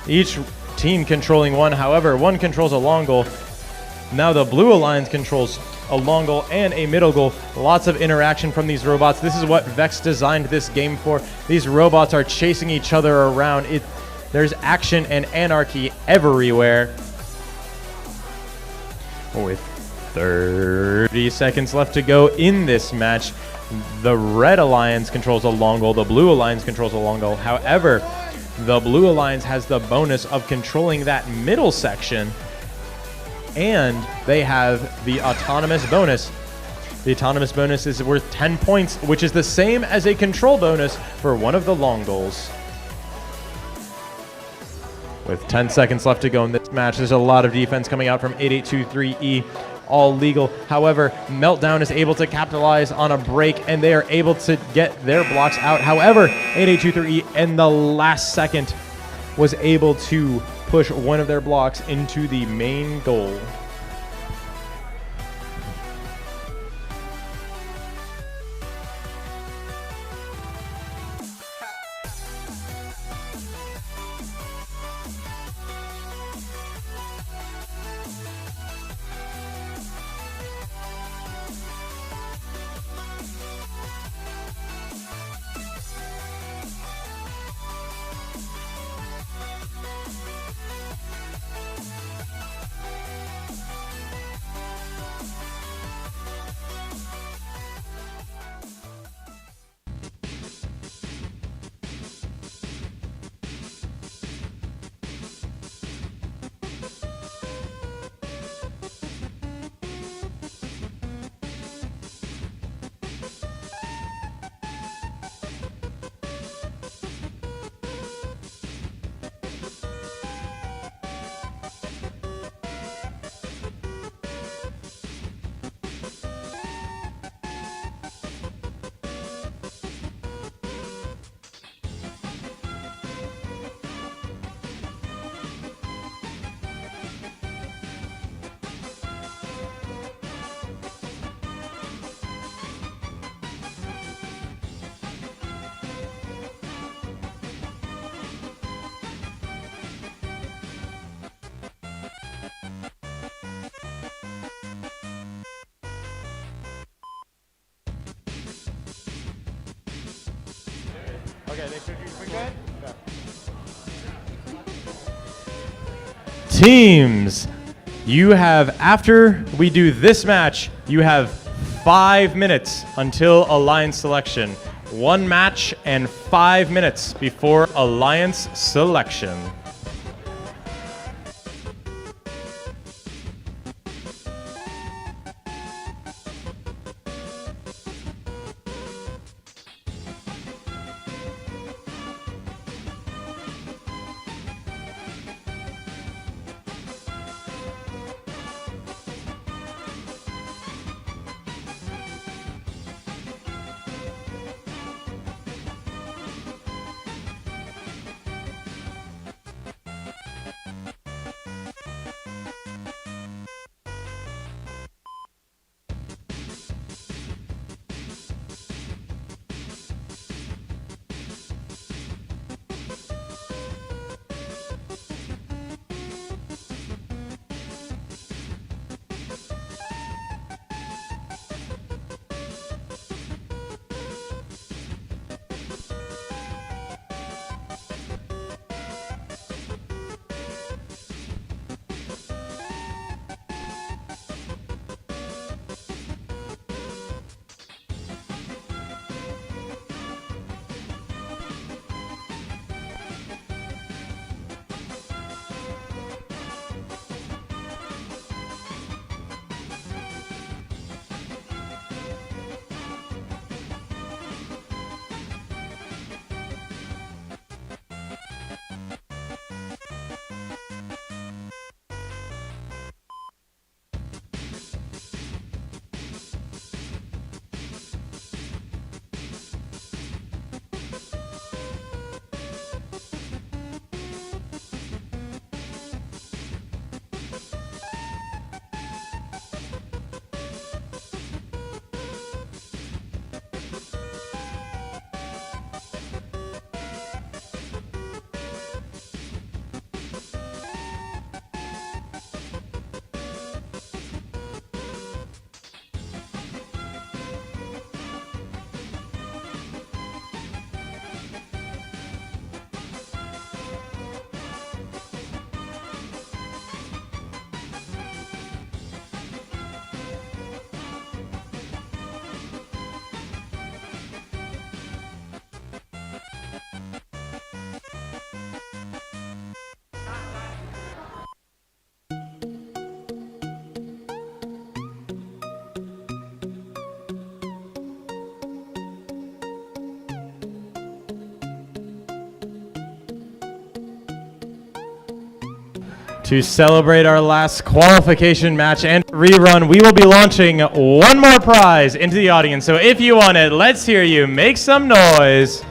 Each team controlling one, however, one controls a long goal. Now the Blue Alliance controls a long goal and a middle goal. Lots of interaction from these robots. This is what Vex designed this game for. These robots are chasing each other around. There's action and anarchy everywhere. With 30 seconds left to go in this match, the Red Alliance controls a long goal. The Blue Alliance controls a long goal. However, the Blue Alliance has the bonus of controlling that middle section, and they have the Autonomous bonus. The Autonomous bonus is worth 10 points, which is the same as a control bonus for one of the long goals. With 10 seconds left to go in this match, there's a lot of defense coming out from 8823E. All legal. However, Meltdown is able to capitalize on a break, and they are able to get their blocks out. However, 8823E in the last second was able to push one of their blocks into the main goal. Teams, you have, after we do this match, you have 5 minutes until alliance selection. 1 match and 5 minutes before alliance selection. To celebrate our last qualification match and rerun, we will be launching one more prize into the audience. So if you want it, let's hear you. Make some noise.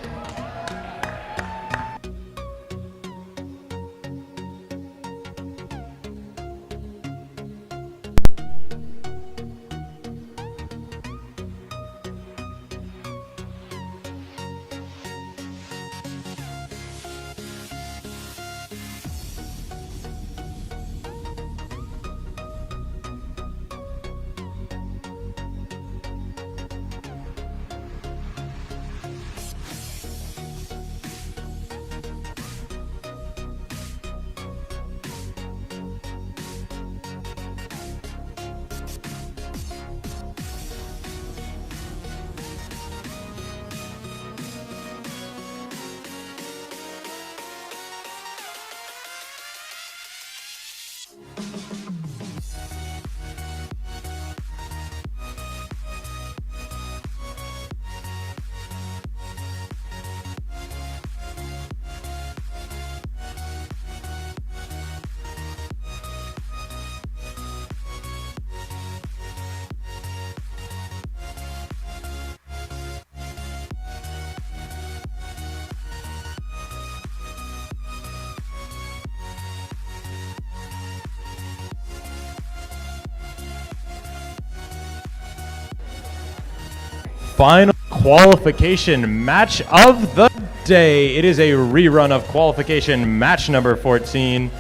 final qualification match of the day. It is a rerun of qualification match number 14.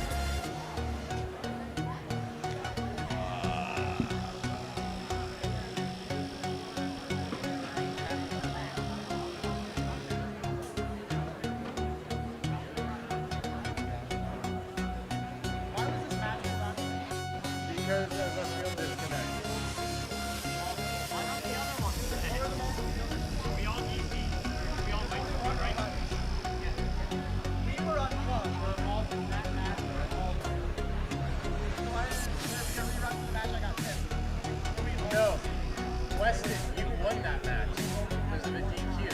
No, Weston, you won that match because of a DQ.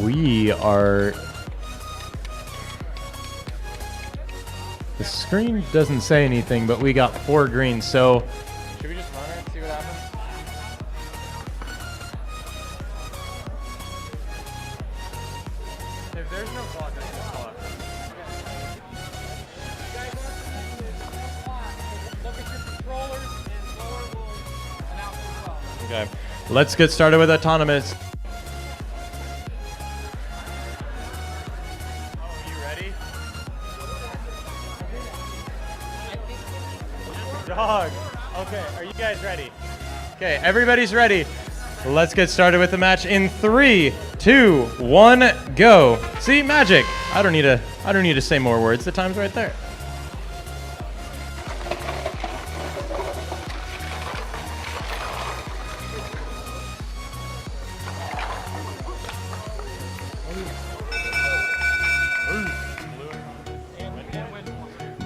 We are... The screen doesn't say anything, but we got 4 greens, so... Should we just run it and see what happens? If there's no clock, I can clock. Look at your controllers and Lower will announce as well. Okay, let's get started with autonomous. Dog. Okay, are you guys ready? Okay, everybody's ready. Let's get started with the match in 3, 2, 1, go. See, magic. I don't need to say more words. The time's right there.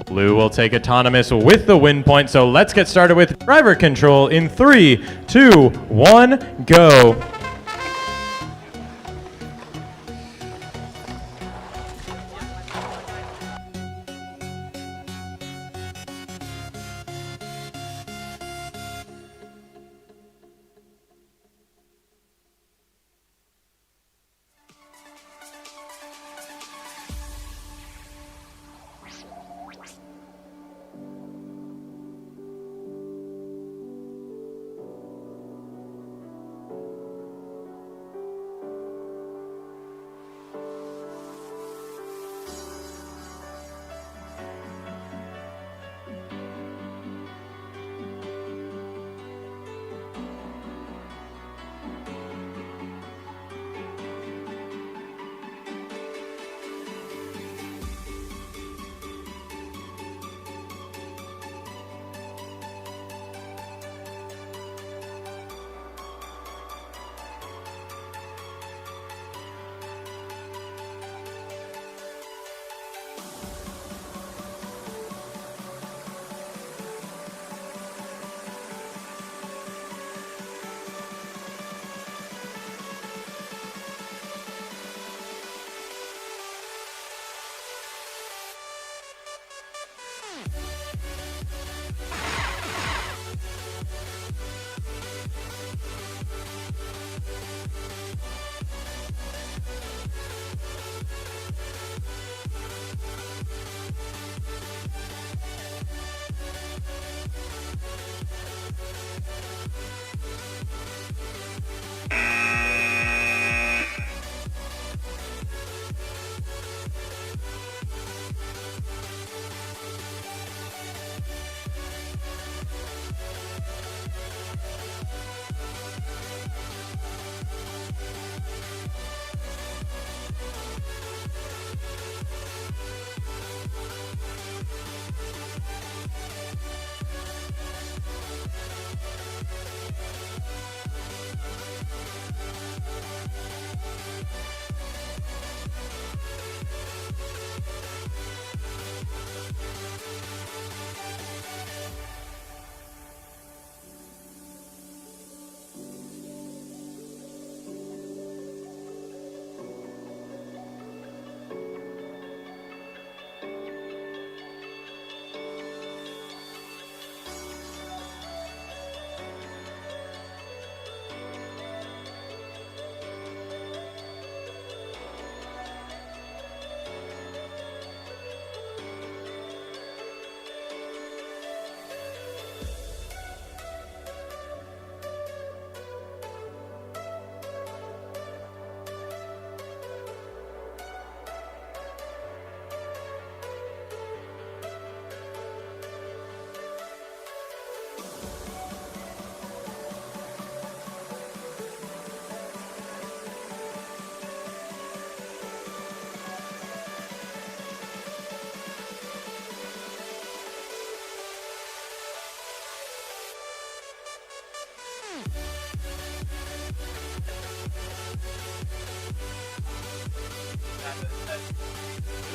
Blue will take autonomous with the win point, so let's get started with driver control in 3, 2, 1, go.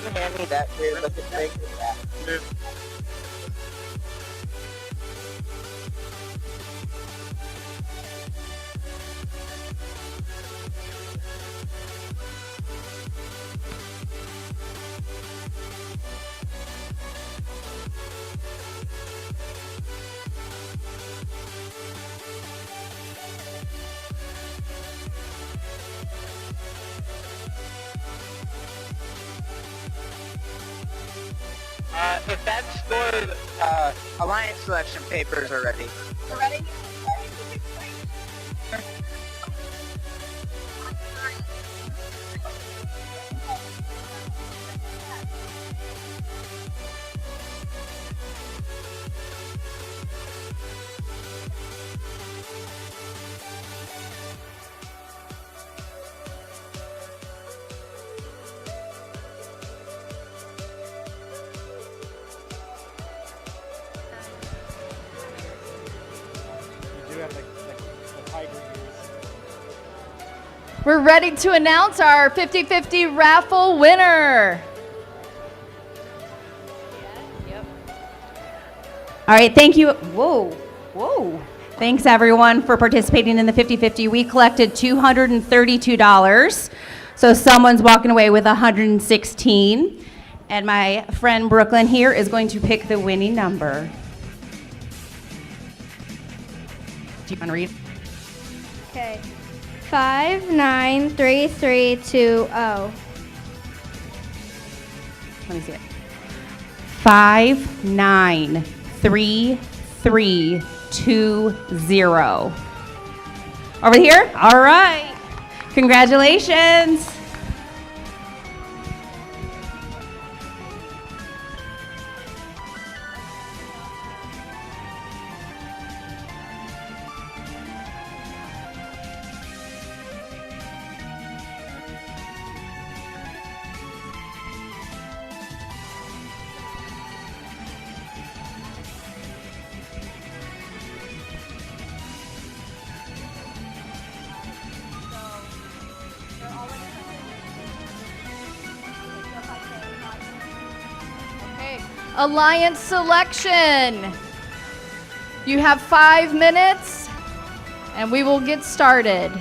you hand me that weird looking thing? Yeah. If that's for Alliance selection papers are ready. We're ready? You do have the tiger ears. We're ready to announce our 50-50 raffle winner. All right, thank you. Whoa. Thanks everyone for participating in the 50-50. We collected $232. So someone's walking away with $116. And my friend Brooklyn here is going to pick the winning number. Do you want to read? Okay. 593320. Let me see it. 593320. Over here? All right. Congratulations. Okay. Alliance selection. You have 5 minutes, and we will get started.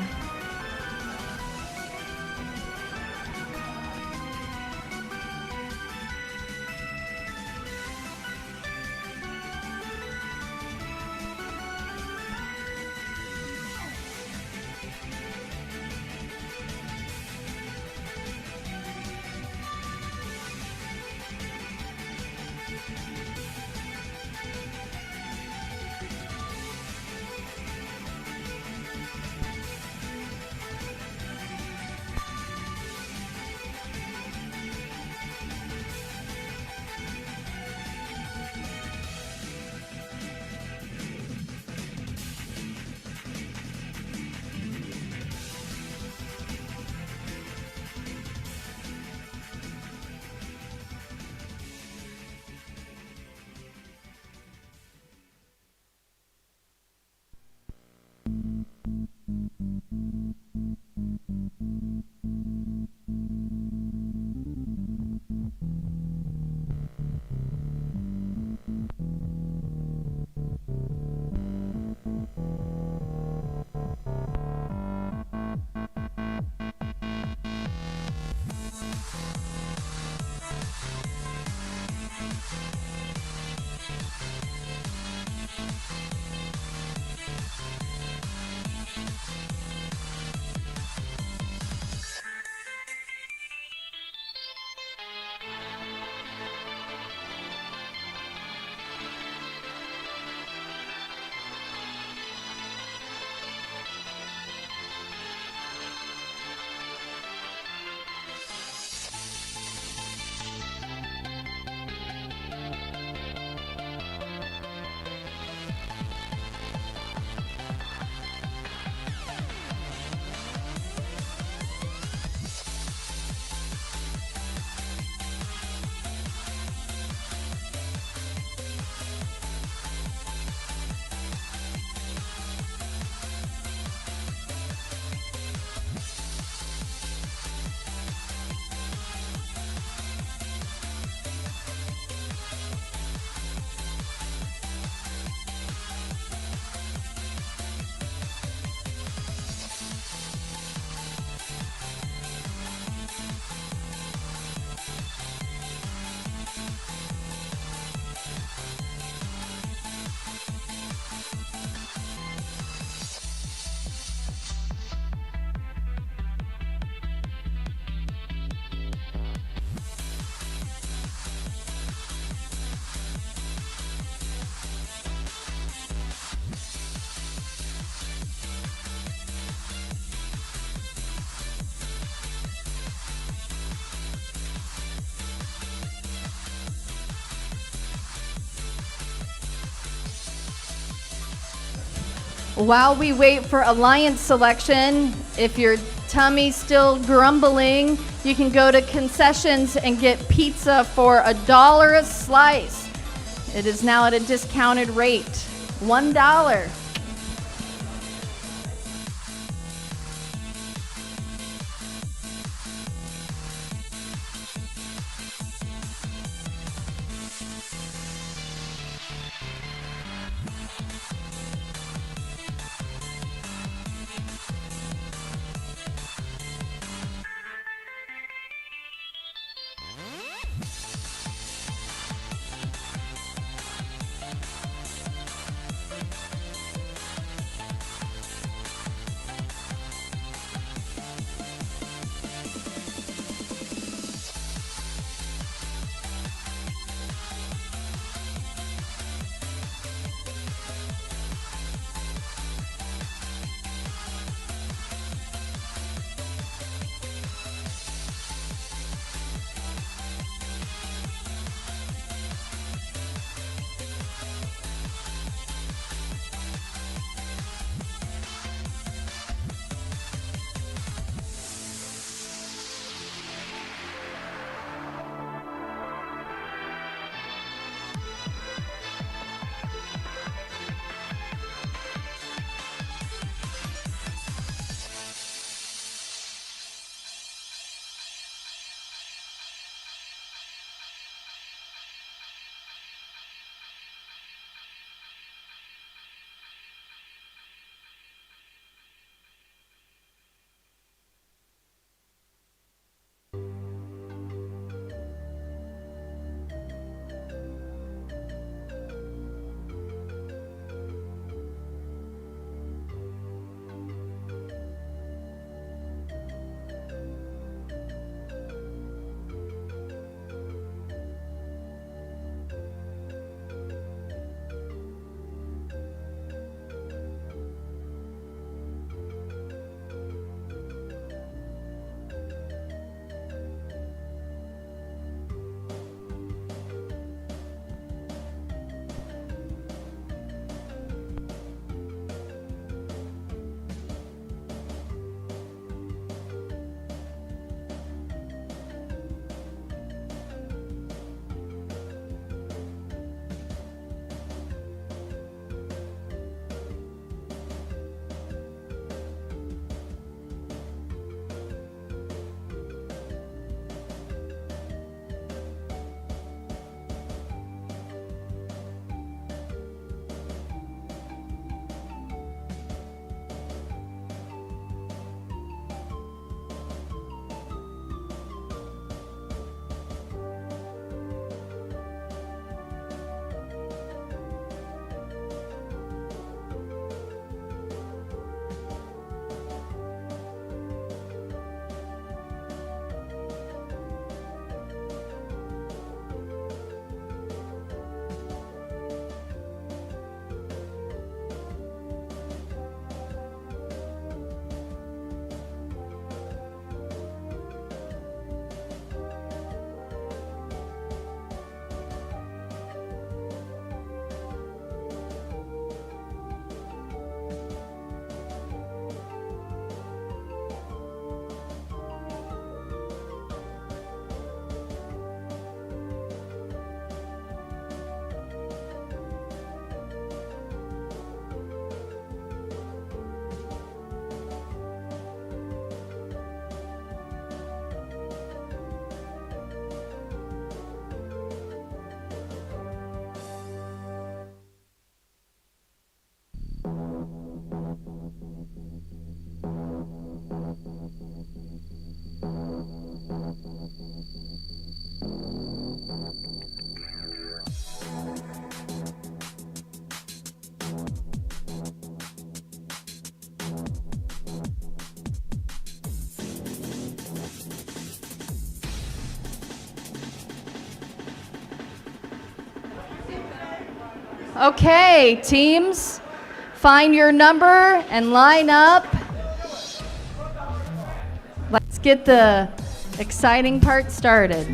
While we wait for alliance selection, if your tummy's still grumbling, you can go to concessions and get pizza for $1 a slice. It is now at a discounted rate, $1. Okay, teams, find your number and line up. Let's get the exciting part started.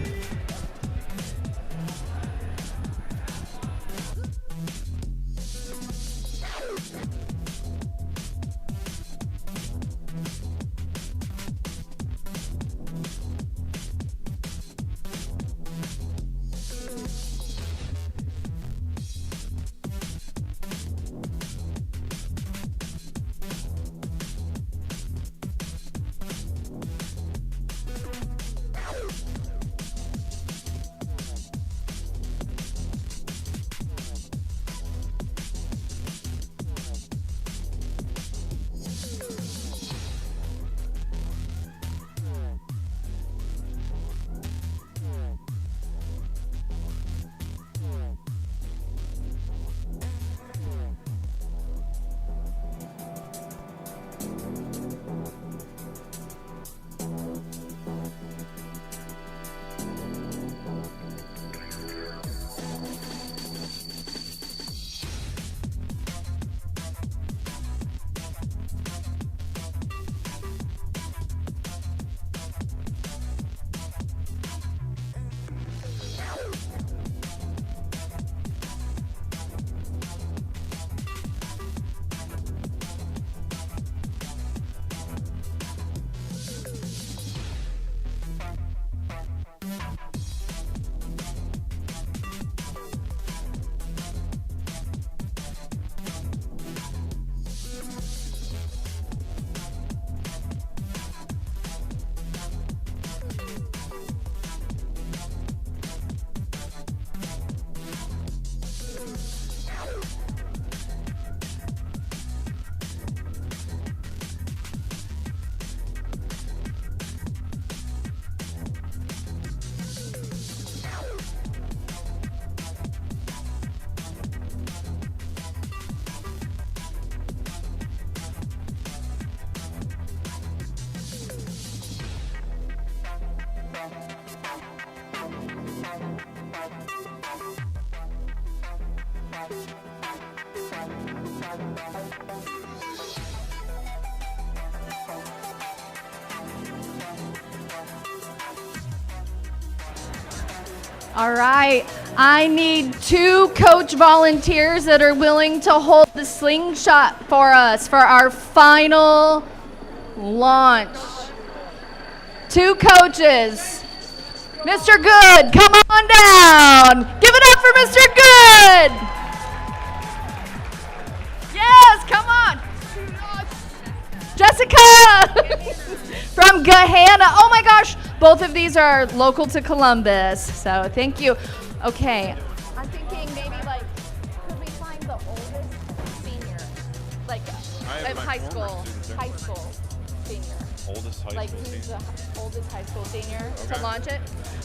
All right, I need 2 coach volunteers that are willing to hold the slingshot for us for our final launch. 2 coaches. Mr. Good, come on down. Give it up for Mr. Good. Yes, come on. Jessica from Gahanna. Oh my gosh, both of these are local to Columbus, so thank you. Okay, I'm thinking maybe like, could we find the oldest senior? Like, high school senior. Oldest high Like, school who's senior. the oldest high school senior Okay. to launch it?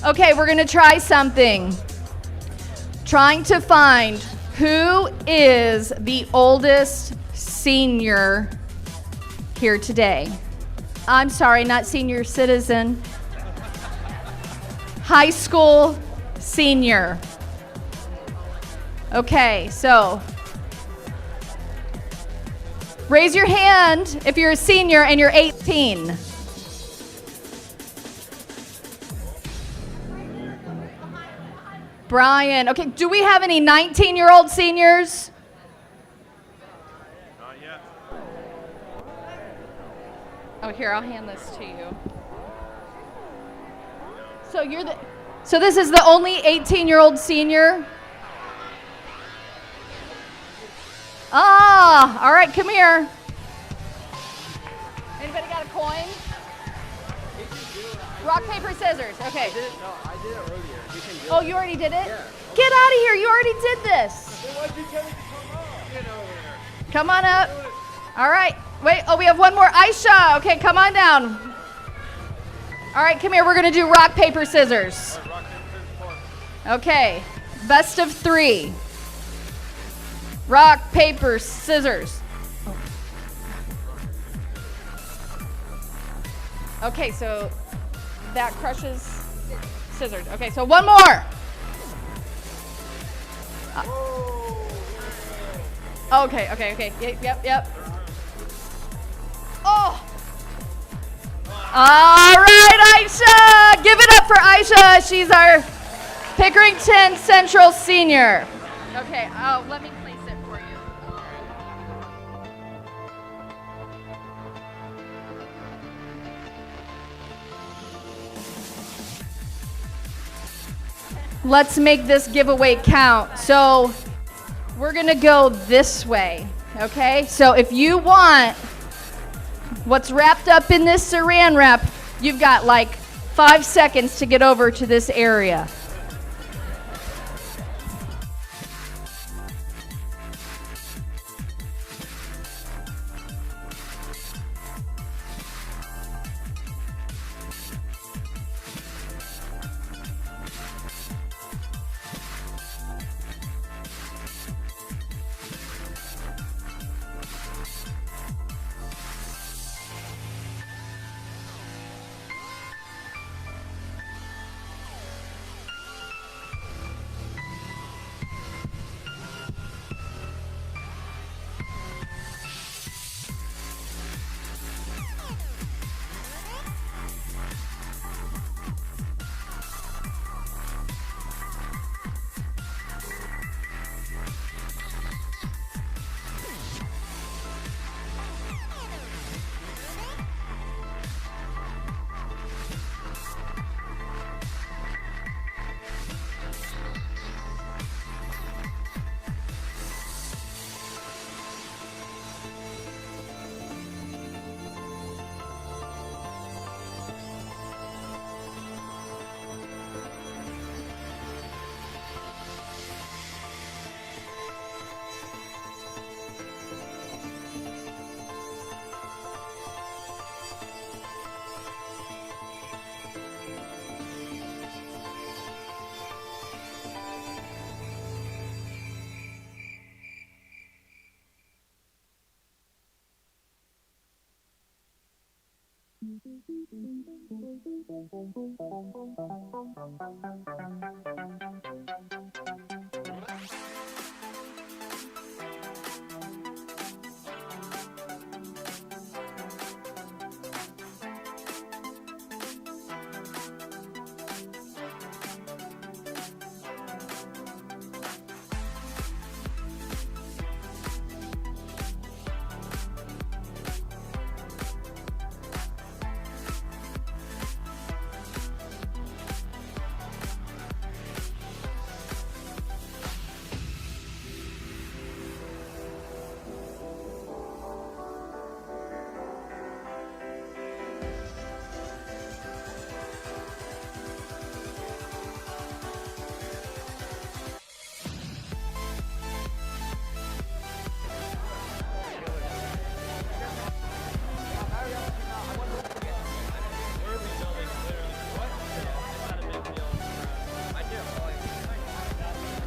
Okay, we're gonna try something. Trying to find who is the oldest senior here today. I'm sorry, not senior citizen. High school senior. Okay, so raise your hand if you're a senior and you're 18. Brian. Okay, do we have any 19-year-old seniors? Not yet. Oh, here, I'll hand this to you. So this is the only 18-year-old senior? Ah, all right, come here. Anybody got a coin? Rock, paper, scissors. Okay. No, I did it earlier. You can do Oh, it. you already did it? Yeah. Get out of here. You already did this. Then why'd you tell me to come up? Get over there. Come on up. All right. Wait. Oh, we have one more. Aisha. Okay, come on down. All right, come here. We're going to do rock, paper, scissors. Rock, paper, scissors, Okay. Best of 3. Rock, paper, scissors. Okay, so that crushes scissors. Okay, so one more. Okay. Yep. Oh. All right, Aisha. Give it up for Aisha. She's our Pickerington Central senior. Okay, let me place it for you. Let's make this giveaway count. So we're gonna go this way, okay? So if you want what's wrapped up in this saran wrap, you've got like 5 seconds to get over to this area.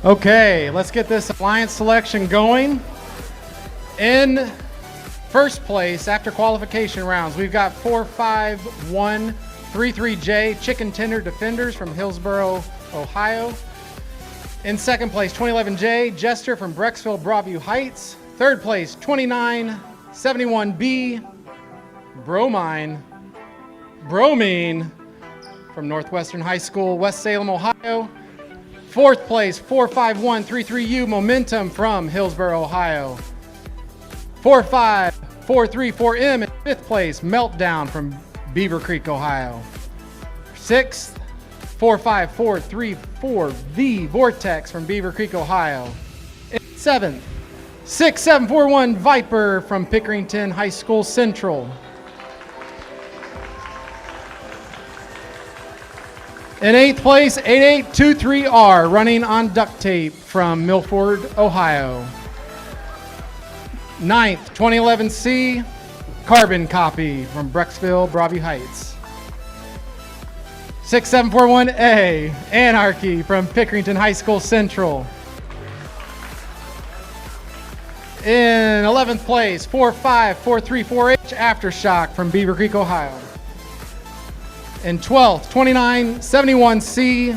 Okay, let's get this alliance selection going. In first place after qualification rounds, we've got 45133J Chicken Tender Defenders from Hillsboro, Ohio. In second place, 2011J Jester from Brecksville, Broadview Heights. Third place, 2971B Bromine from Northwestern High School, West Salem, Ohio. Fourth place, 45133U Momentum from Hillsboro, Ohio. 45434M in fifth place, Meltdown from Beaver Creek, Ohio. Sixth, 45434V Vortex from Beaver Creek, Ohio. In seventh, 6741 Viper from Pickerington High School Central. In eighth place, 8823R running on duct tape from Milford, Ohio. Ninth, 2011C Carbon Copy from Brecksville, Broadview Heights. 6741A Anarchy from Pickerington High School Central. In 11th place, 45434H Aftershock from Beaver Creek, Ohio. In 12th, 2971C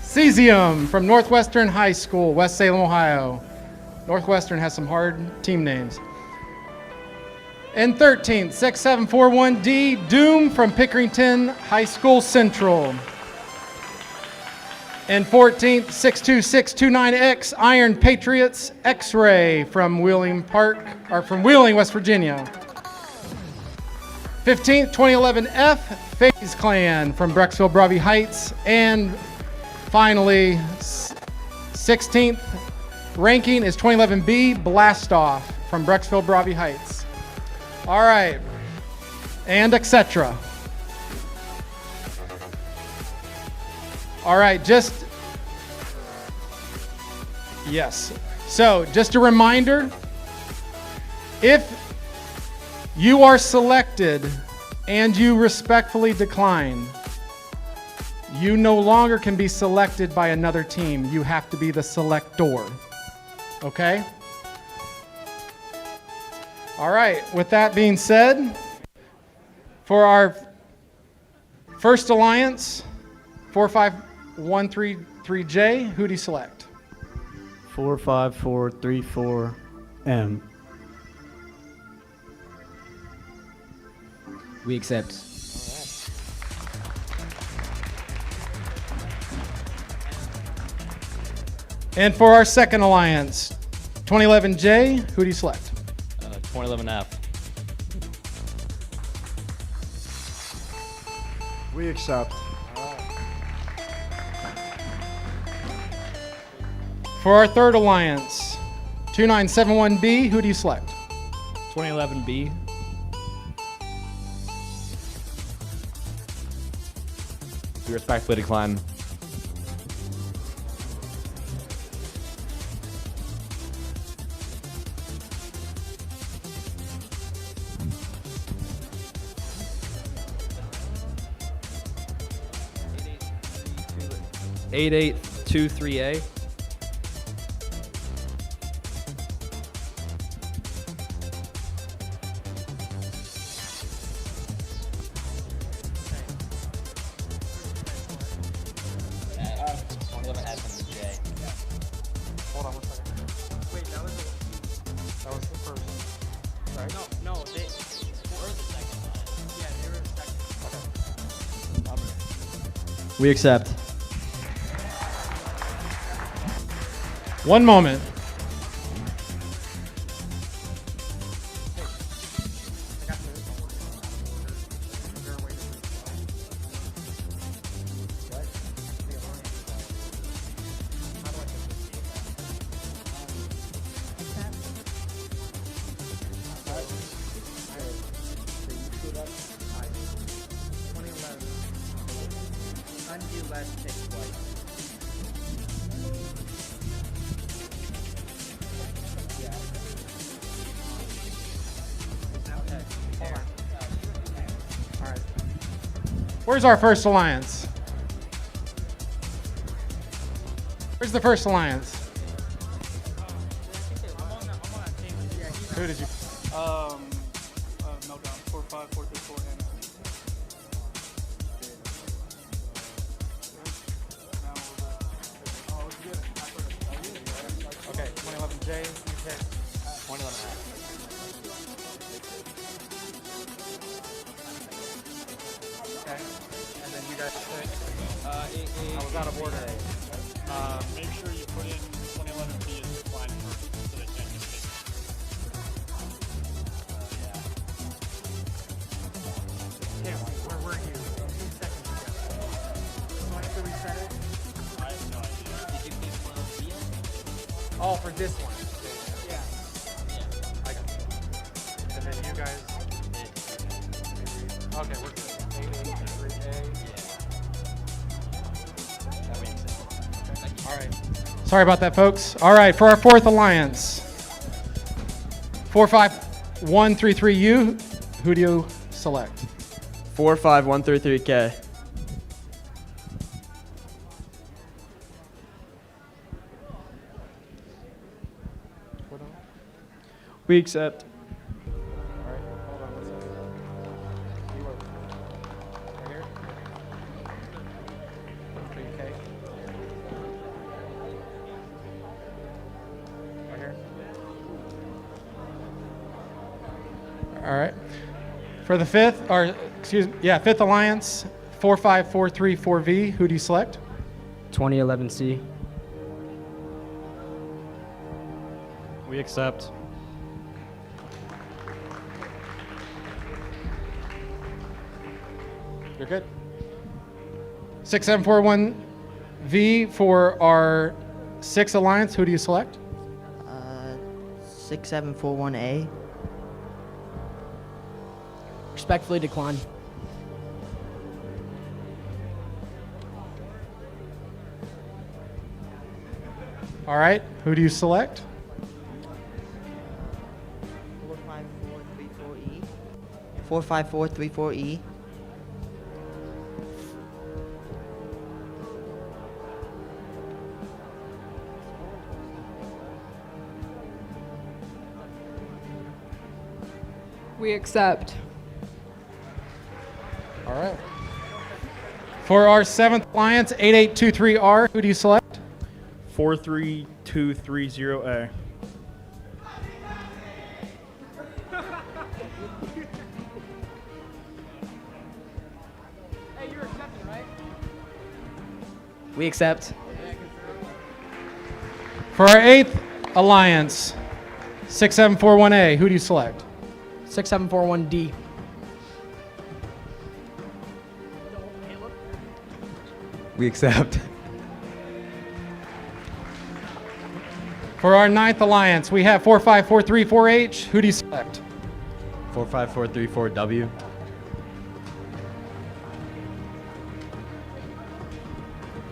Cesium from Northwestern High School, West Salem, Ohio. Northwestern has some hard team names. In 13th, 6741D Doom from Pickerington High School Central. In 14th, 62629X Iron Patriots X-Ray from Wheeling, West Virginia. 15th, 2011F FaZe Clan from Brecksville, Broadview Heights. And finally, 16th ranking is 2011B Blastoff from Brecksville, Broadview Heights. All right, and etc. All right, yes. So just a reminder, if you are selected and you respectfully decline, you no longer can be selected by another team. You have to be the selector. Okay? All right, with that being said, for our first alliance, 45133J, who do you select? 45434M. We accept. And for our second alliance, 2011J, who do you select? 2011F. We accept. For our third alliance, 2971B, who do you select? 2011B. We respectfully decline. (8823A). Hold on one second. Wait, that was the first. Right? No, they were the second one. Yeah, they were the second. We accept. One moment. Where's our first alliance? Where's the first alliance? Who did you? Meltdown. 4, 5, 4, 3, 4, and okay, 2011J, you pick 2011 F. Okay, and then you guys pick. I was out of order. Make sure you put in 2011B as the line first, so that Jen can pick. Yeah. Where were you? 2 seconds ago. Do I have to reset it? I have no idea. Did you pick 12B? Oh, for this one. Yeah. I got it. And then you guys. Okay, we're good. 883A. All right. Sorry about that, folks. All right, for our fourth alliance, 45133U, who do you select? 45133K. We accept. All right, hold on one second. You were right here. 3K. Right here. All right. For the fifth, fifth alliance, 45434V, who do you select? 2011C. We accept. You're good. 6741V for our sixth alliance, who do you select? 6741A. Respectfully decline. All right, who do you select? 45434E. 45434E. We accept. All right. For our seventh alliance, 8823R, who do you select? 43230A. We accept. For our eighth alliance, 6741A, who do you select? 6741D. We accept. For our ninth alliance, we have 45434H, who do you select? 45434W.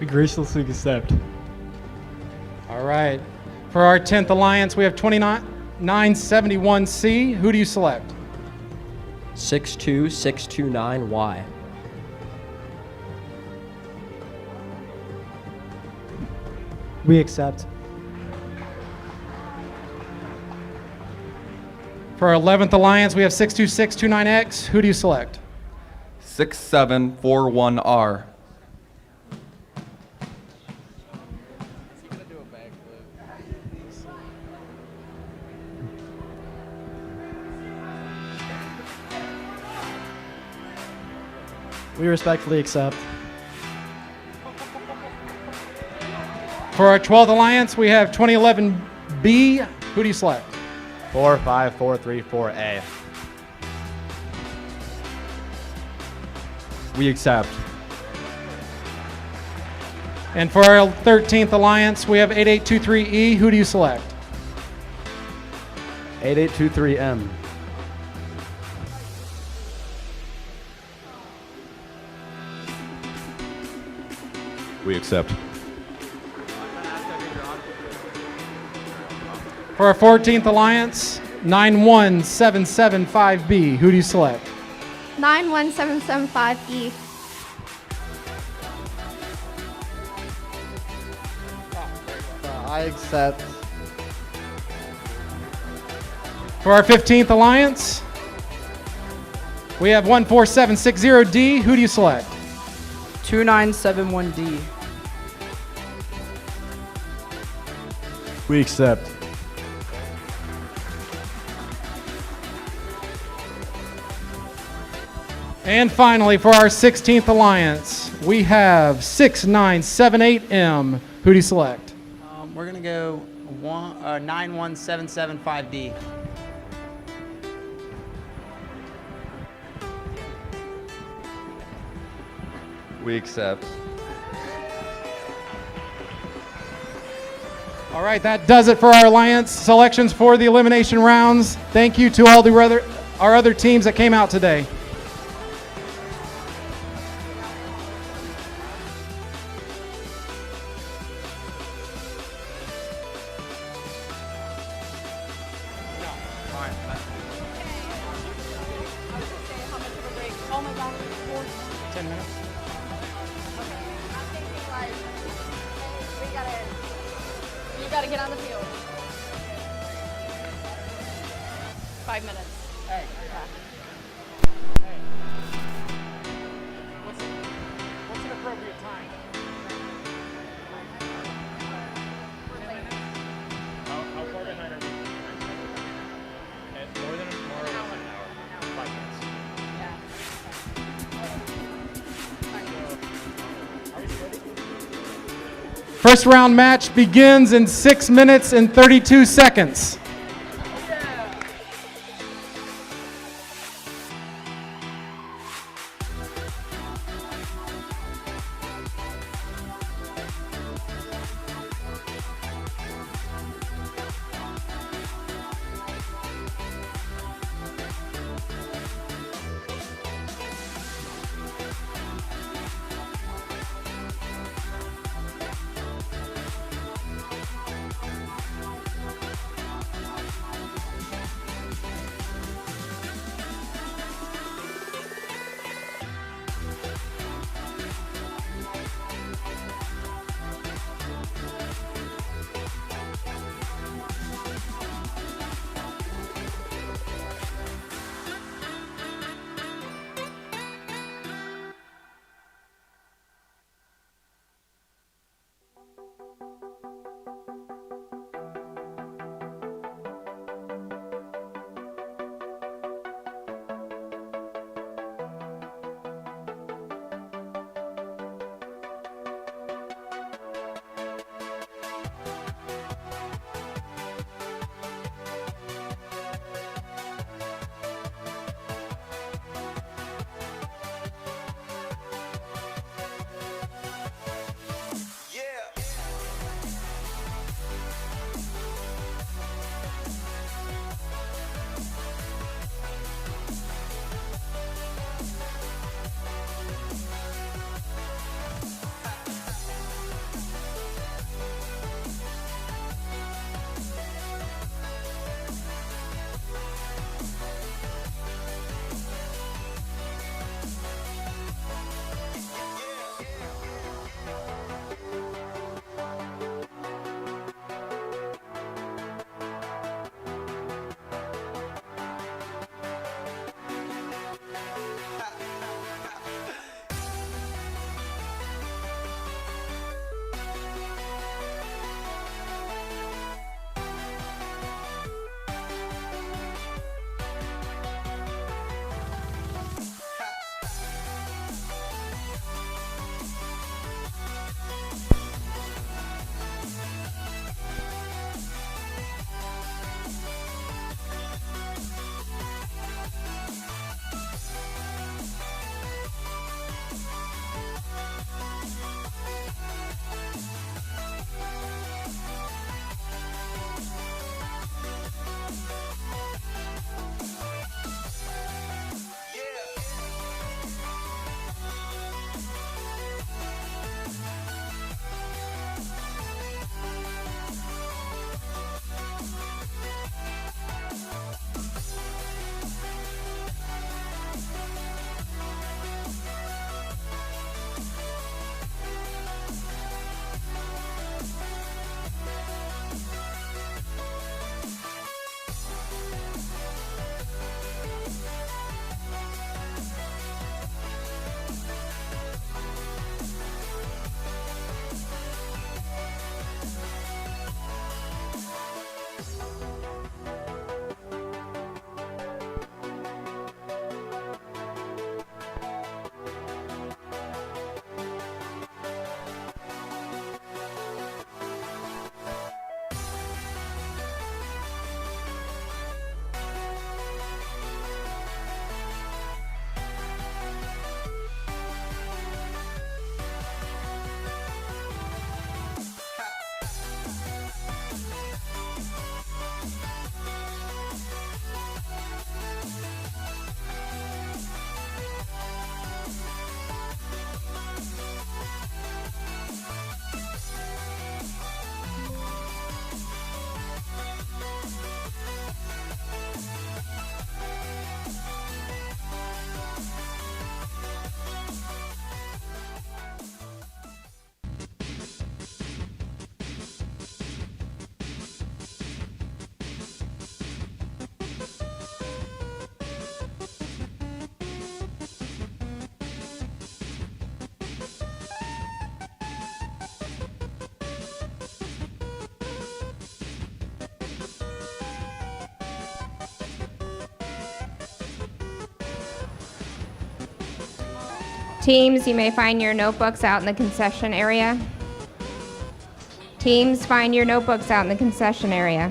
We graciously accept. All right. For our 10th alliance, we have 2971C, who do you select? 62629Y. We accept. For our 11th alliance, we have 62629X, who do you select? 6741R. We respectfully accept. For our 12th alliance, we have 2011B, who do you select? 45434A. We accept. And for our 13th alliance, we have 8823E, who do you select? 8823M. We accept. For our 14th alliance, 91775B, who do you select? 91775E. I accept. For our 15th alliance, we have 14760D. Who do you select? 2971D. We accept. And finally, for our 16th alliance, we have 6978M. Who do you select? We're gonna go 91775D. We accept. All right, that does it for our alliance selections for the elimination rounds. Thank you to all our other teams that came out today. Oh my gosh, 10 minutes. I'm thinking like, you gotta get on the field. 5 minutes. Hey. Yeah. Hey. What's an appropriate time? How far behind are we? More than an hour. 5 minutes. First round match begins in 6 minutes and 32 seconds. Teams, you may find your notebooks out in the concession area. Teams, find your notebooks out in the concession area.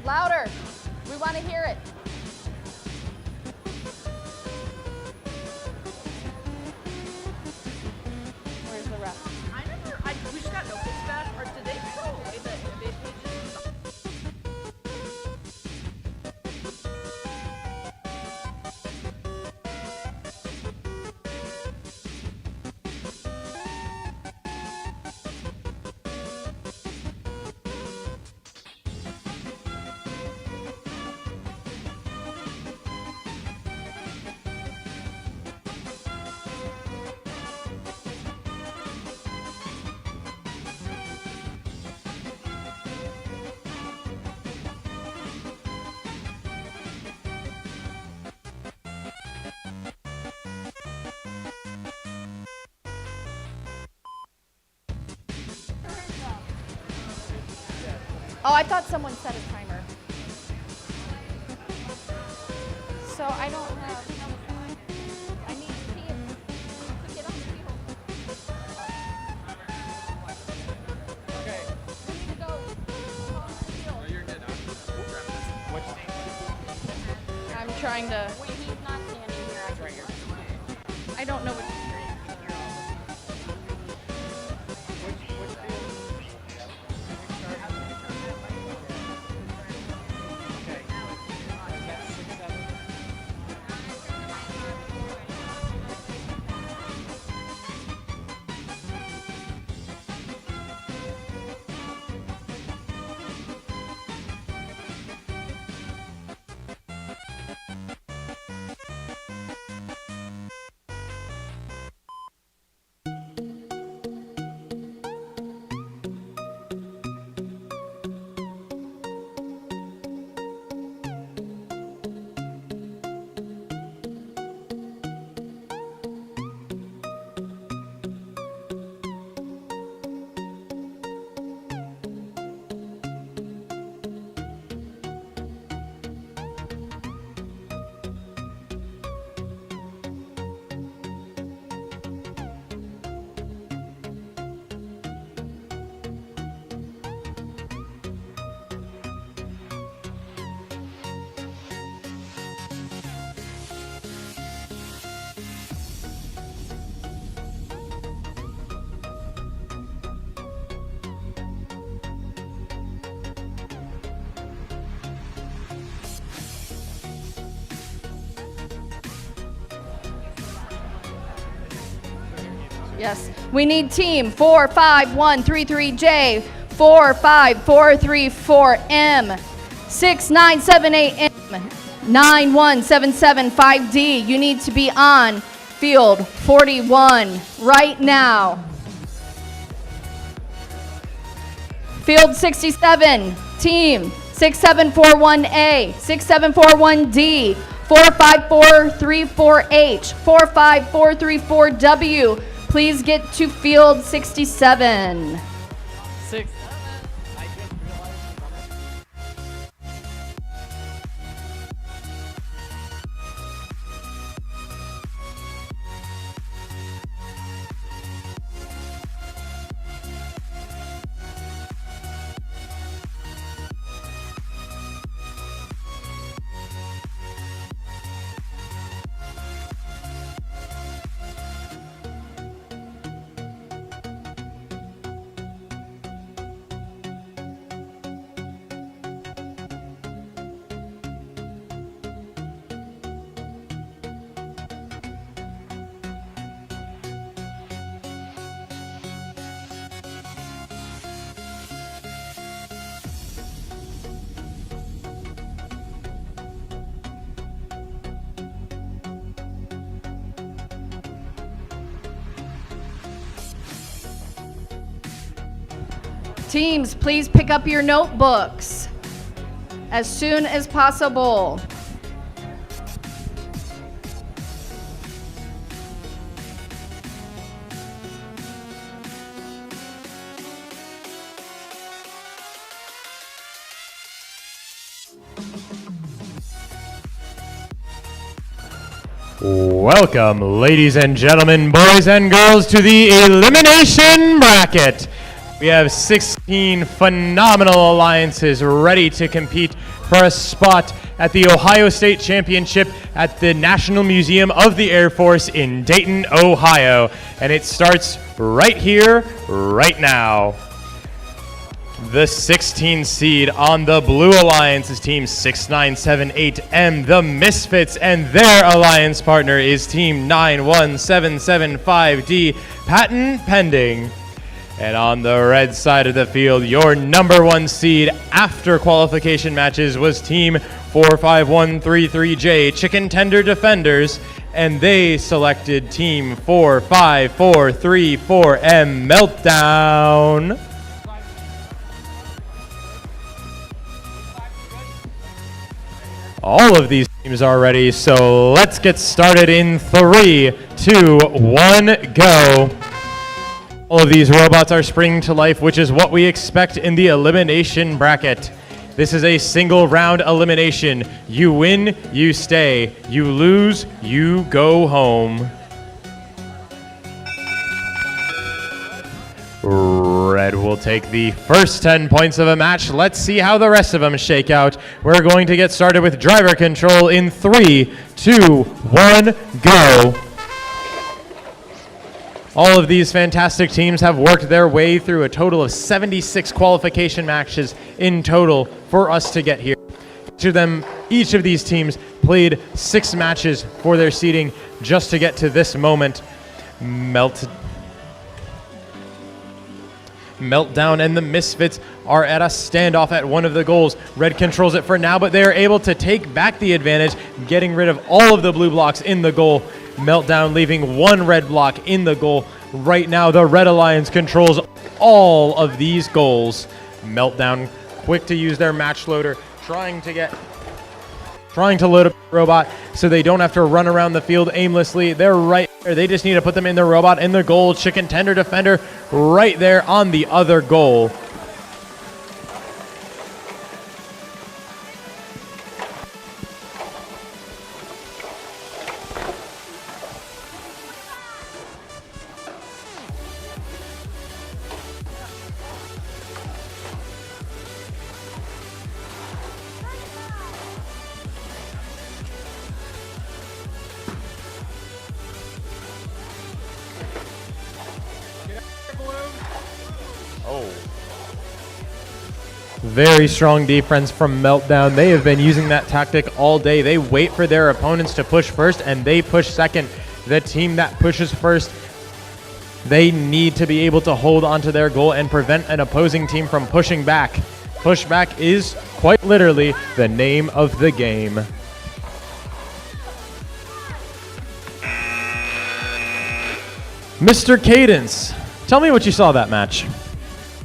Louder. We want to hear it. Where's the rest? We just got notebooks back. Or did they throw away the innovate pages? Oh, I thought someone set a timer. So I don't have. I need teams to get on the field. Okay. We need to go on the field. Oh, you're good. We'll grab this. Which team? I'm trying to. Wait, he's not standing here. It's right here. I don't know what. Yes. We need team 45133J, 45434M, 6978M, 91775D. You need to be on field 41 right now. Field 67, team 6741A, 6741D, 4543H, 45434W. Please get to field 67. 6-7. I just realized Teams, please pick up your notebooks as soon as possible. Welcome, ladies and gentlemen, boys and girls, to the elimination bracket. We have 16 phenomenal alliances ready to compete for a spot at the Ohio State Championship at the National Museum of the Air Force in Dayton, Ohio. And it starts right here, right now. The 16 seed on the Blue Alliance is Team 6978M, the Misfits, and their alliance partner is Team 91775D, patent pending. And on the red side of the field, your number 1 seed after qualification matches was Team 45133J, Chicken Tender Defenders, and they selected Team 45434M, Meltdown. All of these teams are ready, so let's get started in 3, 2, 1, go. All of these robots are springing to life, which is what we expect in the elimination bracket. This is a single round elimination. You win, you stay. You lose, you go home. Red will take the first 10 points of a match. Let's see how the rest of them shake out. We're going to get started with driver control in 3, 2, 1, go. All of these fantastic teams have worked their way through a total of 76 qualification matches in total for us to get here. Each of these teams played 6 matches for their seeding just to get to this moment. Meltdown and the Misfits are at a standoff at one of the goals. Red controls it for now, but they are able to take back the advantage, getting rid of all of the blue blocks in the goal. Meltdown leaving 1 red block in the goal. Right now, the Red Alliance controls all of these goals. Meltdown quick to use their match loader, trying to load up the robot so they don't have to run around the field aimlessly. They're right there. They just need to put them in the robot in the goal. Chicken Tender Defender right there on the other goal. Very strong defense from Meltdown. They have been using that tactic all day. They wait for their opponents to push first, and they push second. The team that pushes first, they need to be able to hold onto their goal and prevent an opposing team from pushing back. Pushback is quite literally the name of the game. Mr. Cadence, tell me what you saw that match.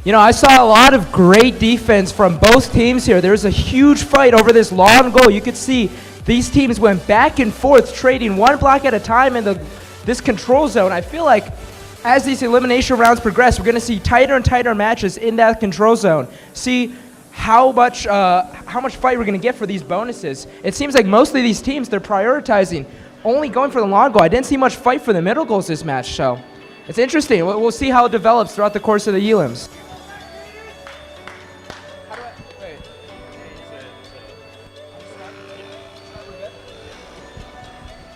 You know, I saw a lot of great defense from both teams here. There was a huge fight over this long goal. You could see these teams went back and forth, trading 1 block at a time in this control zone. I feel like as these elimination rounds progress, we're going to see tighter and tighter matches in that control zone. See how much fight we're going to get for these bonuses. It seems like mostly these teams, they're prioritizing only going for the long goal. I didn't see much fight for the middle goals this match, so it's interesting. We'll see how it develops throughout the course of the elims.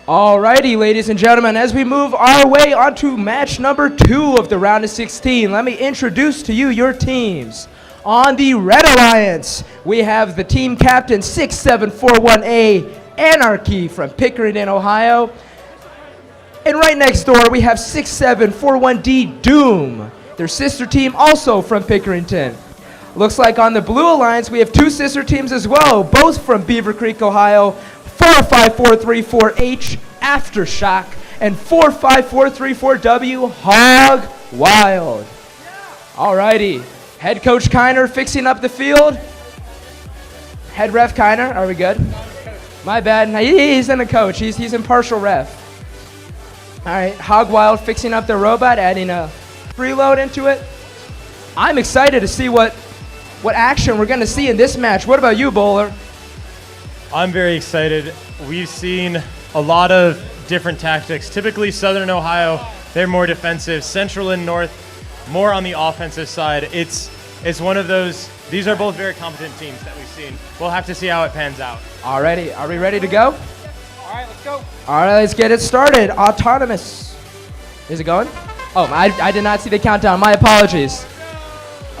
Alrighty, ladies and gentlemen, as we move our way onto match number 2 of the round of 16, let me introduce to you your teams. On the Red Alliance, we have the team captain 6741A, Anarchy from Pickering, Ohio. And right next door, we have 6741D, Doom, their sister team also from Pickerington. Looks like on the Blue Alliance, we have 2 sister teams as well, both from Beaver Creek, Ohio. 45434H, Aftershock, and 45434W, Hog Wild. Alrighty, Head coach Kiner fixing up the field. Head ref Kiner, are we good? My bad. He's in the coach. He's impartial ref. All right, Hogwild fixing up the robot, adding a preload into it. I'm excited to see what action we're going to see in this match. What about you, Bowler? I'm very excited. We've seen a lot of different tactics. Typically, Southern Ohio, they're more defensive. Central and North, more on the offensive side. It's one of those, these are both very competent teams that we've seen. We'll have to see how it pans out. Alrighty, are we ready to go? All right, let's go. All right, let's get it started. Autonomous. Is it going? Oh, I did not see the countdown. My apologies.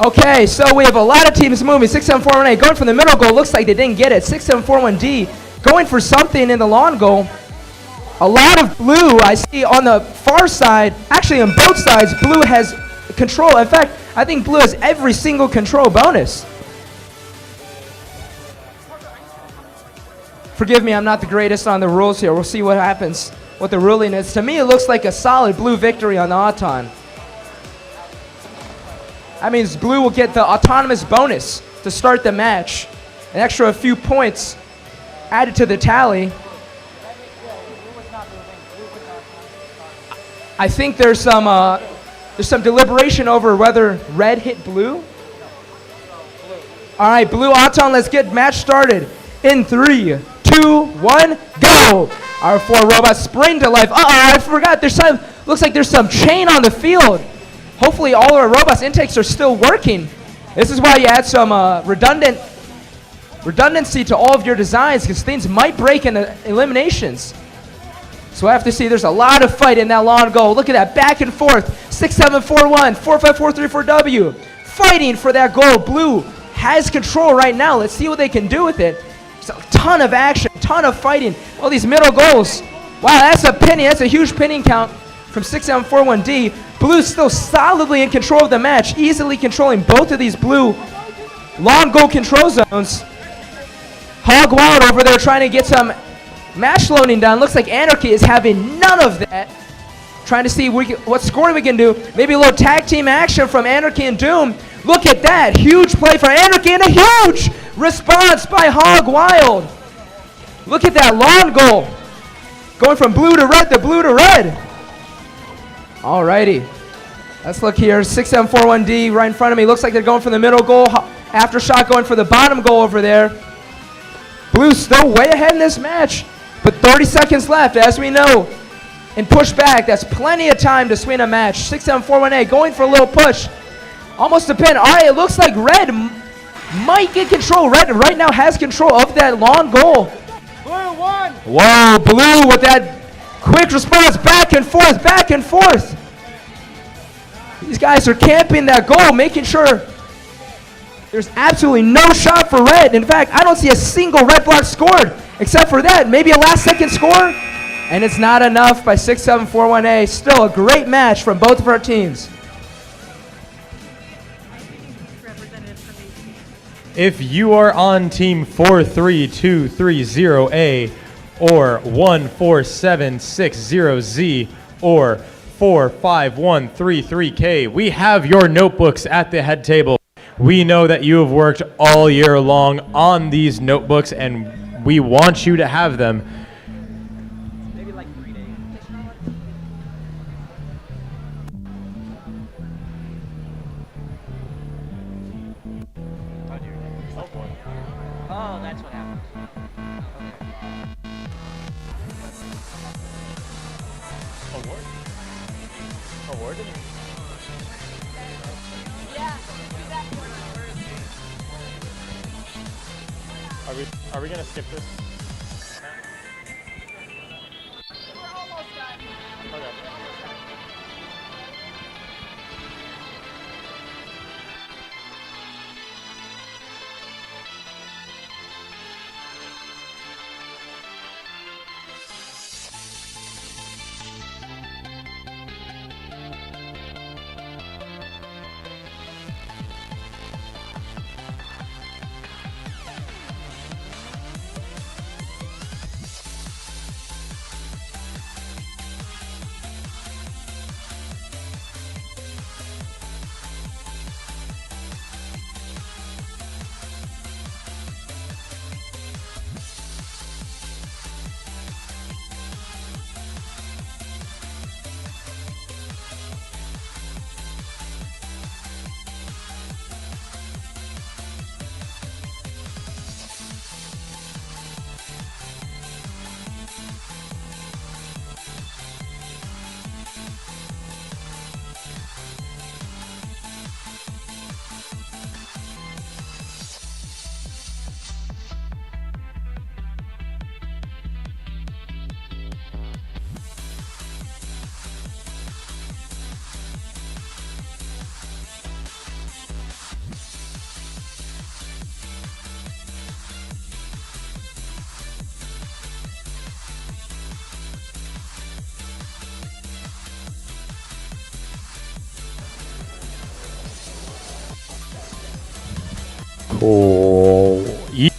Okay, so we have a lot of teams moving. 6741A going for the middle goal. Looks like they didn't get it. 6741D going for something in the long goal. A lot of blue I see on the far side. Actually, on both sides, blue has control. In fact, I think blue has every single control bonus. Forgive me, I'm not the greatest on the rules here. We'll see what happens, what the ruling is. To me, it looks like a solid blue victory on the Auton. That means blue will get the autonomous bonus to start the match. An extra few points added to the tally. I think there's some deliberation over whether red hit blue. All right, blue Auton, let's get match started. In 3, 2, 1, go! Our 4 robots spring to life. Uh-oh, I forgot. Looks like there's some chain on the field. Hopefully all our robots intakes are still working. This is why you add some redundancy to all of your designs, because things might break in the eliminations. So I have to see, there's a lot of fight in that long goal. Look at that, back and forth. 6-7-4-1, 4-5-4-3-4-W. Fighting for that goal. Blue has control right now. Let's see what they can do with it. There's a ton of action, ton of fighting. All these middle goals. Wow, that's a pinning. That's a huge pinning count from 6-7-4-1-D. Blue's still solidly in control of the match, easily controlling both of these blue long goal control zones. Hog Wild over there trying to get some match loading done. Looks like Anarchy is having none of that. Trying to see what scoring we can do. Maybe a little tag team action from Anarchy and Doom. Look at that. Huge play for Anarchy and a huge response by Hog Wild. Look at that long goal. Going from blue to red to blue to red. Alrighty. Let's look here. 6-7-4-1-D right in front of me. Looks like they're going for the middle goal. Aftershock going for the bottom goal over there. Blue's still way ahead in this match. But 30 seconds left, as we know. And push back. That's plenty of time to swing a match. 6-7-4-1-A going for a little push. Almost a pin. All right, it looks like red might get control. Red right now has control of that long goal. Blue won. Whoa, blue with that quick response. Back and forth, back and forth. These guys are camping that goal, making sure there's absolutely no shot for red. In fact, I don't see a single red block scored, except for that. Maybe a last second score. And it's not enough by 6-7-4-1-A. Still a great match from both of our teams. If you are on team 43230A or 14760Z or 45133K, we have your notebooks at the head table. We know that you have worked all year long on these notebooks and we want you to have them. Oh, that's what happened. Awarded? Are we gonna skip this? We're almost done. Okay.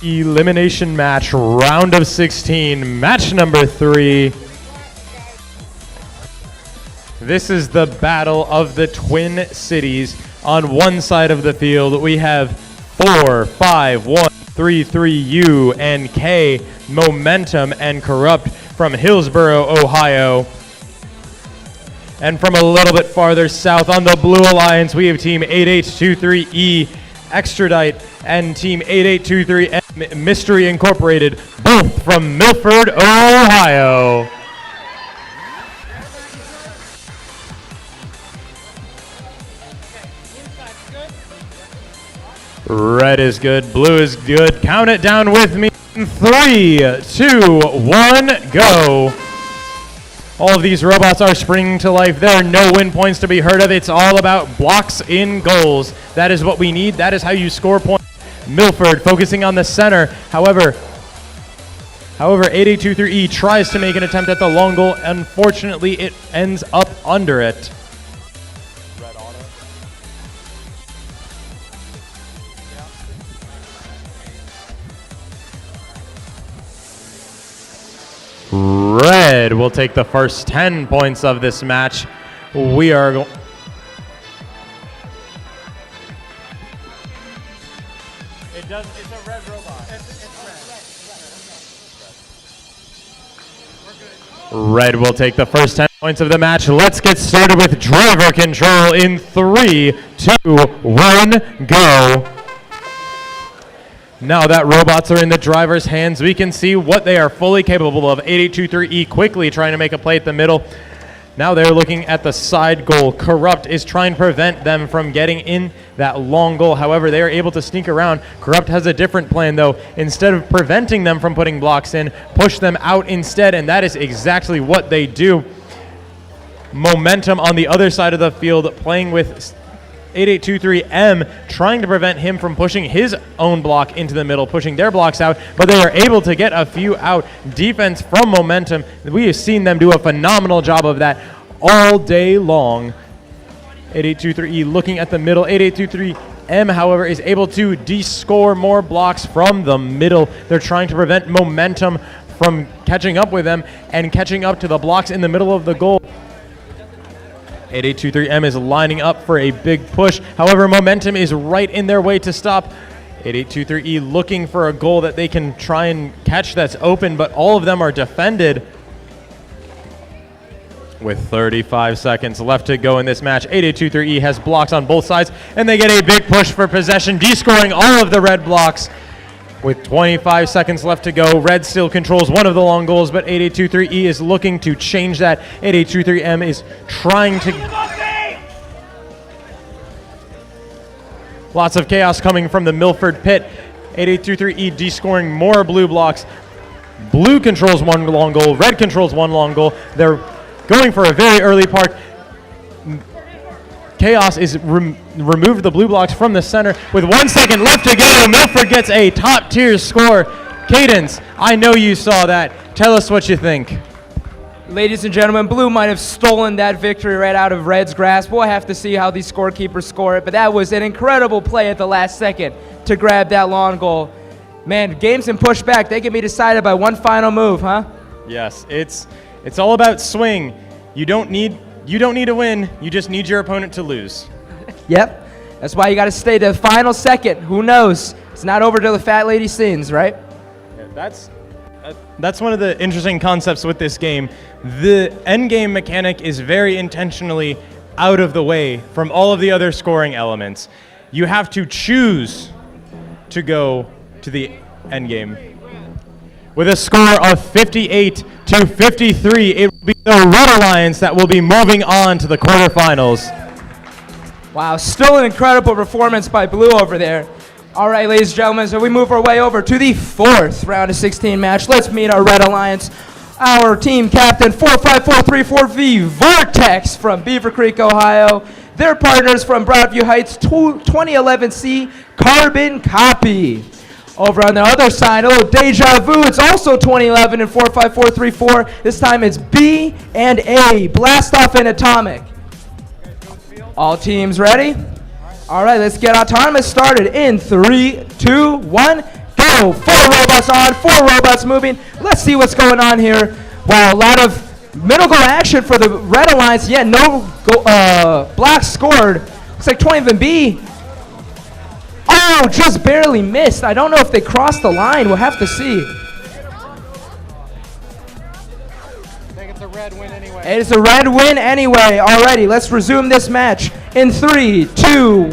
Elimination match, round of 16, match number 3. This is the battle of the Twin Cities. On one side of the field, we have 4-5-1-3-3 and K, Momentum and Corrupt from Hillsboro, Ohio. And from a little bit farther south on the Blue Alliance, we have Team 8823E, Extradite, and Team 8823M, Mystery Incorporated, both from Milford, Ohio. Red is good, blue is good. Count it down with me. 3, 2, 1, go. All of these robots are springing to life. There are no win points to be heard of. It's all about blocks in goals. That is what we need. That is how you score points. Milford focusing on the center. However, 8823E tries to make an attempt at the long goal. Unfortunately, it ends up under it. Red will take the first 10 points of this match. We are going. It's a red robot. Red will take the first 10 points of the match. Let's get started with driver control in 3, 2, 1, go. Now that robots are in the driver's hands, we can see what they are fully capable of. 8823E quickly trying to make a play at the middle. Now they're looking at the side goal. Corrupt is trying to prevent them from getting in that long goal. However, they are able to sneak around. Corrupt has a different plan, though. Instead of preventing them from putting blocks in, push them out instead, and that is exactly what they do. Momentum on the other side of the field, playing with 8823M, trying to prevent him from pushing his own block into the middle, pushing their blocks out, but they are able to get a few out. Defense from Momentum, we have seen them do a phenomenal job of that all day long. 8823E looking at the middle. 8823M, however, is able to de-score more blocks from the middle. They're trying to prevent Momentum from catching up with them and catching up to the blocks in the middle of the goal. 8823M is lining up for a big push. However, Momentum is right in their way to stop. 8823E looking for a goal that they can try and catch that's open, but all of them are defended. With 35 seconds left to go in this match, 8823E has blocks on both sides, and they get a big push for possession, de-scoring all of the red blocks. With 25 seconds left to go, Red still controls one of the long goals, but 8823E is looking to change that. 8823M is trying to... Lots of chaos coming from the Milford pit. 8823E de-scoring more blue blocks. Blue controls one long goal. Red controls one long goal. They're going for a very early park. Chaos is removed the blue blocks from the center. With 1 second left to go, Milford gets a top-tier score. Cadence, I know you saw that. Tell us what you think. Ladies and gentlemen, Blue might have stolen that victory right out of Red's grasp. We'll have to see how these scorekeepers score it, but that was an incredible play at the last second to grab that long goal. Man, games can push back. They can be decided by one final move, huh? Yes, it's all about swing. You don't need to win. You just need your opponent to lose. Yep. That's why you got to stay to the final second. Who knows? It's not over till the fat lady sings, right? Yeah, that's one of the interesting concepts with this game. The end game mechanic is very intentionally out of the way from all of the other scoring elements. You have to choose to go to the end game. With a score of 58-53, it will be the Red Alliance that will be moving on to the quarterfinals. Wow, still an incredible performance by Blue over there. All right, ladies and gentlemen, so we move our way over to the 4th round of 16 match. Let's meet our Red Alliance. Our team captain, 45434V Vortex from Beaver Creek, Ohio. Their partners from Broadview Heights, 2011C Carbon Copy. Over on the other side, a little deja vu. It's also 2011 and 45434. This time it's B and A, Blast Off and Atomic. All teams ready? All right, let's get our timer started in 3, 2, 1, go. 4 robots on, 4 robots moving. Let's see what's going on here. Wow, a lot of middle goal action for the Red Alliance, yet no black scored. Looks like 20B. Oh, just barely missed. I don't know if they crossed the line. We'll have to see. It's a red win anyway. It is a red win anyway. Alrighty, let's resume this match in 3, 2, 1,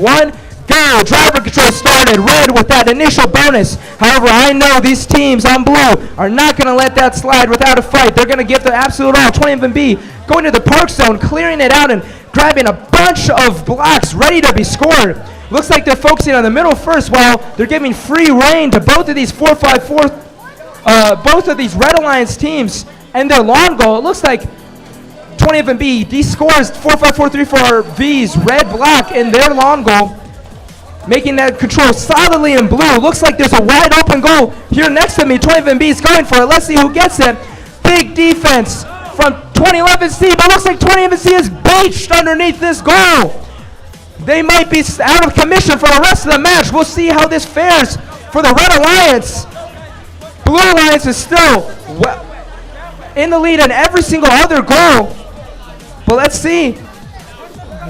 go. Driver control started. Red with that initial bonus. However, I know these teams on blue are not going to let that slide without a fight. They're going to give their absolute all. 20B going to the park zone, clearing it out and grabbing a bunch of blocks ready to be scored. Looks like they're focusing on the middle first while they're giving free reign to both of these 4-5-4, both of these Red Alliance teams and their long goal. It looks like 20B, D scores 4-5-4-3 for V's red block in their long goal, making that control solidly in blue. Looks like there's a wide open goal here next to me. 20B is going for it. Let's see who gets it. Big defense from 2011C, but looks like 2011C is beached underneath this goal. They might be out of commission for the rest of the match. We'll see how this fares for the Red Alliance. Blue Alliance is still in the lead in every single other goal. But let's see.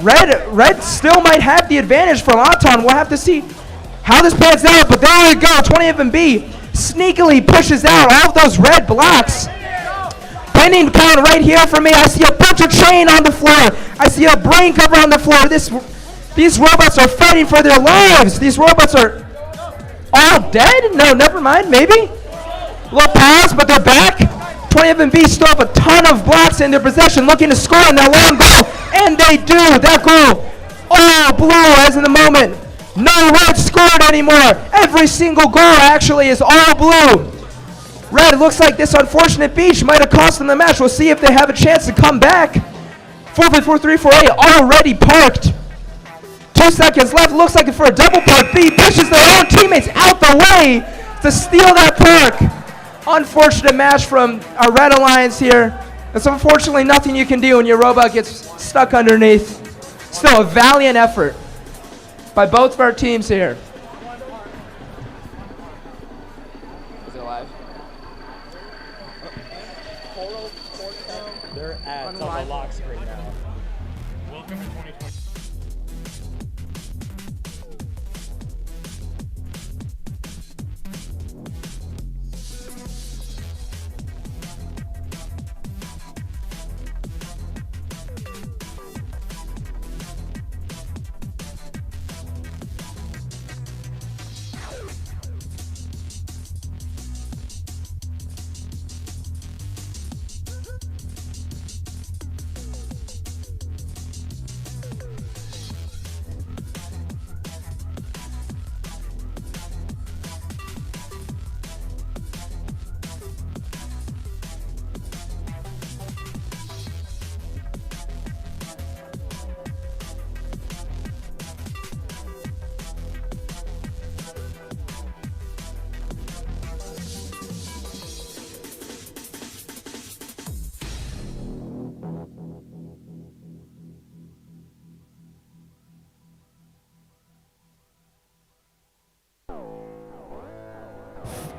Red still might have the advantage from Anton. We'll have to see how this pans out. But there we go. 20B sneakily pushes out all of those red blocks. Pending count right here for me. I see a bunch of chain on the floor. I see a brain cover on the floor. These robots are fighting for their lives. These robots are all dead? No, never mind, maybe. A little pause, but they're back. 20B still have a ton of blocks in their possession, looking to score on that long goal. And they do. That goal, all blue as in the moment. No red scored anymore. Every single goal actually is all blue. Red, looks like this unfortunate beach might have cost them the match. We'll see if they have a chance to come back. 4-5-4-3-4-8 already parked. 2 seconds left. Looks like for a double park. B pushes their own teammates out the way to steal that park. Unfortunate match from our Red Alliance here. There's unfortunately nothing you can do when your robot gets stuck underneath. Still a valiant effort by both of our teams here. Is it alive? They're at on the lock screen now. Welcome to 2020.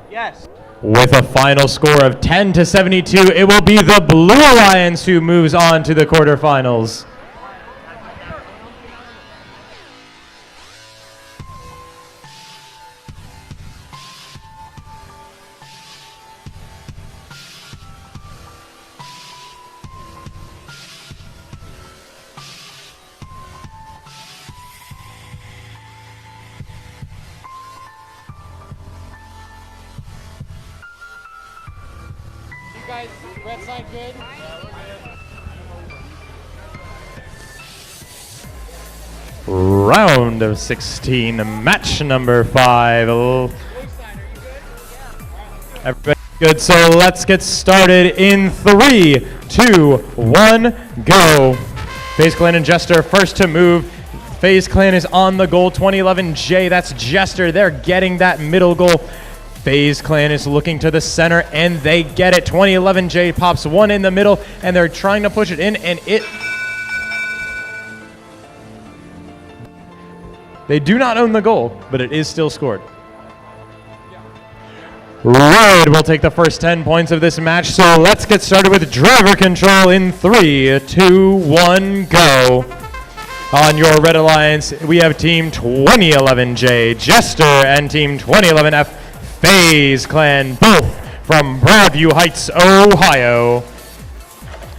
Yes. With a final score of 10-72, it will be the Blue Alliance who moves on to the quarterfinals. Guys, red side good? Round of 16, match number 5. Everybody good, so let's get started in 3, 2, 1, go. FaZe Clan and Jester first to move. FaZe Clan is on the goal, 2011J, that's Jester. They're getting that middle goal. FaZe Clan is looking to the center, and they get it. 2011J pops one in the middle, and they're trying to push it in, and it... They do not own the goal, but it is still scored. Red will take the first 10 points of this match, so let's get started with driver control in 3, 2, 1, go. On your Red Alliance, we have Team 2011J, Jester, and Team 2011F, FaZe Clan, both from Broadview Heights, Ohio.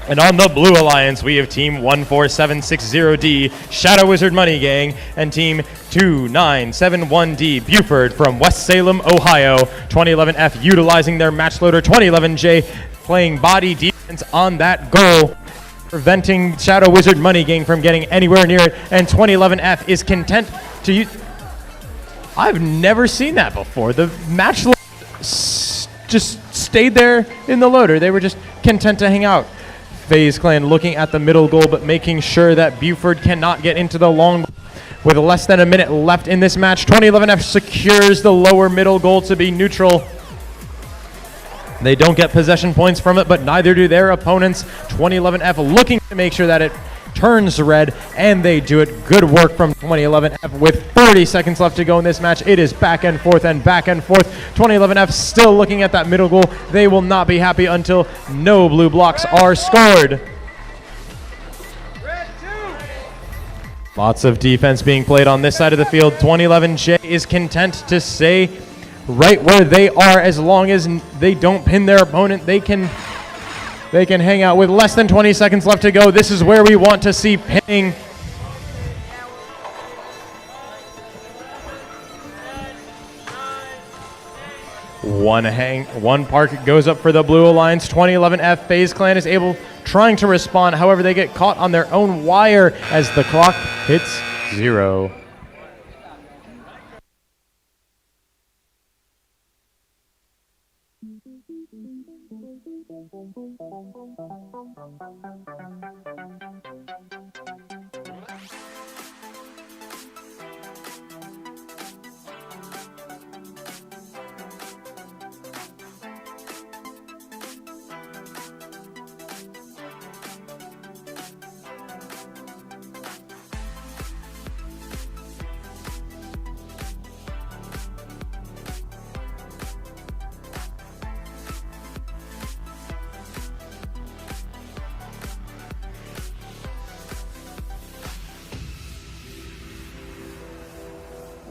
And on the Blue Alliance, we have Team 14760D, Shadow Wizard Money Gang, and Team 2971D, Buford from West Salem, Ohio. 2011F utilizing their match loader 2011J, playing body defense on that goal, preventing Shadow Wizard Money Gang from getting anywhere near it. And 2011F is content to use... I've never seen that before. The match just stayed there in the loader. They were just content to hang out. FaZe Clan looking at the middle goal, but making sure that Buford cannot get into the long ball. With less than a minute left in this match, 2011F secures the lower middle goal to be neutral. They don't get possession points from it, but neither do their opponents. 2011F looking to make sure that it turns red, and they do it. Good work from 2011F. With 30 seconds left to go in this match, it is back and forth and back and forth. 2011F still looking at that middle goal. They will not be happy until no blue blocks are scored. Lots of defense being played on this side of the field. 2011J is content to stay right where they are as long as they don't pin their opponent. They can hang out. With less than 20 seconds left to go, this is where we want to see pinning. One park goes up for the Blue Alliance. 2011F FaZe Clan is trying to respond. However, they get caught on their own wire as the clock hits 0.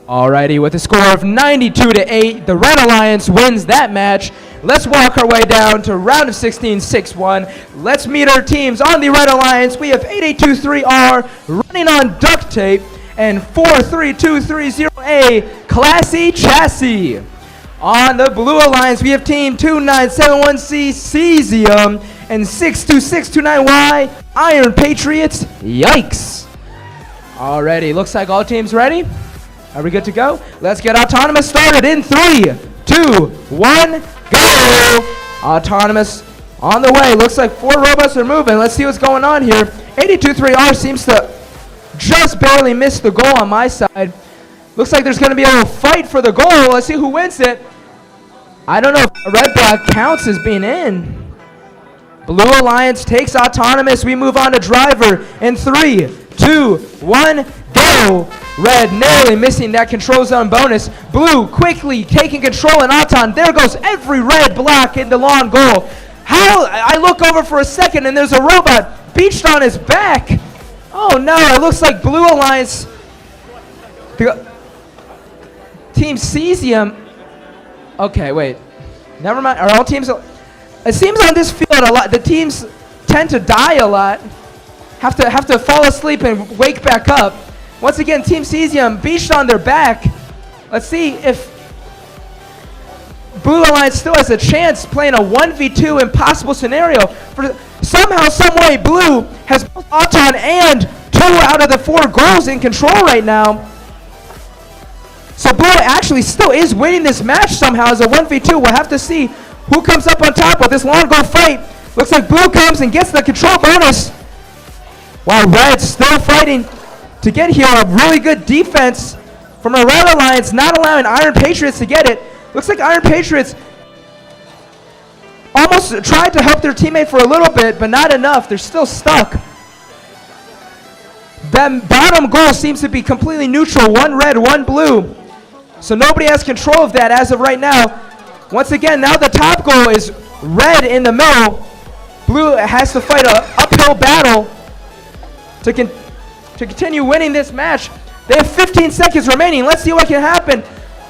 Alrighty, with a score of 92-8, the Red Alliance wins that match. Let's walk our way down to round of 16, 6-1. Let's meet our teams. On the Red Alliance, we have 8823R running on duct tape and 43230A Classy Chassis. On the Blue Alliance, we have Team 2971C Cesium and 62629Y Iron Patriots. Yikes. Alrighty, looks like all teams ready. Are we good to go? Let's get Autonomous started in 3, 2, 1, go! Autonomous on the way. Looks like 4 robots are moving. Let's see what's going on here. 823R seems to just barely miss the goal on my side. Looks like there's going to be a little fight for the goal. Let's see who wins it. I don't know if red block counts as being in. Blue Alliance takes Autonomous. We move on to Driver in 3, 2, 1, go! Red narrowly missing that control zone bonus. Blue quickly taking control in Auton. There goes every red block in the long goal. How? I look over for a second and there's a robot beached on his back. Oh no, it looks like Blue Alliance. Team Cesium. Okay, wait. Never mind. Are all teams? It seems on this field a lot. The teams tend to die a lot. Have to fall asleep and wake back up. Once again, Team Cesium beached on their back. Let's see if Blue Alliance still has a chance playing a 1v2 impossible scenario. For somehow, someway, Blue has both Auton and 2 out of the 4 goals in control right now. So Blue actually still is winning this match somehow as a 1v2. We'll have to see who comes up on top with this long goal fight. Looks like Blue comes and gets the control bonus, while Red's still fighting to get here. A really good defense from a Red Alliance, not allowing Iron Patriots to get it. Looks like Iron Patriots almost tried to help their teammate for a little bit, but not enough. They're still stuck. that bottom goal seems to be completely neutral. One red, one blue. So nobody has control of that as of right now. Once again, now the top goal is red in the middle. Blue has to fight an uphill battle to continue winning this match. They have 15 seconds remaining. Let's see what can happen.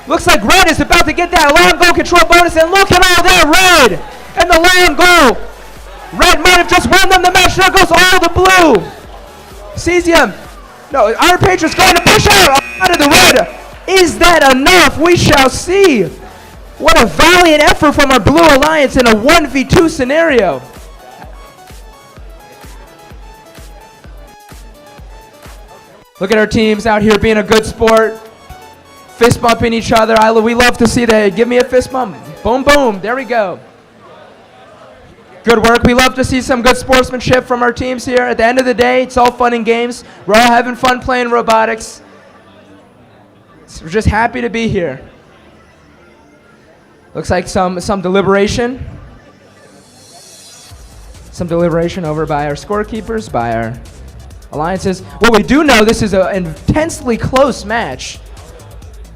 Looks like red is about to get that long goal control bonus, and look at all that red and the long goal. Red might have just won them the match. There goes all the blue. Cesium. No, Iron Patriot's going to push out of the red. Is that enough? We shall see. What a valiant effort from our Blue Alliance in a 1v2 scenario. Look at our teams out here being a good sport. Fist bumping each other. We love to see that. Give me a fist bump. Boom, boom. There we go. Good work. We love to see some good sportsmanship from our teams here. At the end of the day, it's all fun and games. We're all having fun playing robotics. So we're just happy to be here. Looks like some deliberation. Some deliberation over by our scorekeepers, by our alliances. What we do know, this is an intensely close match,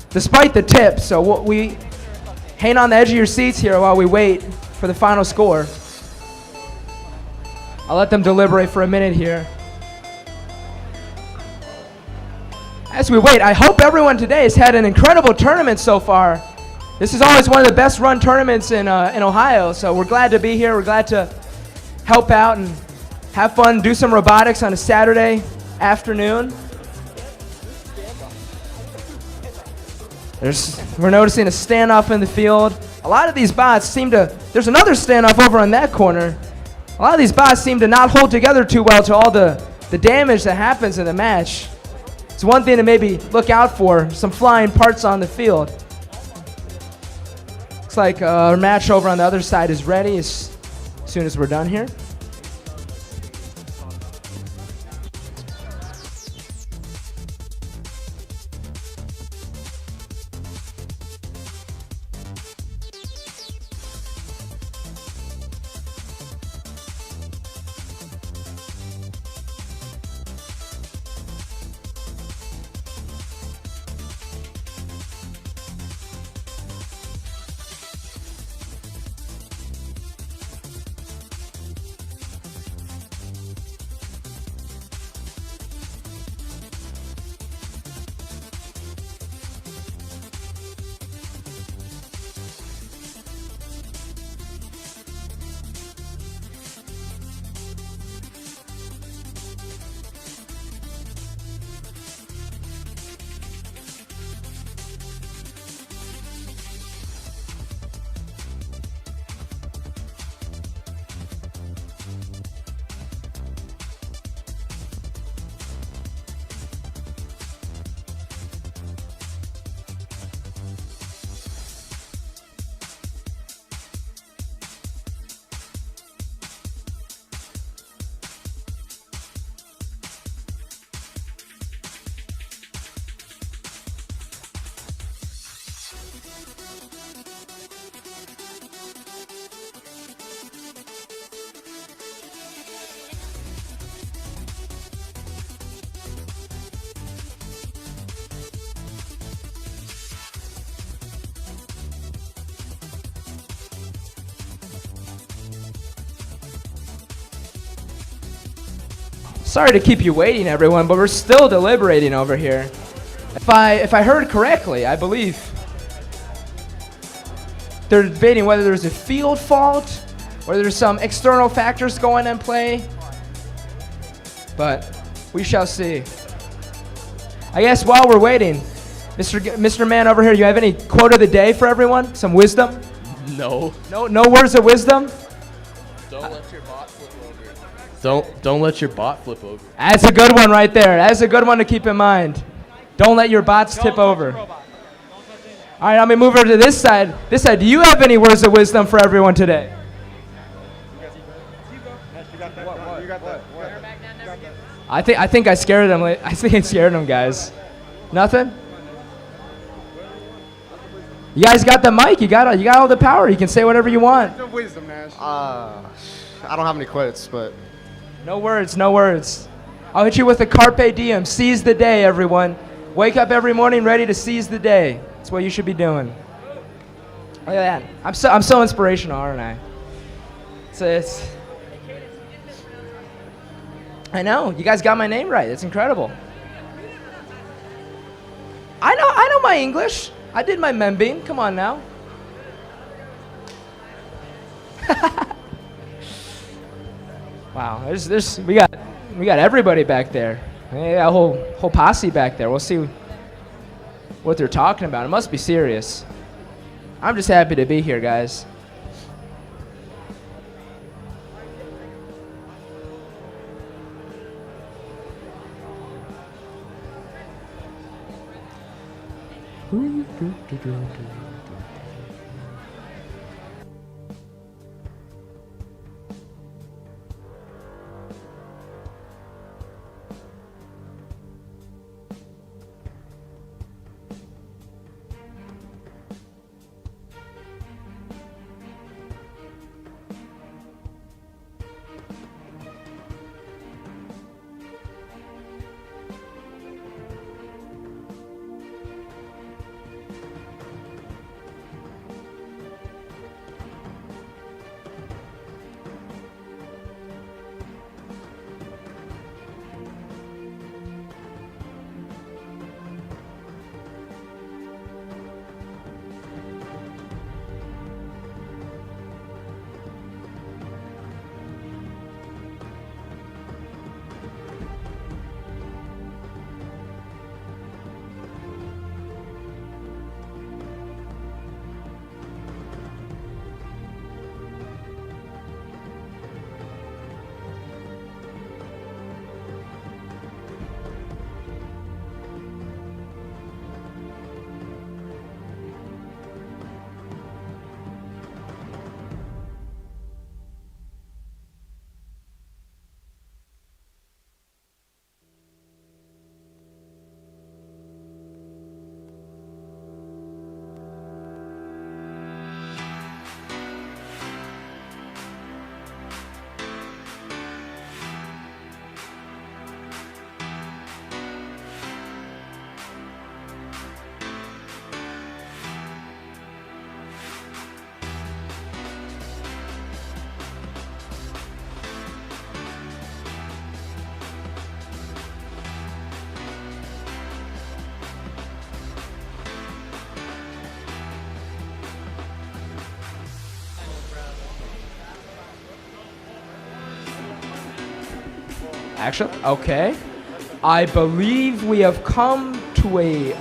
despite the tip. So we hang on the edge of your seats here while we wait for the final score. I'll let them deliberate for a minute here. As we wait, I hope everyone today has had an incredible tournament so far. This is always one of the best run tournaments in Ohio, so we're glad to be here. We're glad to help out and have fun, do some robotics on a Saturday afternoon. We're noticing a standoff in the field. A lot of these bots seem to, there's another standoff over on that corner. A lot of these bots seem to not hold together too well to all the damage that happens in the match. It's one thing to maybe look out for, some flying parts on the field. Looks like our match over on the other side is ready as soon as we're done here. Sorry to keep you waiting, everyone, but we're still deliberating over here. If I heard correctly, I believe they're debating whether there's a field fault, whether there's some external factors going in play, but we shall see. I guess while we're waiting, Mr. Man over here, you have any quote of the day for everyone? Some wisdom? No. No words of wisdom? Don't let your bot flip over. Don't let your bot flip over. That's a good one right there. That's a good one to keep in mind. Don't let your bots tip over. All right, I'm gonna move over to this side. This side, do you have any words of wisdom for everyone today? I think I scared them. I think I scared them, guys. Nothing? You guys got the mic. You got all the power. You can say whatever you want. Wisdom, Nash. I don't have any quotes, but no words. No words. I'll hit you with a carpe diem. Seize the day, everyone. Wake up every morning ready to seize the day. That's what you should be doing. Look at that. I'm so inspirational, aren't I? It's I know. You guys got my name right. It's incredible. I know my English. I did my Membing. Come on now. Wow. We got everybody back there. We got a whole posse back there. We'll see what they're talking about. It must be serious. I'm just happy to be here, guys. Actually, okay. I believe we have come to a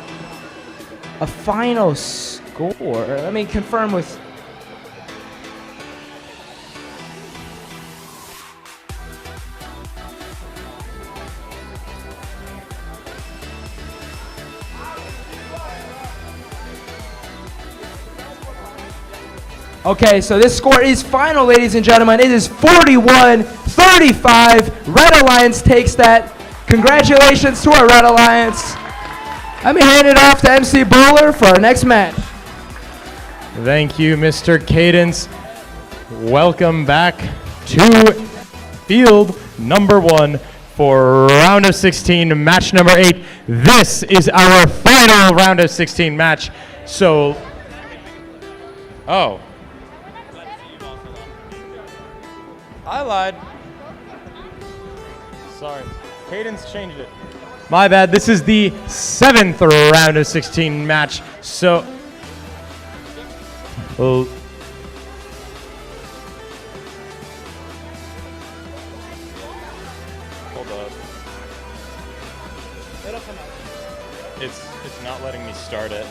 final score. Let me confirm with. Okay, so this score is final, ladies and gentlemen. It is 41-35. Red Alliance takes that. Congratulations to our Red Alliance. Let me hand it off to MC Bowler for our next match. Thank you, Mr. Cadence. Welcome back to field number 1 for round of 16, match number 8. This is our final round of 16 match. So, oh. I lied. Sorry. Cadence changed it. My bad. This is the 7th round of 16 match. So, hold up. It's not letting me start it.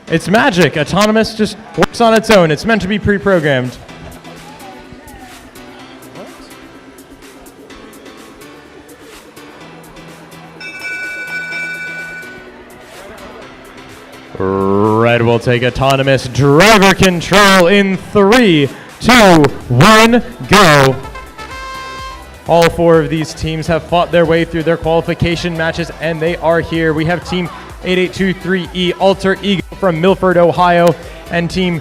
It's magic. Autonomous just works on its own. It's meant to be pre-programmed. Red will take autonomous driver control in 3, 2, 1, go. All 4 of these teams have fought their way through their qualification matches, and they are here. We have Team 8823E Alter Ego from Milford, Ohio, and Team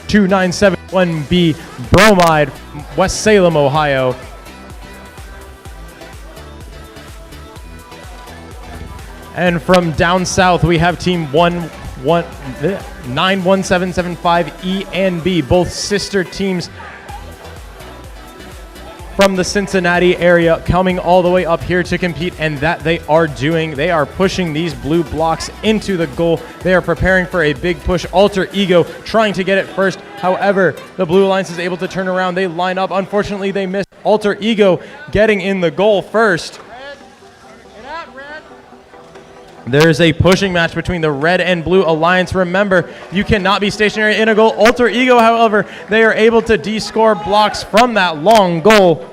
2971B Bromide from West Salem, Ohio. And from down south, we have Team 91775E and B, both sister teams from the Cincinnati area, coming all the way up here to compete, and that they are doing. They are pushing these blue blocks into the goal. They are preparing for a big push. Alter Ego trying to get it first. However, the Blue Alliance is able to turn around. They line up. Unfortunately, they missed. Alter Ego getting in the goal first. There is a pushing match between the Red and Blue Alliance. Remember, you cannot be stationary in a goal. Alter Ego, however, they are able to de-score blocks from that long goal.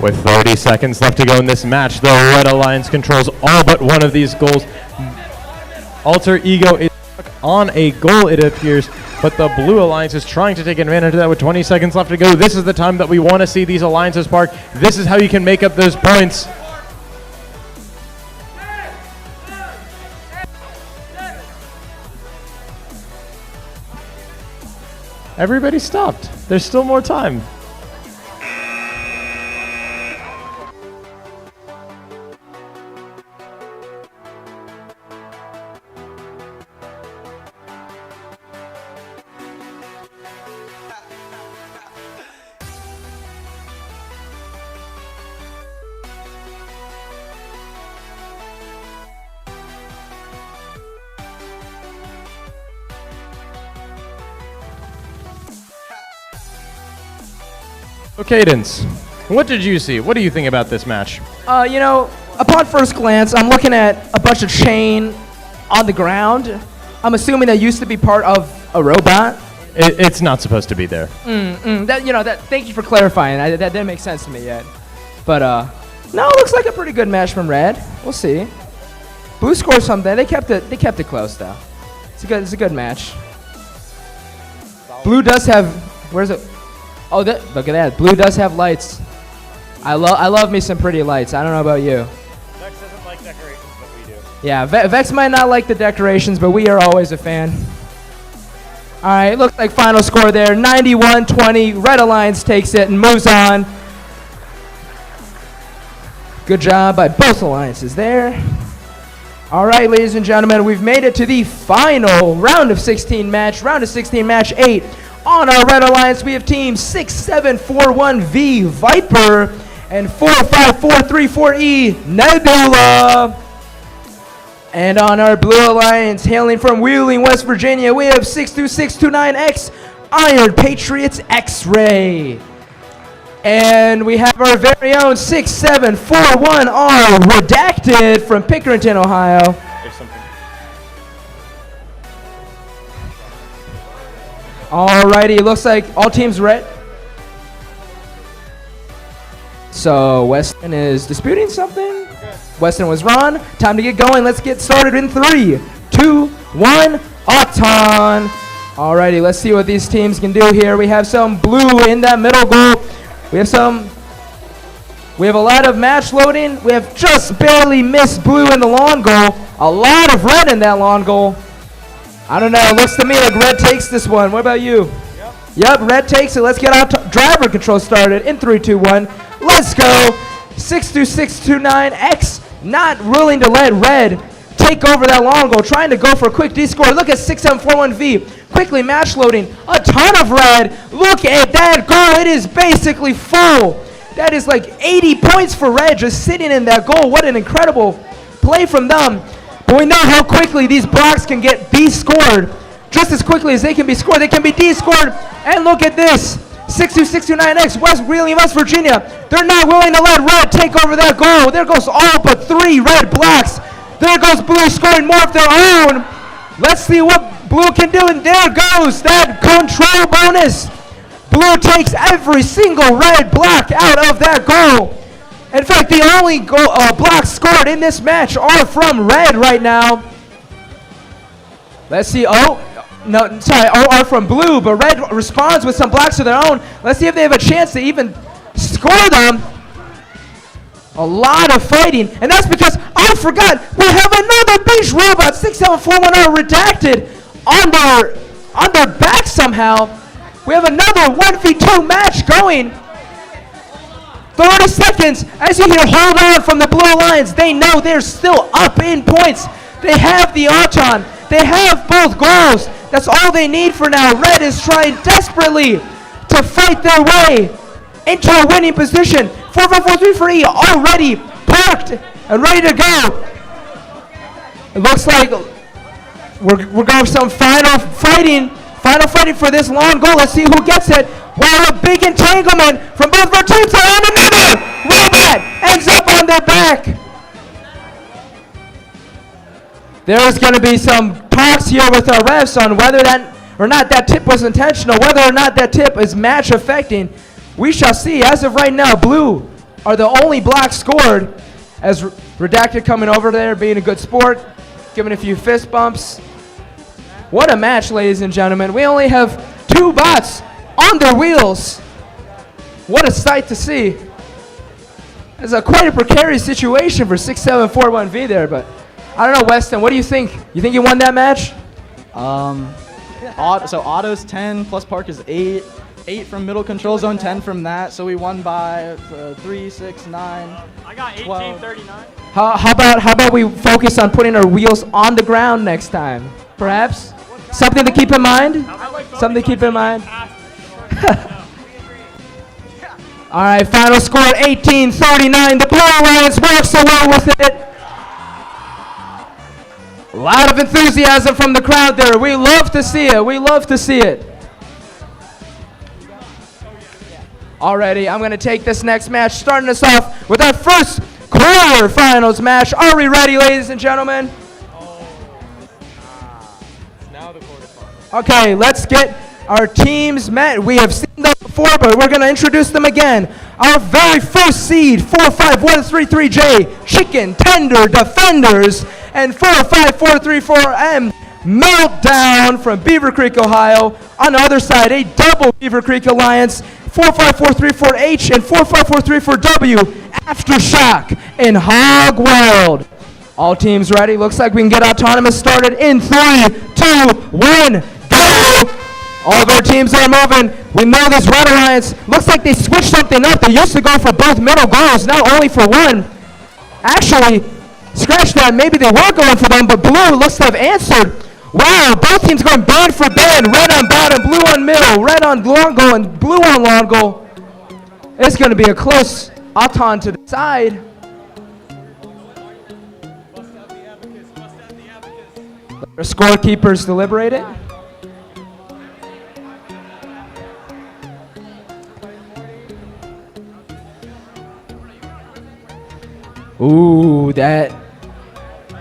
With 30 seconds left to go in this match, the Red Alliance controls all but one of these goals. Alter Ego is on a goal, it appears, but the Blue Alliance is trying to take advantage of that with 20 seconds left to go. This is the time that we want to see these alliances spark. This is how you can make up those points. Everybody stopped. There's still more time. So Cadence, what did you see? What do you think about this match? You know, upon first glance, I'm looking at a bunch of chain on the ground. I'm assuming that used to be part of a robot. It's not supposed to be there. Thank you for clarifying. That didn't make sense to me yet. But no, it looks like a pretty good match from Red. We'll see. Blue scored something. They kept it close though. It's a good match. Blue does have. Where's it? Oh, look at that. Blue does have lights. I love me some pretty lights. I don't know about you. Vex doesn't like decorations, but we do. Yeah, Vex might not like the decorations, but we are always a fan. All right, looks like final score there, 91-20. Red Alliance takes it and moves on. Good job by both alliances there. All right, ladies and gentlemen, we've made it to the final round of 16 match, match 8. On our Red Alliance, we have team 6741V Viper and 45434E Nebula. And on our Blue Alliance, hailing from Wheeling, West Virginia, we have 62629X Iron Patriots X-Ray. And we have our very own 6741R Redacted from Pickerington, Ohio. Alrighty, looks like all teams red. So Weston is disputing something. Weston was Ron. Time to get going. Let's get started in 3, 2, 1, Auton. Alrighty, let's see what these teams can do here. We have some blue in that middle goal. We have a lot of match loading. We have just barely missed blue in the long goal. A lot of red in that long goal. I don't know. It looks to me like red takes this one. What about you? Yep, red takes it. Let's get our driver control started in 3, 2, 1. Let's go. 62629X not willing to let red take over that long goal. Trying to go for a quick D-score. Look at 6741V. Quickly match loading. A ton of red. Look at that goal. It is basically full. That is like 80 points for red just sitting in that goal. What an incredible play from them. But we know how quickly these blocks can get D-scored. Just as quickly as they can be scored, they can be D-scored. And look at this. 62629X, West Wheeling, West Virginia. They're not willing to let red take over that goal. There goes all but 3 red blocks. There goes blue scoring more of their own. Let's see what Blue can do, and there goes that control bonus. Blue takes every single red block out of that goal. In fact, the only blocks scored in this match are from red right now. Let's see. Oh, no, sorry, are from blue, but red responds with some blocks of their own. Let's see if they have a chance to even score them. A lot of fighting, and that's because I forgot we have another beach robot 67410 redacted on their back somehow. We have another 1v2 match going. 30 seconds as you hear hold on from the Blue Lions. They know they're still up in points. They have the Auton. They have both goals. That's all they need for now. Red is trying desperately to fight their way into a winning position. 4-5-4-3 for E already parked and ready to go. It looks like we're going for some final fighting for this long goal. Let's see who gets it. Wow, a big entanglement from both of our teams. And another robot ends up on their back. There's going to be some talks here with our refs on whether that or not that tip was intentional, whether or not that tip is match affecting. We shall see. As of right now, Blue are the only blocks scored, as Redacted coming over there, being a good sport, giving a few fist bumps. What a match, ladies and gentlemen. We only have 2 bots on their wheels. What a sight to see. It's quite a precarious situation for 6741V there, but I don't know, Weston, what do you think? You think you won that match? So Otto's 10 plus Park is 8. 8 from middle control zone, 10 from that. So we won by 3, 6, 9. I got 18-39. How about we focus on putting our wheels on the ground next time? Perhaps? Something to keep in mind? Something to keep in mind? All right, final score 18-39. The Blue Lions walks away with it. A lot of enthusiasm from the crowd there. We love to see it. We love to see it. Alrighty, I'm going to take this next match, starting us off with our first quarterfinals match. Are we ready, ladies and gentlemen? Now the quarterfinals. Okay, let's get our teams met. We have seen them before, but we're going to introduce them again. Our very first seed, 45133J, Chicken Tender Defenders, and 45434M, Meltdown from Beaver Creek, Ohio. On the other side, a double Beaver Creek Alliance, 45434H and 45434W, Aftershock and Hog Wild. All teams ready? Looks like we can get Autonomous started in 3, 2, 1, go! All of our teams are moving. We know this Red Alliance. Looks like they switched something up. They used to go for both middle goals, now only for one. Actually, scratch that. Maybe they were going for them, but Blue looks to have answered. Wow, both teams going band for band. Red on bottom, blue on middle, red on long goal, and blue on long goal. It's going to be a close Auton to the side. Let our scorekeepers deliberate it. Ooh, that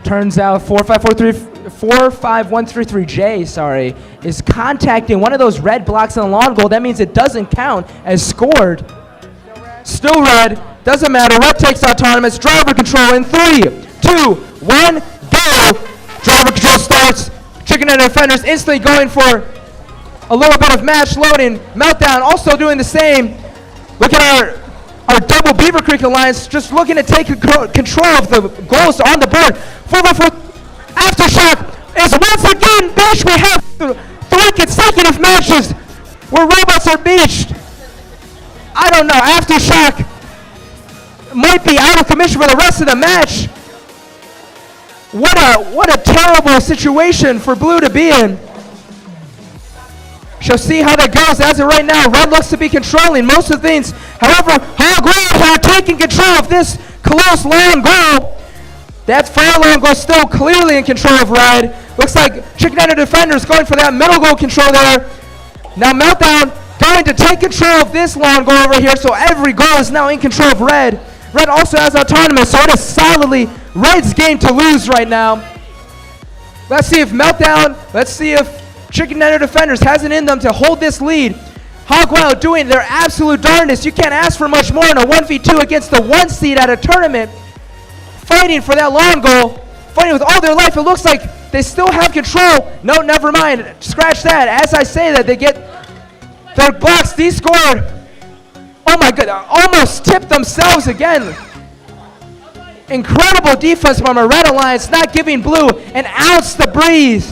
turns out 45133J, sorry, is contacting one of those red blocks on the long goal. That means it doesn't count as scored. Still red, doesn't matter. Red takes Autonomous. Driver control in 3, 2, 1, go. Driver control starts. Chicken and Defenders instantly going for a little bit of match loading. Meltdown also doing the same. Look at our double Beaver Creek Alliance just looking to take control of the goals on the board. 4x4 Aftershock is once again beached. We have 3 consecutive matches where robots are beached. I don't know, Aftershock might be out of commission for the rest of the match. What a terrible situation for Blue to be in. Shall see how that goes. As of right now, Red looks to be controlling most of the things. However, Hog Wild are taking control of this close long goal. That far long goal still clearly in control of Red. Looks like Chicken Tender Defenders going for that middle goal control there. Now Meltdown going to take control of this long goal over here, so every goal is now in control of Red. Red also has Autonomous, so it is solidly Red's game to lose right now. Let's see if Meltdown, let's see if Chicken Dinner Defenders has it in them to hold this lead. Hog Wild doing their absolute darndest. You can't ask for much more in a 1v2 against the 1 seed at a tournament. Fighting for that long goal, fighting with all their life. It looks like they still have control. No, never mind. Scratch that. As I say that, they get their blocks de-scored. Oh my god, almost tipped themselves again. Incredible defense from our Red Alliance, not giving Blue an ounce to breathe.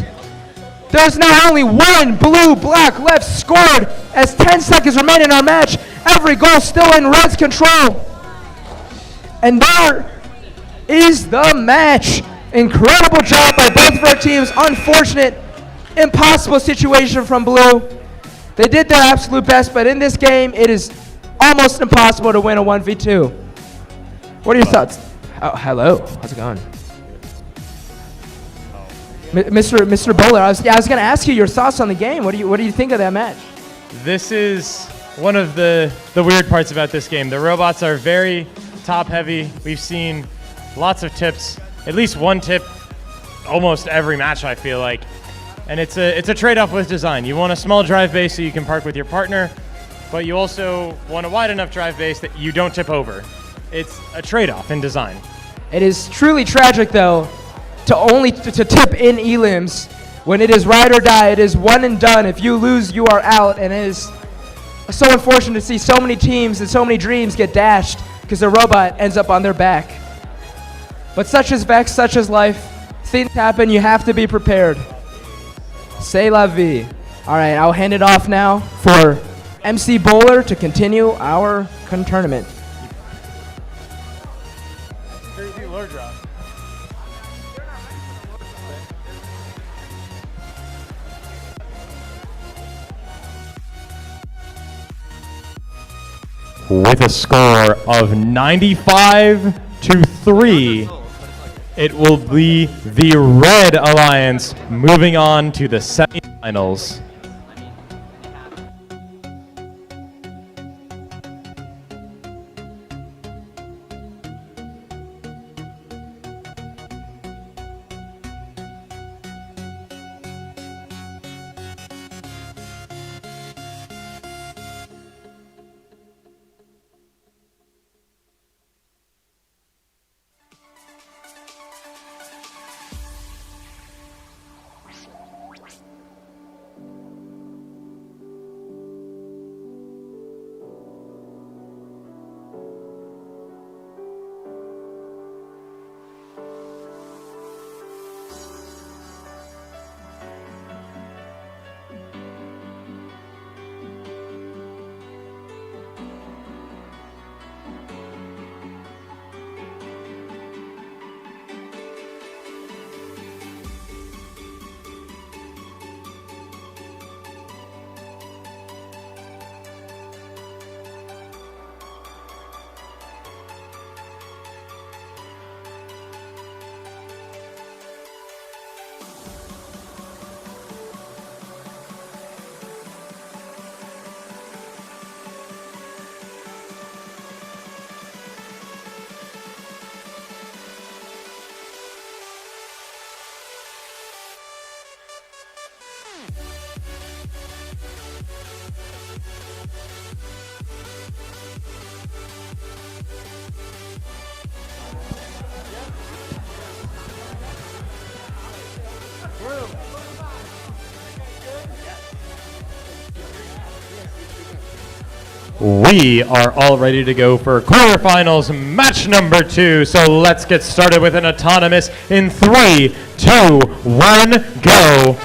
There's now only one blue block left scored as 10 seconds remain in our match. Every goal still in Red's control. And there is the match. Incredible job by both of our teams. Unfortunate, impossible situation from Blue. They did their absolute best, but in this game, it is almost impossible to win a 1v2. What are your thoughts? Oh, hello. How's it going? Mr. Bowler, I was going to ask you your thoughts on the game. What do you think of that match? This is one of the weird parts about this game. The robots are very top heavy. We've seen lots of tips, at least one tip almost every match, I feel like. And it's a trade-off with design. You want a small drive base so you can park with your partner, but you also want a wide enough drive base that you don't tip over. It's a trade-off in design. It is truly tragic, though, to tip in elims. When it is ride or die, it is one and done. If you lose, you are out, and it is so unfortunate to see so many teams and so many dreams get dashed because the robot ends up on their back. But such is Vex, such is life. Things happen, you have to be prepared. C'est la vie. All right, I'll hand it off now for MC Bowler to continue our tournament. With a score of 95-3, it will be the Red Alliance moving on to the semifinals. We are all ready to go for quarterfinals match number 2. So let's get started with an autonomous in 3, 2, 1, go.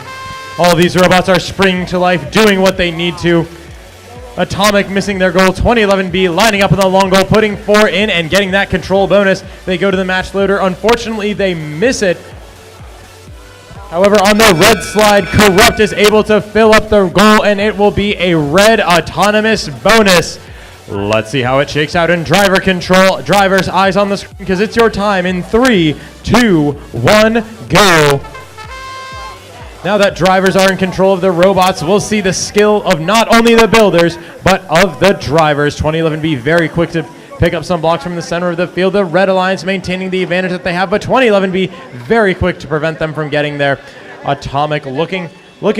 All these robots are springing to life, doing what they need to. Atomic missing their goal, 2011B lining up in the long goal, putting 4 in and getting that control bonus. They go to the match loader. Unfortunately, they miss it. However, on the red slide, Corrupt is able to fill up the goal, and it will be a red autonomous bonus. Let's see how it shakes out in driver control. Driver's eyes on the screen because it's your time in 3, 2, 1, go. Now that drivers are in control of the robots, we'll see the skill of not only the builders, but of the drivers. 2011B very quick to pick up some blocks from the center of the field. The Red Alliance maintaining the advantage that they have, but 2011B very quick to prevent them from getting there. Atomic looking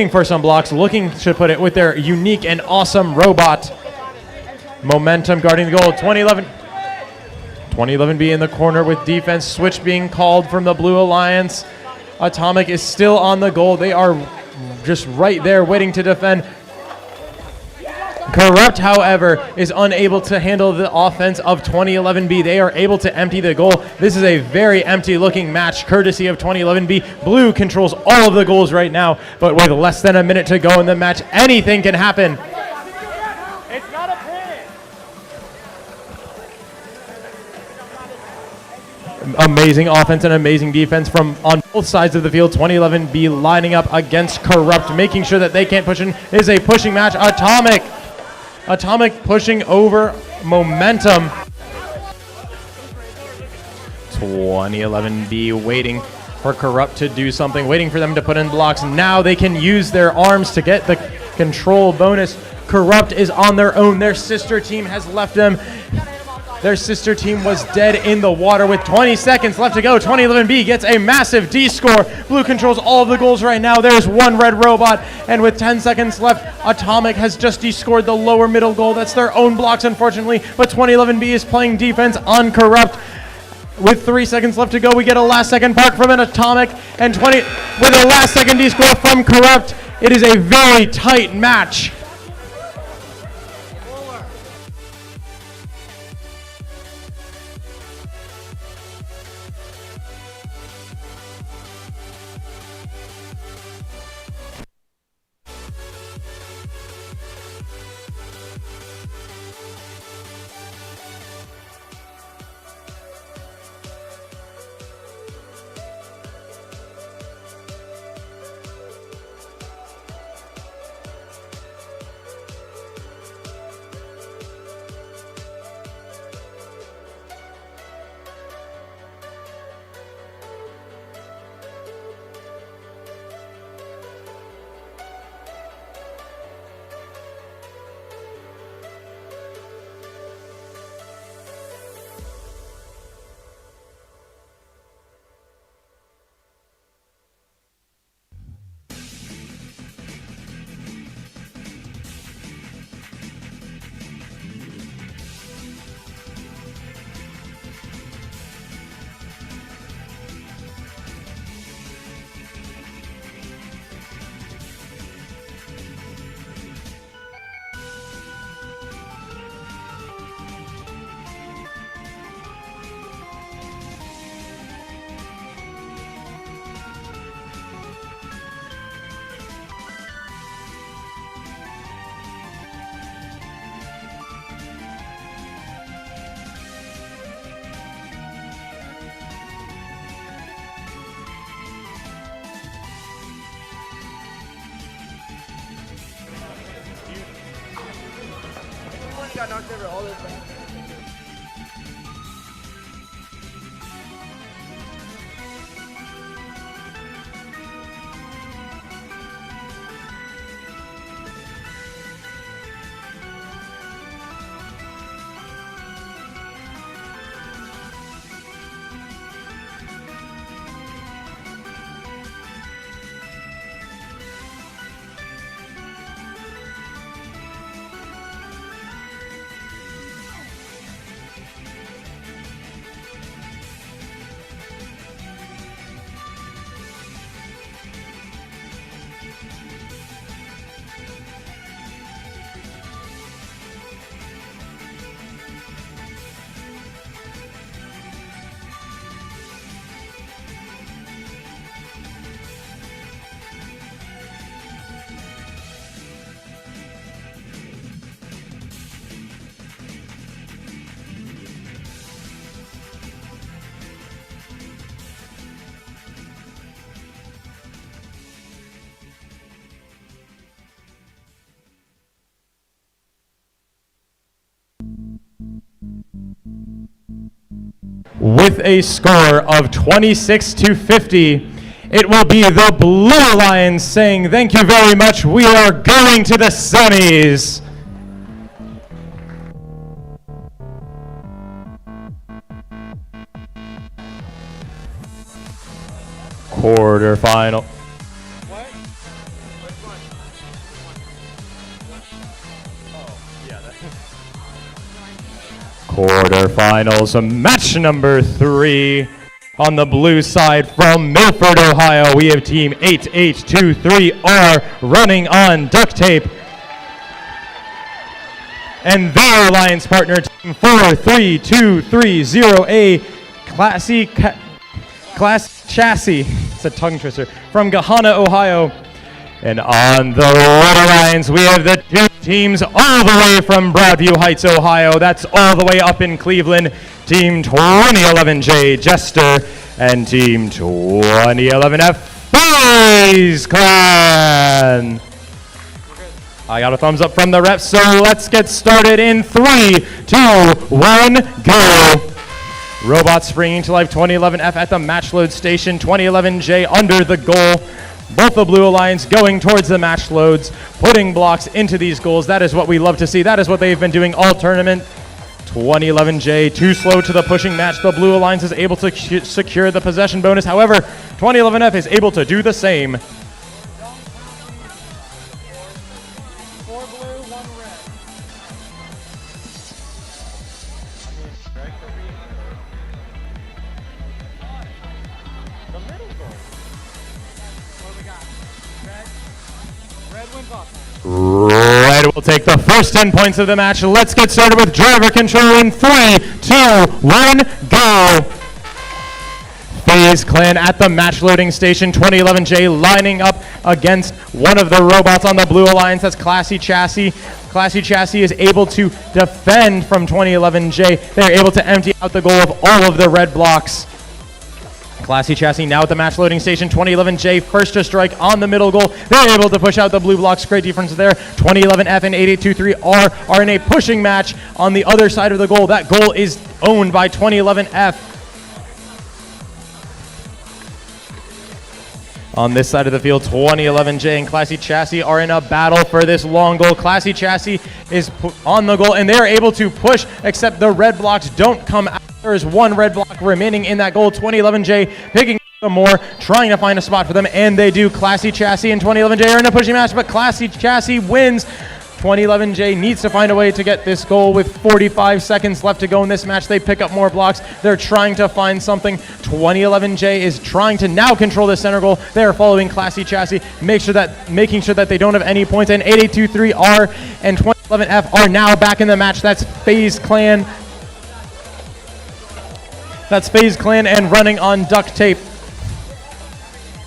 for some blocks, looking to put it with their unique and awesome robot. Momentum guarding the goal. 2011B in the corner with defense. Switch being called from the Blue Alliance. Atomic is still on the goal. They are just right there waiting to defend. Corrupt, however, is unable to handle the offense of 2011B. They are able to empty the goal. This is a very empty-looking match, courtesy of 2011B. Blue controls all of the goals right now, but with less than a minute to go in the match, anything can happen. It's not a pin. Amazing offense and amazing defense from on both sides of the field. 2011B lining up against Corrupt, making sure that they can't push in. It is a pushing match. Atomic pushing over Momentum. 2011B waiting for Corrupt to do something, waiting for them to put in blocks. Now they can use their arms to get the control bonus. Corrupt is on their own. Their sister team has left them. Their sister team was dead in the water with 20 seconds left to go. 2011B gets a massive D score. Blue controls all of the goals right now. There's one red robot, and with 10 seconds left, Atomic has just D-scored the lower middle goal. That's their own blocks, unfortunately, but 2011B is playing defense on Corrupt. With 3 seconds left to go, we get a last second park from an Atomic, and with a last second D score from Corrupt. It is a very tight match. Got knocked over all this time. With a score of 26-50, it will be the Blue Lions saying thank you very much. We are going to the semis. Quarterfinal. Quarterfinals, match number 3. On the blue side from Milford, Ohio, we have team 8823R running on duct tape. And their alliance partner, team 43230A, Class Chassis, it's a tongue twister, from Gahanna, Ohio. And on the red alliance, we have the 2 teams all the way from Broadview Heights, Ohio. That's all the way up in Cleveland. Team 2011J, Jester, and Team 2011F, FaZe Clan. I got a thumbs up from the reps, so let's get started in 3, 2, 1, go. Robots springing to life, 2011F at the match load station, 2011J under the goal. Both the Blue Alliance going towards the match loads, putting blocks into these goals. That is what we love to see. That is what they've been doing all tournament. 2011J too slow to the pushing match. The Blue Alliance is able to secure the possession bonus. However, 2011F is able to do the same. Red will take the first 10 points of the match. Let's get started with driver control in 3, 2, 1, go. FaZe Clan at the match loading station. 2011J lining up against one of the robots on the Blue Alliance. That's Classy Chassis. Classy Chassis is able to defend from 2011J. They're able to empty out the goal of all of the red blocks. Classy Chassis now at the match loading station. 2011J first to strike on the middle goal. They're able to push out the blue blocks. Great defense there. 2011F and 8823R are in a pushing match on the other side of the goal. That goal is owned by 2011F. On this side of the field, 2011J and Classy Chassis are in a battle for this long goal. Classy Chassis is on the goal, and they are able to push, except the red blocks don't come out. There is one red block remaining in that goal. 2011J picking some more, trying to find a spot for them, and they do. Classy Chassis and 2011J are in a pushing match, but Classy Chassis wins. 2011J needs to find a way to get this goal with 45 seconds left to go in this match. They pick up more blocks. They're trying to find something. 2011J is trying to now control the center goal. They are following Classy Chassis, making sure that they don't have any points. And 8823R and 2011F are now back in the match. That's FaZe Clan. That's FaZe Clan and running on duct tape.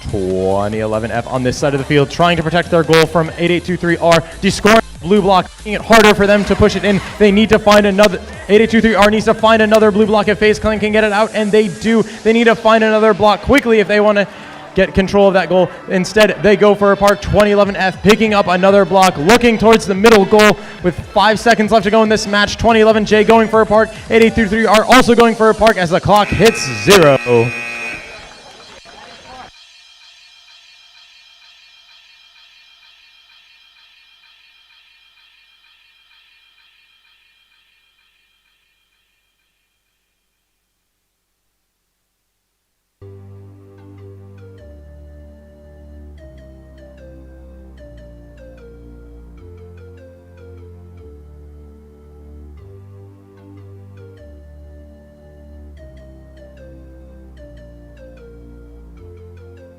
2011F on this side of the field, trying to protect their goal from 8823R, descoring blue block, making it harder for them to push it in. They need to find another, 8823R needs to find another blue block if FaZe Clan can get it out, and they do. They need to find another block quickly if they want to get control of that goal. Instead, they go for a park. 2011F picking up another block, looking towards the middle goal with 5 seconds left to go in this match. 2011J going for a park. 8823 are also going for a park as the clock hits 0.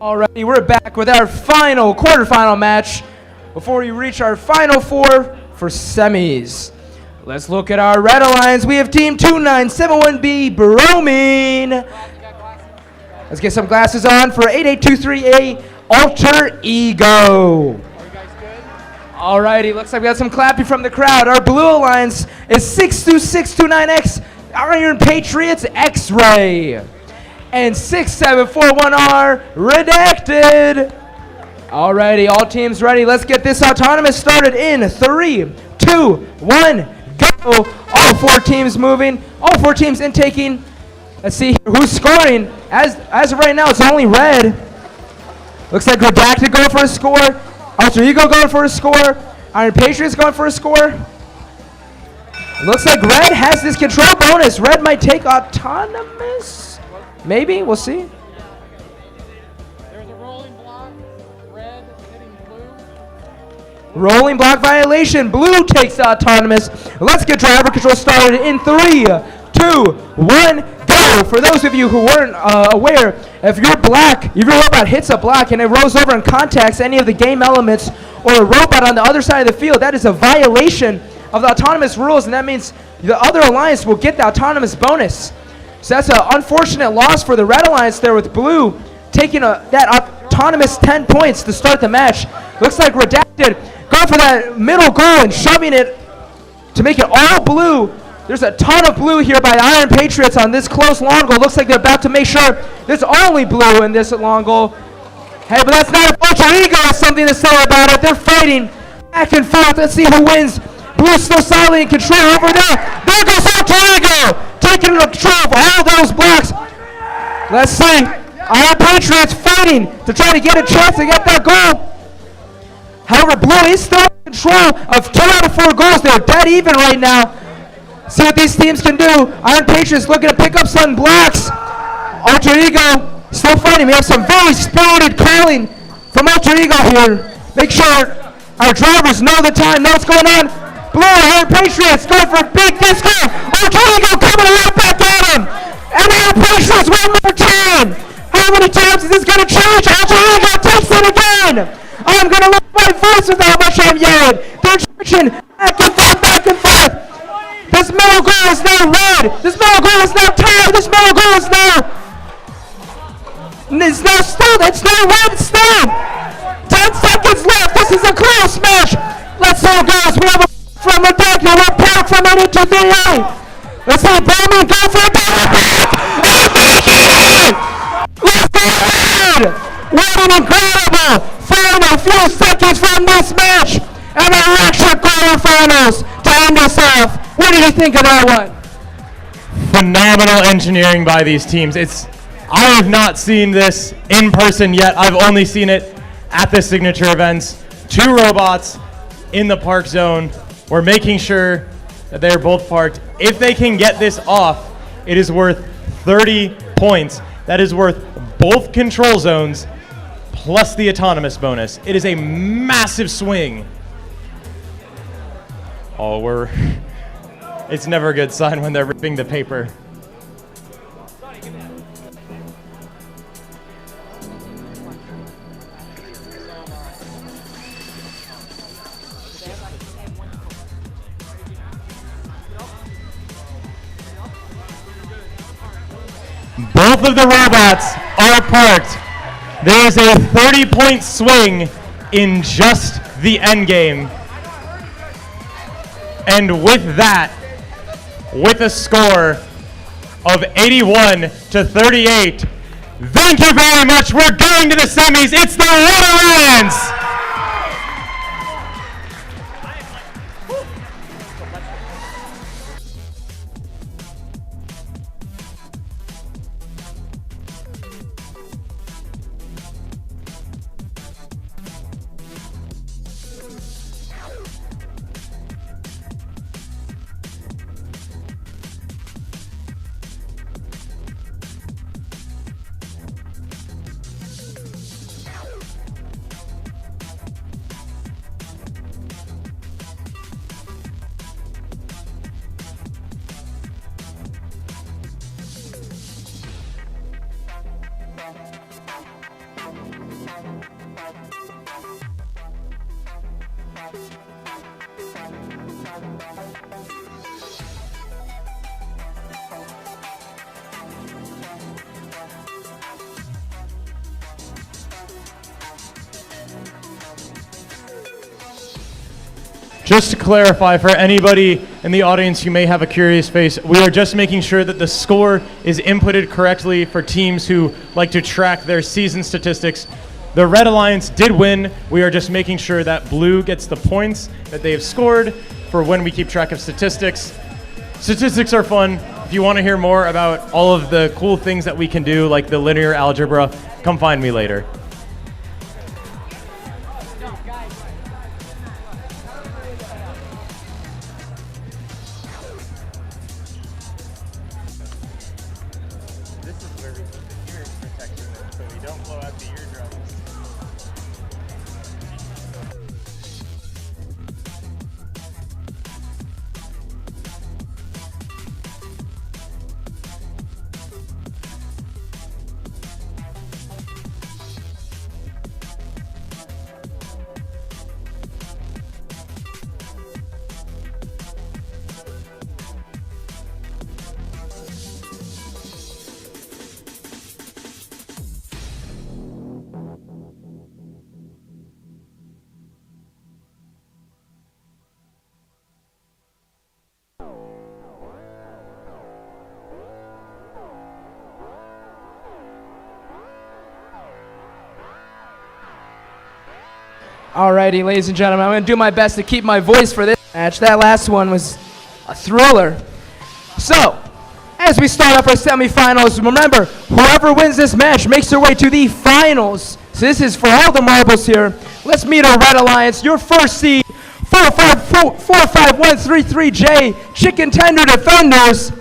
Alrighty, we're back with our final quarterfinal match before we reach our final 4 for semis. Let's look at our red alliance. We have team 2971B Bromine. Let's get some glasses on for 8823A Alter Ego. Alrighty, looks like we got some clapping from the crowd. Our blue alliance is 62629X Iron Patriots X-Ray. And 6741R Redacted. Alrighty, all teams ready. Let's get this autonomous started in 3, 2, 1, go. All 4 teams moving. All 4 teams intaking. Let's see who's scoring. As of right now, it's only red. Looks like Redacted going for a score. Alter Ego going for a score. Iron Patriots going for a score. Looks like red has this control bonus. Red might take autonomous. Maybe, we'll see. There's a rolling block, red hitting blue. Rolling block violation. Blue takes the autonomous. Let's get driver control started in 3, 2, 1, go. For those of you who weren't aware, if your robot hits a block and it rolls over and contacts any of the game elements or a robot on the other side of the field, that is a violation of the autonomous rules, and that means the other alliance will get the autonomous bonus. So that's an unfortunate loss for the red alliance there, with blue taking that autonomous 10 points to start the match. Looks like Redacted going for that middle goal and shoving it to make it all blue. There's a ton of blue here by Iron Patriots on this close long goal. Looks like they're about to make sure there's only blue in this long goal. Hey, but that's not a alter ego has something to say about it. They're fighting back and forth. Let's see who wins. Blue still solidly in control over there. There goes alter ego, taking control of all those blocks. Let's see. Iron Patriots fighting to try to get a chance to get that goal. However, blue is still in control of 2 out of 4 goals. They're dead even right now. See what these teams can do. Iron Patriots looking to pick up some blocks. Alter Ego still fighting. We have some very spirited calling from Alter Ego here. Make sure our drivers know the time, know what's going on. Blue, Iron Patriots going for a big disco. Alter Ego coming right back at him. And Iron Patriots one more time. How many times is this going to change? Alter Ego takes it again. I'm going to lower my voice with how much I'm yelling. They're switching back and forth, back and forth. This middle goal is now red. This middle goal is now tied. This middle goal is now... It's now still. It's now red still. 10 seconds left. This is a close match. Let's see how it goes. We have a from the deck. Now we're back from 8-2-3-A. Let's see Bowman go for a back. Let's go red. What an incredible final few seconds from this match. And the electric quarterfinals to end us off. What did you think of that one? Phenomenal engineering by these teams. I have not seen this in person yet. I've only seen it at the signature events. 2 robots in the park zone. We're making sure that they're both parked. If they can get this off, it is worth 30 points. That is worth both control zones plus the autonomous bonus. It is a massive swing. Oh, it's never a good sign when they're ripping the paper. Both of the robots are parked. There is a 30-point swing in just the end game. And with that, with a score of 81-38, thank you very much. We're going to the semis. It's the Red Alliance. Just to clarify for anybody in the audience who may have a curious face, we are just making sure that the score is inputted correctly for teams who like to track their season statistics. The Red Alliance did win. We are just making sure that blue gets the points that they have scored for when we keep track of statistics. Statistics are fun. If you want to hear more about all of the cool things that we can do, like the linear algebra, come find me later. Alrighty, ladies and gentlemen, I'm going to do my best to keep my voice for this match. That last one was a thriller. So, as we start off our semifinals, remember, whoever wins this match makes their way to the finals. So this is for all the marbles here. Let's meet our Red Alliance. Your first seed, 45133J, Chicken Tender Defenders,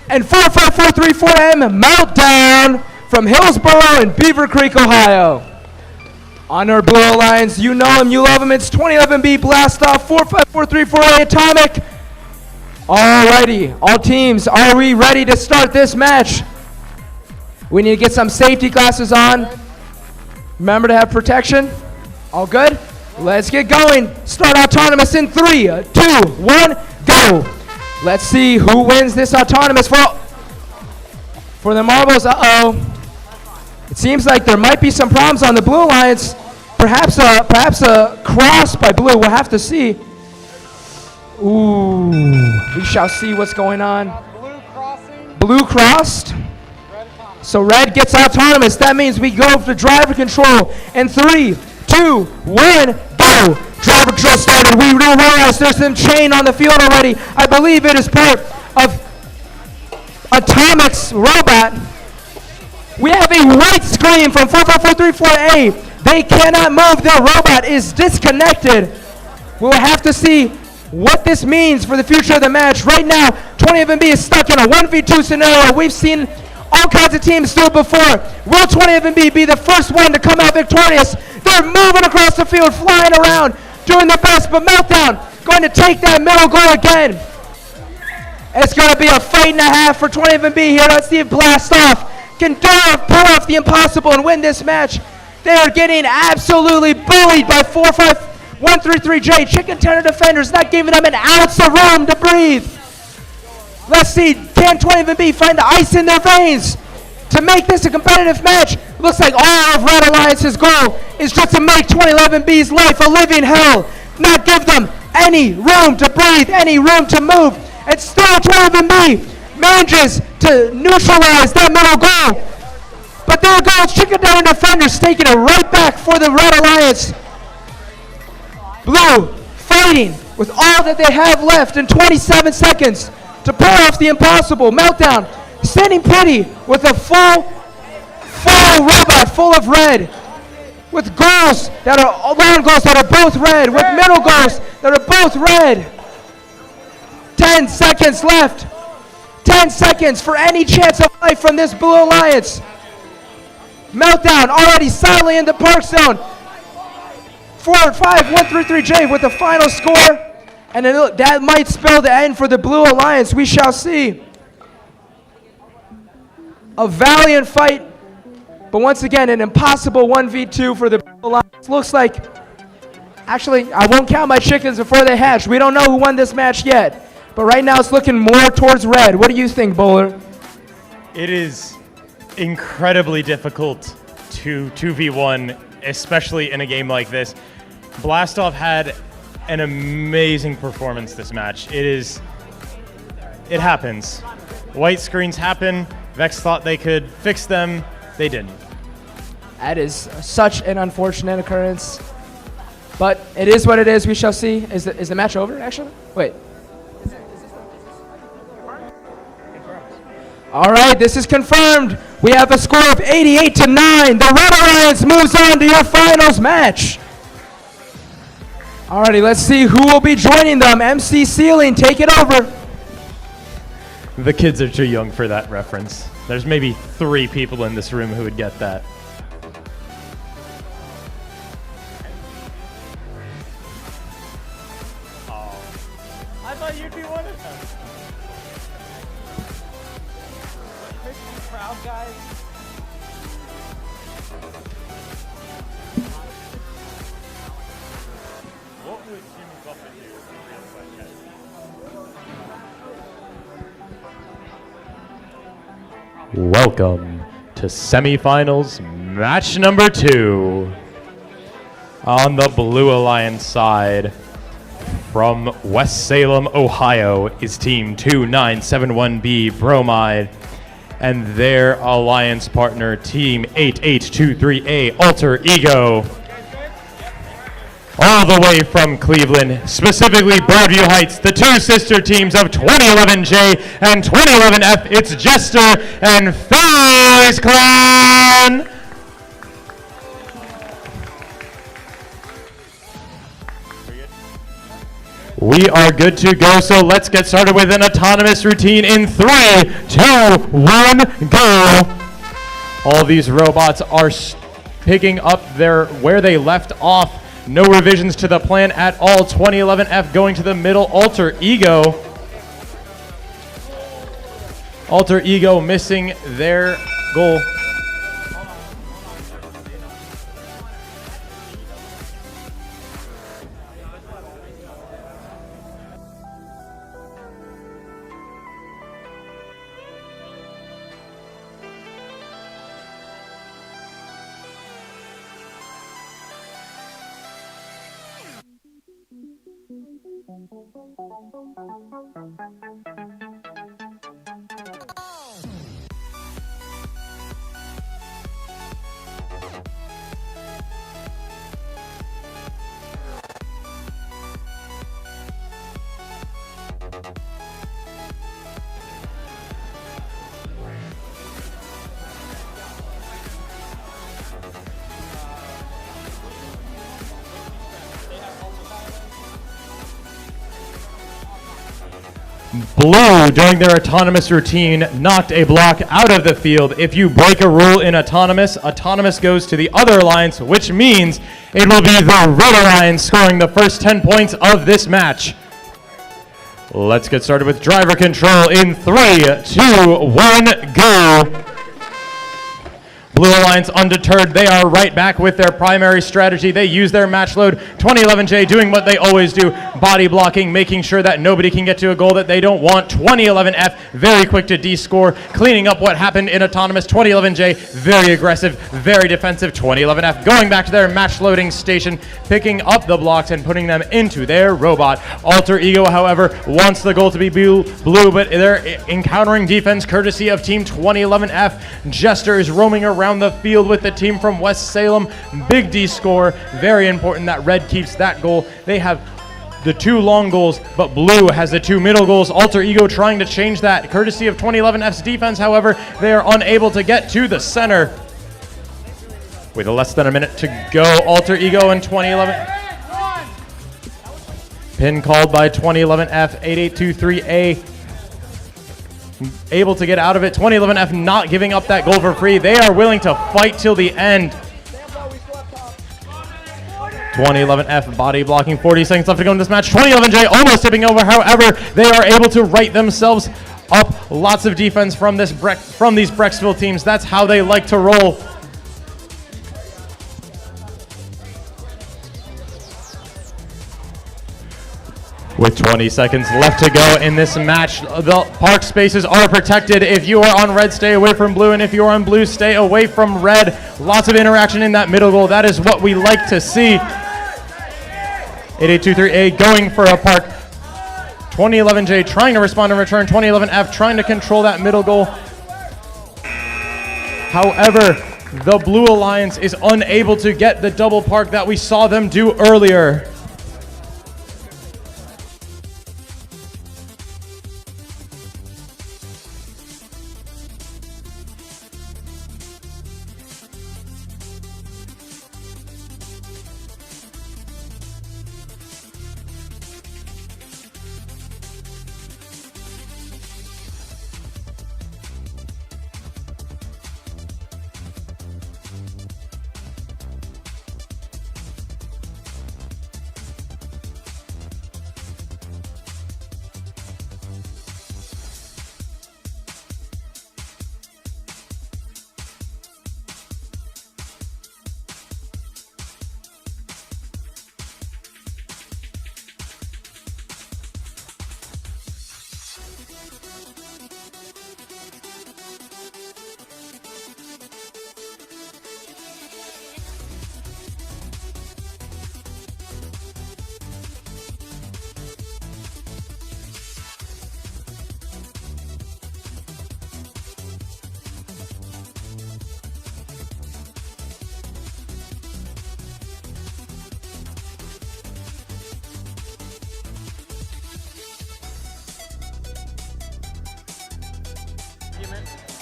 and 45434M, Meltdown from Hillsborough and Beaver Creek, Ohio. On our Blue Alliance, you know him, you love him. It's 2011B Blastoff, 45434A Atomic. Alrighty, all teams, are we ready to start this match? We need to get some safety glasses on. Remember to have protection. All good? Let's get going. Start autonomous in 3, 2, 1, go. Let's see who wins this autonomous for the marbles. Uh-oh. It seems like there might be some problems on the Blue Alliance. Perhaps a cross by Blue. We'll have to see. Ooh, we shall see what's going on. Blue crossed. So Red gets autonomous. That means we go for driver control. In 3, 2, 1, go. Driver control started. We realize there's some chain on the field already. I believe it is part of Atomic's robot. We have a white screen from 45434A. They cannot move. Their robot is disconnected. We'll have to see what this means for the future of the match. Right now, 20FMB is stuck in a 1v2 scenario. We've seen all kinds of teams do it before. Will 20FMB be the first one to come out victorious? They're moving across the field, flying around, doing their best, but Meltdown going to take that middle goal again. It's going to be a fight and a half for 20FMB here. Let's see if Blastoff can pull off the impossible and win this match. They are getting absolutely bullied by 45133J. Chicken Tender Defenders not giving them an ounce of room to breathe. Let's see, can 20FMB find the ice in their veins to make this a competitive match? Looks like all of Red Alliance's goal is just to make 2011B's life a living hell. Not give them any room to breathe, any room to move. And still 20FMB manages to neutralize that middle goal. But there goes Chicken Tender Defenders taking it right back for the Red Alliance. Blue fighting with all that they have left in 27 seconds to pull off the impossible. Meltdown sending pity with a full robot full of red. With goals that are long goals that are both red. With middle goals that are both red. 10 seconds left. 10 seconds for any chance of life from this Blue Alliance. Meltdown already silently in the park zone. 45133J with the final score. And that might spell the end for the Blue Alliance. We shall see. A valiant fight. But once again, an impossible 1v2 for the Blue Alliance. Looks like, actually, I won't count my chickens before they hatch. We don't know who won this match yet. But right now it's looking more towards Red. What do you think, Bowler? It is incredibly difficult to 2v1, especially in a game like this. Blastoff had an amazing performance this match. It happens. White screens happen. Vex thought they could fix them. They didn't. That is such an unfortunate occurrence. But it is what it is. We shall see. Is the match over, actually? Wait. All right, this is confirmed. We have a score of 88-9. The Red Alliance moves on to your finals match. Alrighty, let's see who will be joining them. MC Ceiling, take it over. The kids are too young for that reference. There's maybe 3 people in this room who would get that. Oh, I thought you'd be one of them. Proud guys. What would Jimmy Buffett do? Welcome to semifinals match number 2. On the Blue Alliance side, from West Salem, Ohio, is Team 2971B Bromide, and their alliance partner, Team 8823A Alter Ego. all the way from Cleveland, specifically Broadview Heights, the two sister teams of 2011J and 2011F. It's Jester and FaZe Clan. We are good to go, so let's get started with an autonomous routine in 3, 2, 1, go. All these robots are picking up where they left off. No revisions to the plan at all. 2011F going to the middle. Alter Ego. Alter Ego missing their goal. Blue, during their autonomous routine, knocked a block out of the field. If you break a rule in autonomous, autonomous goes to the other alliance, which means it will be the red alliance scoring the first 10 points of this match. Let's get started with driver control in 3, 2, 1, go. Blue Alliance undeterred. They are right back with their primary strategy. They use their match load. 2011J doing what they always do, body blocking, making sure that nobody can get to a goal that they don't want. 2011F very quick to D-score, cleaning up what happened in autonomous. 2011J very aggressive, very defensive. 2011F going back to their match loading station, picking up the blocks and putting them into their robot. Alter Ego, however, wants the goal to be blue, but they're encountering defense courtesy of Team 2011F. Jester is roaming around the field with the team from West Salem. Big D score. Very important that red keeps that goal. They have the 2 long goals, but blue has the 2 middle goals. Alter Ego trying to change that. Courtesy of 2011F's defense, however, they are unable to get to the center. With less than a minute to go, Alter Ego in 2011. Pin called by 2011F, 8823A. Able to get out of it. 2011F not giving up that goal for free. They are willing to fight till the end. 2011F body blocking. 40 seconds left to go in this match. 2011J almost tipping over. However, they are able to right themselves up. Lots of defense from these Brecksville teams. That's how they like to roll. With 20 seconds left to go in this match, the park spaces are protected. If you are on red, stay away from blue, and if you are on blue, stay away from red. Lots of interaction in that middle goal. That is what we like to see. 8823A going for a park. 2011J trying to respond in return. 2011F trying to control that middle goal. However, the Blue Alliance is unable to get the double park that we saw them do earlier.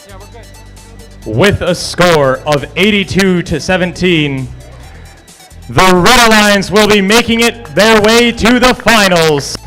Yeah, we're good. With a score of 82-17, the Red Alliance will be making it their way to the finals.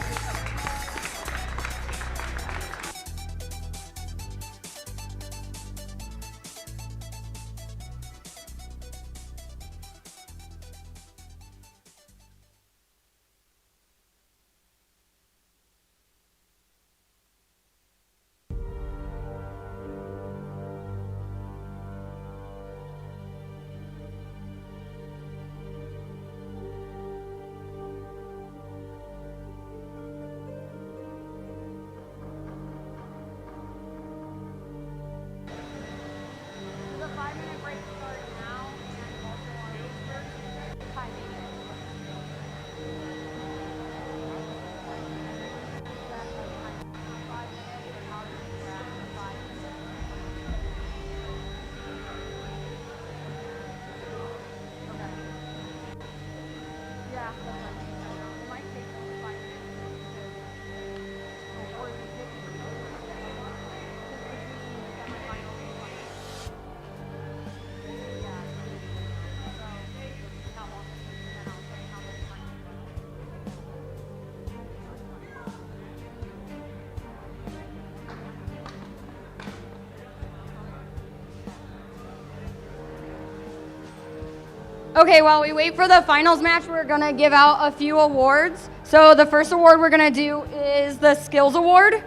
Okay, while we wait for the finals match, we're gonna give out a few awards. So the first award we're gonna do is the Skills Award.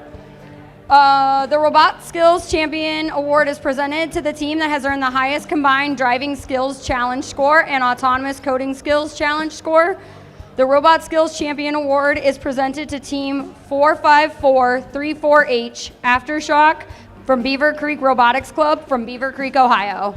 The Robot Skills Champion Award is presented to the team that has earned the highest combined driving skills challenge score and autonomous coding skills challenge score. The Robot Skills Champion Award is presented to team 45434H Aftershock from Beaver Creek Robotics Club from Beaver Creek, Ohio.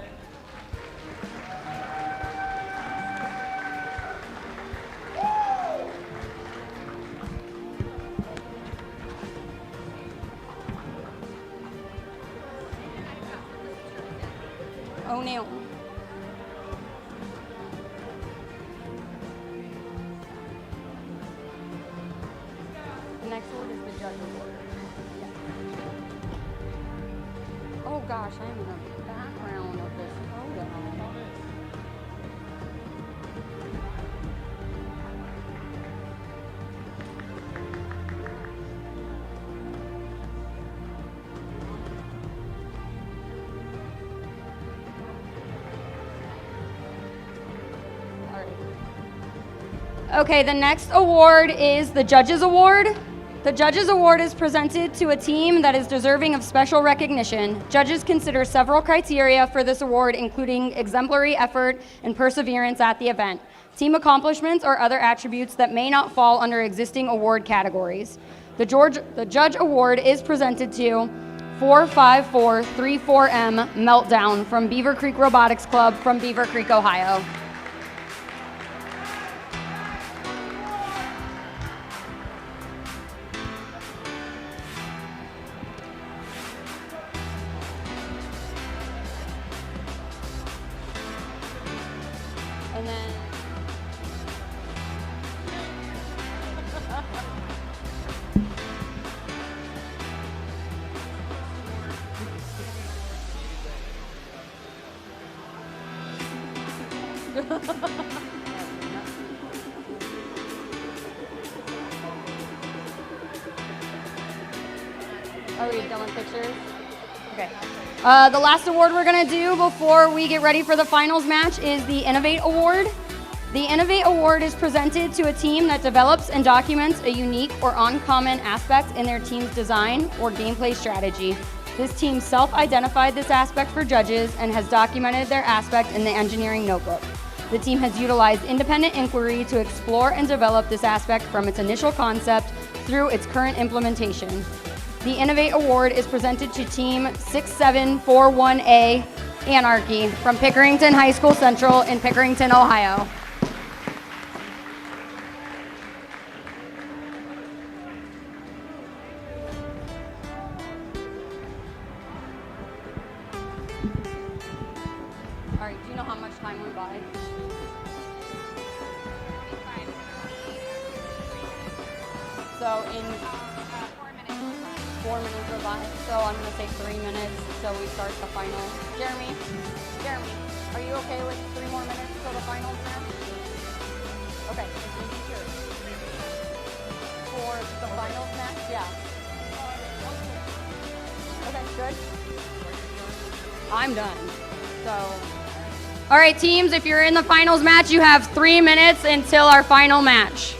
O'Neill. The next award is the Judge Award. Yeah. Oh gosh, I'm in the background of this photo. Okay, the next award is the Judges Award. The Judges Award is presented to a team that is deserving of special recognition. Judges consider several criteria for this award, including exemplary effort and perseverance at the event, team accomplishments, or other attributes that may not fall under existing award categories. The Judge Award is presented to 45434M Meltdown from Beaver Creek Robotics Club from Beaver Creek, Ohio. And then are we done with pictures? Okay. The last award we're going to do before we get ready for the finals match is the Innovate Award. The Innovate Award is presented to a team that develops and documents a unique or uncommon aspect in their team's design or gameplay strategy. This team self-identified this aspect for judges and has documented their aspect in the engineering notebook. The team has utilized independent inquiry to explore and develop this aspect from its initial concept through its current implementation. The Innovate Award is presented to Team 6741A Anarchy from Pickerington High School Central in Pickerington, Ohio. All right, do you know how much time went by? So in 4 4 minutes are left, so I'm going to say 3 minutes so we start the final. Jeremy, are you okay with 3 more minutes till the finals now? Okay, just making sure. For the finals match? Yeah. Okay, good. I'm done. So, all right, teams, if you're in the finals match, you have 3 minutes until our final match.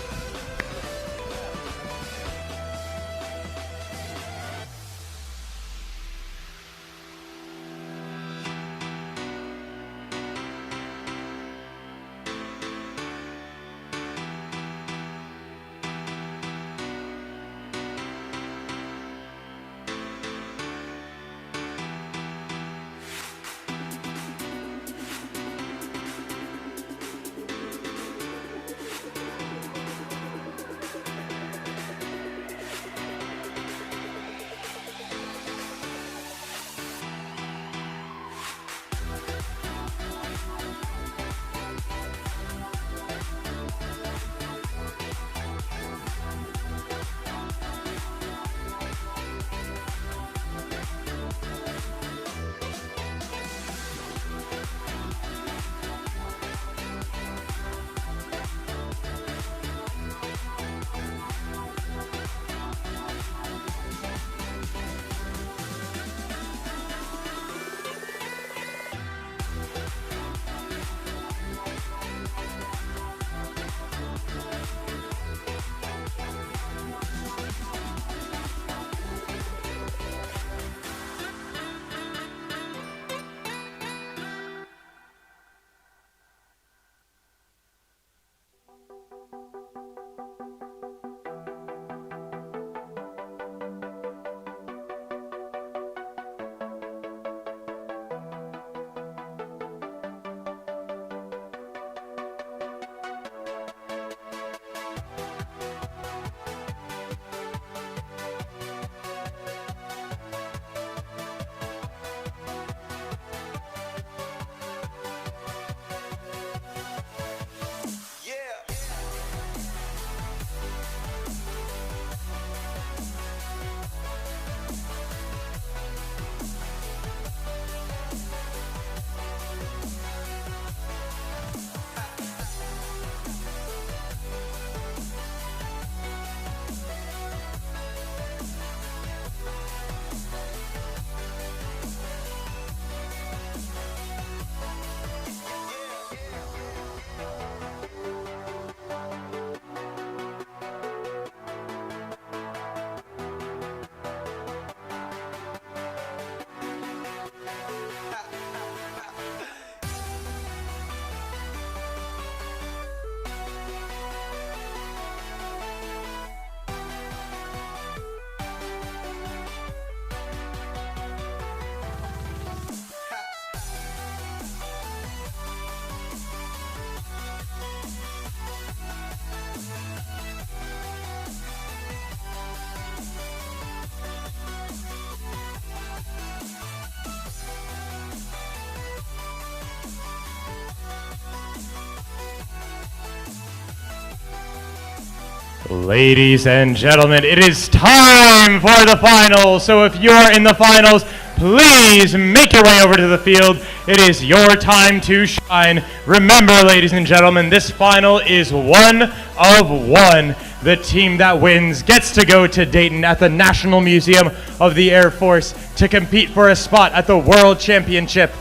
Ladies and gentlemen, it is time for the finals. So if you're in the finals, please make your way over to the field. It is your time to shine. Remember, ladies and gentlemen, this final is 1 of 1. The team that wins gets to go to Dayton at the National Museum of the Air Force to compete for a spot at the World Championship.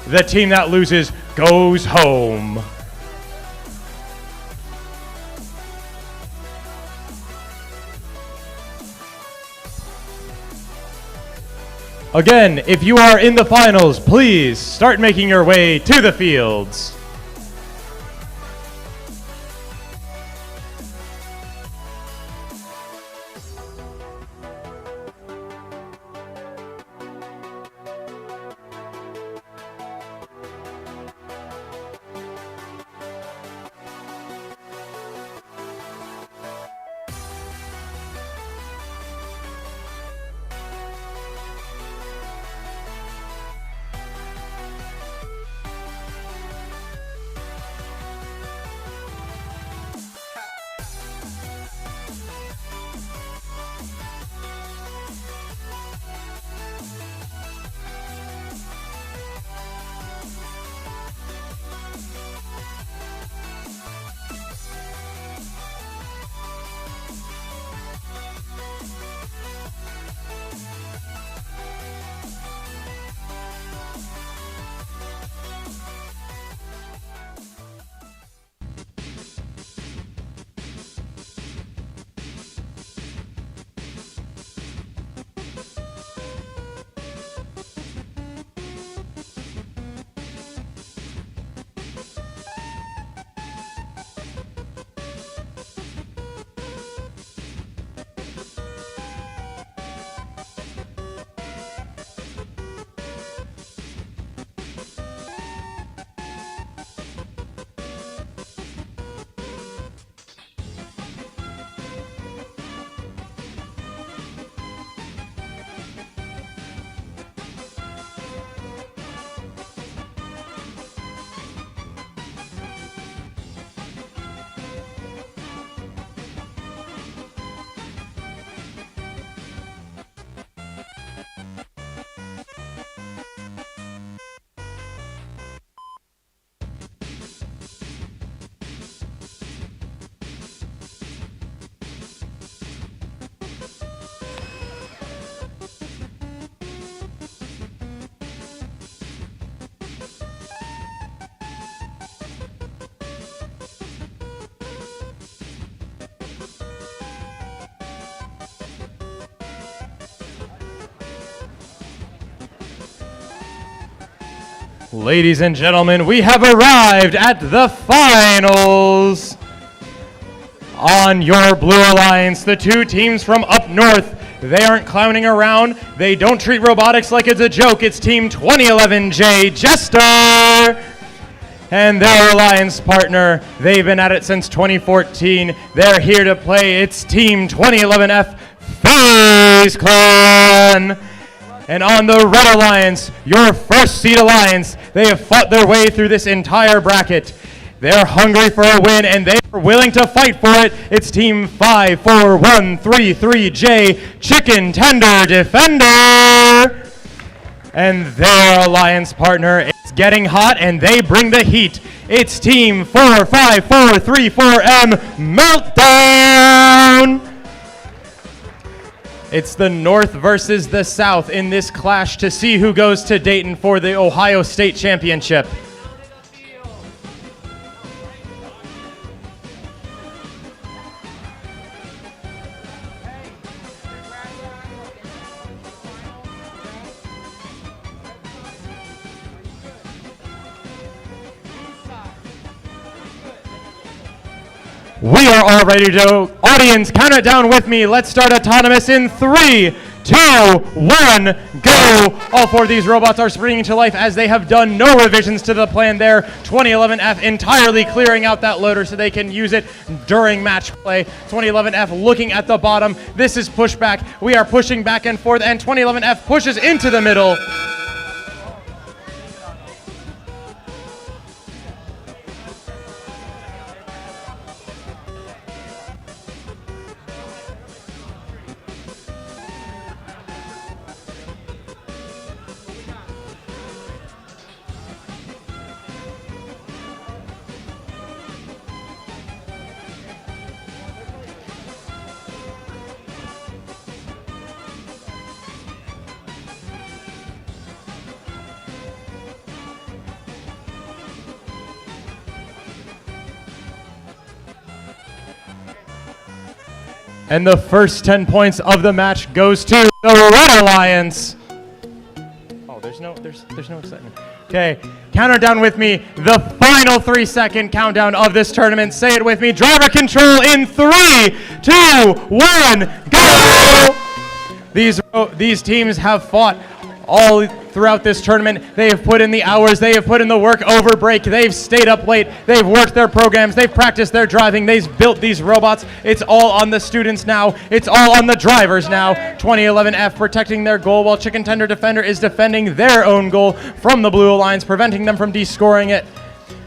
The team that loses goes home. Again, if you are in the finals, please start making your way to the fields. Ladies and gentlemen, we have arrived at the finals. On your Blue Alliance, the two teams from up north, they aren't clowning around. They don't treat robotics like it's a joke. It's Team 2011J Jester and their alliance partner. They've been at it since 2014. They're here to play. It's Team 2011F FaZe Clan. And on the Red Alliance, your first seed alliance, they have fought their way through this entire bracket. They're hungry for a win, and they are willing to fight for it. It's Team 54133J Chicken Tender Defender. And their alliance partner is getting hot, and they bring the heat. It's Team 45434M Meltdown. It's the North versus the South in this clash to see who goes to Dayton for the Ohio State Championship. We are all ready to go. Audience, count it down with me. Let's start autonomous in 3, 2, 1, go. All four of these robots are springing to life as they have done no revisions to the plan there. 2011F entirely clearing out that loader so they can use it during match play. 2011F looking at the bottom. This is pushback. We are pushing back and forth, and 2011F pushes into the middle. And the first 10 points of the match goes to the Red Alliance. Oh, there's no excitement. Okay, count it down with me. The final 3-second countdown of this tournament. Say it with me. Driver control in 3, 2, 1, go! These teams have fought all throughout this tournament. They have put in the hours, they have put in the work over break, they've stayed up late, they've worked their programs, they've practiced their driving, they've built these robots. It's all on the students now, it's all on the drivers now. 2011F protecting their goal while Chicken Tender Defender is defending their own goal from the Blue Alliance, preventing them from descoring it.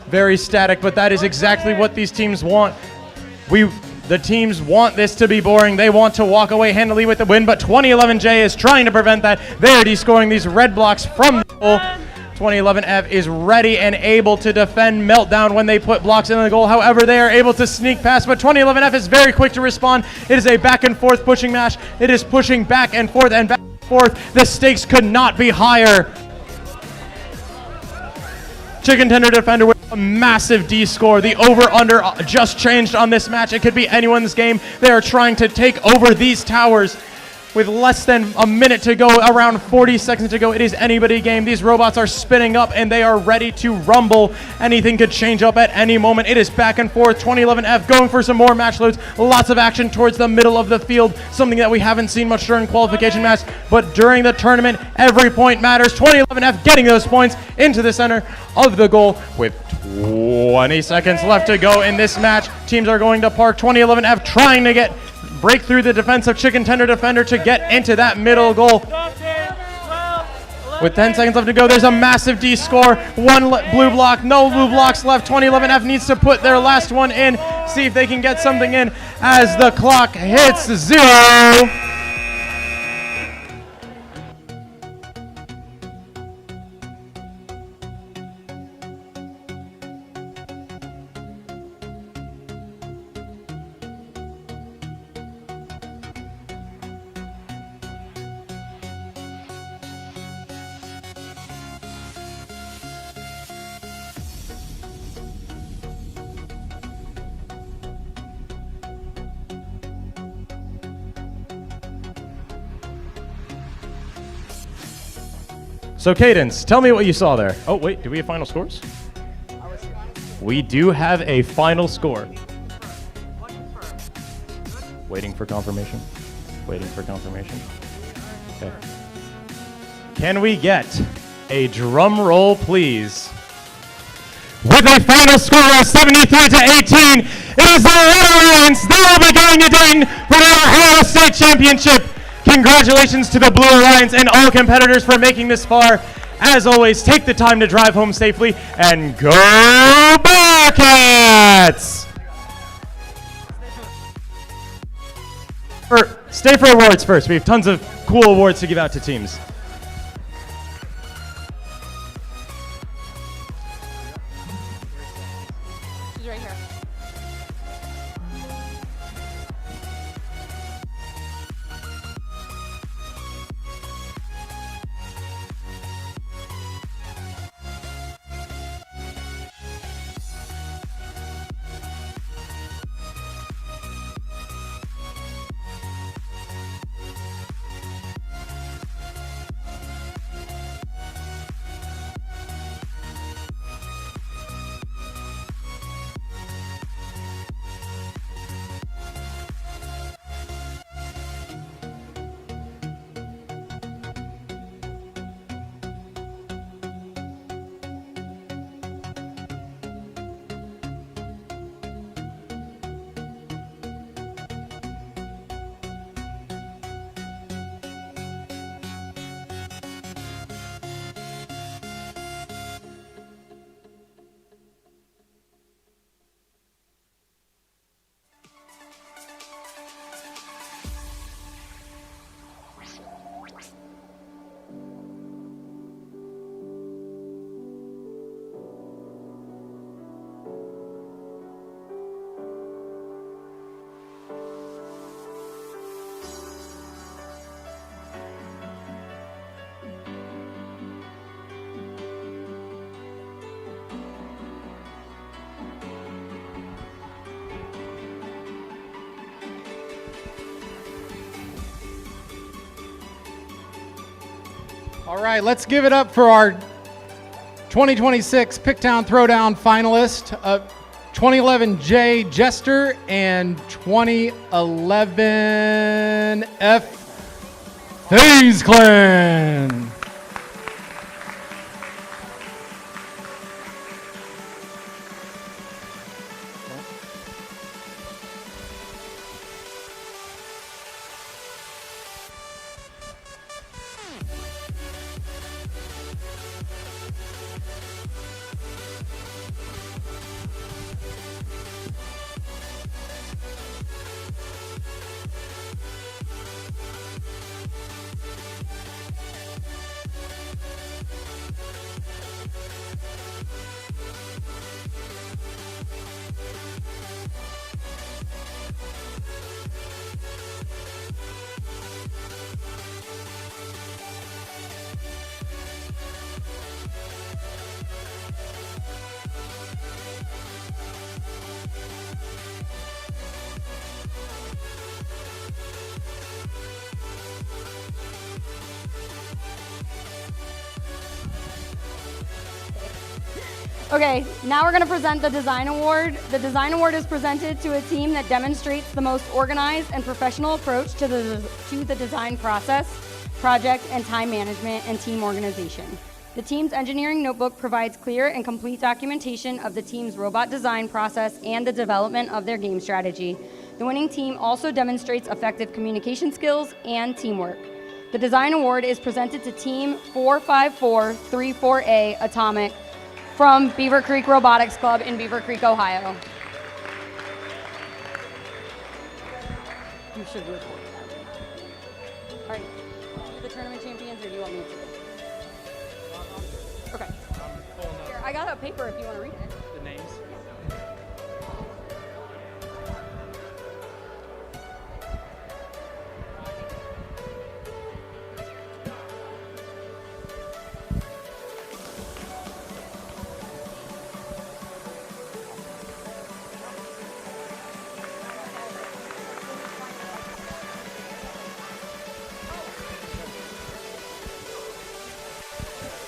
Very static, but that is exactly what these teams want. The teams want this to be boring. They want to walk away handily with the win, but 2011J is trying to prevent that. They're descoring these red blocks from the goal. 2011F is ready and able to defend Meltdown when they put blocks in the goal. However, they are able to sneak past, but 2011F is very quick to respond. It is a back and forth pushing match. It is pushing back and forth and back and forth. The stakes could not be higher. Chicken Tender Defender with a massive D score. The over-under just changed on this match. It could be anyone's game. They are trying to take over these towers with less than a minute to go, around 40 seconds to go. It is anybody's game. These robots are spinning up and they are ready to rumble. Anything could change up at any moment. It is back and forth. 2011F going for some more match loads. Lots of action towards the middle of the field, something that we haven't seen much during qualification match, but during the tournament, every point matters. 2011F getting those points into the center of the goal with 20 seconds left to go in this match. Teams are going to park. 2011F trying to break through the defense of Chicken Tender Defender to get into that middle goal. With 10 seconds left to go, there's a massive D score. One blue block, no blue blocks left. 2011F needs to put their last one in, see if they can get something in as the clock hits 0. So Cadence, tell me what you saw there. Oh wait, do we have final scores? We do have a final score. Waiting for confirmation. Waiting for confirmation. Okay. Can we get a drum roll, please? With a final score of 73-18, it is the Red Alliance. They will be going to Dayton for the Ohio State Championship. Congratulations to the Blue Alliance and all competitors for making this far. As always, take the time to drive home safely and go Bearcats! Stay for awards first. We have tons of cool awards to give out to teams. She's right here. All right, let's give it up for our 2026 Picktown Throwdown finalist, 2011 Jay Jester and 2011 F. FaZe Clan. Okay, now we're going to present the Design Award. The Design Award is presented to a team that demonstrates the most organized and professional approach to the design process, project, and time management and team organization. The team's engineering notebook provides clear and complete documentation of the team's robot design process and the development of their game strategy. The winning team also demonstrates effective communication skills and teamwork. The Design Award is presented to Team 45434A Atomic from Beaver Creek Robotics Club in Beaver Creek, Ohio. You should report that. All right, the tournament champions, or do you want me to? Okay. Here, I got a paper if you want to read it. The names.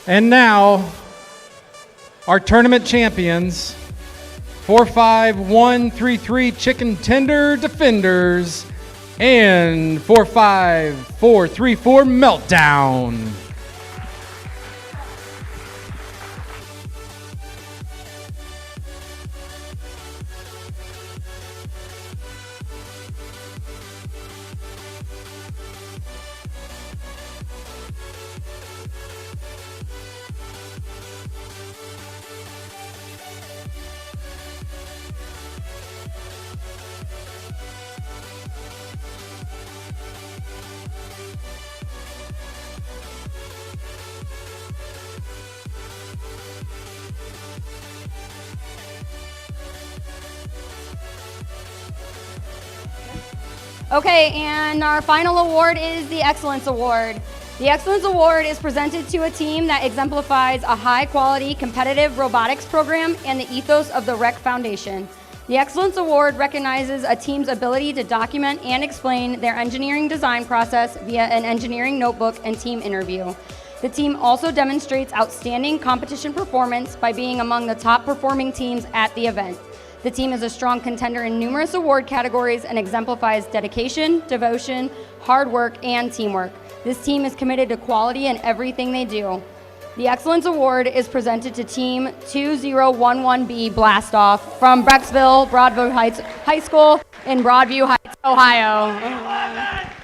And now, our tournament champions, 45133 Chicken Tender Defenders and 45434 Meltdown. Okay, and our final award is the Excellence Award. The Excellence Award is presented to a team that exemplifies a high-quality competitive robotics program and the ethos of the Rec Foundation. The Excellence Award recognizes a team's ability to document and explain their engineering design process via an engineering notebook and team interview. The team also demonstrates outstanding competition performance by being among the top performing teams at the event. The team is a strong contender in numerous award categories and exemplifies dedication, devotion, hard work, and teamwork. This team is committed to quality in everything they do. The Excellence Award is presented to Team 2011B Blastoff from Brecksville Broadview Heights High School in Broadview Heights, Ohio.